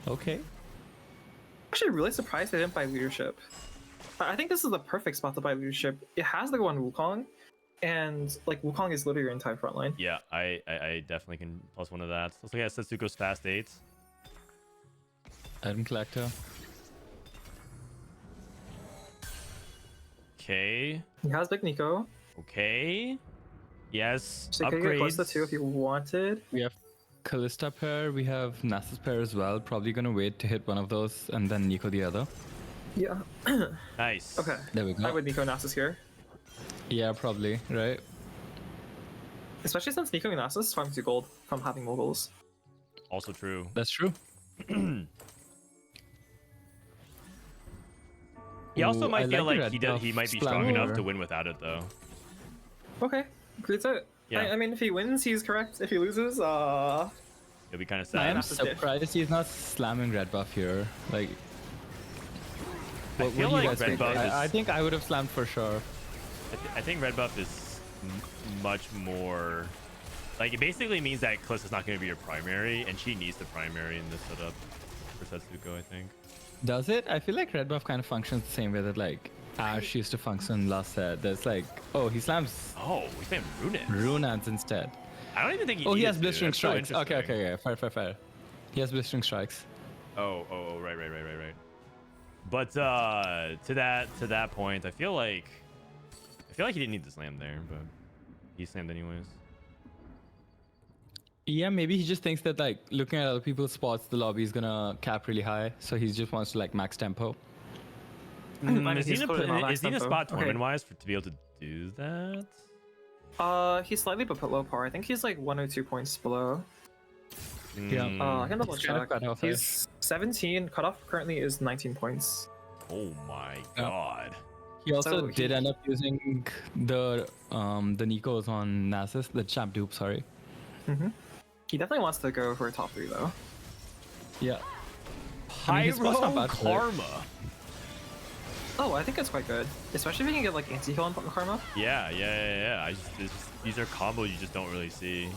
C: Okay.
B: Actually really surprised they didn't buy leadership. I think this is the perfect spot to buy leadership. It has to go on Wukong, and like Wukong is literally your entire front line.
A: Yeah, I definitely can plus 1 of that. Let's look at Setsuko's fast 8.
C: Item collector.
A: Okay.
B: He has Big Nico,
A: Okay. Yes.
B: so you could get close to
A: Upgrades.
B: 2 if you wanted.
C: We have Callista pair. We have Nasus pair as well. Probably gonna wait to hit one of those and then Nico the other.
B: Yeah.
A: Nice.
B: Okay.
C: There we
B: I
C: go.
B: would Nico Nasus here.
C: Yeah, probably. Right.
B: Especially since Nico Nasus farms you gold from having moguls.
A: Also true.
C: That's true.
A: He also
C: Ooh,
A: might
C: I
A: feel
C: like
A: like
C: the red
A: he
C: buff
A: might be strong enough
C: Splammer.
A: to win without it though.
B: Okay. Agreed to it.
A: Yeah.
B: I mean, if he wins, he's correct. If he loses,
A: It'll be kind of
C: I am
A: sad.
B: Nasus did.
C: surprised he's not slamming red buff here. Like, what
A: feel
C: do you
A: like
C: guys
A: red
C: think?
A: buff is-
C: I think I would have slammed for sure.
A: I think red buff is much more. Like it basically means that Callista's is not going to be your primary, and she needs the primary in this setup for Setsuko, I think.
C: Does it? I feel like red buff kind of functions the same way that like Ash used to function last set. There's like, oh, he slams
A: Oh, we playing Runin.
C: Runans instead.
A: I don't even think he
C: Oh, he
A: needed
C: has
A: to.
C: blistering
A: That's so
C: strikes. Okay,
A: interesting.
C: fair. He has blistering strikes.
A: Oh, right. But to that point, I feel like he didn't need to slam there, but he slammed anyways.
C: Yeah, maybe he just thinks that like looking at other people's spots, the lobby is gonna cap really high, so he just wants to like max tempo.
A: Is he
B: he's
A: in
B: clearly not
A: a
B: max tempo.
A: spot
B: Okay.
A: tournament wise to be able to do that?
B: He's slightly below par. I think he's like 1 or 2 points below.
C: Yeah.
B: I can double
C: He's kind of
B: check.
C: cut off,
B: He's 17. Cutoff currently is 19 points.
A: Oh my god.
C: He also
B: So
C: did
B: he-
C: end up using the Nikos on Nasus, the champ dupe, sorry.
B: He definitely wants to go for a top 3 though.
C: Yeah. I mean, his spot's not
A: Pyro
C: bad for it.
A: Karma.
B: Oh, I think it's quite good, especially if you can get like anti-heal on Karma.
A: Yeah. These are combos you just don't really see.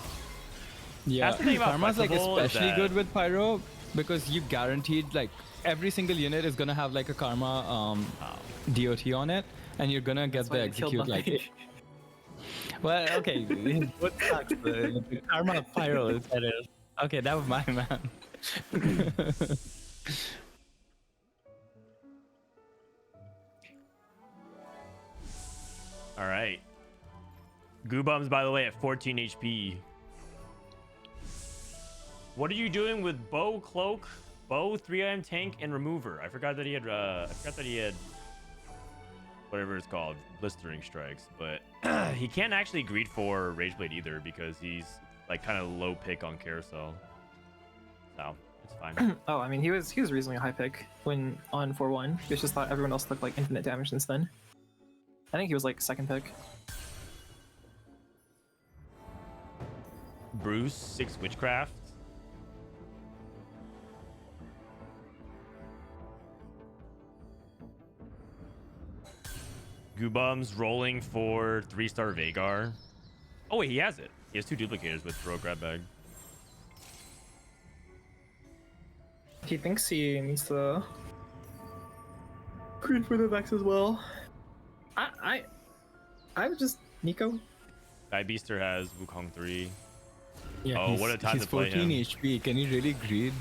C: Yeah,
A: That's the thing about
C: Karma's like
A: Flexible is
C: especially
A: that-
C: good with Pyro because you guaranteed like every single unit is gonna have like a Karma DOT on it, and you're gonna get
B: That's why
C: the
B: you killed
C: execute like.
B: nothing.
C: Well, okay, what sucks? The Karma of Pyro is better. Okay, that was my man.
A: All right. Guubums, by the way, at 14 HP. What are you doing with bow, cloak, bow, 3-item tank, and remover? I forgot that he had. Whatever it's called, blistering strikes. But he can't actually greed for Rageblade either because he's like kind of low pick on carousel. So it's fine.
B: Oh, I mean he was reasonably high pick when on 4-1. He just thought everyone else looked like infinite damage since then. I think he was like second pick.
A: Bruce, 6 witchcraft. Guubums rolling for 3-star Vagar. Oh wait, he has it. He has 2 duplicators with throw grab bag.
B: He thinks he needs to create for the Vex as well. I would just Nico.
A: Beaster has Wukong 3.
C: Yeah,
A: Oh, what a time
C: he's
A: to play
C: 14
A: him.
C: HP. Can he really greed?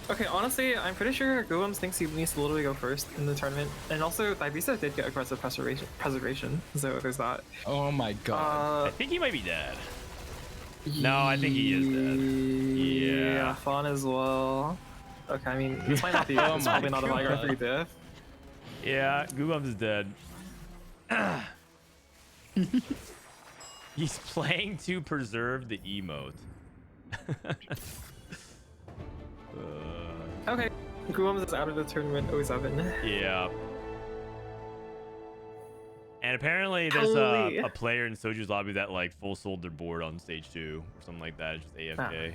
B: Okay, honestly, I'm pretty sure Guubums thinks he needs to literally go first in the tournament. And also, Thaibisa did get aggressive preservation, so there's that.
C: Oh my god.
A: I think he might be dead. No, I think he is dead. Yeah.
B: Fawn as well. Okay, I mean, this might not be it. It's probably not a Vigar 3 diff.
A: Yeah, Guubums is dead. He's playing to preserve the emote.
B: Okay, Guubums is out of the tournament 07.
A: Yeah. And apparently there's
B: Holy.
A: a player in Soju's lobby that like full sold their board on stage 2 or something like that. It's just AFK.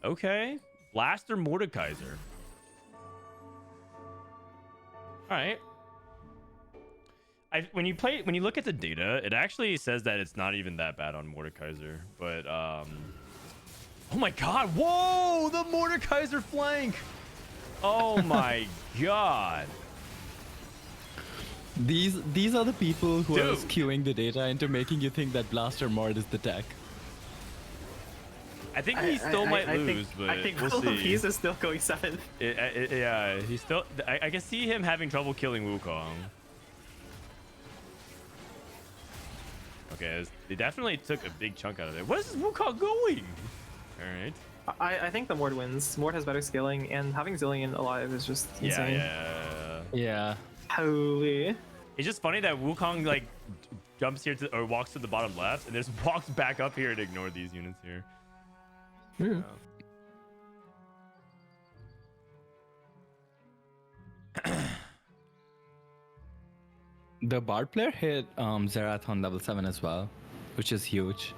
A: Okay. Blaster Mordekaiser. Alright. When you look at the data, it actually says that it's not even that bad on Mordekaiser. But oh my god, whoa! The Mordekaiser flank! Oh my god.
C: These are the people who are
A: Dude.
C: skewing the data into making you think that Blaster Mord is the tech.
A: I think he still might lose, but
B: I think
A: we'll see.
B: Lobbies is still going 7th.
A: Yeah, he's still. I can see him having trouble killing Wukong. Okay, they definitely took a big chunk out of it. What is this Wukong going? All right.
B: I think the Mord wins. Mord has better scaling, and having Zillion alive is just insane.
A: Yeah.
C: Yeah.
B: Holy.
A: It's just funny that Wukong like jumps here to or walks to the bottom left, and just walks back up here to ignore these units here.
C: The Bard player hit Zerath on level 7 as well, which is huge.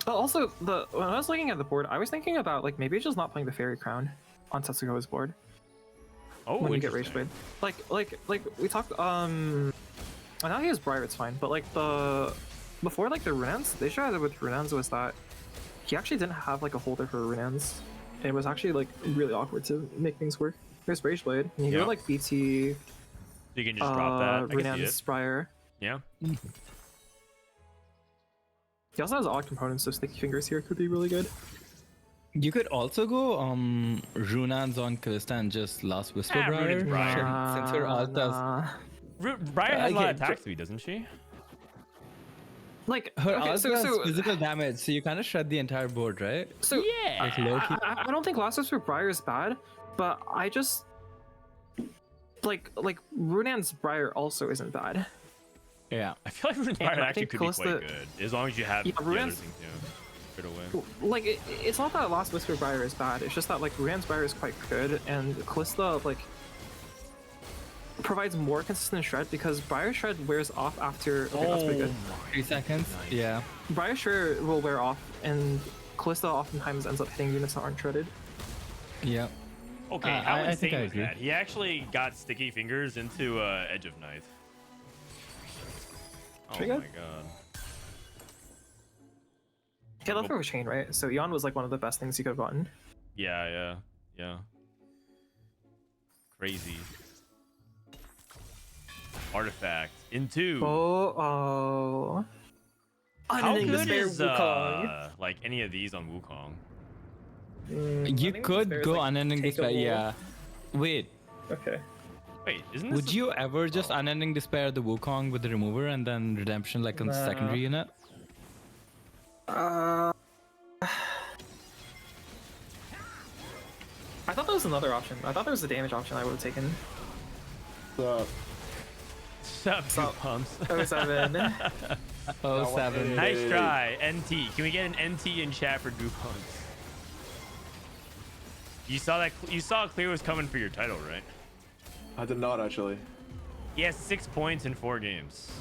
B: But also, when I was looking at the board, I was thinking about like maybe just not playing the Fairy Crown on Setsuko's board
A: Oh,
B: when you get
A: interesting.
B: Rage Blade. Like we talked. I know he has Briar, it's fine, but like before like the Runans, the issue I had with Runans was that he actually didn't have like a holder for Runans. it was actually like really awkward to make things work. There's Rage Blade, and you
A: Yeah.
B: go like BT,
A: So you can just drop that. I can see
B: Runan's
A: it.
B: Spire.
A: Yeah.
B: He also has odd components, so Sticky Fingers here could be really good.
C: You could also go Runans on Kalista and just Last Whisper
A: Runan's Briar.
C: Since her alt does
A: Briar has a lot of
C: Okay,
A: attack speed, doesn't she?
B: Like
C: her
B: okay,
C: alt
B: so,
C: does
B: so,
C: physical damage, so you kind of shred the entire board, right?
B: so
A: Yeah.
C: Like low key.
B: I don't think Last Whisper Briar is bad, but I just like Runan's Briar also isn't bad.
C: Yeah.
A: I feel like Runan's
B: And
A: Briar
B: I
A: actually
B: think
A: could be
B: Calista-
A: quite good, as long as you have
B: Yeah,
A: the other
B: Runan's-
A: thing to get away.
B: Like it's not that Last Whisper Briar is bad. It's just that like Runan's Briar is quite good, and Calista like provides more consistent shred because Briar Shred wears off after. Okay, that's pretty good.
C: 3 seconds. Yeah.
B: Briar Shred will wear off, and Calista oftentimes ends up hitting units that aren't shredded.
C: Yeah.
A: Okay, how
C: I think
A: insane
C: I
A: was
C: agree.
A: that? He actually got Sticky Fingers into Edge of Night. Oh
B: Pretty
A: my
B: good.
A: god.
B: Yeah, left over chain, right? So Eon was like one of the best things you could have gotten.
A: Yeah. Crazy. Artifact into.
B: Oh.
A: How
B: Unending
A: good
B: Despair
A: is
B: Wukong.
A: like any of these on Wukong?
C: You
B: Unending
C: could
B: Despair is,
C: go
B: like,
C: Unending Despair,
B: takeable.
C: yeah. Wait,
B: Okay.
A: Wait, isn't this?
C: would you ever just Unending Despair the Wukong with the remover and then Redemption like on the secondary unit?
B: I thought that was another option. I thought there was a damage option I would have taken.
A: Sup, Guubums?
B: 07.
C: Oh, 7.
A: Nice try, NT. Can we get an NT in chat for Guubums? You saw that? You saw Clear was coming for your title, right?
F: I did not actually.
A: He has 6 points in 4 games.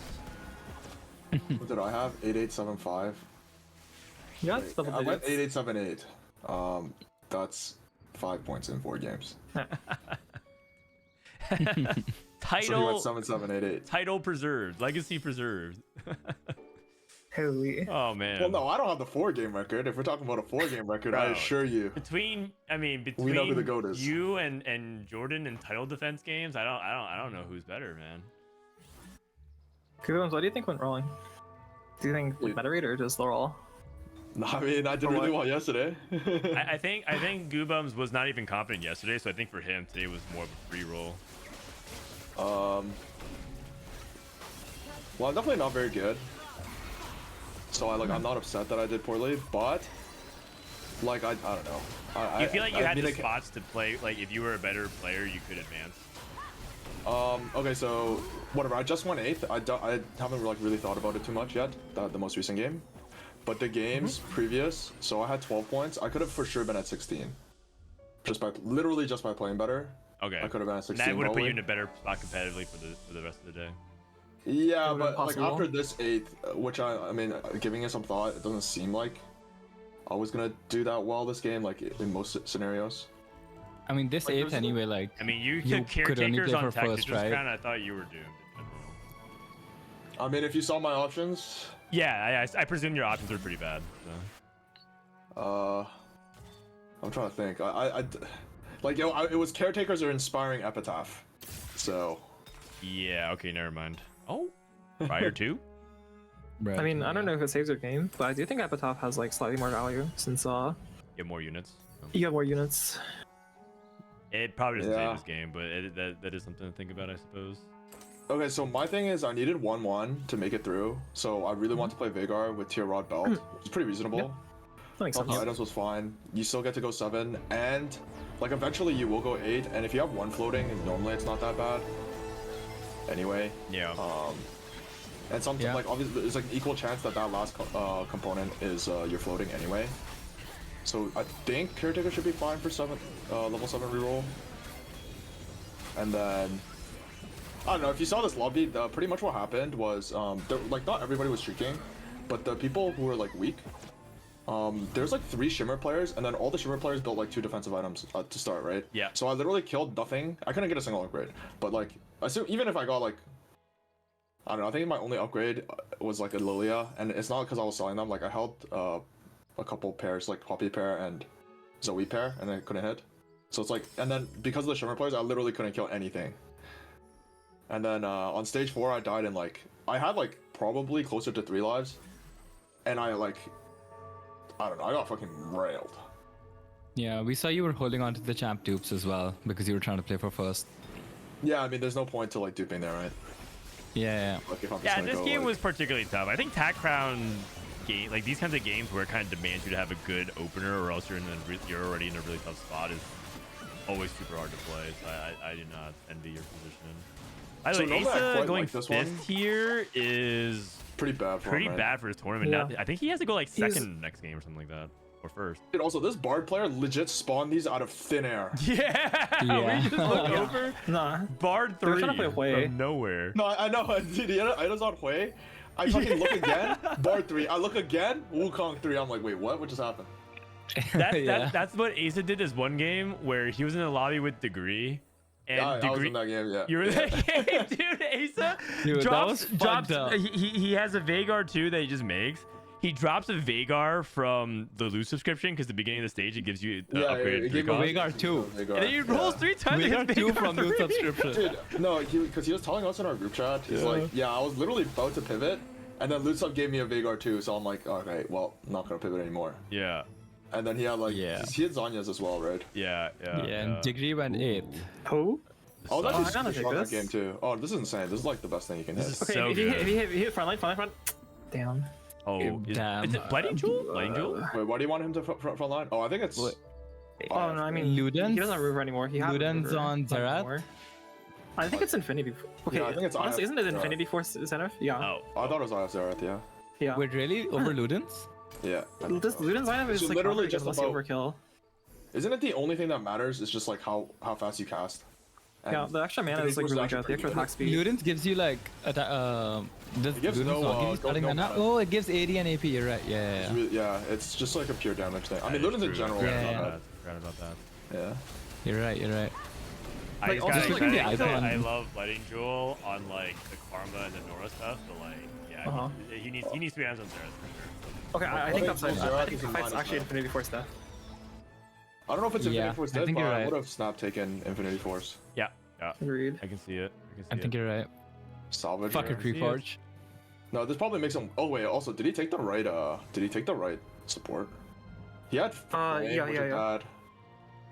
F: What did I have? 8875.
B: Yeah, it's double
F: I went
B: digits.
F: 8878. That's 5 points in 4 games. So he
A: Title,
F: went 7788.
A: title preserved, legacy preserved.
B: Holy.
A: Oh man.
F: Well, no, I don't have the 4-game record. If we're talking about a 4-game record, I
A: Bro.
F: assure you.
A: Between
F: We know who the GOAT is.
A: you and Jordan in title defense games, I don't know who's better, man.
B: Guubums, what do you think went wrong? Do you think
F: Dude.
B: meta rate or just overall?
F: No, I mean, I did
B: For
F: really
B: what?
F: well yesterday.
A: I think Guubums was not even confident yesterday, so I think for him today was more of a free roll.
F: Well, I'm definitely not very good. So I'm not upset that I did poorly, but like I don't know.
A: Do you feel like you had
F: mean,
A: the
F: like,
A: spots to play? Like if you were a better player, you could advance.
F: Okay, so whatever. I just won 8th. I haven't like really thought about it too much yet. The most recent game, but the games previous. So I had 12 points. I could have for sure been at 16, literally just by playing better.
A: Okay.
F: I could have been at 16.
A: That would have put you
F: probably.
A: in a better spot competitively for the rest of the day.
F: Yeah,
B: It would've
F: but
B: been
F: like
B: possible.
F: after this 8th, which I mean, giving it some thought, it doesn't seem like I was gonna do that well this game, like in most scenarios.
C: I mean, this
F: Like,
C: 8th
F: there's
C: anyway, like,
A: I mean, you
C: You
A: took
C: could only
A: caretakers
C: play
A: on
C: for first,
A: Tactician
C: right?
A: crown. I thought you were doomed. in general.
F: I mean, if you saw my options,
A: Yeah, I presume your options were pretty bad. So.
F: I'm trying to think. It was caretakers or inspiring epitaph. So
A: Yeah. Okay. Never mind. Oh, prior to.
C: right,
B: I mean, I don't know if it saves your game, but I do think Epitaph has like slightly more value since
A: Get more units. So.
B: you have more units.
A: It probably doesn't
F: Yeah.
A: save this game, but that is something to think about, I suppose.
F: okay, so my thing is I needed 1-1 to make it through. So I really want to play Vagar with Tier Rod Belt. It's pretty reasonable.
B: That makes
F: All the
B: sense.
F: items was fine. You still get to go 7, and like eventually you will go 8. And if you have 1 floating, normally it's not that bad. Anyway,
A: Yeah.
F: and something
C: Yeah.
F: like obviously there's like equal chance that last component is you're floating anyway. So I think caretaker should be fine for level 7 reroll. And then I don't know if you saw this lobby. Pretty much what happened was like not everybody was streaking, but the people who were like weak. There's like 3 shimmer players, and then all the shimmer players built like 2 defensive items to start, right?
A: Yeah.
F: So I literally killed nothing. I couldn't get a single upgrade, but like I assume even if I got like I don't know, I think my only upgrade was like a Lilia, and it's not because I was selling them. Like I held a couple pairs, like Poppy pair and Zoe pair, and then it couldn't hit. So it's like, and then because of the Shimmer players, I literally couldn't kill anything. And then on stage 4, I died in like, I had like probably closer to 3 lives, and I like, I don't know, I got fucking railed.
C: Yeah, we saw you were holding on to the champ dupes as well because you were trying to play for first.
F: Yeah, I mean, there's no point to like duping there, right?
C: Yeah.
F: Like, if I'm just
A: Yeah,
F: gonna
A: this
F: go,
A: game
F: like...
A: was particularly tough. I think Tac Crown game, like these kinds of games where it kind of demands you to have a good opener, or else you're already in a really tough spot, is always super hard to play. So I do not envy your position. By the way,
F: normally I
A: Aesah
F: quite
A: going
F: like this
A: 5th
F: one.
A: here is
F: pretty bad for
A: pretty
F: him, right?
A: bad for his tournament.
B: Yeah.
A: Now, I think he has to go like second next game or something like that, or first.
F: Dude, also, this Bard player legit spawned these out of thin air.
A: Yeah, we just look
B: yeah.
A: over.
B: Nah.
A: Bard
B: They were
A: 3
B: trying to play Hui.
A: from nowhere.
F: No, I know, dude, I was on Hui. I fucking look again, Bard 3. I look again, Wukong 3. I'm like, wait, what? What just happened?
A: That's what Aesah did this one game where he was in the lobby with Degree. And
F: Yeah, I was
A: Degree,
F: in that game, yeah.
A: you were in that game, dude. Aesah
C: Dude, that
A: drops,
C: was fucked up.
A: he has a Veigar too that he just makes. He drops a Veigar from the loot subscription because the beginning of the stage it gives you upgraded
F: it
A: 3
F: gave me
A: costs.
C: Veigar 2.
A: And then he rolls 3 times.
C: We
A: and
C: got
A: hits
C: 2
A: Veigar
C: from new
A: 3.
C: subscription.
F: Dude, no, because he was telling us in our group chat, he's like, yeah, I was literally about to pivot, and then Liltop gave me a Veigar 2, so I'm like, okay, well, I'm not gonna pivot anymore.
A: Yeah.
F: And then he had like,
C: Yeah.
F: he had Zanya's as well, right?
A: Yeah.
C: And Degree went 8th.
B: Who?
F: I was
B: I
F: actually
B: gotta
F: super
B: take
F: strong in that
B: this.
F: game too. Oh, this is insane. This is like the best thing you can hit.
A: This is
B: Okay,
A: so
B: if you
A: good.
B: hit front line. Damn.
A: Oh,
C: Damn.
A: is it Blighting Jewel? Blighting Jewel?
F: Wait, why do you want him to front line? Oh, I think it's.
C: What?
B: Oh no, I mean
C: Ludens?
B: he doesn't have River anymore. He has
C: Ludens
B: River.
C: on
B: Not
C: Zerat?
B: anymore. I think it's Infinity. Okay,
F: Yeah, I think it's
B: honestly,
F: IF
B: isn't it
F: Zerat.
B: Infinity Force Zenith? Yeah.
A: Oh.
F: I thought it was Zerat, yeah.
B: Yeah.
C: Wait, really? Over Ludens?
F: Yeah. I think
B: This
F: so.
B: Ludens Zenith is
F: So
B: like
F: literally
B: literally
F: just
B: just
F: about-
B: overkill.
F: Isn't it the only thing that matters? Is just like how fast you cast. And
B: Yeah, the extra mana is like
F: Infinity Force
B: really
F: actually
B: good. The
F: pretty
B: extra
F: good.
B: attack speed.
C: Ludens gives you like does
F: It gives
C: Ludens
F: no,
C: not give you
F: no
C: starting mana?
F: mana.
C: Oh, it gives 80 and AP. You're right.
F: It's
C: Yeah.
F: really- yeah, it's just like a pure damage thing. I mean,
A: That is
F: Ludens in
A: true.
F: general.
A: I
C: Yeah.
A: forgot about that.
F: Yeah.
C: You're right. You're right.
A: I
B: Like,
A: just
B: also,
A: got
B: like,
A: excited
C: the
A: 'cause
C: icon-
A: I love Blighting Jewel on like the Karma and the Nora stuff, but like, yeah, he needs to be hands on Zerat for sure.
B: Okay, I think that's
F: Well,
B: I
F: Zerat
B: think
F: is
B: the
F: in
B: fight's
F: minus
B: actually
F: now.
B: Infinity Force death.
F: I don't know if it's
C: Yeah,
F: Infinity Force
C: I
F: dead,
C: think
F: but
C: you're
F: I
C: right.
F: would have Snap taken Infinity Force.
A: Yeah,
B: Agreed.
A: I can see it.
C: I think you're right.
F: Salvage.
C: Fuck
F: here.
C: it, Reforge.
F: No, this probably makes him. Oh wait, also, did he take the right? Did he take the right support? He had. Flame,
B: yeah,
F: which
B: yeah,
F: is
B: yeah.
F: bad.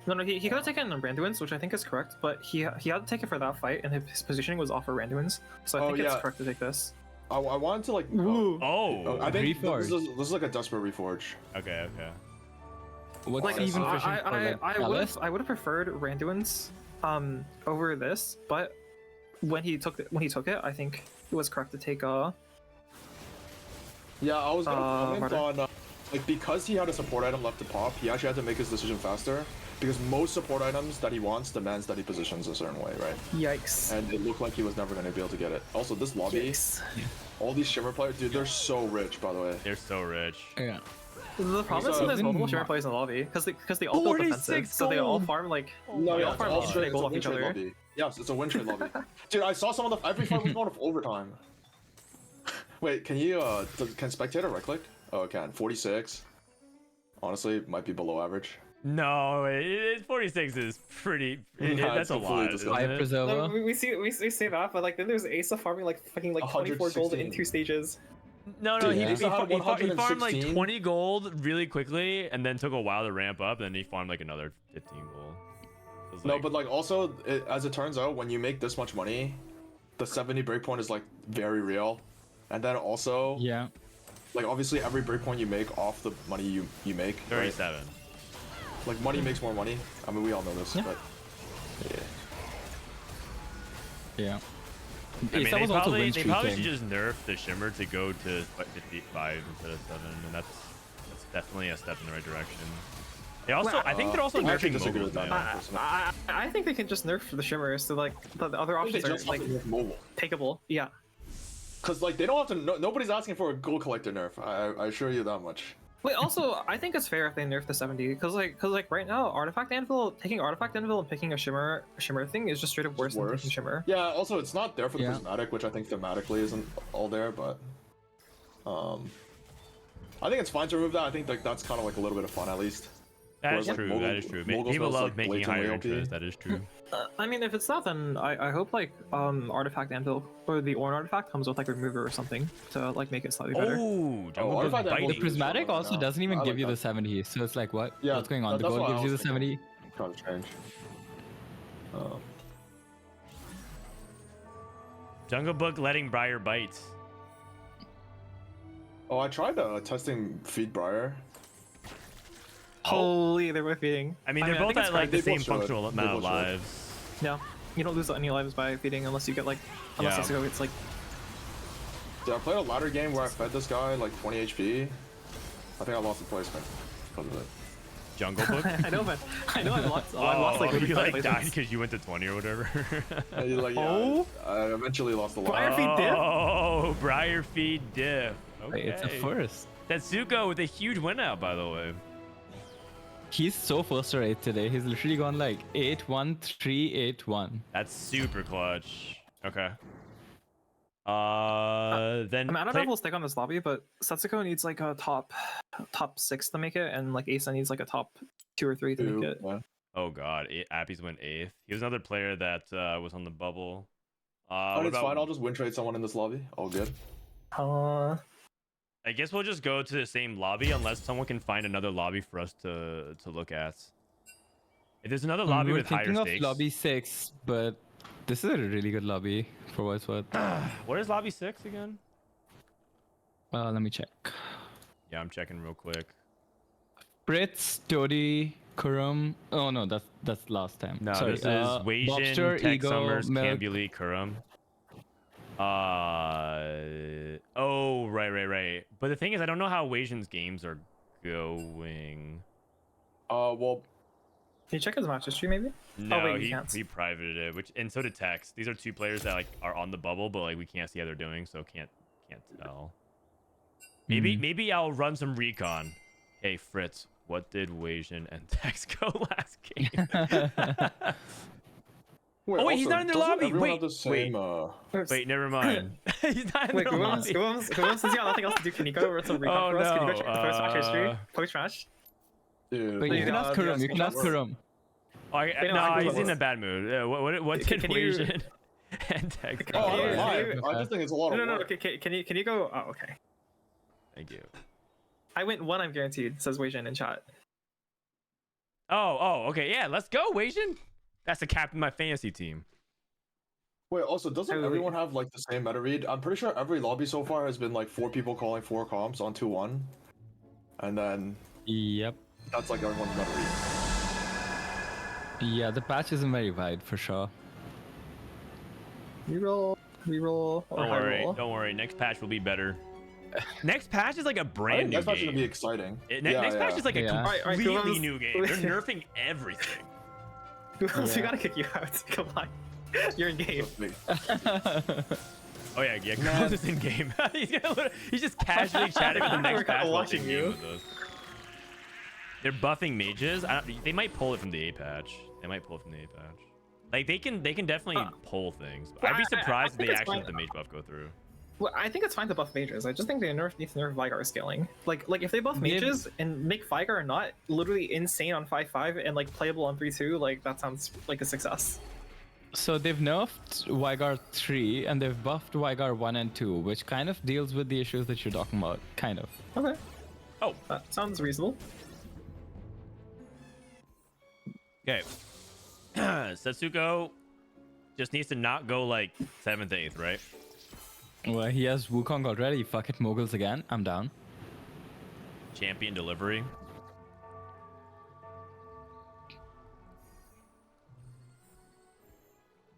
B: No, he could have taken Randuin's, which I think is correct, but he had to take it for that fight, and his positioning was off for Randuin's, so I
F: Oh,
B: think
F: yeah.
B: it's correct to take this.
F: I wanted to like.
A: Oh,
F: I think
C: Reforge.
F: this is like a desperate reforge.
A: okay.
C: What's
B: Like
C: even
B: I
C: fishing for like Alice?
B: would have preferred Randuin's over this, but when he took it, I think it was correct to take
F: Yeah, I was gonna comment
B: Marta.
F: on like because he had a support item left to pop, he actually had to make his decision faster because most support items that he wants demands that he positions a certain way, right?
B: Yikes.
F: And it looked like he was never gonna be able to get it. Also, this lobby,
B: Yikes.
F: all these Shimmer players, dude, they're so rich, by the way.
A: They're so rich.
C: Yeah.
B: The problem is
F: So-
B: there's multiple Shimmer players in the lobby because they all build
A: 46
B: defensive, so they all
A: gold.
B: farm like
F: No,
B: they
F: yeah,
B: all
F: it's
B: farm
F: all
B: each
F: straight,
B: other,
F: it's
B: gold
F: a
B: off
F: win
B: each
F: trade
B: other.
F: lobby. Yes, it's a win trade lobby. Dude, I saw some of the every fight was going to overtime. Wait, can you can spectator right click? Oh, it can. 46. Honestly, might be below average.
A: No, 46 is pretty.
F: Nah,
A: That's
F: it's
A: a
F: completely
A: lot.
F: disgusting.
C: Fire
A: Isn't it?
C: Preserver.
B: We say that, but like then there's Aesah farming like fucking like 24 gold in
F: 116.
B: 2 stages.
A: No,
F: Dude,
A: he,
F: he
A: he,
F: used to have
A: he farmed like
F: 116.
A: 20 gold really quickly, and then took a while to ramp up, and then he farmed like another 15 gold. It was
F: No,
A: like-
F: but like also, as it turns out, when you make this much money, the 70 breakpoint is like very real. And then also,
C: Yeah.
F: like obviously every breakpoint you make off the money you make, right?
A: 37.
F: Like money makes more money. I mean, we all know this,
C: Yeah.
F: but yeah.
C: Yeah.
A: I mean,
C: Aesah
A: they
C: was also
A: probably,
C: win
A: they probably should
C: streaking.
A: just nerf the Shimmer to go to what, 55 instead of 7, and that's definitely a step in the right direction. They also, I think they're also
F: I actually
A: nerfing
F: disagree
A: mobiles
F: with that.
A: now.
F: Personally.
B: I think they can just nerf the Shimmer, so like the other
F: I think
B: options
F: they
B: are
F: just
B: like
F: have to nerf mobile.
B: takeable. Yeah.
F: Cause like they don't have to. Nobody's asking for a gold collector nerf. I assure you that much.
B: Wait, also, I think it's fair if they nerf the 70, because like right now, Artifact Anvil, taking Artifact Anvil and picking a shimmer thing is just straight up worse than
F: worse.
B: picking Shimmer.
F: Yeah. Also, it's not there for the
C: Yeah.
F: prismatic, which I think thematically isn't all there, but I think it's fine to remove that. I think like that's kind of like a little bit of fun at least.
A: That
F: Whereas,
A: is
F: like,
A: true.
F: Mogul-
A: that is true.
F: Mogul
A: People
F: spells,
A: love
F: like,
A: making
F: blatantly
A: higher
F: OP.
A: interest. That is true.
B: I mean, if it's not, then I hope like Artifact Anvil or the Orn Artifact comes with like Remover or something to like make it slightly better.
A: Oh, Jungle Book
F: Artifact Anvil
C: The
A: biting.
F: is
C: prismatic
F: right
C: also
F: now.
C: doesn't even
F: I
C: give
F: like
C: you the
F: that.
C: 70, so it's like what?
F: Yeah,
C: What's going on? The
F: that's
C: gold
F: what I
C: gives you the
F: was thinking.
C: 70.
F: Kind of strange.
A: Jungle Book letting Briar bite.
F: Oh, I tried testing Feed Briar.
B: Holy, they're both feeding.
A: I mean, they're both
B: think it's
A: at like the
F: They
A: same
F: both should.
A: functional
F: They
A: amount of
F: both should.
A: lives.
B: Yeah, you don't lose any lives by feeding unless you get like unless
A: Yeah.
B: Setsuko gets like.
F: Yeah, I played a ladder game where I fed this guy like 20 HP. I think I lost the placement because of it.
A: Jungle Book.
B: I know, but I lost like
A: you
B: 35
A: like
B: placements.
A: died because you went to 20 or whatever.
F: Like, yeah,
B: Oh.
F: I eventually lost a lot.
B: Briar Feed dip?
A: Oh, Briar Feed dip. Okay.
C: Wait, it's a first.
A: Setsuko with a huge win out, by the way.
C: He's so first or 8 today. He's literally gone like 8-1, 3-8-1.
A: That's super clutch. Okay. Then
B: I mean, I don't know
A: play-
B: if we'll stick on this lobby, but Setsuko needs like a top 6 to make it, and like Aesah needs like a top 2 or 3 to make it.
F: Yeah.
A: Oh god, Appies went 8th. He was another player that was on the bubble.
F: Oh,
A: What
F: it's
A: about-
F: fine. I'll just win trade someone in this lobby. All good.
A: I guess we'll just go to the same lobby unless someone can find another lobby for us to look at. If there's another lobby
C: we were
A: with higher
C: thinking of
A: stakes.
C: lobby 6, but this is a really good lobby for what's worth.
A: What is lobby 6 again?
C: Let me check.
A: Yeah, I'm checking real quick.
C: Fritz, Dodi, Kurum. Oh no, that's last time.
A: No,
C: Sorry,
A: this is
C: Bobster,
A: Wasian,
C: Ego,
A: TexSummers,
C: Milk.
A: Cambulee, Kurumx. Oh, right. But the thing is, I don't know how Wasian's games are going.
F: Well,
B: Can you check his match history maybe?
A: No,
B: wait, you
A: he
B: can't.
A: privated it, and so did Tex. These are two players that like are on the bubble, but like we can't see how they're doing, so can't tell. Maybe I'll run some recon. Hey Fritz, what did Wasian and Tex go last game? Oh, wait, he's not in their
F: doesn't
A: lobby.
F: everyone
A: Wait,
F: have the same,
A: Wait, never mind. He's not in
B: Wait,
A: their lobby.
B: Guubums, since you got nothing else to do, can you go over some recon for us? Can you go check the post-match history? Post-match?
F: Dude,
C: Wait, you
B: Yeah,
C: can ask Kurum. You can ask Kurum.
A: Oh,
B: no,
A: no,
B: I
A: he's
B: Guubums.
A: in a bad mood. What did
B: Can you-
A: Wasian and Tex go?
F: Oh, I
B: Can
F: don't
B: you-
F: mind. I just think it's a lot of
B: No.
F: work.
B: Okay, can you go? Oh, okay.
A: Thank you.
B: I went 1, I'm guaranteed, says Wasian in chat.
A: Oh, okay, yeah, let's go, Wasian. That's the captain of my fantasy team.
F: Wait, also, doesn't
B: Holy-
F: everyone have like the same meta read? I'm pretty sure every lobby so far has been like 4 people calling 4 comps on 2-1. And then
C: Yep.
F: that's like everyone's meta read.
C: Yeah, the patch isn't very wide for sure.
B: Reroll, or high roll.
A: Don't worry. Next patch will be better. Next patch is like a
F: I think
A: brand new
F: next match is
A: game.
F: gonna be exciting.
A: Next patch is like a
C: Yeah.
B: Alright,
A: completely
B: Guubums.
A: new game. They're nerfing everything.
B: Guubums, we gotta kick you out. Come on. You're in game.
A: Oh yeah, Guubums is in game. He's just casually chatting with the next
B: We're
A: patch while
B: watching
A: in game
B: you.
A: with us. They're buffing mages. They might pull it from the A patch. Like they can definitely pull things. I'd be surprised if
B: think
A: they
B: it's
A: actually
B: fine.
A: let the mage buff go through.
B: Well, I think it's fine to buff mages. I just think they need to nerf Vigar scaling. Like if they buff
C: They've-
B: mages and make Vigar not literally insane on 5-5 and like playable on 3-2, like that sounds like a success.
C: So they've nerfed Vigar 3 and they've buffed Vigar 1 and 2, which kind of deals with the issues that you're talking about. Kind of.
B: Okay.
A: Oh,
B: That sounds reasonable.
A: okay. Setsuko just needs to not go like 7th, 8th, right?
C: Well, he has Wukong already. Fuck it, Moguls again. I'm down.
A: Champion delivery.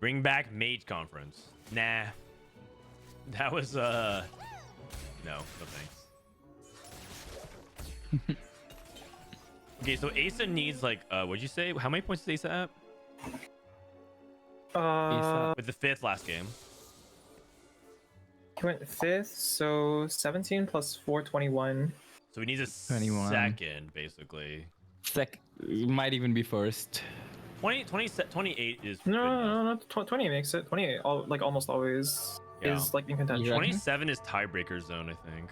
A: Bring back Mage Conference. Nah. That was, no thanks. Okay, so Aesah needs, like, what'd you say? How many points is Aesah at? With the 5th last game.
B: He went 5th, so 17 plus 4, 21.
A: So he needs a
C: 21.
A: second, basically.
C: Might even be first.
A: 28 is
B: No, 20 makes it. 28, almost always
A: Yeah.
B: is like in contention.
C: Yeah.
A: 27 is tiebreaker zone, I think.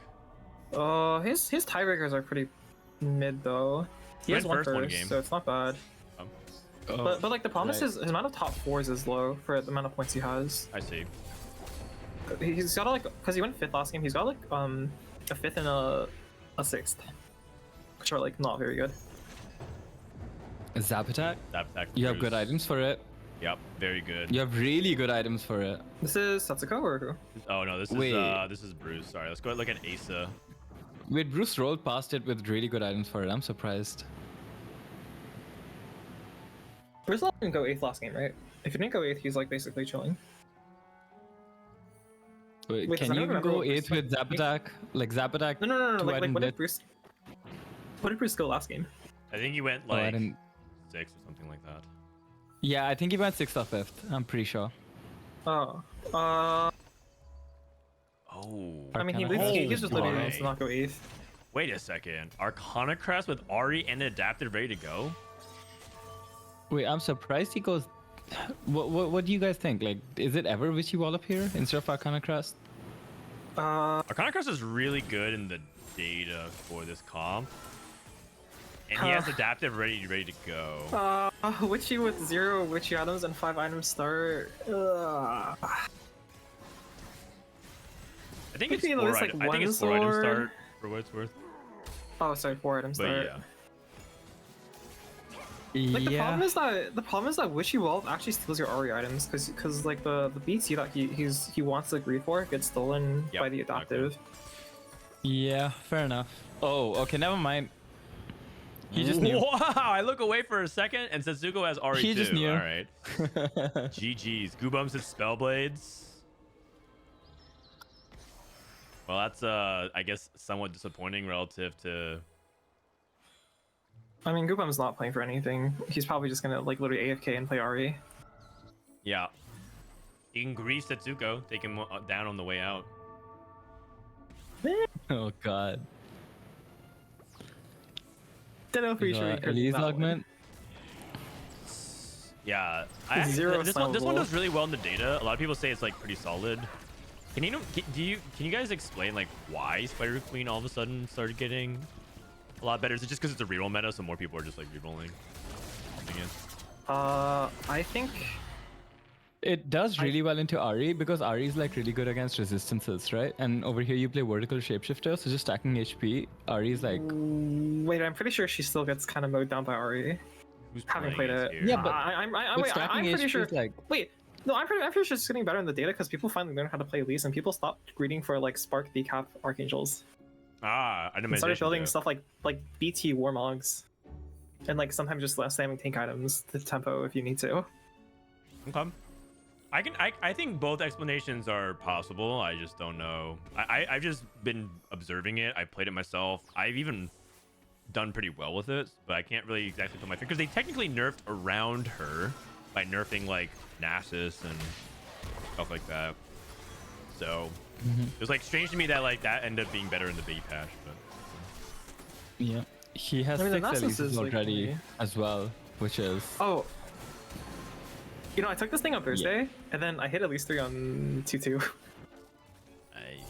B: His tiebreakers are pretty mid though. He has
A: Went
B: one
A: first one
B: first,
A: game.
B: so it's not bad. But like the problem is his amount of top 4s is low for the amount of points he has.
A: I see.
B: He's got like, because he went 5th last game, he's got like a 5th and a 6th, which are like not very good.
C: Zap attack.
A: That attack.
C: You have
A: Bruce.
C: good items for it.
A: Yep, very good.
C: You have really good items for it.
B: This is Setsuko or who?
A: Oh no,
C: Wait.
A: this is Bruce. Sorry, let's go look at Aesah.
C: Wait, Bruce rolled past it with really good items for it. I'm surprised.
B: Bruce didn't go 8th last game, right? If he didn't go 8th, he's like basically chilling.
C: Wait,
B: Wait,
C: can
B: does
C: you
B: anyone
C: even go
B: remember
C: 8th with zap attack? Like zap attack?
B: No.
C: two
B: Like
C: item
B: what did
C: blitz?
B: Bruce go last game?
A: I think he went
C: Oh, I
A: like
C: didn't.
A: 6 or something like that.
C: Yeah, I think he went 6th or 5th. I'm pretty sure.
B: Oh.
A: Oh.
B: I mean,
C: Arcana
B: he's just literally
A: Holy
B: needs to not go 8th.
A: Wait a second. Arcana Crest with Ari and adapted ready to go?
C: Wait, I'm surprised he goes. What do you guys think? Like, is it ever Witchy Wall up here instead of Arcana Crest?
A: Arcana Crest is really good in the data for this comp. And he has adaptive ready to go.
B: Witchy with 0 Witchy items and 5 items start.
A: I think it's
B: Maybe at
A: 4
B: least, like,
A: item. I think
B: one
A: it's 4 item
B: sword.
A: start for what it's worth.
B: Oh, sorry, 4 items
A: But
B: start.
A: yeah.
B: Like the
C: yeah.
B: problem is that Witchy Wall actually steals your Ari items because like the BT that he wants to agree for gets stolen
A: Yep,
B: by the adaptive.
C: Yeah, fair enough. Oh, okay, never mind. He just knew.
A: Wow! I look away for a second and Setsuko has Ari
C: He
A: too.
C: just knew.
A: All right. GG's. Guubums has Spellblades. Well, that's I guess somewhat disappointing relative to.
B: I mean, Guubum's not playing for anything. He's probably just gonna like literally AFK and play Ari.
A: Yeah. You can grease Setsuko, take him down on the way out.
C: Oh god.
B: Don't know if we should
C: Elise augment.
A: Yeah,
B: Zero
A: this one
B: sellable.
A: does really well in the data. A lot of people say it's like pretty solid. Can you guys explain like why Spider Queen all of a sudden started getting a lot better? Is it just because it's a reroll meta, so more people are just like rerolling?
B: I think
C: It does really well into Ari because Ari is like really good against resistances, right? And over here you play vertical shapeshifter, so just stacking HP. Ari is like
B: wait, I'm pretty sure she still gets kind of mowed down by Ari.
A: Who's
B: Haven't
A: playing
B: played
A: it
B: it.
A: here?
C: Yeah, but
B: I'm
C: with stacking
B: I'm pretty
C: HP
B: sure.
C: is like
B: Wait, no, I'm pretty sure it's getting better in the data because people finally learn how to play Elise and people stopped greeting for like Spark decap Archangels.
A: Itemization.
B: And started building
A: too.
B: stuff like BT Warmogs, and like sometimes just slamming tank items to tempo if you need to.
A: Okay. I think both explanations are possible. I just don't know. I've just been observing it. I played it myself. I've even done pretty well with it, but I can't really exactly put my finger because they technically nerfed around her by nerfing like Nasus and stuff like that. So it was like strange to me that like that ended up being better in the big patch. But
C: yeah, he has
B: I mean, the
C: 6
B: Nasus
C: Elises
B: is, like,
C: already
B: really-
C: as well, which is
B: Oh, you know, I took this thing on Thursday, and then I hit at least 3 on 2-2.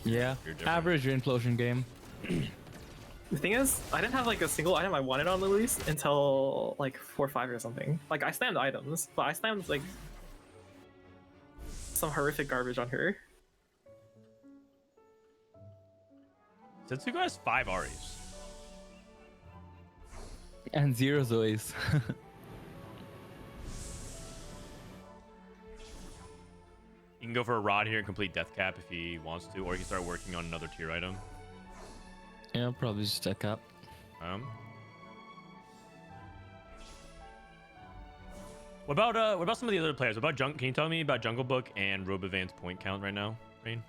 C: yeah,
A: you're different.
C: average implosion game.
B: The thing is, I didn't have like a single item I wanted on Lilies until like 4-5 or something. Like I slammed items, but I slammed like some horrific garbage on her.
A: Setsuko has 5 Aries.
C: And 0 Zoes.
A: You can go for a rod here and complete death cap if he wants to, or he can start working on another tier item.
C: Yeah, probably just check up.
A: What about some of the other players? What about can you tell me about Jungle Book and Robivan's point count right now, Rain?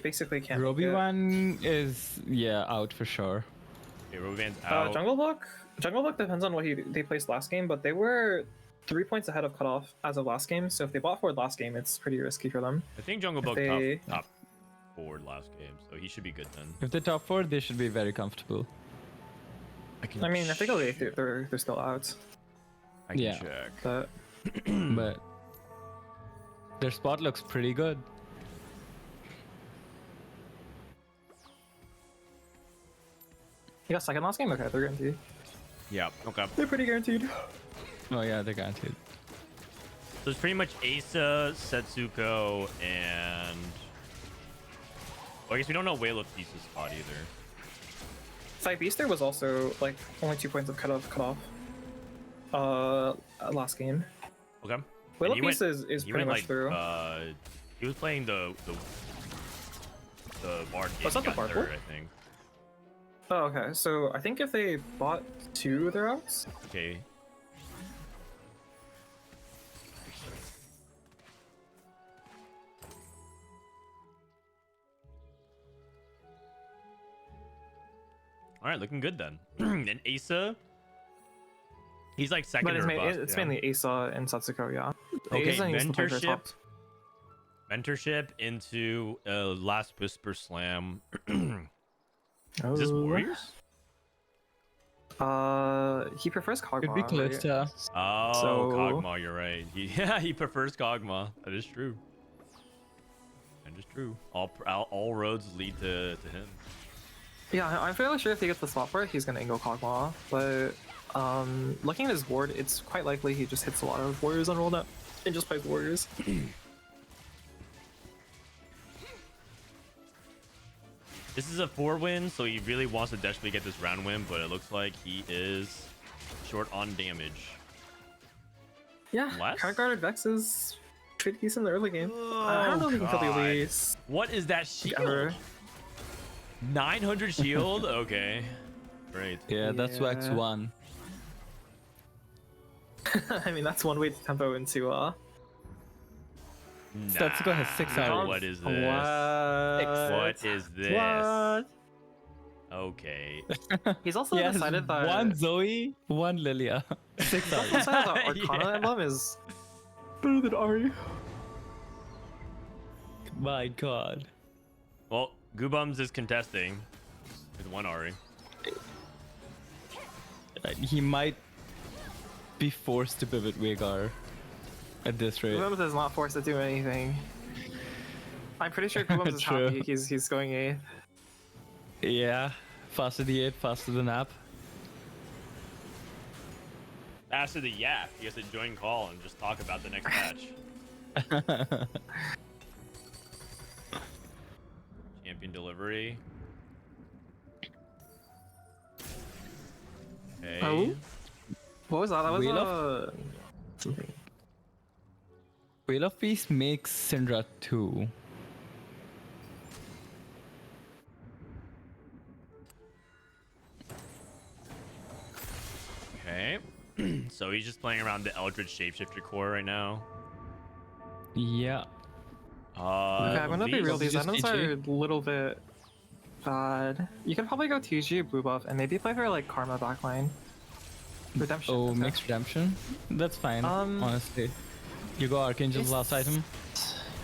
B: Basically can't. make it.
C: Robi-Wan is out for sure.
A: Okay, Robivan's out.
B: Jungle Book depends on what they placed last game, but they were 3 points ahead of cutoff as of last game. So if they bought forward last game, it's pretty risky for them.
A: I think Jungle Book
B: they-
A: top forward last game, so he should be good then.
C: If they're top 4, they should be very comfortable.
B: I mean, if they go 8th, they're still out.
A: I can
C: Yeah.
A: check.
B: But
C: But their spot looks pretty good.
B: You got second last game? Okay, they're guaranteed.
A: Yeah. Okay.
B: They're pretty guaranteed.
C: Oh yeah, they're guaranteed.
A: So it's pretty much Aesah, Setsuko, and well, I guess we don't know Whale of Thesis spot either.
B: Side Beaster was also like only 2 points of cut off. Last game.
A: Okay.
B: Whale
A: And
B: of Beast is
A: he
B: pretty
A: went,
B: much
A: like,
B: through.
A: He was playing the Bard game.
B: Was that
A: he
B: the
A: got
B: Bard
A: third,
B: one?
A: I think.
B: Oh, okay. So I think if they bought 2, they're out.
A: Okay. All right, looking good then. And Aesah, he's like second
B: But
A: or bust,
B: it's
A: yeah.
B: mainly Aesah and Setsuko, yeah.
A: Okay,
B: Aesah needs to play for
A: mentorship.
B: top.
A: Mentorship into Last Whisper Slam.
B: Oh.
A: Is this Warriors?
B: He prefers Kog'Maw.
C: Could be
B: right?
C: Calista.
A: Oh,
B: So-
A: Kog'Maw, you're right. He prefers Kog'Maw. That is true. That is true. All roads lead to him.
B: Yeah, I'm fairly sure if he gets the spot for it, he's gonna Ingo Kog'Maw. But looking at his board, it's quite likely he just hits a lot of Warriors on roll up and just plays Warriors.
A: This is a 4-win, so he really wants to desperately get this round win, but it looks like he is short on damage.
B: Yeah,
A: Less?
B: Card Guarded Vex is pretty decent in the early game. I don't know if he can kill the
A: God.
B: Elise
A: What is that shield?
B: ever.
A: 900 shield? Okay. Great.
C: Yeah, that's Wax
B: Yeah.
C: 1.
B: I mean, that's one way to tempo into
C: Setsuko has 6 hours.
A: What is this?
B: What?
A: What is this?
B: What?
A: Okay.
B: He's also
C: He has
B: decided that
C: 1 Zoe, 1 Lilia. 6
B: he's
C: hours.
B: also decided that Arcana
A: Yeah.
B: emblem is better than Ari.
C: My god.
A: Well, Guubums is contesting with 1 Ari.
C: He might be forced to pivot Veigar at this rate.
B: Guubums is not forced to do anything. I'm pretty sure Guubums is
C: True.
B: happy he's going 8th.
C: Yeah, faster the 8, faster the nap.
A: After the yap, he has to join call and just talk about the next match. Champion delivery. Okay.
B: Oh? What was that? That was
C: Wheel
B: something.
C: Whale of Peace makes Syndra 2.
A: Okay. So he's just playing around the Eldritch Shapeshifter core right now.
C: Yeah.
B: Okay, I'm gonna be
A: Elise-
B: real. These
C: just
B: items are
C: TG.
B: a little bit bad. You could probably go TG, blue buff, and maybe play for like Karma backline. Redemption.
C: Oh,
B: okay.
C: mixed redemption? That's fine, honestly. You go Archangel's
B: It's-
C: last item.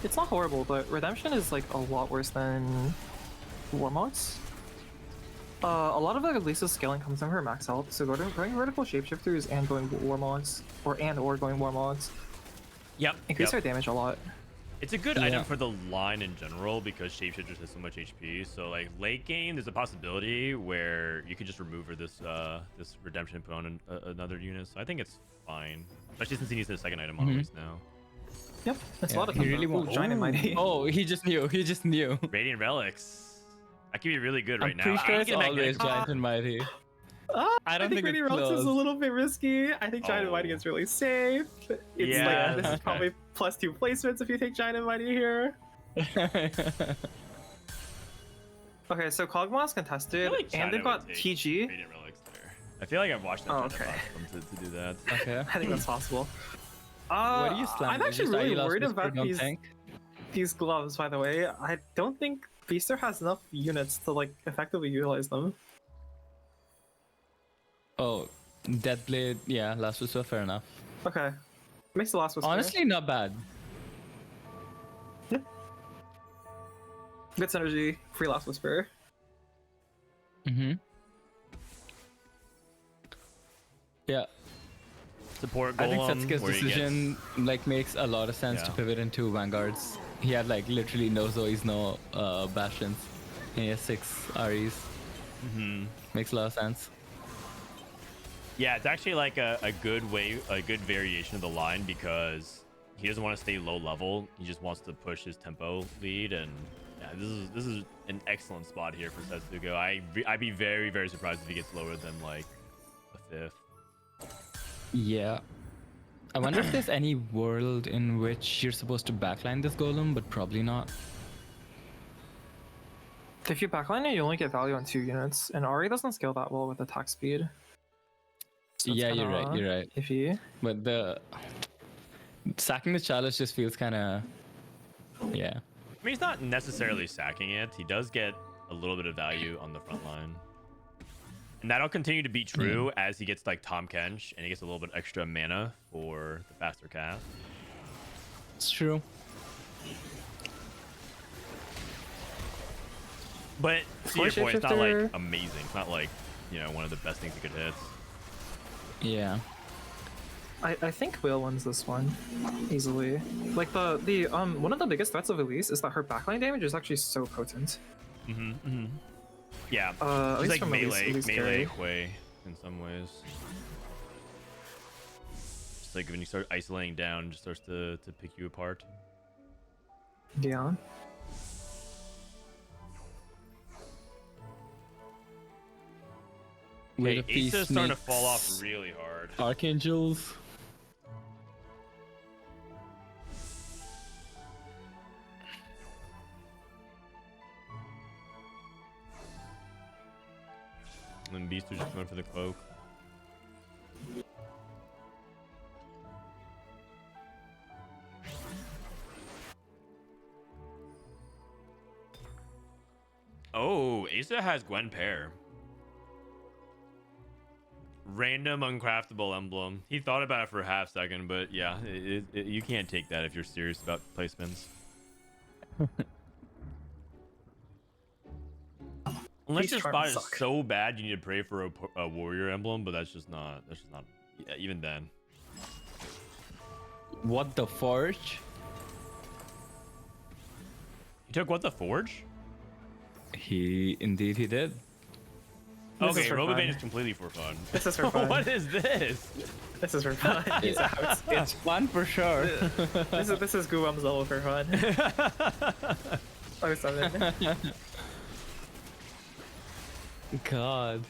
B: It's not horrible, but redemption is like a lot worse than Warmods. A lot of Lisa's scaling comes from her max health, so going vertical shapeshifters and going Warmods, or going Warmods,
A: Yep.
B: increase
A: yep.
B: her damage a lot.
A: It's a good
C: Yeah.
A: item for the line in general because Shapeshifters has so much HP. So like late game, there's a possibility where you could just remove her this this redemption opponent another unit. So I think it's fine, especially since he needs the second item on
C: Mhm.
A: release now.
B: Yep, that's a
C: Yeah,
B: lot of
C: he
B: tempo.
C: really
B: Ooh,
C: wants-
B: Giant and Mighty.
C: Oh, he just knew. He just knew.
A: Radiant Relics. That could be really good
C: I'm
A: right now.
C: pretty sure
A: I
C: it's
A: ain't gonna
C: always
A: make it.
C: Giant and Mighty. I don't think
B: Radiant
C: it's
B: Relics is a
C: close.
B: little bit risky. I think Giant and Mighty
A: Oh.
B: is really safe. It's
A: Yeah.
B: like this is probably +2 placements if you take Giant and Mighty here. Okay, so Kog'Maw's
A: I
B: contested,
A: feel like
B: and
A: China
B: they've got
A: would take
B: TG.
A: Radiant Relics there. I feel like I've watched them
B: Oh,
A: try to
B: okay.
A: pass them to do that.
C: Okay.
B: I think that's possible.
C: What do you slam?
B: I'm
C: Is
B: actually
C: just
B: really
C: Aila's
B: worried
C: Whisper
B: about
C: don't
B: these
C: tank?
B: gloves, by the way. I don't think Beaster has enough units to like effectively utilize them.
C: Oh, Deathblade. Yeah, last was so fair enough.
B: Okay, makes the last one.
C: Honestly, not bad.
B: good synergy. Free Last Whisper.
C: Mm-hmm. Yeah,
A: Support
C: I think
A: Golem,
C: Setsuko's
A: where he gets-
C: decision like makes a lot of sense to
A: Yeah.
C: pivot into Vanguards. He had like literally no Zoes, no Bastions. And he has 6 Aries. Makes a lot of sense.
A: Yeah, it's actually like a good variation of the line because he doesn't want to stay low level. He just wants to push his tempo lead, and yeah, this is an excellent spot here for Setsuko. I'd be very, very surprised if he gets lower than like a 5th.
C: Yeah. I wonder if there's any world in which you're supposed to backline this golem, but probably not.
B: If you backline it, you only get value on 2 units, and Ari doesn't scale that well with attack speed. So it's
C: Yeah, you're right.
B: kinda
C: You're right.
B: iffy.
C: But the sacking the chalice just feels kind of, yeah.
A: I mean, he's not necessarily sacking it. He does get a little bit of value on the front line. And that'll continue to be true as he gets like Tom Kench and he gets a little bit extra mana for the faster cast.
C: It's true.
A: But to your point, it's not like
B: Shapeshifter.
A: amazing. It's not like, you know, one of the best things he could hit.
C: Yeah.
B: I think Whale wins this one easily. Like the one of the biggest threats of Elise is that her backline damage is actually so potent.
A: Yeah,
B: At
A: she's
B: least
A: like
B: from
A: melee
B: carry.
A: way in some ways. Just like when you start isolating down, it just starts to pick you apart.
B: Yeah.
A: Okay,
C: With a
A: Aesah's starting to
C: peace
A: fall off
C: meets
A: really hard.
C: Archangels.
A: And Beast was just going for the cloak. Oh, Aesah has Gwen Pair. Random uncraftable emblem. He thought about it for a half second, but yeah, you can't take that if you're serious about placements. Unless
B: These
A: your spot
B: charms
A: is
B: suck.
A: so bad, you need to pray for a warrior emblem, but that's just not. Yeah, even then.
C: What the forge?
A: You took what, the forge?
C: He did.
B: This
A: Okay,
B: is for
A: Robinsongz
B: fun.
A: is completely for fun.
B: This is for fun.
A: What is this?
B: This is for fun. He's out.
C: It's fun for sure.
B: This is Guubums level for fun. Oh, 7.
C: God.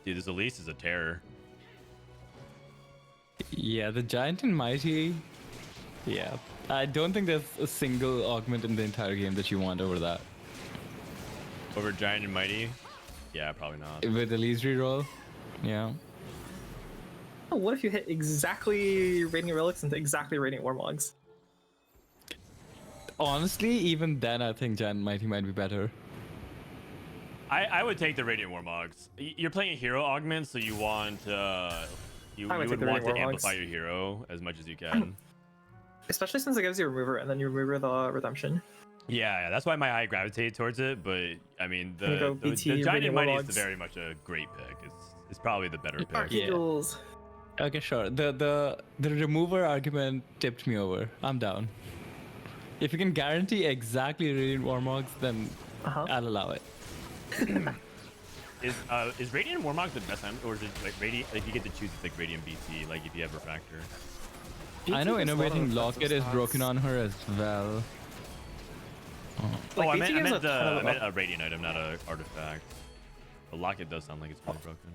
A: Dude, this Elise is a terror.
C: Yeah, the giant and mighty. Yeah. I don't think there's a single augment in the entire game that you want over that.
A: Over Giant and Mighty? Yeah, probably not.
C: With Elise reroll. Yeah.
B: Oh, what if you hit exactly Radiant Relics into exactly Radiant Warmogs?
C: Honestly, even then, I think Giant and Mighty might be better.
A: I would take the Radiant Warmogs. You're playing a hero augment, so you want you
B: I
A: would
B: would take the
A: want to
B: Radiant Warmogs.
A: amplify your hero as much as you can.
B: Especially since it gives you a remover and then you remover the redemption.
A: Yeah, that's why my eye gravitated towards it. But I mean,
B: You go
A: the
B: BT,
A: Giant
B: Radiant
A: and Mighty is
B: Warlogs.
A: very much a great pick. It's probably the better pick.
B: Archangels.
C: Okay, sure. The remover argument tipped me over. I'm down. If you can guarantee exactly Radiant Warmogs, then I'll allow it.
A: Is Radiant Warmog the best time, or is it like Radiant? Like you get to choose, it's like Radiant BT, like if you have Refractor.
C: I know
B: BT gives a lot of
C: Innovating
B: offensive
C: Locket is
B: stats.
C: broken on her as well.
B: Like,
A: I
B: BT
A: meant
B: gives a ton of
A: meant a Radiant item, not a artifact. The Locket does sound like it's pretty broken.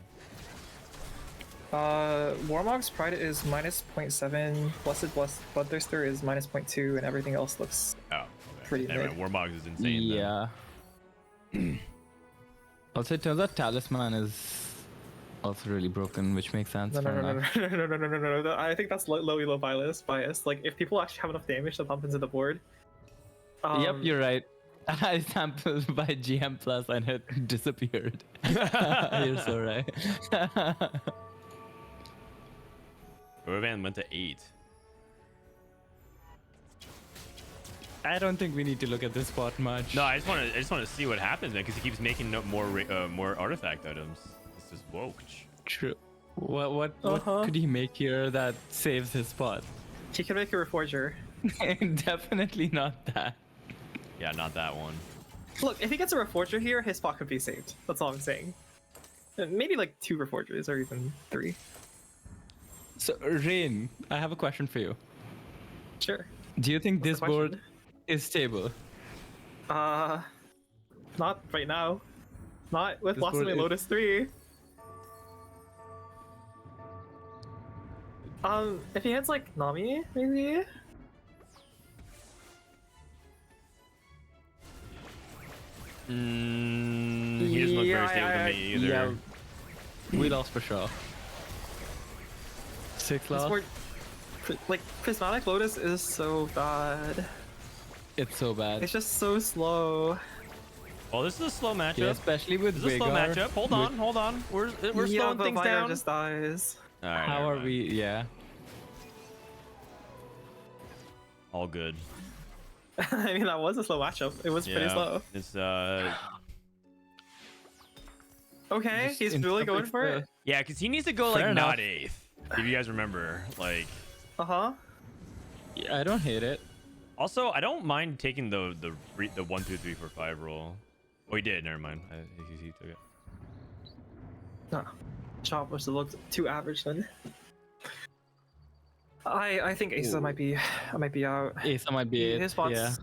B: Warmog's Pride is minus 0.7, Blessed Bloodthirster is minus 0.2, and everything else looks
A: Oh, okay.
B: Pretty
A: Anyway,
B: mid.
A: Warmogs is insane. then.
C: Yeah. Also, it turns out Talisman is also really broken, which makes sense.
B: no.
C: Fair enough.
B: I think that's low bias. Like, if people actually have enough damage to pump into the board.
C: Yep, you're right. I sampled by GM Plus and it disappeared. You're so right.
A: Frodan went to 8.
C: I don't think we need to look at this spot much.
A: No, I just want to see what happens, man, because he keeps making more artifact items. This is woke.
C: True. What
B: Uh-huh.
C: could he make here that saves his spot?
B: He can make a Reforger.
C: Definitely not that.
A: Yeah, not that one.
B: Look, if he gets a Reforger here, his spot could be saved. That's all I'm saying. Maybe like 2 Reforgers or even 3.
C: So, Rain, I have a question for you.
B: Sure.
C: Do you think
B: What's
C: this
B: the
C: board
B: question?
C: is stable?
B: Not right now. Not with
C: This board
B: Blossoming
C: is-
B: Lotus 3. If he hits like Nami, maybe?
A: He doesn't look very stable to me either.
C: Yeah. We lost for sure. 6
B: This
C: lost.
B: board, like, Prismatic Lotus is so bad.
C: It's so bad.
B: It's just so slow.
A: Oh, this is a slow matchup.
C: Yeah, especially with
A: This is a slow
C: Veigar.
A: matchup. Hold on, hold on. We're
B: Yeah,
A: slowing
B: but
A: things
B: Veigar
A: down.
B: just dies.
A: All right,
C: How
A: never
C: are
A: mind.
C: we? Yeah.
A: All good.
B: I mean, that was a slow matchup. It was pretty slow.
A: It's
B: Okay,
C: Just
B: he's really going
C: interpret
B: for
C: the-
B: it.
A: yeah, because he needs to go
C: Fair
A: like
C: enough.
A: not 8th. If you guys remember, like.
B: Uh-huh.
C: Yeah, I don't hate it.
A: Also, I don't mind taking the 1, 2, 3, 4, 5 roll. Oh, he did. Never mind. He took it.
B: No. Chop must have looked too average then. I think Aesah might be out.
C: Aesah might be it.
B: His spot's
C: Yeah.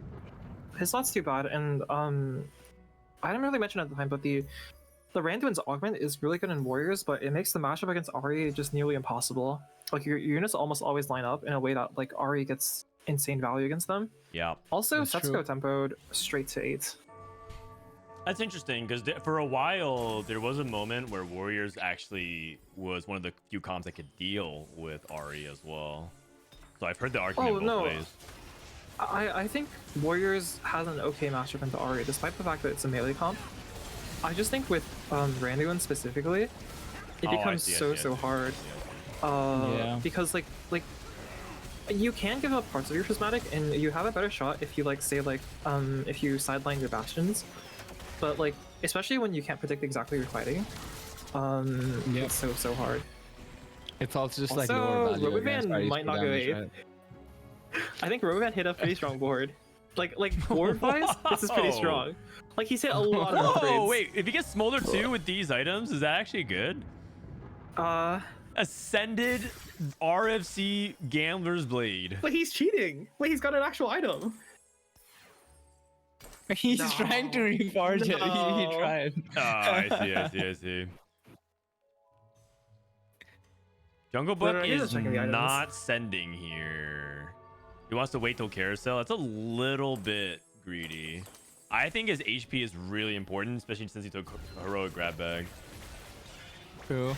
B: his spot's too bad, and I didn't really mention at the time, but the Randuin's augment is really good in warriors, but it makes the matchup against Ahri just nearly impossible. Like your units almost always line up in a way that like Ahri gets insane value against them.
A: Yeah.
B: Also,
C: That's
B: Setsuko
C: true.
B: tempoed straight to 8.
A: That's interesting because for a while there was a moment where Warriors actually was one of the few comps that could deal with Ahri as well. So I've heard the argument both
B: no.
A: ways.
B: I think Warriors has an okay matchup into Ahri, despite the fact that it's a melee comp. I just think with Randuin specifically, it
A: Oh, I
B: becomes
A: see, I
B: so
A: see, I see.
B: hard.
C: Yeah.
B: Because like you can give up parts of your prismatic, and you have a better shot if you like say like if you sideline your bastions. But like especially when you can't predict exactly you're fighting,
C: Yep.
B: it's so hard.
C: It's also just like
B: Also,
C: lower value.
B: Robivan
C: against Ahri's
B: might not go
C: damage,
B: 8th.
C: right?
B: I think Robivan hit a pretty strong board. Like board wise, this is pretty
A: Whoa.
B: strong. Like he hit a lot of upgrades.
A: Oh wait, if he gets Smolder 2 with these items, is that actually good? Ascended RFC Gambler's Blade.
B: But he's cheating. Wait, he's got an actual item.
C: He's
B: No.
C: trying to reforge it. He
B: No.
C: tried.
A: Oh, I see. Jungle Book
B: No, he's
A: is
B: checking the items.
A: not sending here. He wants to wait till carousel. That's a little bit greedy. I think his HP is really important, especially since he took heroic grab bag.
C: True.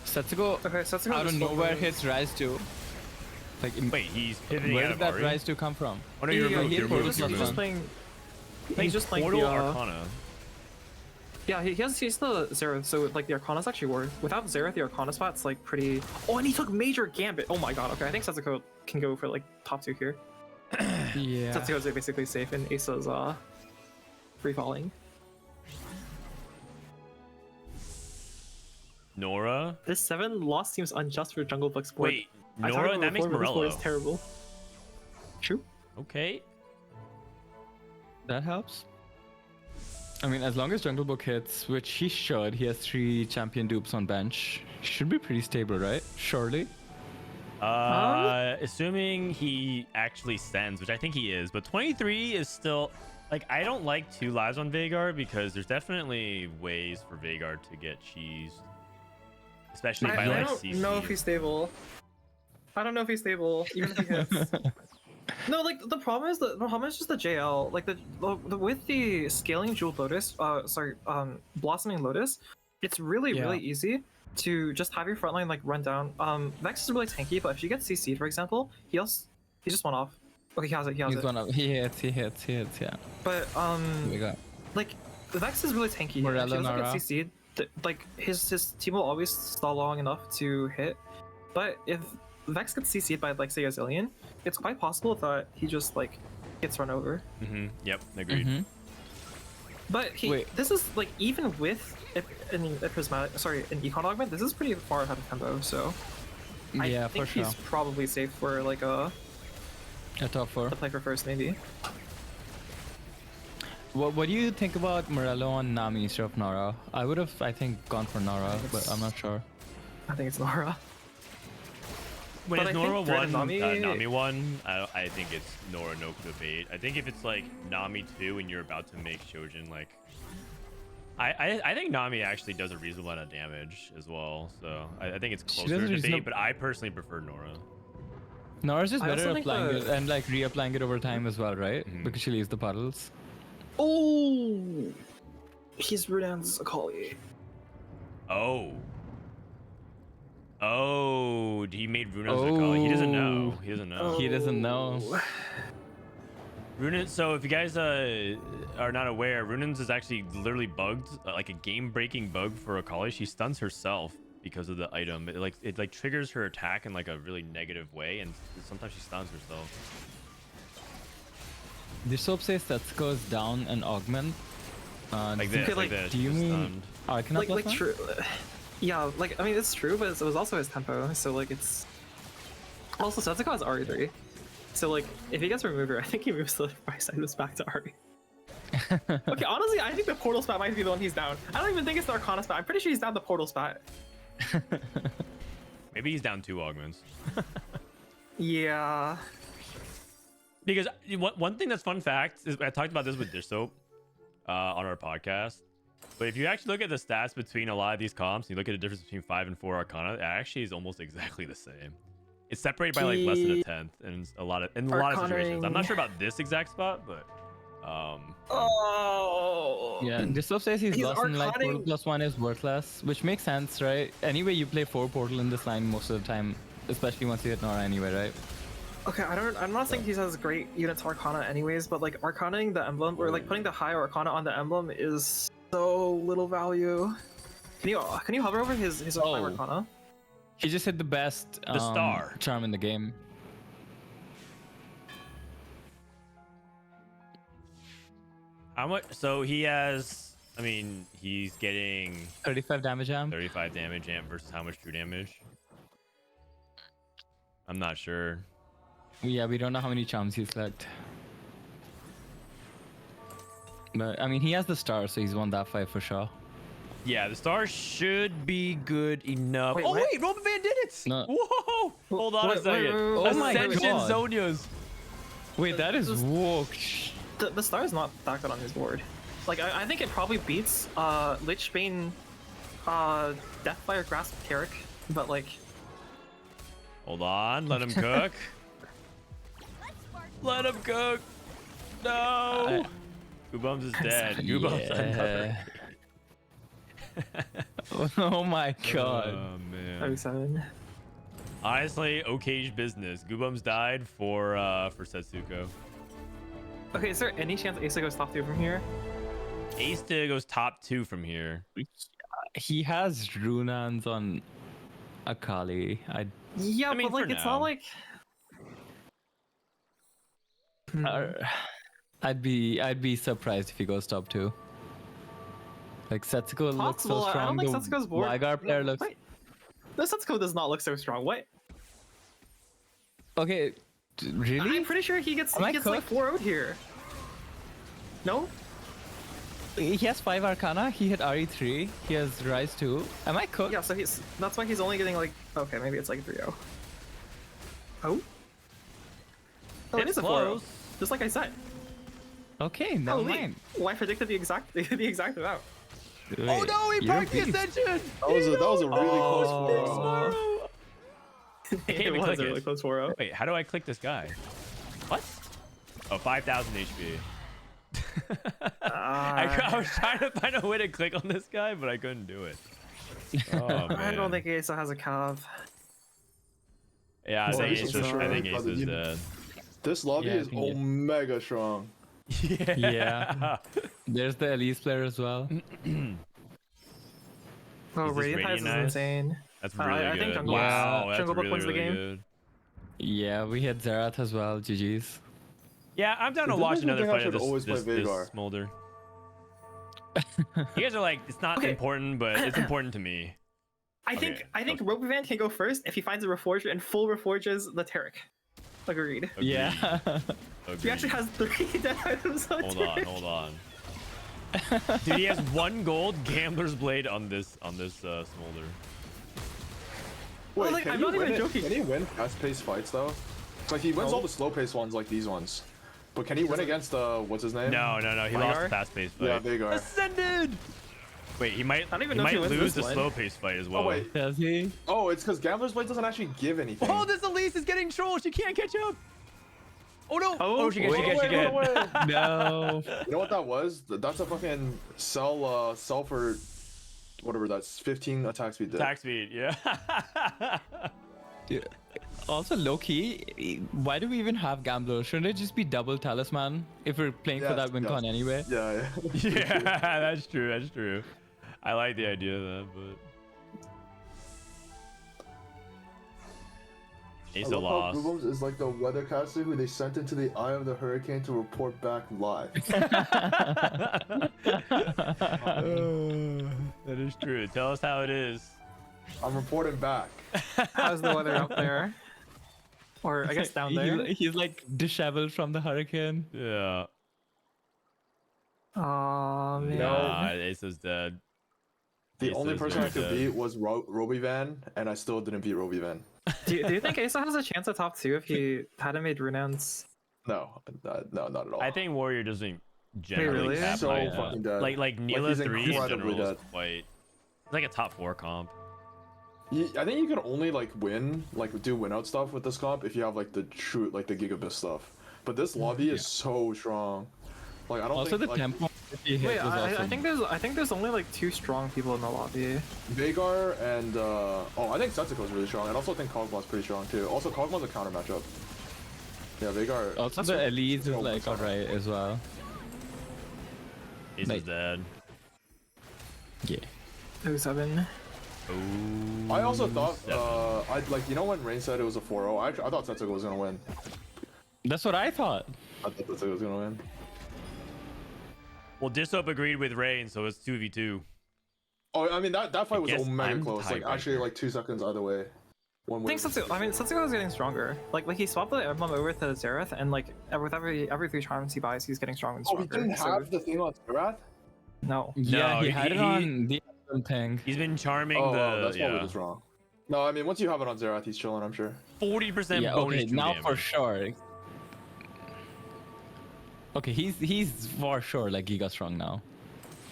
C: Setsuko
B: Okay, so that's
C: out of nowhere hits Rise 2. Like,
A: Wait, he's pivoting
C: where
A: out
C: did
A: of
C: that
A: Ahri?
C: Rise 2 come from?
A: Oh no, you're removed.
C: he
A: You're
C: had
A: removed.
C: Portal
A: You're
C: Plus
A: removed.
B: He's just playing
A: Portal
B: the
A: Arcana.
B: yeah, he's the Xerath, so like the Arcana's actually worth. Without Xerath, the Arcana spot's like pretty. Oh, and he took Major Gambit. Oh my god. Okay, I think Setsuko can go for like top 2 here.
C: Yeah.
B: Setsuko's basically safe, and Aesah's free falling.
A: Nora.
B: This 7 loss seems unjust for Jungle Book's board.
A: Wait,
B: I
A: Nora?
B: thought
A: That makes
B: before, but this board is
A: Morello.
B: terrible. True.
A: Okay.
C: That helps. I mean, as long as Jungle Book hits, which he should, he has 3 champion dupes on bench. Should be pretty stable, right? Surely.
A: Assuming he actually sends, which I think he is, but 23 is still like I don't like 2 lives on Veigar because there's definitely ways for Veigar to get cheesed, especially if I
B: I
A: like
B: don't
A: CC.
B: know if he's stable. I don't know if he's stable, even if he hits. No, like the problem is just the JL. Like the with the scaling Jeweled Lotus, Blossoming Lotus, it's really easy to just have your front line like run down. Vex is really tanky, but if you get CC'd, for example, he just went off. Okay, he has it.
C: He's one of, he hits, yeah.
B: But
C: We got.
B: like Vex is really tanky. If he
C: Morello,
B: doesn't get
C: Nara.
B: CC'd, like his team will always stall long enough to hit. But if Vex gets CC'd by like say a Zillion, it's quite possible that he just like gets run over.
A: Yep, agreed.
C: Mhm.
B: But this is like even with an Econ augment, this is pretty far ahead of tempo. So
C: Yeah,
B: I
C: for
B: think
C: sure.
B: he's probably safe for like a
C: A top 4.
B: play for first maybe.
C: What do you think about Morello on Nami instead of Nara? I would have, I think, gone for Nara, but I'm not sure.
B: I think it's Nora.
A: When
B: But
A: it's
B: I think
A: Nora
B: Dread
A: one,
B: and
A: Nami one, I think it's Nora no debate. I think if it's like Nami 2 and you're about to make Shojin, like I think Nami actually does a reasonable amount of damage as well. So I think it's
C: She
A: closer
C: does
A: to
C: a
A: debate,
C: reasonable-
A: but I personally prefer Nora.
C: Nora's just
B: I also
C: better
B: think
C: applying
B: the-
C: it and like reapplying it over time as well, right? Because she leaves the puddles.
B: Oh, he's Rudan's Akali.
A: Oh. Oh, he made Runan's Akali. He doesn't know. He doesn't know.
C: He doesn't know.
A: Runan, so if you guys are not aware, Runan's is actually literally bugged, like a game-breaking bug for Akali. She stuns herself because of the item. It like triggers her attack in like a really negative way, and sometimes she stuns herself.
C: This soap says Setsuko is down and augment.
A: Like this,
B: Okay,
A: like
B: like,
A: this.
C: do you
A: she's
C: mean
A: stunned.
C: Arcana plus
B: Like
C: one?
B: true. Yeah, like I mean it's true, but it was also his tempo, so like it's. Also, Setsuko has RE3, so like if he gets remover, I think he moves the price items back to RE. Okay, honestly, I think the portal spot might be the one he's down. I don't even think it's the Arcana spot. I'm pretty sure he's down the portal spot.
A: Maybe he's down 2 augments.
B: Yeah.
A: Because one thing that's fun fact is I talked about this with Dish Soap on our podcast. But if you actually look at the stats between a lot of these comps, you look at the difference between 5 and 4 Arcana, it actually is almost exactly the same. It's separated by like less than a tenth in a lot of situations. I'm not sure about this exact spot, but
B: Oh.
C: Yeah, Dislof says he's lost in like
B: Arcaning-
C: portal plus one is worthless, which makes sense, right? Anyway, you play 4 portal in this line most of the time, especially once you hit Nora anyway, right?
B: Okay, I'm not saying he has great units Arcana anyways, but like Arcanaing the emblem or like putting the high Arcana on the emblem is so little value. Can you hover over his high Arcana?
C: He just hit the best
A: star
C: charm in the game.
A: how much? So he has. I mean, he's getting
C: 35 damage amp.
A: 35 damage amp versus how much true damage? I'm not sure.
C: Yeah, we don't know how many charms he's left. But I mean, he has the star, so he's won that fight for sure.
A: Yeah, the star should be good enough.
B: Wait,
A: oh
B: what?
A: wait, Robin did it!
C: No.
A: Whoa! Hold on a
B: Wait,
A: second.
B: wait,
C: oh my
A: Ascension
C: God.
A: Zonias.
C: Wait, that is
B: Just-
C: woked.
B: The star is not that good on his board. Like I think it probably beats Lich Bane, Deathfire Grasp Carrick, but like
A: Hold on, let him cook. Let him cook. No. Guubums is dead. Guubums uncovered.
C: Oh my god.
A: Oh man.
B: 07.
A: Honestly, okay's business. Guubums died for Setsuko.
B: Okay, is there any chance Aesah goes top 2 from here?
A: Aesah goes top 2 from here.
C: He has Runans on Akali.
B: Yeah,
A: I mean,
B: but like
A: for
B: it's
A: now.
B: not like.
C: I'd be surprised if he goes top 2. Like Setsuko looks so
B: Possible. I
C: strong.
B: don't think
C: The
B: Setsuko's board.
C: Vygar player
B: No,
C: looks.
B: wait. The Setsuko does not look so strong. What?
C: Okay, really?
B: I'm pretty sure he gets
C: Am I
B: like
C: cooked?
B: 4 out here. No?
C: He has 5 Arcana. He hit RE3. He has Rise 2. Am I cooked?
B: Yeah, so that's why he's only getting like okay, maybe it's like 3-0. Oh? Oh, it
A: It's
B: is a 4-0.
A: close.
B: Just like I said.
C: Okay, never
B: Holy.
C: mind.
B: Well, I predicted the exact amount.
A: Oh
C: Wait,
A: no, he
C: you're
A: parked the
C: beast.
A: Ascension.
F: That was a really close
C: Oh.
F: 4-0.
A: can't
B: It
A: even
B: was
A: click
B: a
A: it.
B: really close 4-0.
A: Wait, how do I click this guy? What? Oh, 5,000 HP. I was trying to find a way to click on this guy, but I couldn't do it. Oh, man.
B: I don't think Aesah has a cav.
A: Yeah, I
F: Well,
A: think
F: this is
A: Ace
F: for sure.
A: is dead.
F: This lobby
C: Yeah, I
F: is
C: think it-
F: omega strong.
C: Yeah. There's the Elise player as well.
B: Oh,
A: Is this
B: Radiant Ties is
A: Radiant Eyes?
B: insane.
A: That's
B: I
A: really
B: think
A: good.
B: Jungle
A: Wow,
B: Book-
A: that's
B: Jungle Book
A: really,
B: wins the
A: really
B: game.
A: good.
C: Yeah, we had Zerath as well. GG's.
A: Yeah, I'm down to
F: Dude,
A: watch
F: this makes me
A: another
F: think I
A: fight of
F: should always
A: this
F: play Veigar.
A: Smolder. You guys are like, it's not
B: Okay.
A: important, but it's important to me.
B: I
A: Okay,
B: think Robivan can go first if he finds a Reforger and full Reforges the Taric. Agreed.
A: Agreed.
C: Yeah.
B: He actually has 3 dead items on
A: Hold
B: Taric.
A: on, hold on. Dude, he has 1 gold Gambler's Blade on this smolder.
F: Wait,
B: like,
F: can
B: I'm
F: he
B: not
F: win
B: even
F: it?
B: joking.
F: Can he win fast-paced fights though? Like he wins all the slow-paced ones like these ones. But can he win against what's his name?
A: No, he lost the fast-paced fight.
F: Yeah, Vagar.
A: Ascended. Wait, he might.
B: I don't even
A: He
B: know if he
A: might
B: wins
A: lose
B: this
A: the
B: one.
A: slow-paced fight as well.
F: Oh wait.
C: Does he?
F: Oh, it's because Gambler's Blade doesn't actually give anything.
A: Oh, this Elise is getting trolled. She can't catch up. Oh no.
B: Oh,
A: she can.
B: wait,
C: No.
F: You know what that was? That's a fucking cell for whatever that's 15 attack speed did.
A: Attack speed. Yeah.
C: Yeah. Also, low-key, why do we even have Gambler? Shouldn't it just be double Talisman if we're playing for that WinCon anyway?
F: Yeah.
A: Yeah, that's true. That's true. I like the idea of that, but Aesah lost.
F: Guubums is like the weathercaster who they sent into the eye of the hurricane to report back live.
A: That is true. Tell us how it is.
F: I'm reporting back.
B: How's the weather up there? Or I guess down there.
C: He's like disheveled from the hurricane.
A: Yeah.
B: Oh man.
A: Nah, Aesah's dead.
F: The only
A: Aesah's
F: person I
A: very
F: could beat was Robivan, and I still didn't beat Robivan.
B: Do you think Aesah has a chance at top 2 if he hadn't made Runelands?
F: No, not at all.
A: I think Warrior doesn't generally
B: really?
A: cap
F: so
A: high enough.
F: fucking dead.
A: Like Neela
F: he's
A: 3 in
F: incredibly
A: general is
F: dead.
A: quite. It's like a top 4 comp.
F: I think you can only like win, like do win out stuff with this comp if you have like the true, like the Gigabit stuff. But this lobby is so strong. Like I don't
C: Also,
F: think
C: the
F: like,
C: tempo he hit
B: Wait,
C: was
B: I
C: awesome.
B: think there's only like 2 strong people in the lobby.
F: Vagar and I think Setsuko is really strong, and also think Kog'Maw's pretty strong too. Also, Kog'Maw's a counter matchup. Yeah, Vagar.
C: Also, the Elise is like alright as well.
A: Aesah's
C: Like-
A: dead.
C: Yeah.
B: 07.
A: Ooh,
F: I also thought,
A: seven.
F: you know when Rain said it was a 4-0, I thought Setsuko was gonna win.
C: That's what I thought.
F: I thought Setsuko was gonna win.
A: Well, Disop agreed with Rain, so it's 2v2.
F: Oh, I mean that fight was
A: guess
F: mega
A: I'm
F: close. Like
A: tiebreaker.
F: actually, like 2 seconds either way. One
B: I
F: way.
B: think Setsuko is getting stronger. Like he swapped the emblem over to Xerath, and like with every 3 charms he buys, he's getting stronger and
F: Oh, he
B: stronger.
F: didn't have the thing on Xerath?
B: No.
C: Yeah,
A: No,
C: he had
A: he-
C: it on the other thing.
A: He's been charming
F: Oh,
A: the
F: that's probably just wrong. No, I mean once you have it on Xerath, he's chilling. I'm sure.
A: 40%
C: Yeah,
A: bonus
C: okay,
A: to
C: now
A: damage.
C: for sure. Okay, he's for sure like Giga strong now.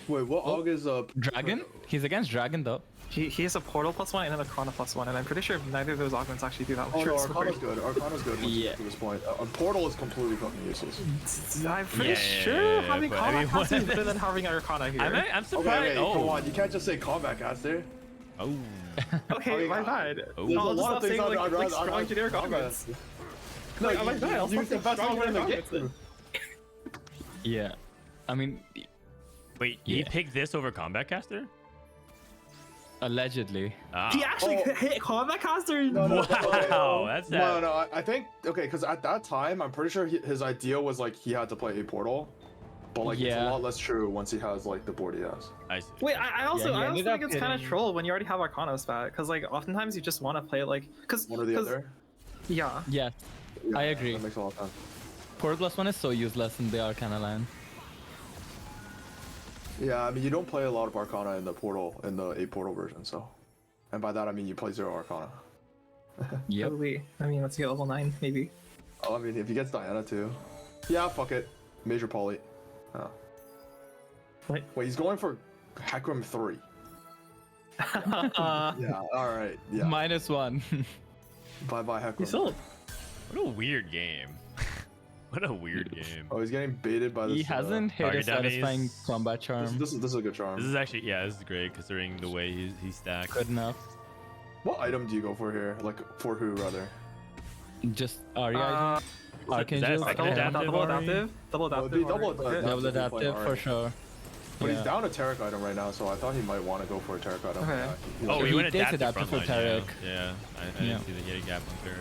F: Wait, what Aug is
C: Dragon? He's against Dragon though.
B: He has a portal +1 and an Arcana +1, and I'm pretty sure neither of those augments actually do that
F: Oh
B: much.
F: no,
B: worse.
F: Arcana's good. Arcana's good once you
C: Yeah.
F: get to this point. Portal is completely fucking useless.
B: I'm pretty
A: Yeah,
B: sure having
A: but I mean,
B: combat
A: what-
B: is better than having Arcana here.
A: I'm surprised.
F: Okay, wait, come
A: Oh.
F: on, you can't just say combat caster.
A: Oh.
B: Okay, my bad.
A: Oh.
F: There's
B: I'll
F: a
B: just
F: lot
B: stop
F: of things
B: saying
F: I'd
B: like
F: rather-
B: strong
F: I'd rather
B: generic
F: combat.
B: augments.
F: No,
B: Like, oh my god, I'll
F: use
B: stop
F: the
B: saying
F: best
B: strong
F: one in the
B: generic
F: game.
B: augments.
C: Yeah. I mean,
A: Wait, he
C: Yeah.
A: picked this over Combat Caster?
C: allegedly.
A: Ah.
B: He actually
F: Oh.
B: hit combat caster.
A: Wow, that's
F: No, I think okay, because at that time, I'm pretty sure his idea was like he had to play a portal, but like it's a
C: Yeah.
F: lot less true once he has like the board he has.
A: I see.
B: Wait, I also
C: Yeah, he
B: I also
C: ended
B: think
C: up
B: it's kind of
C: hitting-
B: troll when you already have Arcana spat, because like oftentimes you just want to play like because
F: One or the other.
B: Yeah.
C: Yeah,
F: Yeah,
C: I agree.
F: That makes a lot of sense.
C: Portal +1 is so useless in the Arcana line.
F: Yeah, I mean you don't play a lot of Arcana in the portal in the 8 portal version, so. And by that I mean you play 0 Arcana.
C: Yep.
B: Probably. I mean, let's get level 9 maybe.
F: Oh, I mean if he gets Diana too. Yeah, fuck it. Major poly. Oh.
B: What?
F: Wait, he's going for Hecarim 3. Yeah, alright. Yeah.
C: -1.
F: Bye bye Hecarim.
B: You sold.
A: What a weird game. What a weird game.
F: Oh, he's getting baited by this.
C: He hasn't hit a
A: target dummies.
C: satisfying combat charm.
F: This is a good charm.
A: This is actually, yeah, this is great considering the way he stacks.
C: Good enough.
F: What item do you go for here? Like for who rather?
C: Just Arya.
B: Uh,
C: Archangel.
A: like
B: double,
A: adaptive
B: double
A: Ari?
B: adaptive. Double
F: Oh, it'd
B: adaptive.
F: be double
B: or-
F: adaptive.
C: Double
F: That's a good
C: adaptive
F: point,
C: for
F: Ari.
C: sure.
F: But he's
C: Yeah.
F: down a Tarek item right now, so I thought he might want to go for a Tarek item.
B: Okay.
A: Oh,
C: He
A: he went
C: takes
A: adaptive
C: adaptive for
A: frontline,
C: Tarek.
A: yeah. I
C: Yeah.
A: didn't see that he had a gap on Tarek.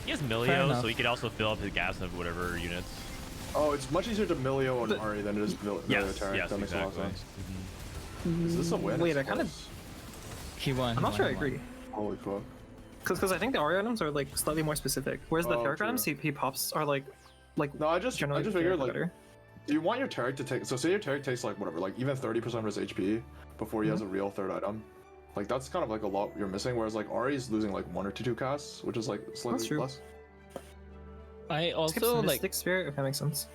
A: He has
C: Fair
A: Milio,
C: enough.
A: so he could also fill up his gaps of whatever units.
F: Oh, it's much easier to Milio and
B: But-
F: Ari than it is Milio
A: Yes,
F: Tarek.
A: yes,
F: That makes
A: exactly.
F: a lot of sense.
A: Mhm.
F: Is this a win?
B: Wait,
F: It's
B: I kinda-
F: close.
C: He won.
B: I'm not sure I agree.
F: Holy fuck.
B: Because I think the Aria items are like slightly more specific, whereas the
F: Oh,
B: Tarek
F: true.
B: items he pops are like
F: No, I just
B: generally
F: figured like
B: better.
F: Do you want your Taric to take? So say your Taric takes like whatever, like even 30% of his HP before he has a real third item. Like that's kind of like a lot you're missing. Whereas like Ari's losing like 1 or 2 casts, which is like slightly
B: true.
F: less.
C: I
B: Skip
C: also
B: some
C: like.
B: Mystic Spirit, if that makes sense.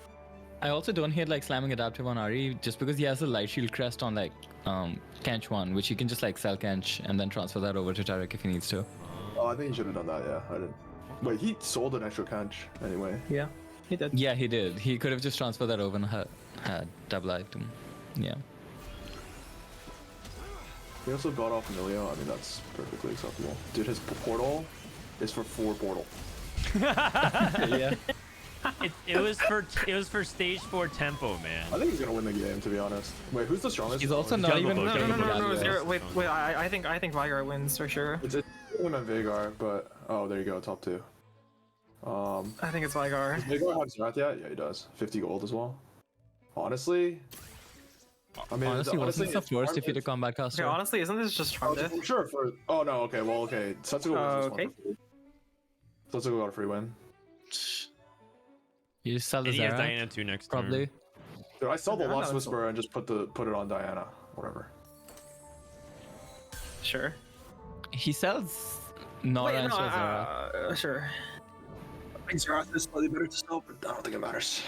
C: I also don't hate like slamming adaptive on Ari just because he has a light shield crest on like Kench 1, which he can just like sell Kench and then transfer that over to Taric if he needs to.
F: Oh, I think he should have done that. Yeah, I didn't. Wait, he sold an extra Kench anyway.
B: Yeah, he did.
C: Yeah, he did. He could have just transferred that over and had double item. Yeah.
F: He also got off Emilio. I mean, that's perfectly acceptable. Dude, his portal is for 4 portal.
C: Yeah.
A: It was for stage 4 tempo, man.
F: I think he's gonna win the game, to be honest. Wait, who's the strongest?
C: He's also not
A: Jungle
C: even.
A: Book,
C: playing
A: Jungle Book.
C: Galio.
B: Zero, wait. I think Vigar wins for sure.
F: It's him and Vagar, but oh, there you go, top 2.
B: I think it's Vigar.
F: Does Vagar have Zerath yet? Yeah, he does. 50 gold as well. Honestly, I mean,
C: Honestly, wasn't this the first if you'd have come back
B: Okay,
C: Caspar?
B: honestly, isn't this just Charm Death?
F: Sure. For oh no, okay, well, okay. Setsuko
B: Okay.
F: Setsuko got a free win.
C: You just sell the
A: And he has
C: Zerath,
A: Diana 2 next turn.
C: probably.
F: Dude, I sell the
B: Diana
F: Lost
B: was
F: Whisperer and just put it on Diana. Whatever.
B: Sure.
C: He sells Nora
B: Wait,
C: and
B: no,
C: Zerath.
B: sure.
F: I think Zerath is slightly better to sell, but I don't think it matters.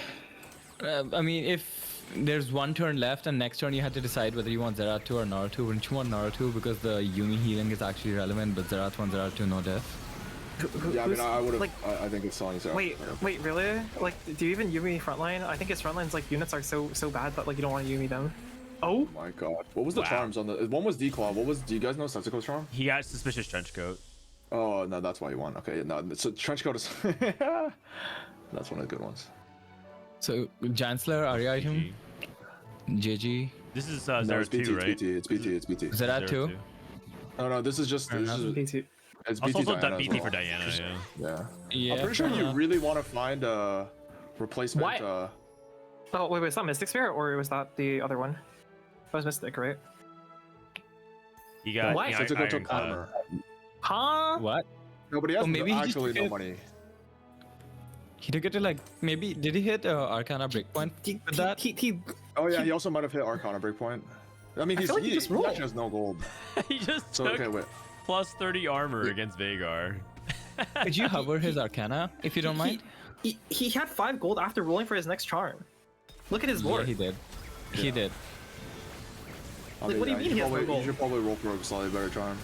C: I mean, if there's one turn left and next turn you had to decide whether you want Zerath 2 or Nora 2, wouldn't you want Nora 2 because the Yumi healing is actually relevant, but Zerath 1, Zerath 2, no death?
F: Yeah, I mean, I would have.
B: like-
F: I think it's selling Zerath.
B: Wait, really? Like, do you even Yumi frontline? I think his frontline's like units are so bad that like you don't want to Yumi them. Oh,
F: Oh my god. What was the
A: Wow.
F: charms on the? One was Declaw. Do you guys know Setsuko's charm?
A: He got Suspicious Trenchcoat.
F: Oh no, that's why you won. Okay, no, so Trenchcoat is. That's one of the good ones.
C: So, Chancellor, Arya item, JG,
A: This is
F: No,
A: Zerath
F: it's BT,
A: 2, right?
F: It's BT.
C: Zerath 2.
F: No, this is just.
C: Fair
F: This
C: enough.
F: is,
B: BT.
F: it's
A: Also,
F: BT Diana as
A: BT
F: well.
A: for Diana, yeah.
F: Yeah.
C: Yeah.
F: I'm pretty sure you really want to find a replacement.
B: Why? Oh wait, was that Mystic Spirit or was that the other one? That was Mystic, right?
A: He got
B: What?
A: he got
F: Setsuko took
A: Ironclad.
F: armor.
B: Huh?
C: What?
F: Nobody has
C: Oh, maybe he just
F: actually
C: took
F: no
C: it-
F: money.
C: He took it to like, maybe, did he hit Arcana Breakpoint with that?
B: He
F: Oh yeah, he also might have hit Arcana Breakpoint. I mean,
B: feel like he just
F: he
B: rolled.
F: actually has no gold.
A: He just
F: So
A: took
F: okay, wait.
A: plus 30 armor against Vagar.
C: Could you hover his Arcana, if you don't mind?
B: he had 5 gold after rolling for his next charm. Look at his
C: Yeah,
B: board.
C: he did. He did.
F: I
B: Like, what do you mean he has no
F: You
B: gold?
F: should probably roll for a slightly better charm.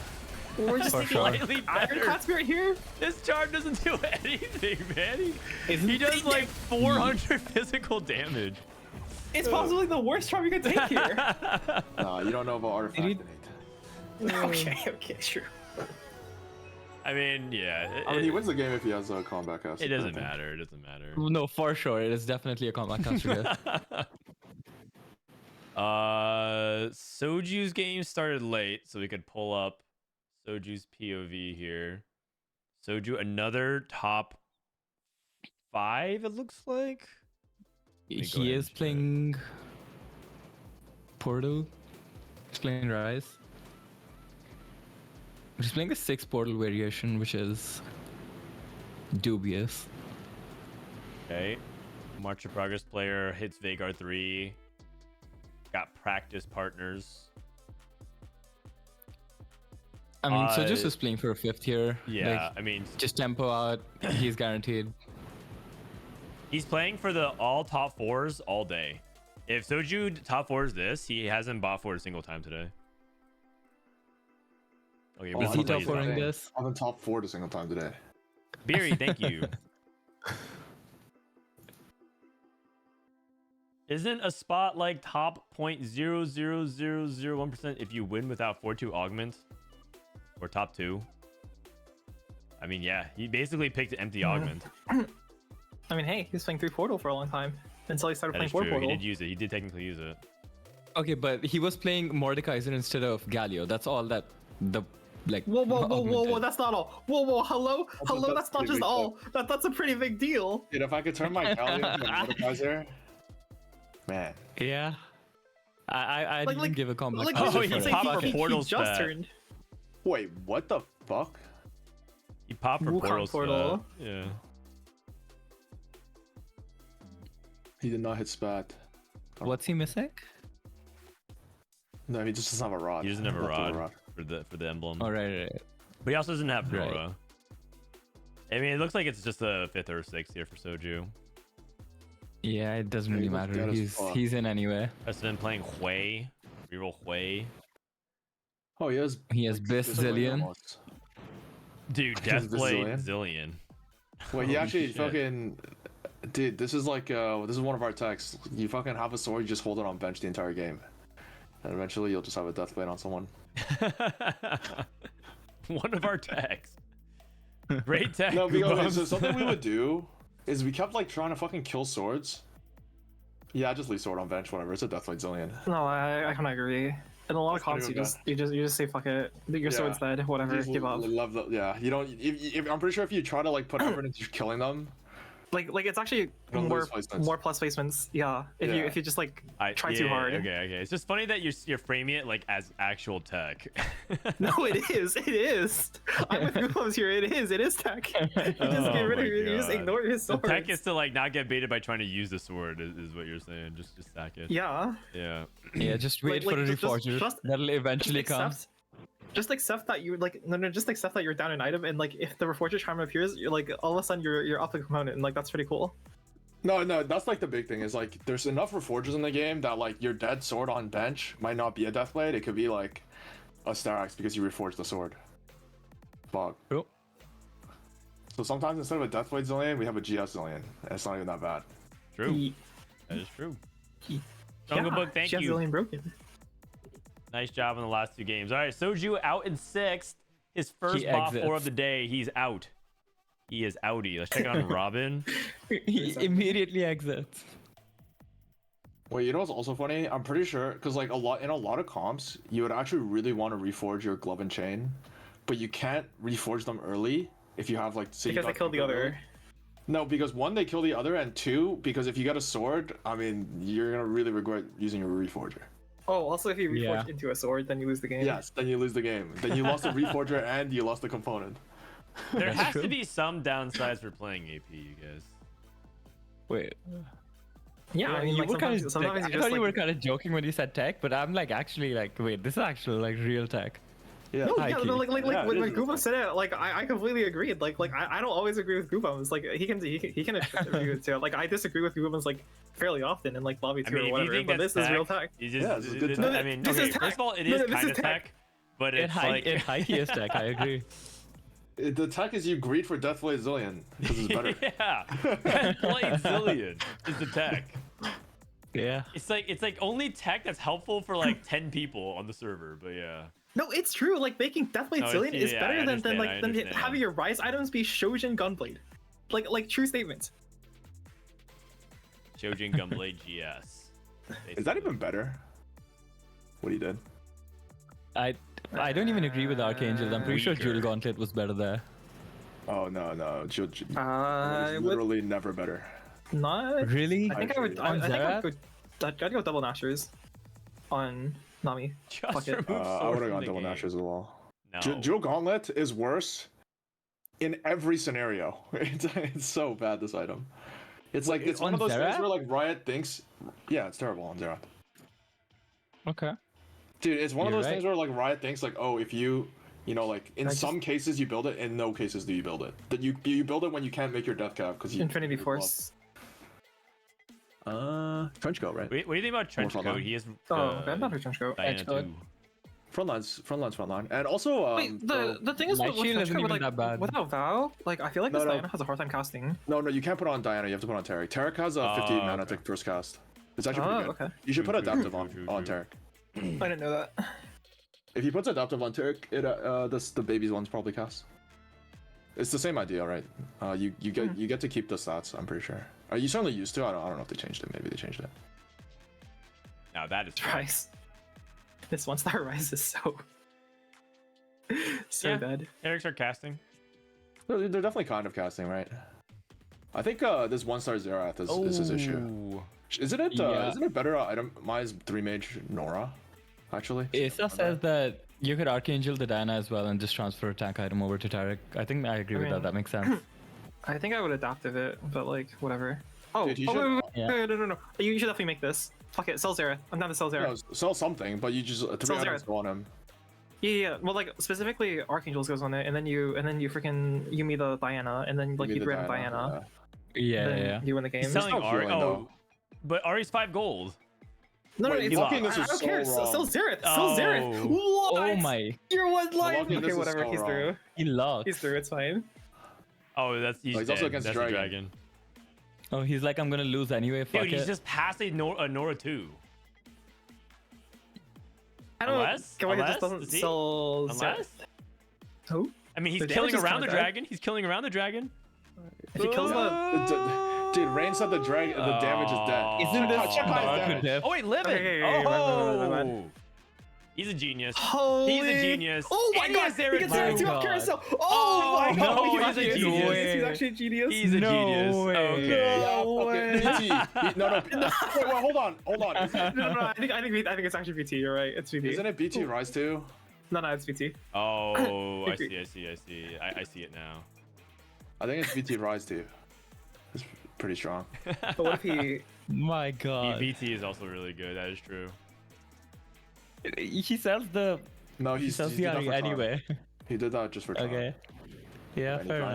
B: We're just
C: For
B: thinking
C: sure.
B: like
A: Slightly
B: Ironclad
A: better.
B: Spirit here.
A: This charm doesn't do anything, man.
C: Isn't
A: He does
C: it?
A: like 400 physical damage.
B: It's possibly the worst charm you could take here.
F: Nah, you don't know about Artifact.
B: Okay, sure.
A: I mean, yeah.
F: I mean, he wins the game if he has a combat cast.
A: It doesn't matter. It doesn't matter.
C: No, for sure. It is definitely a combat caster.
A: Soju's game started late, so we could pull up Soju's POV here. Soju, another top 5, it looks like. me go
C: He
A: ahead
C: is
A: and
C: playing Portal. He's playing Rise. He's playing a 6 Portal variation, which is dubious.
A: Okay. March of Progress player hits Vagar 3. Got practice partners.
C: I mean, so
A: Uh,
C: just was playing for a 5th here.
A: Yeah,
C: Like,
A: I mean,
C: just tempo out. He's guaranteed.
A: he's playing for the all top 4s all day. If Soju top 4s this, he hasn't bought for a single time today. Okay,
F: Oh,
C: Is
F: I
C: he
F: don't
C: top
F: think he's
C: 4ing
F: playing.
C: this?
F: I'm in top 4 a single time today.
A: Biri, thank you. Isn't a spot like top 0.00001% if you win without 4-2 augment? Or top 2? I mean, yeah, he basically picked empty augment.
B: I mean, hey, he was playing 3 Portal for a long time until he started
A: That
B: playing
A: is
B: 4
A: true. He
B: Portal.
A: did use it. He did technically use it.
C: Okay, but he was playing Mordekaiser instead of Galio. That's all that the like.
B: Whoa,
C: augmented.
B: that's not all. Whoa, hello, that's not
F: pretty
B: just
F: big
B: all. That's a pretty big deal.
F: Dude, if I could turn my Galleon into a Mordekaiser, man.
C: Yeah. I
B: Like-
C: didn't give a combat.
B: Like,
C: caster
A: Oh,
C: for
A: he
C: it.
A: popped for
B: he
A: Portal
B: just
A: stat.
B: turned.
F: Wait, what the fuck?
A: He popped for
B: Wukong
A: Portal.
B: Portal.
A: Yeah.
F: He did not hit spat.
C: What's he missing?
F: No, he just doesn't have a rod.
A: He doesn't have a
F: Nothing
A: rod for the emblem.
C: Oh, right.
A: But he also doesn't have
C: Right.
A: Nora. I mean, it looks like it's just a 5th or 6th here for Soju.
C: Yeah, it doesn't
F: Yeah,
C: really
F: he looks
C: matter.
F: dead as fuck.
C: He's in anyway.
A: Has been playing Hui. Reroll Hui.
F: Oh, he has.
C: He has
F: this is like
C: Zillion.
F: almost-
A: Dude,
F: Has
A: Deathblade
F: Zillion?
A: Zillion.
F: Wait, he
A: Holy
F: actually
A: shit.
F: fucking. Dude, this is like this is one of our techs. You fucking have a sword, you just hold it on bench the entire game, and eventually you'll just have a deathblade on someone.
A: One of our techs. Great tech.
F: No, because okay,
A: Guubums.
F: so something we would do is we kept like trying to fucking kill swords. Yeah, just leave sword on bench, whatever. It's a deathblade Zillion.
B: No, I kind of agree. In a lot of
F: That's pretty
B: comps,
F: good
B: you just say fuck it. Your
F: Yeah.
B: sword's dead. Whatever,
F: Just
B: give up.
F: Love the, yeah, you don't. If, I'm pretty sure if you try to like put effort into killing them,
B: Like it's actually
F: Don't
B: more
F: lose placements.
B: more plus placements. Yeah, if
F: Yeah.
B: you just like try
A: Yeah,
B: too hard.
A: Okay. It's just funny that you're framing it like as actual tech.
B: No, it is. It is. I'm with Guubums here. It is tech. You just get
A: Oh
B: rid
A: my
B: of it. You just
A: God.
B: ignore his
A: The
B: sword.
A: tech is to like not get baited by trying to use the sword is what you're saying. Just stack it.
B: Yeah.
A: Yeah.
C: Yeah, just wait
B: Like,
C: for a
B: just-
C: reforger.
B: just-
C: That'll eventually come.
B: Just accept that you like just accept that you're down an item, and like if the Reforger Charm appears, you're like all of a sudden you're up the component, and like that's pretty cool.
F: no, that's like the big thing is like there's enough reforgers in the game that like your dead sword on bench might not be a deathblade. It could be like a Starax because you reforged the sword. Fuck.
C: Cool.
F: So sometimes instead of a deathblade Zillion, we have a GS Zillion, and it's not even that bad.
A: True. That is true.
B: Yeah,
A: Jungle Book, thank
B: she has
A: you.
B: Zillion broken.
A: Nice job in the last 2 games. All right, Soju out in 6th. His first
C: He
A: bot 4 of
C: exits.
A: the day. He's out. He is outie. Let's check on Robin.
C: He immediately exits.
F: Wait, you know what's also funny? I'm pretty sure because like in a lot of comps, you would actually really want to reforge your glove and chain, but you can't reforge them early if you have like say you
B: Because they
F: got
B: killed the
F: Cambulee.
B: other.
F: No, because 1, they kill the other, and 2, because if you get a sword, I mean, you're gonna really regret using your reforger.
B: Oh, also if you reforge
C: Yeah.
B: into a sword, then you lose the game.
F: Yes, then you lose the game. Then you lost the reforger and you lost the component.
A: There
C: That's
A: has to
C: true.
A: be some downsides for playing AP, you guys.
C: Wait.
B: Yeah, I mean,
C: you
B: like,
C: were kind
B: sometimes,
C: of.
B: sometimes
C: I
B: you just
C: thought you
B: like,
C: were kind of joking when you said tech, but I'm like actually like, wait, this is actually like real tech.
F: Yeah.
B: No,
C: High
B: yeah,
C: key.
B: no, like
F: Yeah,
B: when
F: it is
B: Guubums
F: real
B: said it, like I completely agreed. Like I don't always agree with Guubums. Like he can agree with too. Like I disagree with Guubums like fairly often in like lobby
A: I
B: 2
A: mean,
B: or
A: if you
B: whatever.
A: think
B: But
A: that's
B: this is real
A: tech,
B: tech.
A: you just,
F: Yeah, this is good
A: it-
F: tech.
A: I mean,
B: This
A: okay,
B: is tech.
A: first of all, it
B: No,
A: is
B: no, this
A: kind
B: is
A: of
B: tech.
A: tech, but
C: It
A: it's
C: high,
A: like
C: it high key is tech. I agree.
F: The tech is you greed for Deathblade Zillion because it's better.
A: yeah, Deathblade Zillion is the tech.
C: Yeah.
A: It's like only tech that's helpful for like 10 people on the server, but yeah.
B: No, it's true. Like making Deathblade
A: No, it's-
B: Zillion is
A: yeah, I
B: better than
A: understand, I
B: than
A: understand.
B: having your rise items be Shojin Gunblade. Like true statements.
A: Shojin Gunblade GS.
F: Is that even better? What he did?
C: I don't even agree with Archangel. I'm pretty sure
A: Weaker.
C: Jewel Gauntlet was better there.
F: Oh no, it's
B: I would
F: literally never better.
B: not.
C: Really?
B: I think I would.
C: On
B: I think I'd
C: Zerath?
B: go. I'd go double Nashers on Nami.
A: Just
B: Fuck it.
A: remove
F: I
A: sword
F: would have
A: from
F: gone
A: the
F: double
A: game.
F: Nashers as well.
A: No.
F: Jewel Gauntlet is worse in every scenario. It's so bad, this item. It's like it's one
C: on
F: of those things
C: Zerath?
F: where like Riot thinks, yeah, it's terrible on Zerath.
C: Okay.
F: Dude, it's one of
C: You're
F: those
C: right.
F: things where like Riot thinks like, oh, if you know, like in
B: I just-
F: some cases you build it, in no cases do you build it. That you build it when you can't make your death cap because you
B: Infinity
F: you
B: Force.
F: Trench coat, right?
A: What do you think about Trench
F: More
A: Coat?
F: frontline.
A: He is.
B: Oh, okay, I'm not a trench coat.
A: Diana
C: Trench Coat.
A: too.
F: Frontline. And also,
B: Wait,
F: so-
B: the thing is
C: My
B: with
C: shield
B: trench
C: isn't
B: coat,
C: even
B: like,
C: that bad.
B: without Vow, like I feel like this
F: No, no.
B: Diana has a hard time casting.
F: no, you can't put on Diana. You have to put on Taric. Taric has a 50
A: Oh,
F: mana
A: okay.
F: to first cast. It's actually
B: Oh,
F: pretty good.
B: okay.
F: You should put
A: True,
F: adaptive
A: true,
F: on
A: true,
F: on
A: true.
F: Taric.
B: I didn't know that.
F: If he puts adaptive on Taric, the baby's one's probably cast. It's the same idea, right? You get to keep the stats. I'm pretty sure. You certainly used to. I don't know if they changed it. Maybe they changed it.
A: Now that is
B: Rise. This one star rise is so
A: Yeah.
B: bad.
A: Eric's are casting.
F: They're definitely kind of casting, right? I think this 1-star Zerath is his issue.
A: Ooh.
F: Isn't it?
C: Yeah.
F: Isn't it better itemized 3-mage Nora? Actually.
C: Aesah says that you could Archangel the Diana as well and just transfer a tank item over to Taric. I think I agree with
B: mean-
C: that. That makes sense.
B: I think I would adaptive it, but like whatever. Oh,
F: Dude, you
B: wait,
F: should-
B: wait,
C: Yeah.
B: no. You should definitely make this. Fuck it, sell Xerath. I'm down to sell
F: You know,
B: Xerath.
F: sell something, but you just three
B: Sell
F: items
B: Xerath.
F: go on him.
B: Yeah. Well, like specifically, Archangels goes on it, and then you freaking me the Diana, and then like
F: Give
B: you
F: me the
B: ram Diana,
C: Yeah,
B: then
C: yeah.
B: you win the game.
A: He's selling
F: no
A: Ari.
F: healing,
A: Oh,
F: though.
A: but Ari's 5 gold.
B: No,
F: Wait,
B: it's
F: blocking
B: I
F: this is
B: don't
F: so
B: care.
F: wrong.
B: Sell Xerath. Sell
A: Oh.
B: Xerath. What?
C: Oh my,
B: You're one life.
F: Blocking this
B: Okay,
F: is
B: whatever.
F: so
B: He's
F: wrong.
B: through.
C: he lost.
B: He's through. It's fine.
A: Oh, he's
F: he's
A: dead.
F: also against
A: That's
F: Dragon.
A: the dragon.
C: Oh, he's like, I'm gonna lose anyway. Fuck
A: Dude, he's
C: it.
A: just past a Nora 2.
B: I don't.
A: Unless-
B: Kaiweng
A: unless-
B: just doesn't
A: is he?
B: sell
A: Unless?
B: Xerath. Who?
A: I mean, he's
B: The
A: killing
B: damage is
A: around the
B: kinda bad.
A: dragon. He's killing around the dragon.
B: If he kills the.
F: Dude, Rain said the damage is dead.
C: Isn't this
F: Check out his
C: Mark
F: damage.
C: with death?
A: Oh wait, Livin.
B: Okay, my bad.
A: Oh, he's a genius.
B: Holy.
A: He's a genius.
B: Oh my
A: And
B: god!
A: he has
B: He gets
A: Xerath
B: Xerath
A: too.
B: too off carousel.
A: Oh
B: Oh my god!
A: no,
B: He's
A: he's
B: actually
A: a genius.
B: He's actually a genius.
A: He's a genius.
C: way.
A: Okay.
F: Yeah,
B: No way.
F: BT. No. Wait, hold on.
B: No, I think it's actually VT. You're right. It's VT.
F: Isn't it BT Rise 2?
B: No, it's VT.
A: Oh, I see. I see it now.
F: I think it's BT Rise 2. It's pretty strong.
B: But what if he?
C: My God.
A: BT is also really good. That is true.
C: He sells the
F: No,
C: he
F: he's
C: sells
F: he
C: the
F: did that
C: Ari
F: for charm.
C: anyway.
F: He did that just for charm.
C: Okay. Yeah,
F: Any
C: fair
F: time.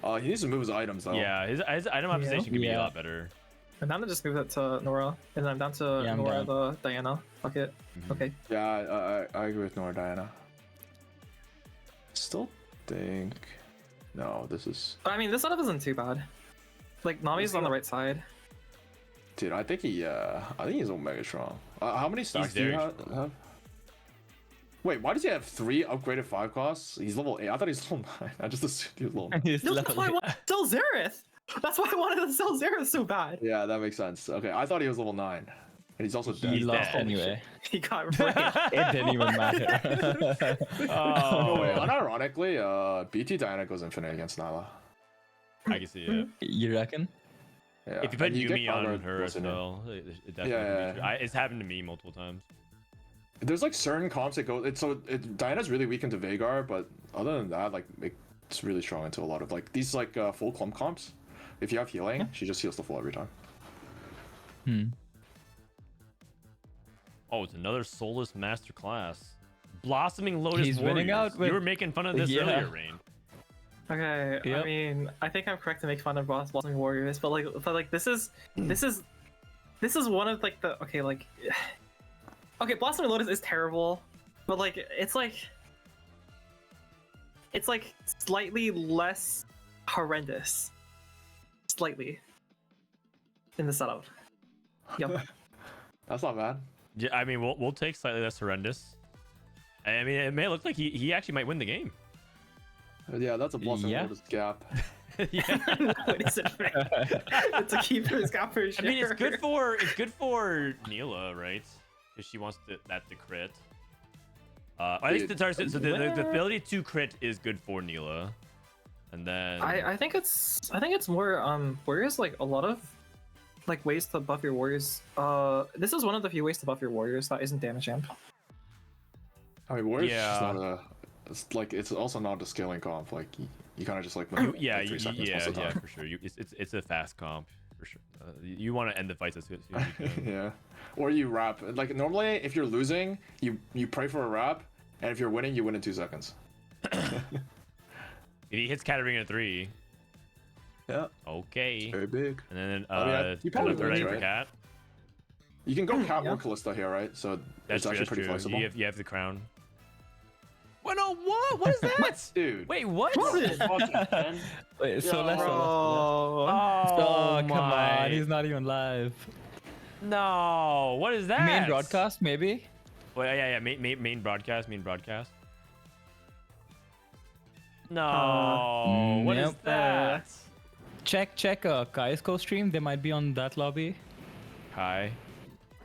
C: enough.
F: He needs to move his items though.
A: Yeah, his item optimization could be a
C: Yeah.
A: lot better.
B: I'm down to just move that to Nora, and then I'm down to
C: Yeah, I'm
B: Nora
C: down.
B: the Diana. Fuck it. Okay.
F: Yeah, I agree with Nora Diana. Still think. No, this is.
B: I mean, this setup isn't too bad. Like Nami's on the right side.
F: Dude, I think he's Omega strong. How many stacks do you
A: very
F: have? Wait, why does he have 3 upgraded 5 costs? He's level 8. I thought he's level 9. I just assumed he was level 9.
C: He's
B: No, that's
C: level-
B: why I wanted to sell Xerath. That's why I wanted to sell Xerath so bad.
F: Yeah, that makes sense. Okay, I thought he was level 9. And he's also dead.
C: He
A: He's
C: lost
A: dead.
C: anyway.
B: He got rigged.
C: It didn't even matter.
F: No, wait,
A: Oh,
F: unironically, BT Diana goes infinite against Nyla.
A: I can see it.
C: You reckon?
F: Yeah.
A: If you put
F: and get
A: Yumi on
F: power
A: her as
F: listening.
A: well, it definitely
F: Yeah,
A: could be true. It's happened to me multiple times.
F: There's like certain comps that go. Diana's really weak into Veigar, but other than that, like it's really strong into a lot of like these like full clump comps. If you have healing, she just heals the full every time.
A: Oh, it's another Soulless masterclass. Blossoming Lotus
C: He's winning
A: Warriors.
C: out with-
A: You were making fun of this
C: Yeah.
A: earlier, Rain.
B: Okay, I
C: Yep.
B: mean, I think I'm correct to make fun of Blossoming Warriors, but like this is one of like the okay, Blossoming Lotus is terrible, but like it's like slightly less horrendous, slightly in the setup. Yep.
F: That's not bad.
A: Yeah, I mean, we'll take slightly less horrendous. I mean, it may look like he actually might win the game.
F: Yeah, that's a Blossom
C: Yeah.
F: Lotus gap.
A: Yeah.
B: What is it? It's a keeper's gap for
A: I
B: sure.
A: mean, it's good for Neela, right? Because she wants that to crit. At least so the ability to crit is good for Neela, and then
B: I think it's more warriors like a lot of like ways to buff your warriors. This is one of the few ways to buff your warriors that isn't damage amp.
F: I mean, Warriors
A: Yeah.
F: just not a. It's like it's also not a scaling comp. Like you kind of just like.
A: yeah,
F: like 3 seconds most of the
A: yeah,
F: time.
A: for sure. It's a fast comp for sure. You want to end the fights as soon as you can.
F: Yeah, or you wrap. Like normally, if you're losing, you pray for a wrap, and if you're winning, you win in 2 seconds.
A: If he hits Katarina at 3,
F: Yeah,
A: okay.
F: very big.
A: And then
F: you probably
A: third
F: win,
A: item for
F: right?
A: Cat.
F: You can go Cat
B: Yeah.
F: or Callista here, right? So
A: That's
F: it's actually
A: true.
F: pretty flexible.
A: You have the crown. What? No, what? What is that?
F: Dude.
A: Wait, what?
C: Wait, so let's.
B: Bro.
C: Oh, come
A: my.
C: on, he's not even live.
A: No, what is that?
C: Main broadcast, maybe?
A: Well, yeah, main broadcast. No, what is
C: Nope.
A: that?
C: Check Kai's Costream. They might be on that lobby.
A: Kai.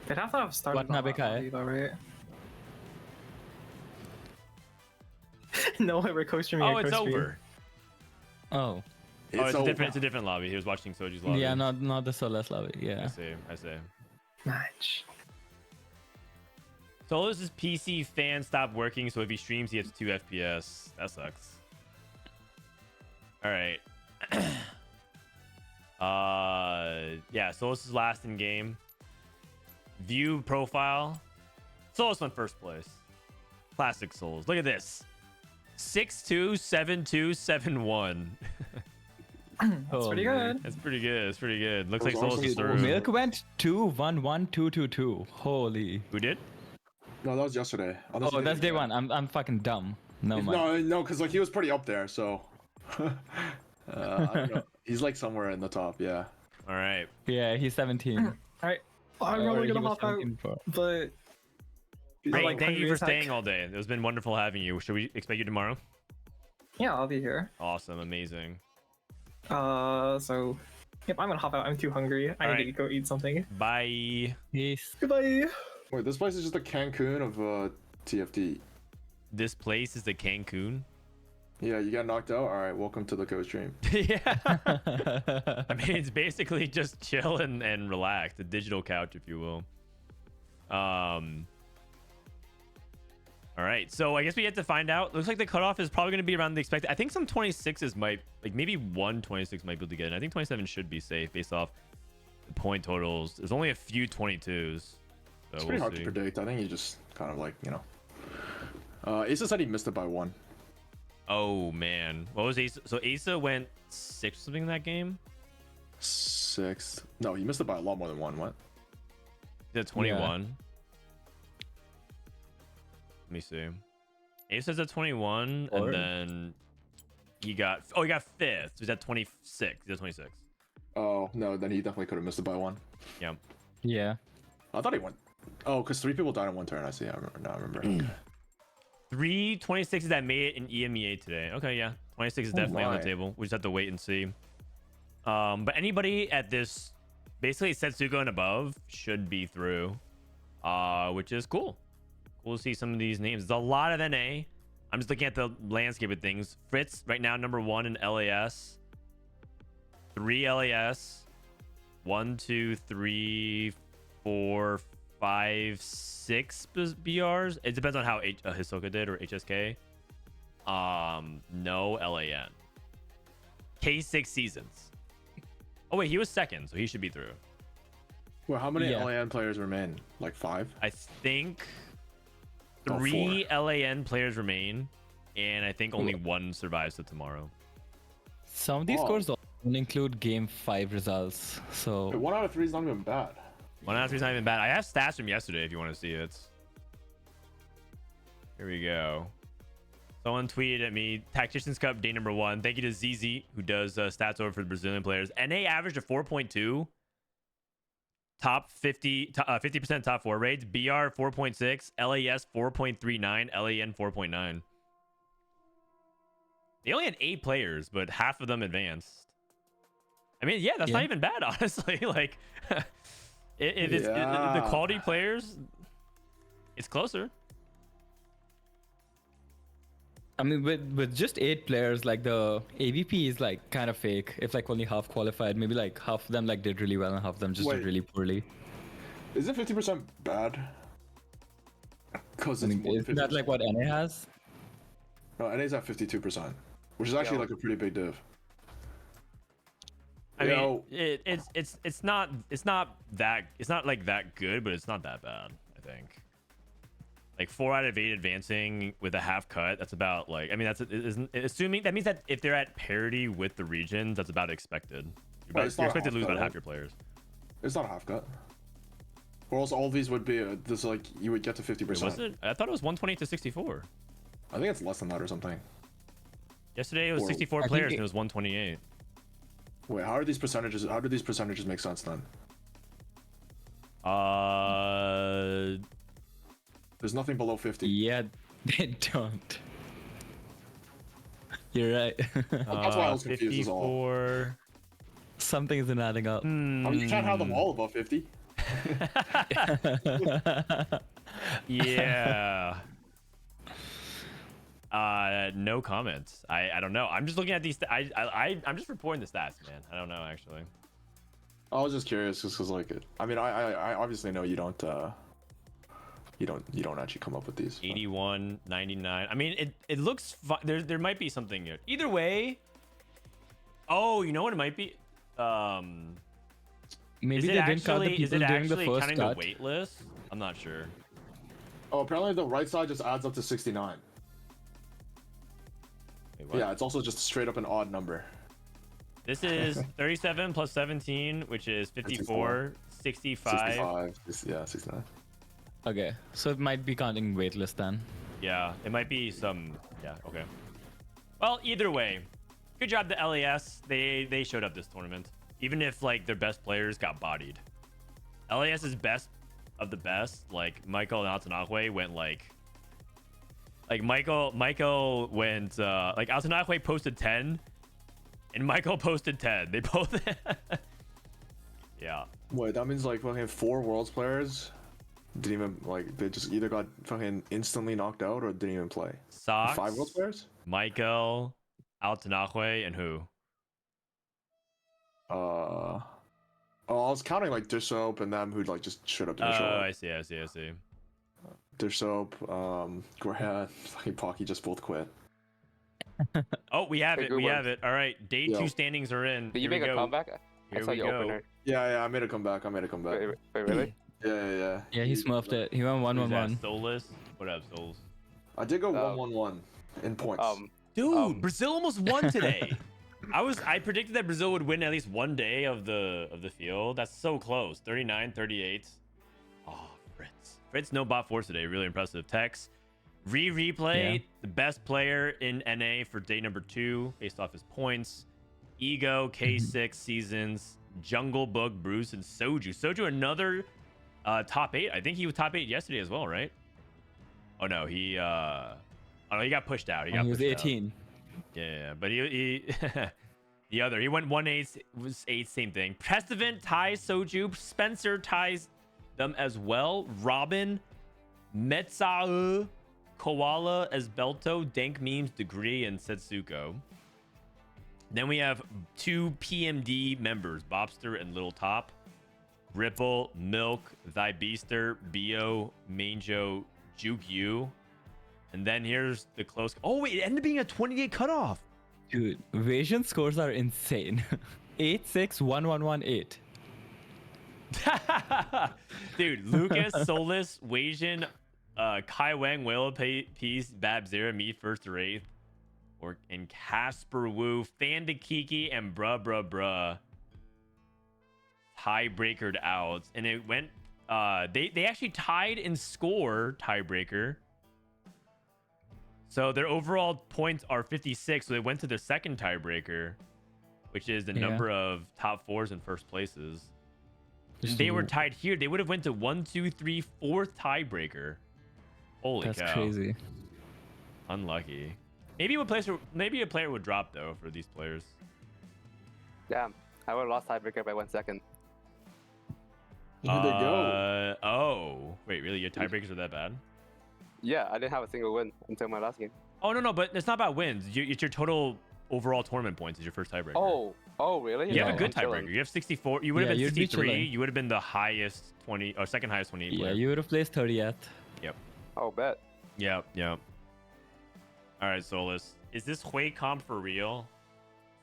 B: They'd have to have started
C: What
B: on that
C: Nabekai?
B: lobby though, right? No way, we're co-streaming.
A: Oh,
B: a
A: it's
B: co-stream.
A: over.
C: Oh.
A: It's
F: over.
A: a different lobby. He was watching Soji's lobby.
C: Yeah, not the Souless lobby. Yeah.
A: I see.
B: Match.
A: Souless' PC fan stopped working, so if he streams, he gets 2 FPS. That sucks. All right. Yeah, Souless is last in game. View profile. Souless won first place. Classic Souls. Look at this. 6-2-7-2-7-1.
B: That's pretty good.
A: That's pretty good. It's pretty good. Looks like
F: Those
A: Souless
F: are
A: is
F: some
A: through.
C: Milk went 2-1-1-2-2-2. Holy.
A: Who did?
F: No, that was yesterday. Unless
C: Oh,
F: you did
C: that's
F: it
C: day
F: again.
C: one. I'm fucking dumb. No man.
F: No, because like he was pretty up there, so. I don't know. He's like somewhere in the top, yeah.
A: All right.
C: Yeah, he's 17.
B: Alright. I'm
C: Or
B: probably
C: he
B: gonna
C: was
B: hop out,
C: 17 before.
B: but
A: Great.
B: like
A: Thank you
B: hungry
A: for
B: as heck.
A: staying all day. It's been wonderful having you. Should we expect you tomorrow?
B: yeah, I'll be here.
A: Awesome. Amazing.
B: So yep, I'm gonna hop out. I'm too hungry. I need
A: Alright.
B: to go eat something.
A: Bye.
C: Peace.
B: Goodbye.
F: Wait, this place is just a Cancun of TFT.
A: This place is the Cancun.
F: Yeah, you got knocked out? Alright, welcome to the Costream.
A: Yeah. I mean, it's basically just chill and relax. A digital couch, if you will. All right, so I guess we have to find out. Looks like the cutoff is probably going to be around the expected. I think some 26s might, like maybe 126 might be able to get it. I think 27 should be safe based off the point totals. There's only a few 22s. So
F: It's pretty hard to predict. I think you just kind of like, you know. Aesah said he missed it by 1.
A: Oh, man. What was Aesah? So Aesah went 6 or something in that game?
F: 6th. No, he missed it by a lot more than 1. What?
A: He's at 21. Let me see. Aesah's at 21,
C: Or-
A: and then he got 5th. He's at 26. He's at 26.
F: Oh, no, then he definitely could have missed it by 1.
A: Yeah.
C: Yeah.
F: I thought he went. Oh, because 3 people died in 1 turn. I see. I remember. Now I remember. Okay.
A: 3 26s that made it in EMEA today. Okay, yeah. 26 is definitely on the
F: my.
A: table. We just have to wait and see. But anybody at this, basically Setsuko and above, should be through. Which is cool. Cool to see some of these names. There's a lot of NA. I'm just looking at the landscape of things. Fritz, right now, number 1 in LAS. 3 LAS. 1, 2, 3, 4, 5, 6 BRs. It depends on how Hisoka did or HSK. No LAN. K6 seasons. Oh wait, he was 2nd, so he should be through.
F: Well, how many
C: Yeah.
F: LAN players remain? Like 5?
A: I think
F: Oh,
A: 3 LAN players remain, and I think only 1 survives to tomorrow.
C: Some of these
F: Oh.
C: scores don't include game 5 results. So
F: Wait, 1 out of 3 is not even bad.
A: 1 out of 3 is not even bad. I have stats from yesterday if you want to see it. Here we go. Someone tweeted at me, Tactician's Cup day number 1. Thank you to ZZ, who does stats over for the Brazilian players. NA averaged a 4.2. Top 50, 50% top 4 rates. BR 4.6. LAS 4.39. LAN 4.9. They only had 8 players, but half of them advanced. I mean, yeah, that's not
C: Yeah.
A: even bad, honestly. Like, if it's the
F: Yeah.
A: quality players, it's closer.
C: I mean, with just 8 players, like the AVP is like kind of fake. If like only half qualified, maybe like half of them like did really well and half of them just
F: Wait.
C: did really poorly.
F: Is it 50% bad? Because
C: I
F: it's
C: mean,
F: more than
C: isn't that like what NA has?
F: No, NA's at 52%, which is actually like a pretty big div.
A: I mean,
F: Yo.
A: it's not like that good, but it's not that bad. I think. Like 4 out of 8 advancing with a half cut. That's about like, I mean, that's assuming that means that if they're at parity with the regions, that's about expected. You're,
F: it's
A: you're
F: not
A: expected to lose
F: half
A: about
F: cut,
A: half your players.
F: It's not a half cut. Or else all these would be this like you would get to 50%.
A: Wait, was it? I thought it was 128 to 64.
F: I think it's less than that or something.
A: Yesterday it was
F: Or-
A: 64
C: I think
A: players and
C: it-
A: it was 128.
F: Wait, how are these percentages? How do these percentages make sense then? There's nothing below 50.
C: Yeah, they don't. You're right.
F: That's why I was confused as all.
A: 54.
C: Something isn't adding up.
F: I mean, you can't have them all above 50.
A: Yeah. No comments. I don't know. I'm just looking at these. I'm just reporting the stats, man. I don't know actually.
F: I was just curious, just because like, I mean, I obviously know you don't actually come up with these.
A: 81, 99. I mean, it looks fun. There might be something here. Either way. Oh, you know what it might be?
C: Maybe they didn't count the
A: is
C: people
A: it
C: during the
A: actually
C: first
A: counting
C: cut.
A: the wait list? I'm not sure.
F: Oh, apparently the right side just adds up to 69.
A: Wait, what?
F: Yeah, it's also just straight up an odd number.
A: This is 37 plus 17, which is 54, 65.
F: 65. Yeah, 69.
C: Okay, so it might be counting waitlist then.
A: Yeah, it might be some. Yeah, okay. Well, either way, good job to LAS. They showed up this tournament, even if like their best players got bodied. LAS is best of the best. Like Maikel and Altanahwe went like Maikel went like Altanahwe posted 10, and Maikel posted 10. They both. Yeah.
F: Wait, that means like fucking 4 Worlds players didn't even like they just either got fucking instantly knocked out or didn't even play.
A: Socks,
F: 5 Worlds players?
A: Maikel, Altanahwe, and who?
F: Oh, I was counting like Dish Soap and them who like just showed up to the
A: Oh,
F: show.
A: I see.
F: Dish Soap, Gorhat, fucking Pocky just both quit.
A: Oh, we have
G: Hey,
A: it. We
G: Guubums.
A: have it. All right, day
F: Yeah.
A: 2 standings are in.
G: Did you
A: Here we
G: make a
A: go.
G: comeback? I
A: Here
G: saw
A: we
G: your
A: go.
G: opener.
F: Yeah, I made a comeback.
G: Wait, really?
F: Yeah.
C: Yeah, he smurfed it. He went
A: Who's that?
C: 1-1-1.
A: Soulless. What up, Souls?
F: I did go 1-1-1 in points.
A: Dude, Brazil almost won today. I predicted that Brazil would win at least one day of the field. That's so close. 39-38. Oh, Fritz no bot force today. Really impressive. Tex. Rereplay,
C: Yeah.
A: the best player in NA for day number 2, based off his points. Ego, K6 seasons, Jungle Book, Bruce, and Soju. Soju, another top 8. I think he was top 8 yesterday as well, right? Oh no, he he got pushed out. He got
C: He was
A: pushed out.
C: 18.
A: Yeah, but he he went 1-8, was 8, same thing. Prestivent ties Soju. Spencer ties them as well. Robin, Metsau, Koala, Esbelto, Dank Memes, Degree, and Setsuko. Then we have 2 PMD members, Bobster and Liltop. Ripple, Milk, Thy Beaster, Bio, Manjo, Juke You. And then here's the close. Oh, wait, it ended up being a 28 cutoff.
C: Dude, Vasion scores are insane. 8-6-1-1-1-8.
A: Dude, Lucas, Souless, Wasian, Kaiweng, Whale Peace, Babzera, Me First or Eighth, and Caspar Wu, Fandakiki, and Bruh. Tiebreakered out. And it went, they actually tied in score tiebreaker. So their overall points are 56. So they went to their second tiebreaker, which is the number of top 4s and first places. They were tied here. They would have went to 1, 2, 3, 4th tiebreaker. Holy cow.
C: That's crazy.
A: Unlucky. Maybe a player would drop though for these players.
G: Damn, I would have lost tiebreaker by 1 second.
F: Where'd they go?
A: Oh, wait, really? Your tiebreakers are that bad?
G: Yeah, I didn't have a single win until my last game.
A: Oh no, but it's not about wins. It's your total overall tournament points is your first tiebreaker.
G: Oh, really?
A: You have
G: No,
A: a good
G: I'm chilling.
A: tiebreaker. You have 64. You would have
C: Yeah,
A: been
C: you'd be
A: 63.
C: chilling.
A: You would have been the highest 20 or second highest 28
C: Yeah,
A: player.
C: you would have placed 30th.
A: Yep.
G: Oh, bet.
A: Yep. All right, Souless. Is this Hui comp for real?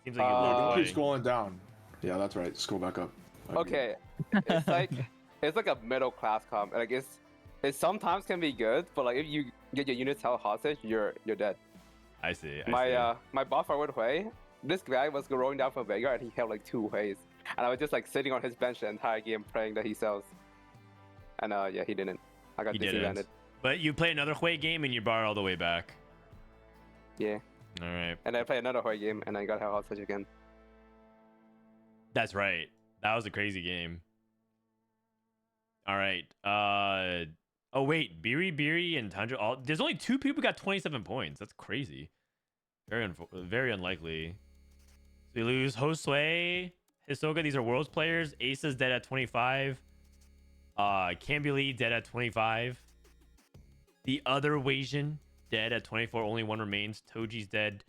A: Seems like you
F: No,
A: love
F: don't
A: Hui.
F: keep scrolling down. Yeah, that's right. Scroll back up.
G: Okay, it's like a middle class comp. Like it sometimes can be good, but like if you get your units held hostage, you're dead.
A: I see.
G: My bot forward Hui, this guy was rolling down from Vega and he held like 2 Huis, and I was just like sitting on his bench the entire game praying that he sells. And yeah, he didn't. I got
A: He
G: disadvantage.
A: didn't. But you play another Hui game and you bar all the way back.
G: Yeah,
A: All right.
G: and I play another Hui game and I got held hostage again.
A: That's right. That was a crazy game. All right. Oh wait, Biribiri and Tundra. There's only 2 people who got 27 points. That's crazy. Very unlikely. So we lose Josue, Hisoka. These are Worlds players. Aesah's dead at 25. Cambulee dead at 25. The other Wasian dead at 24. Only 1 remains. Toji's dead.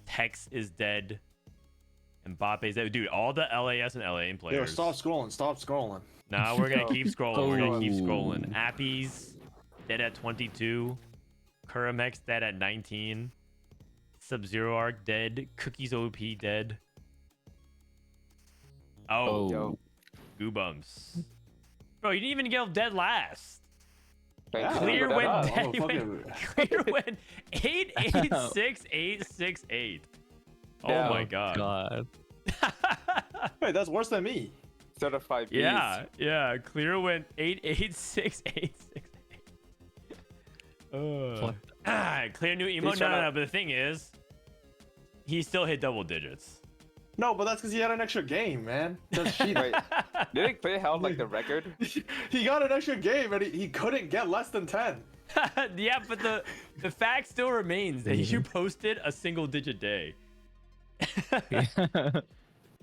A: Tex is dead. And Mbappe is dead. Dude, all the LAS and LAN players.
F: Yo, stop scrolling.
A: Nah, we're gonna keep scrolling. We're gonna keep
C: Oh.
A: scrolling. Appies dead at 22. Kurumx dead at 19. Subzeroark dead. Cookies OP dead. Oh,
G: Yo.
A: Goobums. Bro, you didn't even get dead last.
G: Thank you.
A: Clear
G: Look
A: went
G: that up.
A: dead.
F: I'm a fucking-
A: Clear went 886,868. Oh
G: Yeah.
A: my god.
C: God.
F: Wait, that's worse than me.
G: Certified beast.
A: Yeah. Clear went 886,868. Clear new emote.
G: He's
A: No,
G: trying to-
A: but the thing is, he still hit double digits.
F: No, but that's because he had an extra game, man. That's cheating.
G: Wait, didn't Clear held like the record?
F: He got an extra game and he couldn't get less than 10.
A: Yeah, but the fact still remains that you posted a single digit day.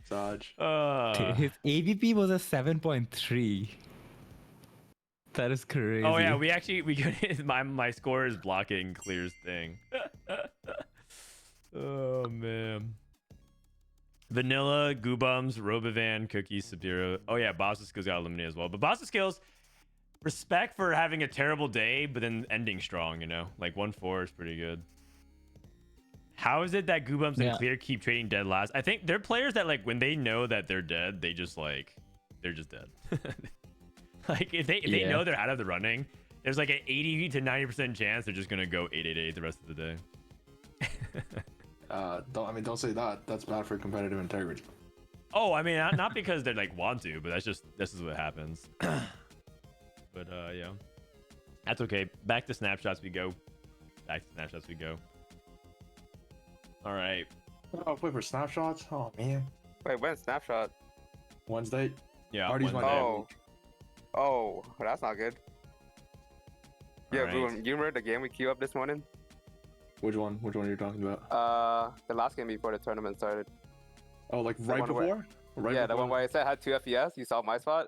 F: Dodge.
C: His AVP was a 7.3. That is crazy.
A: Oh yeah, we could. My score is blocking Clear's thing. Oh man. Vanilla, Goobums, Robivan, Cookies, Sub-Zero. Oh yeah, Bossoskills got eliminated as well. But Bossoskills, respect for having a terrible day, but then ending strong. You know, like 1-4 is pretty good. How is it that Goobums and Clear keep trading dead last? I think they're players that like when they know that they're dead, they're just dead. Like if they know they're out of the running, there's like an 80 to 90% chance they're just gonna go 888 the rest of the day.
F: Don't say that. That's bad for competitive integrity.
A: Oh, I mean, not because they like want to, but this is what happens. But yeah, that's okay. Back to snapshots we go. All right.
F: Oh, wait for snapshots? Oh, man.
G: Wait, when snapshot?
F: Wednesday?
A: Yeah.
F: Artie's my
A: Wednesday.
F: day.
G: Oh, that's not good. Yeah,
A: Alright.
G: Ruben, you remember the game we queued up this morning?
F: Which one? Which one are you talking about?
G: The last game before the tournament started.
F: Oh, like
G: the
F: right
G: one where-
F: before? Right
G: Yeah, the
F: before?
G: one where I said I had 2 FPS. You saw my spot.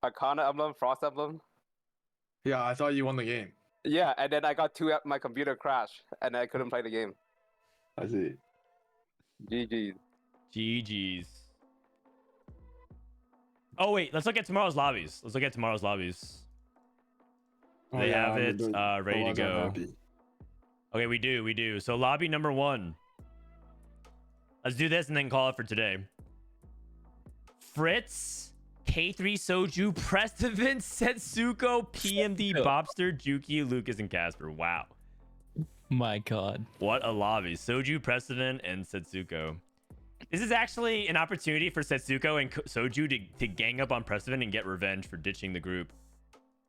G: Arcana emblem, Frost emblem.
F: Yeah, I thought you won the game.
G: Yeah, and then I got my computer crashed, and I couldn't play the game.
F: I see.
A: GG's. Oh wait, let's look at tomorrow's lobbies.
F: Oh,
A: They
F: yeah,
A: have
F: I mean,
A: it
F: the
A: ready to
F: ones I'm
A: go.
F: happy.
A: Okay, we do. So lobby number 1. Let's do this and then call it for today. Fritz, K3 Soju, Prestivent, Setsuko, PMD, Bobster, Juki, Lucas, and Caspar. Wow.
C: My God.
A: What a lobby. Soju, Prestivent, and Setsuko. This is actually an opportunity for Setsuko and Soju to gang up on Prestivent and get revenge for ditching the group.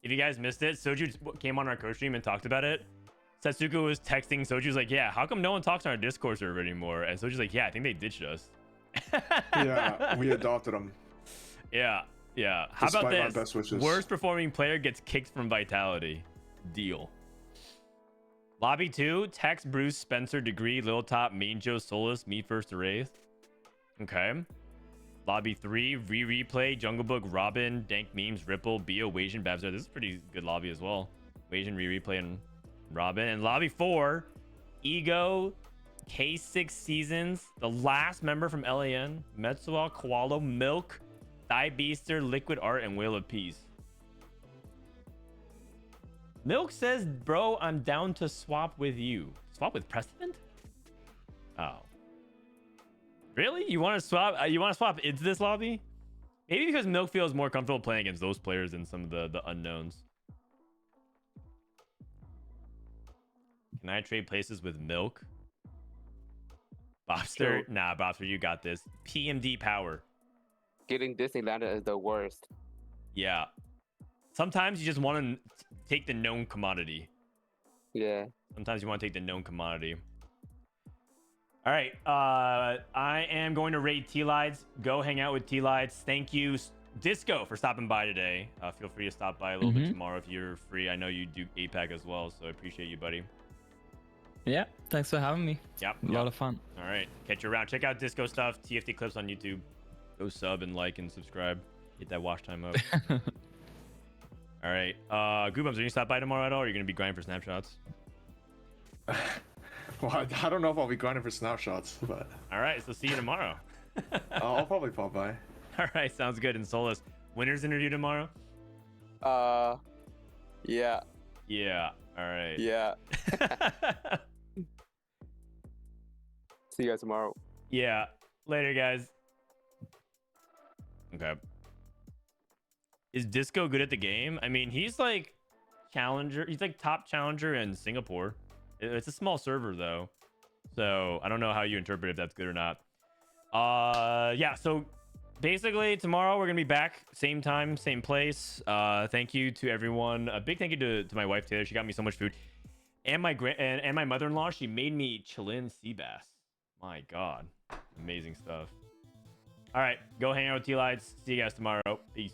A: If you guys missed it, Soju came on our Costream and talked about it. Setsuko was texting Soju's like, yeah, how come no one talks on our Discord server anymore? And Soju's like, yeah, I think they ditched us.
F: Yeah, we adopted them.
A: Yeah. How about
F: Despite my
A: this?
F: best wishes.
A: Worst performing player gets kicked from Vitality. Deal. Lobby 2, Tex, Bruce, Spencer, Degree, Liltop, Manjo, Souless, Me First, Wraith. Okay. Lobby 3, Rereplay, Jungle Book, Robin, Dank Memes, Ripple, Bio, Wasian, Babsar. This is a pretty good lobby as well. Wasian, Rereplay, and Robin. And Lobby 4, Ego, K6 Seasons, the last member from LAN, Metsual, Koalo, Milk, Thigh Beaster, Liquidart, and Whale of Peace. Milk says, bro, I'm down to swap with you. Swap with Prestivent? Oh. Really? You want to swap? You want to swap into this lobby? Maybe because Milk feels more comfortable playing against those players than some of the unknowns. Can I trade places with Milk? Bobster?
G: Sure.
A: Nah, Bobster, you got this. PMD power.
G: Getting Disneylanded is the worst.
A: Yeah. Sometimes you just want to take the known commodity.
G: Yeah.
A: Sometimes you want to take the known commodity. All right. I am going to raid T-Lides. Go hang out with T-Lides. Thank you, Disco, for stopping by today. Feel free to stop by a little bit tomorrow if you're free. I know you do APAC as well, so I appreciate you, buddy.
C: Yeah, thanks for having me.
A: Yep.
C: A lot of fun.
A: All right. Catch you around. Check out Disco stuff, TFT clips on YouTube. Go sub and like and subscribe. Get that watch time up. All right. Goobums, are you stop by tomorrow at all, or are you going to be grinding for snapshots?
F: Well, I don't know if I'll be grinding for snapshots, but
A: All right. So see you tomorrow.
F: I'll probably pop by.
A: All right. Sounds good. And Souless, winners interview tomorrow?
G: Yeah.
A: Yeah. All right.
G: Yeah. See you guys tomorrow.
A: Yeah. Later, guys. Okay. Is Disco good at the game? I mean, he's like challenger. He's like top challenger in Singapore. It's a small server though, so I don't know how you interpret if that's good or not. Yeah. So basically, tomorrow we're gonna be back, same time, same place. Thank you to everyone. A big thank you to my wife Taylor. She got me so much food, and my mother-in-law. She made me Chilean sea bass. My God, amazing stuff. All right, go hang out with T-Lights. See you guys tomorrow. Peace.